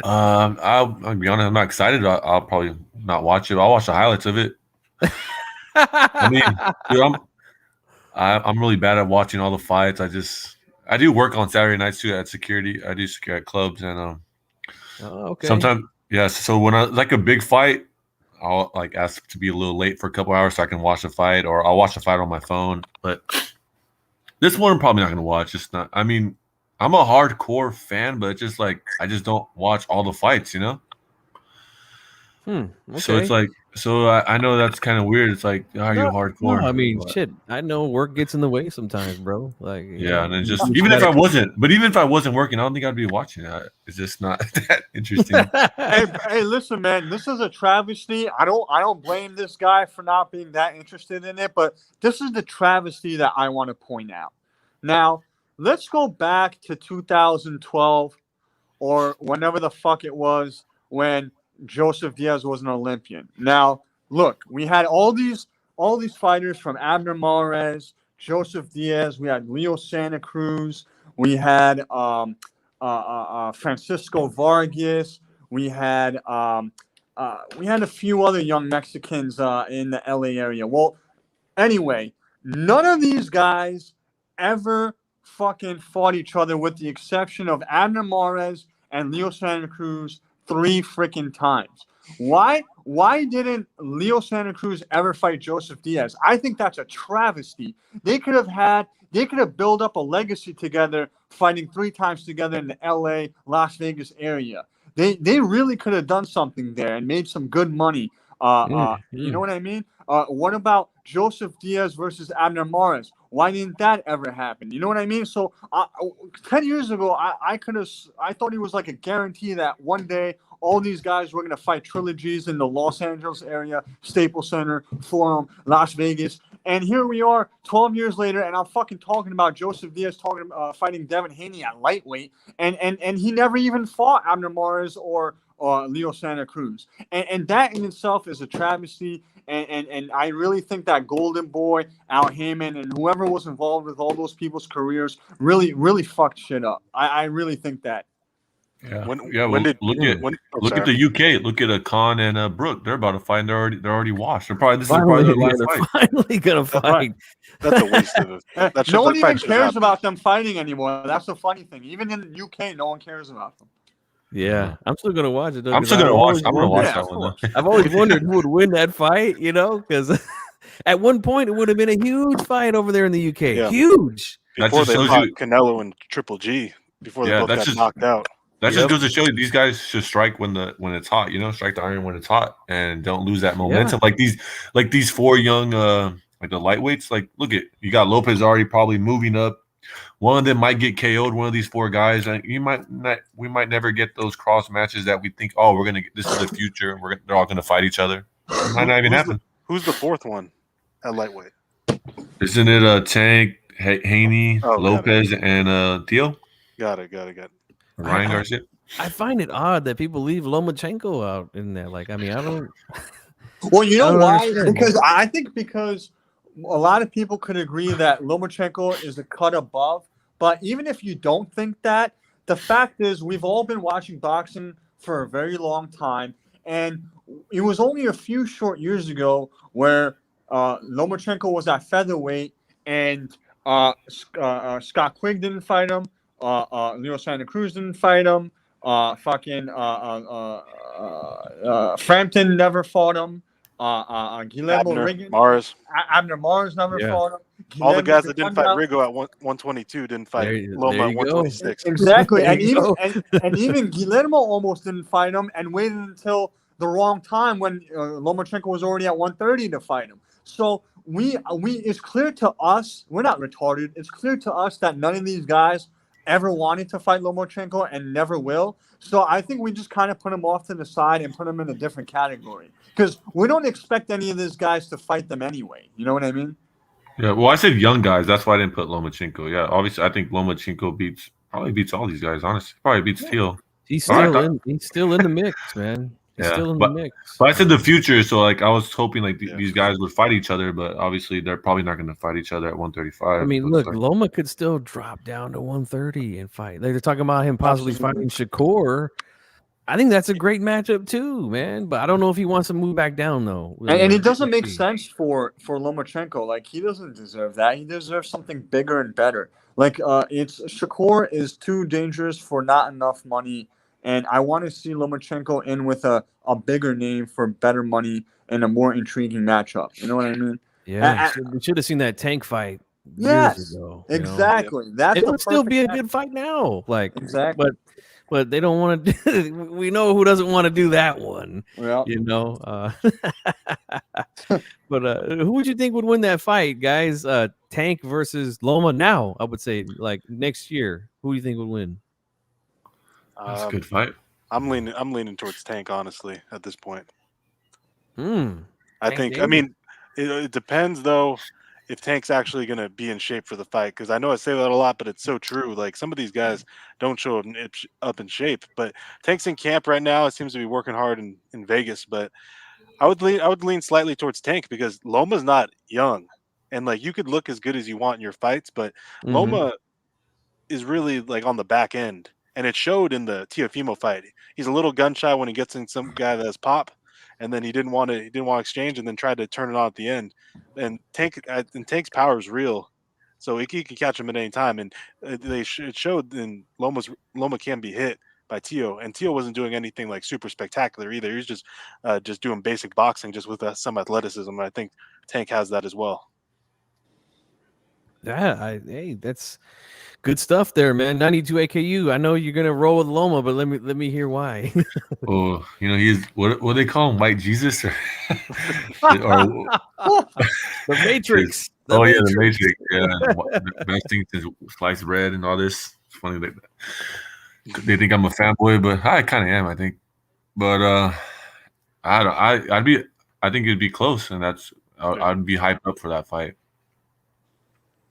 I'll be honest, I'm not excited. I'll probably not watch it. I'll watch the highlights of it. I mean, dude, I'm really bad at watching all the fights. I do work on Saturday nights too at security. I do security at clubs, and okay. Sometimes, yeah. So when I like a big fight, I'll like ask to be a little late for a couple hours so I can watch the fight, or I'll watch the fight on my phone. But this one I'm probably not going to watch. It's not. I mean, I'm a hardcore fan, but it's just like I just don't watch all the fights, you know. So it's Okay. like, so I know that's kind of weird. It's like, are you No, hardcore? I mean, But- shit. I know work gets in the way sometimes, bro. Like, yeah, and then you just just even if gotta- I wasn't, but even if I wasn't working, I don't think I'd be watching it. It's just not that interesting. Hey, listen, man. This is a travesty. I don't blame this guy for not being that interested in it, but this is the travesty that I want to point out. Now, let's go back to 2012 or whenever the fuck it was when Joseph Diaz was an Olympian. Now, look, we had all these fighters from Abner Mares, Joseph Diaz. We had Leo Santa Cruz. We had Francisco Vargas. We had a few other young Mexicans in the LA area. Well, anyway, none of these guys ever fucking fought each other with the exception of Abner Mares and Leo Santa Cruz 3 freaking times. Why didn't Leo Santa Cruz ever fight Joseph Diaz? I think that's a travesty. They could have built up a legacy together, fighting 3 times together in the LA, Las Vegas area. They really could have done something there and made some good money. You know what I mean? What about Joseph Diaz versus Abner Mares? Why didn't that ever happen? You know what I mean? So 10 years ago, I thought it was like a guarantee that one day all these guys were going to fight trilogies in the Los Angeles area, Staples Center, Forum, Las Vegas. And here we are 12 years later, and I'm fucking talking about Joseph Diaz fighting Devin Haney at lightweight, and he never even fought Abner Mares or Leo Santa Cruz. And that in itself is a travesty. And I really think that Golden Boy, Al Heyman, and whoever was involved with all those people's careers really, really fucked shit up. I really think that. Yeah, When well, did look sorry. at the UK. Look at Khan and Brooke. They're about to fight. And they're already washed. They're probably Finally, their yeah, last they're fight. finally gonna fight. That's a waste of it. No one even cares about them fighting anymore. That's the funny thing. Even in the UK, no one cares about them. Yeah, I'm still gonna watch it. Though, I'm 'cause still gonna I've watch. always I'm gonna watch wondered- that one. Though. I've always wondered who would win that fight. You know, because at one point it would have been a huge fight over there in the UK. Yeah. Huge. That Before just they shows fought you. Canelo and Triple G, before they Yeah, both that's got just- knocked out. That Yep. just goes to show you these guys should strike when it's hot. You know, strike the iron when it's hot, and don't lose that momentum. Like these 4 young like the lightweights. Like, look at you got Lopez already probably moving up. One of them might get KO'd. One of these 4 guys, and we might never get those cross matches that we think. Oh, we're gonna. This is the future. They're all gonna fight each other. It might not even happen. Who's the 4th one at lightweight? Isn't it Tank, Haney, Oh, got Lopez, and Theo? Got it. Ryan Garcia. I find it odd that people leave Lomachenko out in there. Like, I mean, I don't. Well, you I know don't why? understand. Because a lot of people could agree that Lomachenko is a cut above. But even if you don't think that, the fact is we've all been watching boxing for a very long time, and it was only a few short years ago where Lomachenko was at featherweight, and Scott Quigg didn't fight him. Leo Santa Cruz didn't fight him. Frampton never fought him. Guillermo Rigon, Mars. Abner Mars never fought him. All the Guillermo guys that didn't fight Rigondeaux- Rigo at 122 didn't fight There Loma you at go. 126. Exactly, There and you even go. and even Guillermo almost didn't fight him, and waited until the wrong time when Lomachenko was already at 130 to fight him. So we it's clear to us, we're not retarded. It's clear to us that none of these guys ever wanted to fight Lomachenko and never will. So I think we just kind of put him off to the side and put him in a different category because we don't expect any of these guys to fight them anyway. You know what I mean? Yeah, well, I said young guys. That's why I didn't put Lomachenko. Yeah, obviously, I think Lomachenko probably beats all these guys. Honestly, probably beats Teal. He's But I still thought- he's still in the mix, man. He's Yeah, still in but, the mix. but I said the future, so like I was hoping like these guys would fight each other, but obviously they're probably not going to fight each other at 135. I mean, Looks look, like. Loma could still drop down to 130 and fight. They're talking about him possibly fighting Shakur. I think that's a great matchup too, man. But I don't know if he wants to move back down though. And it doesn't make sense for Lomachenko. Like he doesn't deserve that. He deserves something bigger and better. Like Shakur is too dangerous for not enough money. And I want to see Lomachenko in with a bigger name for better money and a more intriguing matchup. You know what I mean? Yeah, we should have seen that Tank fight years Yes, ago. exactly. That's it the would still be a perfect good fight now. Like Exactly. but they don't want to. We know who doesn't want to do that one. Yeah. You know. But who would you think would win that fight, guys? Tank versus Loma. Now, I would say like next year. Who do you think would win? That's a good fight. I'm leaning towards Tank, honestly, at this point. I think. I mean, it depends though. If Tank's actually going to be in shape for the fight, because I know I say that a lot, but it's so true. Like some of these guys don't show up in shape, but Tank's in camp right now. It seems to be working hard in Vegas, but I would lean slightly towards Tank because Loma's not young, and like you could look as good as you want in your fights, but Loma is really like on the back end, and it showed in the Teofimo fight. He's a little gun shy when he gets in some guy that has pop, and then he didn't want to exchange, and then tried to turn it on at the end. And Tank's power is real, so he can catch him at any time. And it showed in Loma can be hit by Teo, and Teo wasn't doing anything like super spectacular either. He was just doing basic boxing, just with some athleticism. And I think Tank has that as well. Yeah, hey, that's good stuff there, man. 92 AKU. I know you're gonna roll with Loma, but let me hear why. Oh, you know, he's what they call him, White Jesus, or the Matrix. The Matrix. Yeah, the best thing is sliced bread and all this. It's funny that they think I'm a fanboy, but I kind of am, I think. But I think it'd be close, and I'd be hyped up for that fight.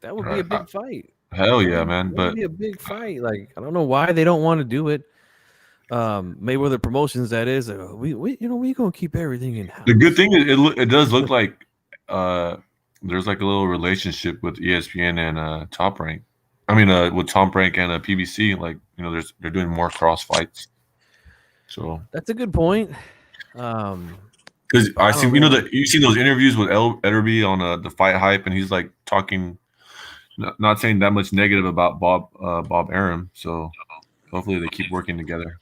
That would be a big fight. Hell yeah, man! That would be a big fight. Like I don't know why they don't want to do it. Mayweather Promotions, that is. We gonna keep everything in house. The good thing is it does look like there's like a little relationship with ESPN and Top Rank. I mean, with Top Rank and PBC, like you know, they're doing more cross fights. So that's a good point. Because I see, you know, you've seen those interviews with Etterby on the Fight Hype, and he's like talking, not saying that much negative about Bob Arum. So hopefully they keep working together.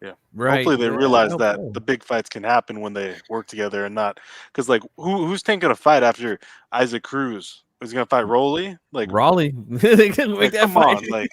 Yeah, right. Hopefully they realize that the big fights can happen when they work together, and not because like who's Tank gonna fight after Isaac Cruz? Is he gonna fight Rolly? Like Raleigh? They couldn't make that come fight. on, like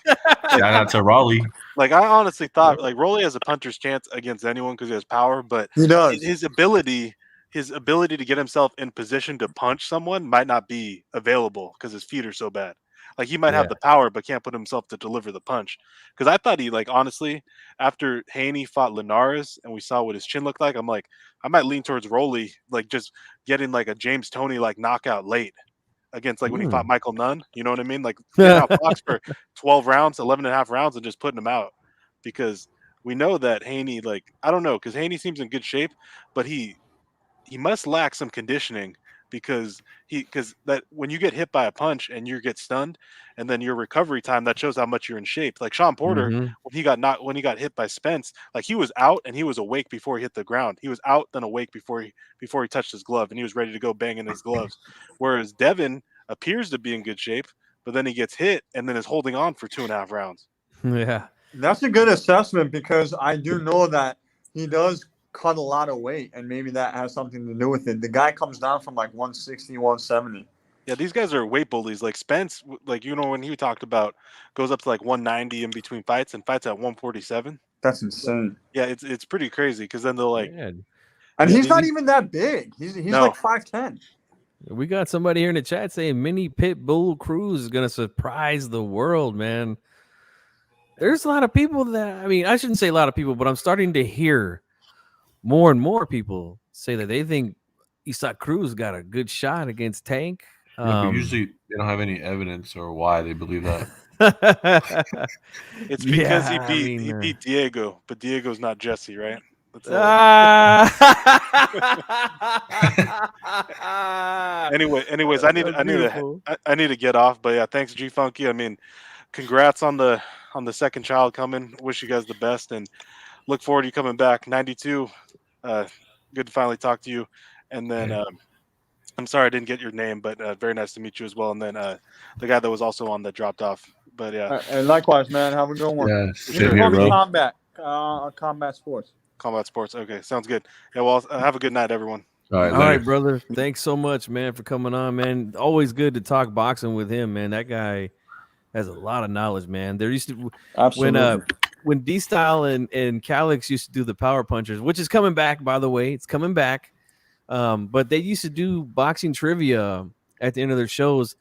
shout out to Raleigh. Like I honestly thought like Rolly has a puncher's chance against anyone because he has power, but he does. His ability to get himself in position to punch someone might not be available because his feet are so bad. Like he might have the power, but can't put himself to deliver the punch. Because I thought he like honestly, after Haney fought Linares and we saw what his chin looked like, I'm like I might lean towards Rolly, like just getting like a James Toney like knockout late against like when he fought Michael Nunn. You know what I mean? Like getting out box for 12 rounds, 11 and a half rounds, and just putting him out because we know that Haney, like I don't know, because Haney seems in good shape, but he must lack some conditioning because that when you get hit by a punch and you get stunned and then your recovery time, that shows how much you're in shape. Like Sean Porter, when he got hit by Spence, like he was out and he was awake before he hit the ground. He was out then awake before he touched his glove, and he was ready to go banging his gloves. Whereas Devin appears to be in good shape, but then he gets hit and then is holding on for 2.5 rounds. Yeah, that's a good assessment because I do know that he does cut a lot of weight, and maybe that has something to do with it. The guy comes down from like 160, 170. Yeah, these guys are weight bullies. Like Spence, like you know when he talked about goes up to like 190 in between fights and fights at 147. That's insane. Yeah, it's pretty crazy because then they'll like, and he's not even that big. He's like 5'10". We got somebody here in the chat saying Mini Pitbull Cruz is gonna surprise the world, man. There's a lot of people that I shouldn't say a lot of people, but I'm starting to hear more and more people say that they think Isaac Cruz got a good shot against Tank. Yeah, but usually they don't have any evidence or why they believe that. It's because he beat Diego, but Diego's not Jesse, right? Anyways, I need to get off, but yeah, thanks G Funky. I mean, congrats on the second child coming. Wish you guys the best and look forward to you coming back. 92. Good to finally talk to you. And then I'm sorry I didn't get your name, but very nice to meet you as well. And then the guy that was also on that dropped off. But yeah. And likewise, man. Have a good one. Yeah, same here, bro. Combat Sports. Combat Sports. Okay, sounds good. Yeah, well, have a good night, everyone. All right, brother. Thanks so much, man, for coming on, man. Always good to talk boxing with him, man. That guy has a lot of knowledge, man. There used to when D Style and Calix used to do the Power Punchers, which is coming back, by the way, it's coming back. But they used to do boxing trivia at the end of their shows.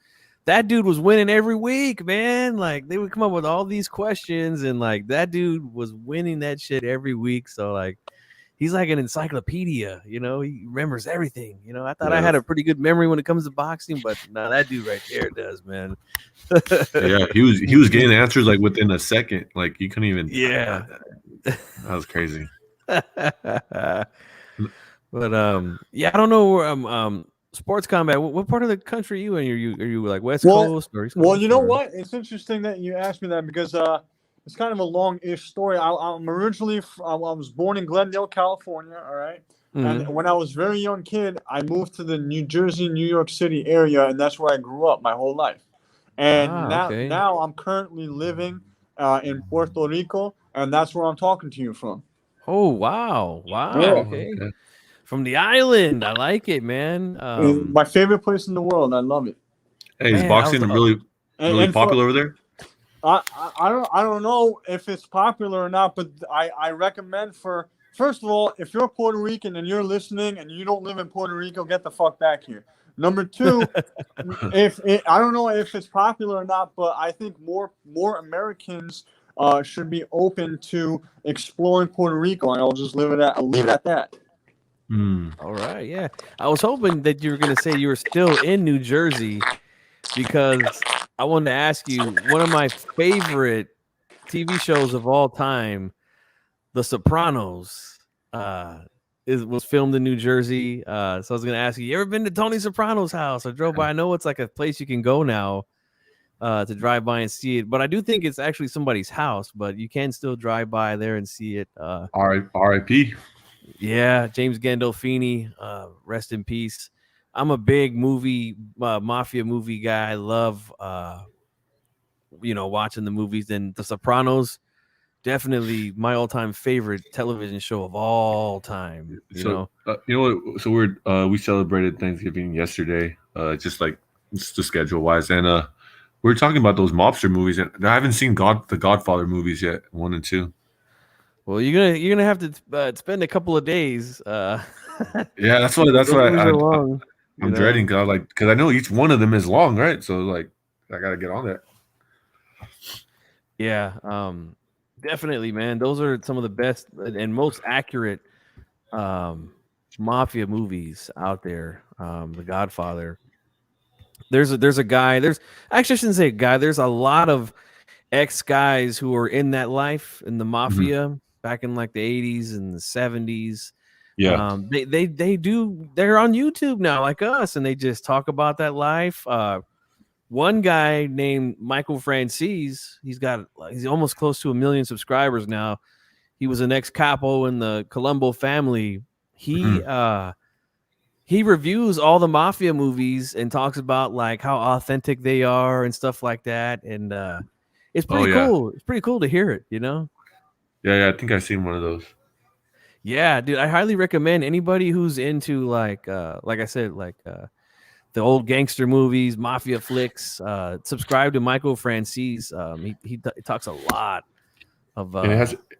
That dude was winning every week, man. Like they would come up with all these questions, and like that dude was winning that shit every week. So like he's like an encyclopedia, you know, he remembers everything. You know, I thought I had a pretty good memory when it comes to boxing, but no, that dude right there does, man. Yeah, he was getting answers like within a second. Like you couldn't even. Yeah. That was crazy. But yeah, I don't know where Sports Combat. What part of the country are you in? Are you like West Coast or East Coast? Well, you know what? It's interesting that you asked me that because it's kind of a long-ish story. I'm originally I was born in Glendale, California. All right, and when I was a very young kid, I moved to the New Jersey, New York City area, and that's where I grew up my whole life. And now I'm currently living in Puerto Rico, and that's where I'm talking to you from. Oh wow! Wow. Yeah. Okay. From the island, I like it, man. My favorite place in the world. I love it. Hey, is boxing really popular over there? I don't know if it's popular or not, but I recommend first of all, if you're Puerto Rican and you're listening and you don't live in Puerto Rico, get the fuck back here. Number two, I don't know if it's popular or not, but I think more Americans should be open to exploring Puerto Rico, and I'll just leave it at that. All right, yeah. I was hoping that you were going to say you were still in New Jersey because I wanted to ask you one of my favorite TV shows of all time, The Sopranos, was filmed in New Jersey. So I was going to ask you ever been to Tony Soprano's house? I drove by. I know it's like a place you can go now to drive by and see it, but I do think it's actually somebody's house, but you can still drive by there and see it. R.I.P. Yeah, James Gandolfini, rest in peace. I'm a big mafia movie guy. I love, watching the movies. And The Sopranos, definitely my all-time favorite television show of all time. So we celebrated Thanksgiving yesterday, just the schedule wise, and we were talking about those mobster movies, and I haven't seen the Godfather movies yet, 1 and 2. Well, you're gonna have to spend a couple of days. Yeah, that's what I'm dreading because I know each one of them is long, right? So like I gotta get on that. Yeah, definitely, man. Those are some of the best and most accurate mafia movies out there. The Godfather. There's a guy. Actually, I shouldn't say guy. There's a lot of ex guys who are in that life in the mafia. Back in like the 80s and the 70s. Yeah. They're on YouTube now like us, and they just talk about that life. One guy named Michael Francis, he's almost close to 1 million subscribers now. He was an ex-capo in the Colombo family. He reviews all the mafia movies and talks about like how authentic they are and stuff like that. And it's pretty cool. It's pretty cool to hear it, you know? Yeah, I think I've seen one of those. Yeah, dude, I highly recommend anybody who's into like I said, the old gangster movies, mafia flicks. Subscribe to Michael Francis. He talks a lot of.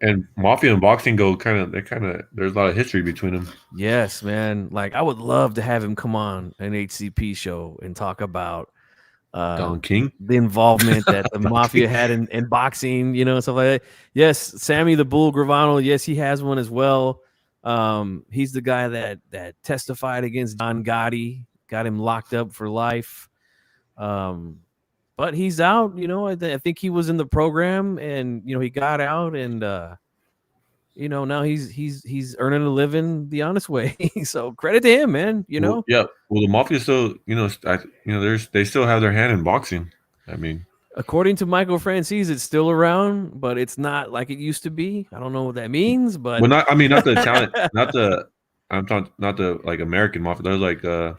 And mafia and boxing go there's a lot of history between them. Yes, man. Like I would love to have him come on an HCP show and talk about. Don King, the involvement that the mafia had in boxing, stuff like that. Yes, Sammy the Bull Gravano. Yes, he has one as well. He's the guy that testified against Don Gotti, got him locked up for life. But he's out. I think he was in the program, and he got out, and now he's earning a living the honest way. So credit to him, man. Well, yeah. Well, the mafia still, they still have their hand in boxing. I mean, according to Michael Francis, it's still around, but it's not like it used to be. I don't know what that means, but not the talent, I'm talking not the like American mafia. They're like the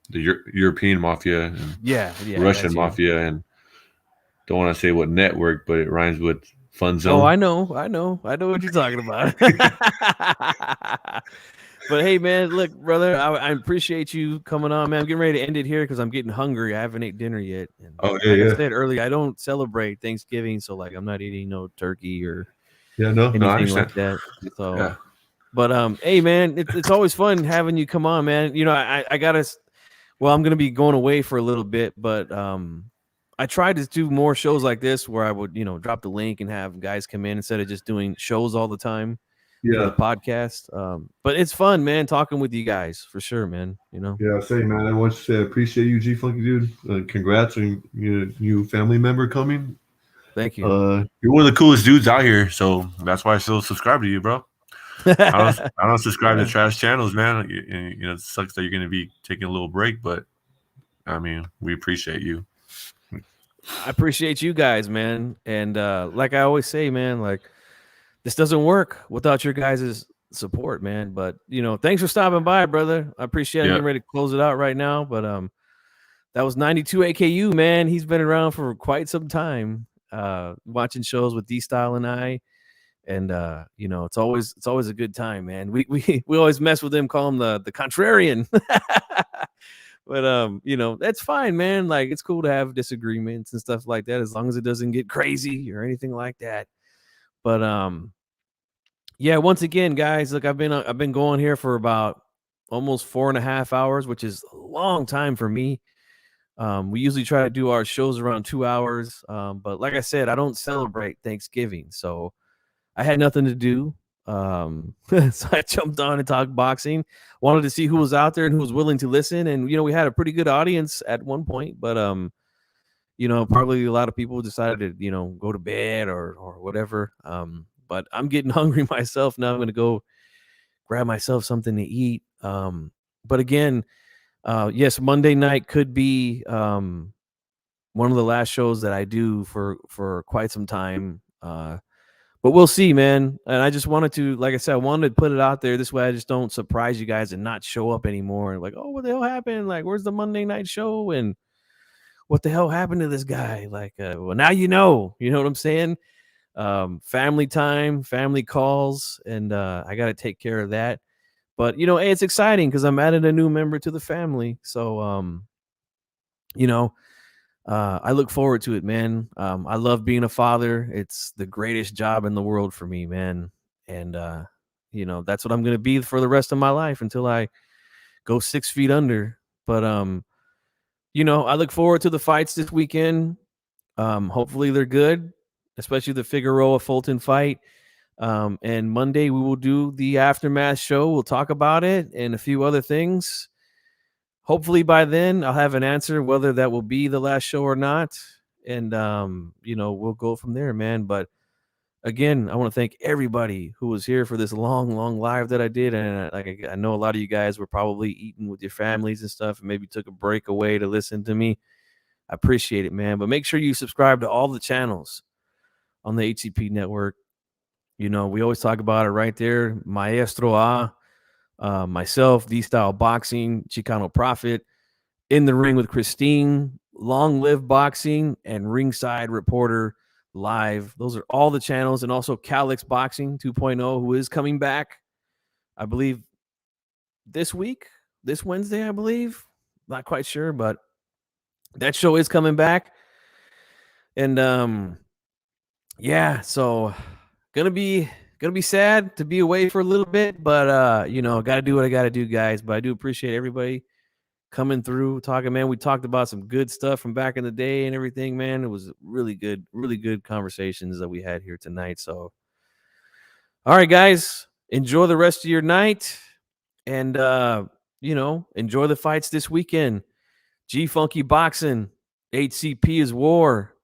European mafia and Russian mafia, and don't want to say what network, but it rhymes with Fun Zone. Oh, I know what you're talking about. But hey, man, look, brother, I appreciate you coming on, man. I'm getting ready to end it here because I'm getting hungry. I haven't ate dinner yet. And I said earlier, I don't celebrate Thanksgiving, so like I'm not eating no turkey or Yeah, no, I anything understand. like that. So, Yeah. but hey, man, it's always fun having you come on, man. You know, I gotta. Well, I'm gonna be going away for a little bit, but I tried to do more shows like this where I would, drop the link and have guys come in instead of just doing shows all the time for the Yeah. podcast. But it's fun, man, talking with you guys for sure, man. Yeah, say, man, I want to say I appreciate you, G Funky dude. Congrats on your new family member coming. Thank you. You're one of the coolest dudes out here, so that's why I still subscribe to you, bro. I don't subscribe to trash channels, man. It sucks that you're going to be taking a little break, but I mean, we appreciate you. I appreciate you guys, man. And like I always say, man, like this doesn't work without your guys' support, man. But thanks for stopping by, brother. I appreciate it. I'm getting ready to close it out right now. But that was 92 AKU, man. He's been around for quite some time, watching shows with D Style and I. And it's always a good time, man. We always mess with him, call him the contrarian. But that's fine, man. Like, it's cool to have disagreements and stuff like that, as long as it doesn't get crazy or anything like that. But yeah, once again, guys, look, I've been going here for about almost 4.5 hours, which is a long time for me. We usually try to do our shows around 2 hours. But like I said, I don't celebrate Thanksgiving, so I had nothing to do. So I jumped on and talked boxing. Wanted to see who was out there and who was willing to listen. And we had a pretty good audience at one point, but probably a lot of people decided to go to bed or whatever. But I'm getting hungry myself now. I'm gonna go grab myself something to eat. But again, yes, Monday night could be one of the last shows that I do for quite some time. But we'll see, man. And I just wanted to, like I said, I wanted to put it out there. This way I just don't surprise you guys and not show up anymore. Like, oh, what the hell happened? Like, where's the Monday night show? And what the hell happened to this guy? Like, well, now you know what I'm saying? Family time, family calls, and I got to take care of that. But, hey, it's exciting because I'm adding a new member to the family. So, I look forward to it, man. I love being a father. It's the greatest job in the world for me, man. And, that's what I'm going to be for the rest of my life until I go 6 feet under. But, I look forward to the fights this weekend. Hopefully they're good, especially the Figueroa Fulton fight. And Monday we will do the aftermath show. We'll talk about it and a few other things. Hopefully by then I'll have an answer whether that will be the last show or not. And, we'll go from there, man. But again, I want to thank everybody who was here for this long live that I did. And I know a lot of you guys were probably eating with your families and stuff and maybe took a break away to listen to me. I appreciate it, man. But make sure you subscribe to all the channels on the HCP network. We always talk about it right there. Maestro A, myself, D-Style Boxing, Chicano Prophet, In the Ring with Christine, Long Live Boxing, and Ringside Reporter Live. Those are all the channels. And also Calix Boxing 2.0, who is coming back, I believe, this Wednesday, I believe. Not quite sure, but that show is coming back. And yeah, so gonna be sad to be away for a little bit, but gotta do what I gotta do, guys. But I do appreciate everybody coming through, talking, man. We talked about some good stuff from back in the day and everything, man. It was really good conversations that we had here tonight. So all right, guys, enjoy the rest of your night, and enjoy the fights this weekend. G Funky Boxing, HCP is war.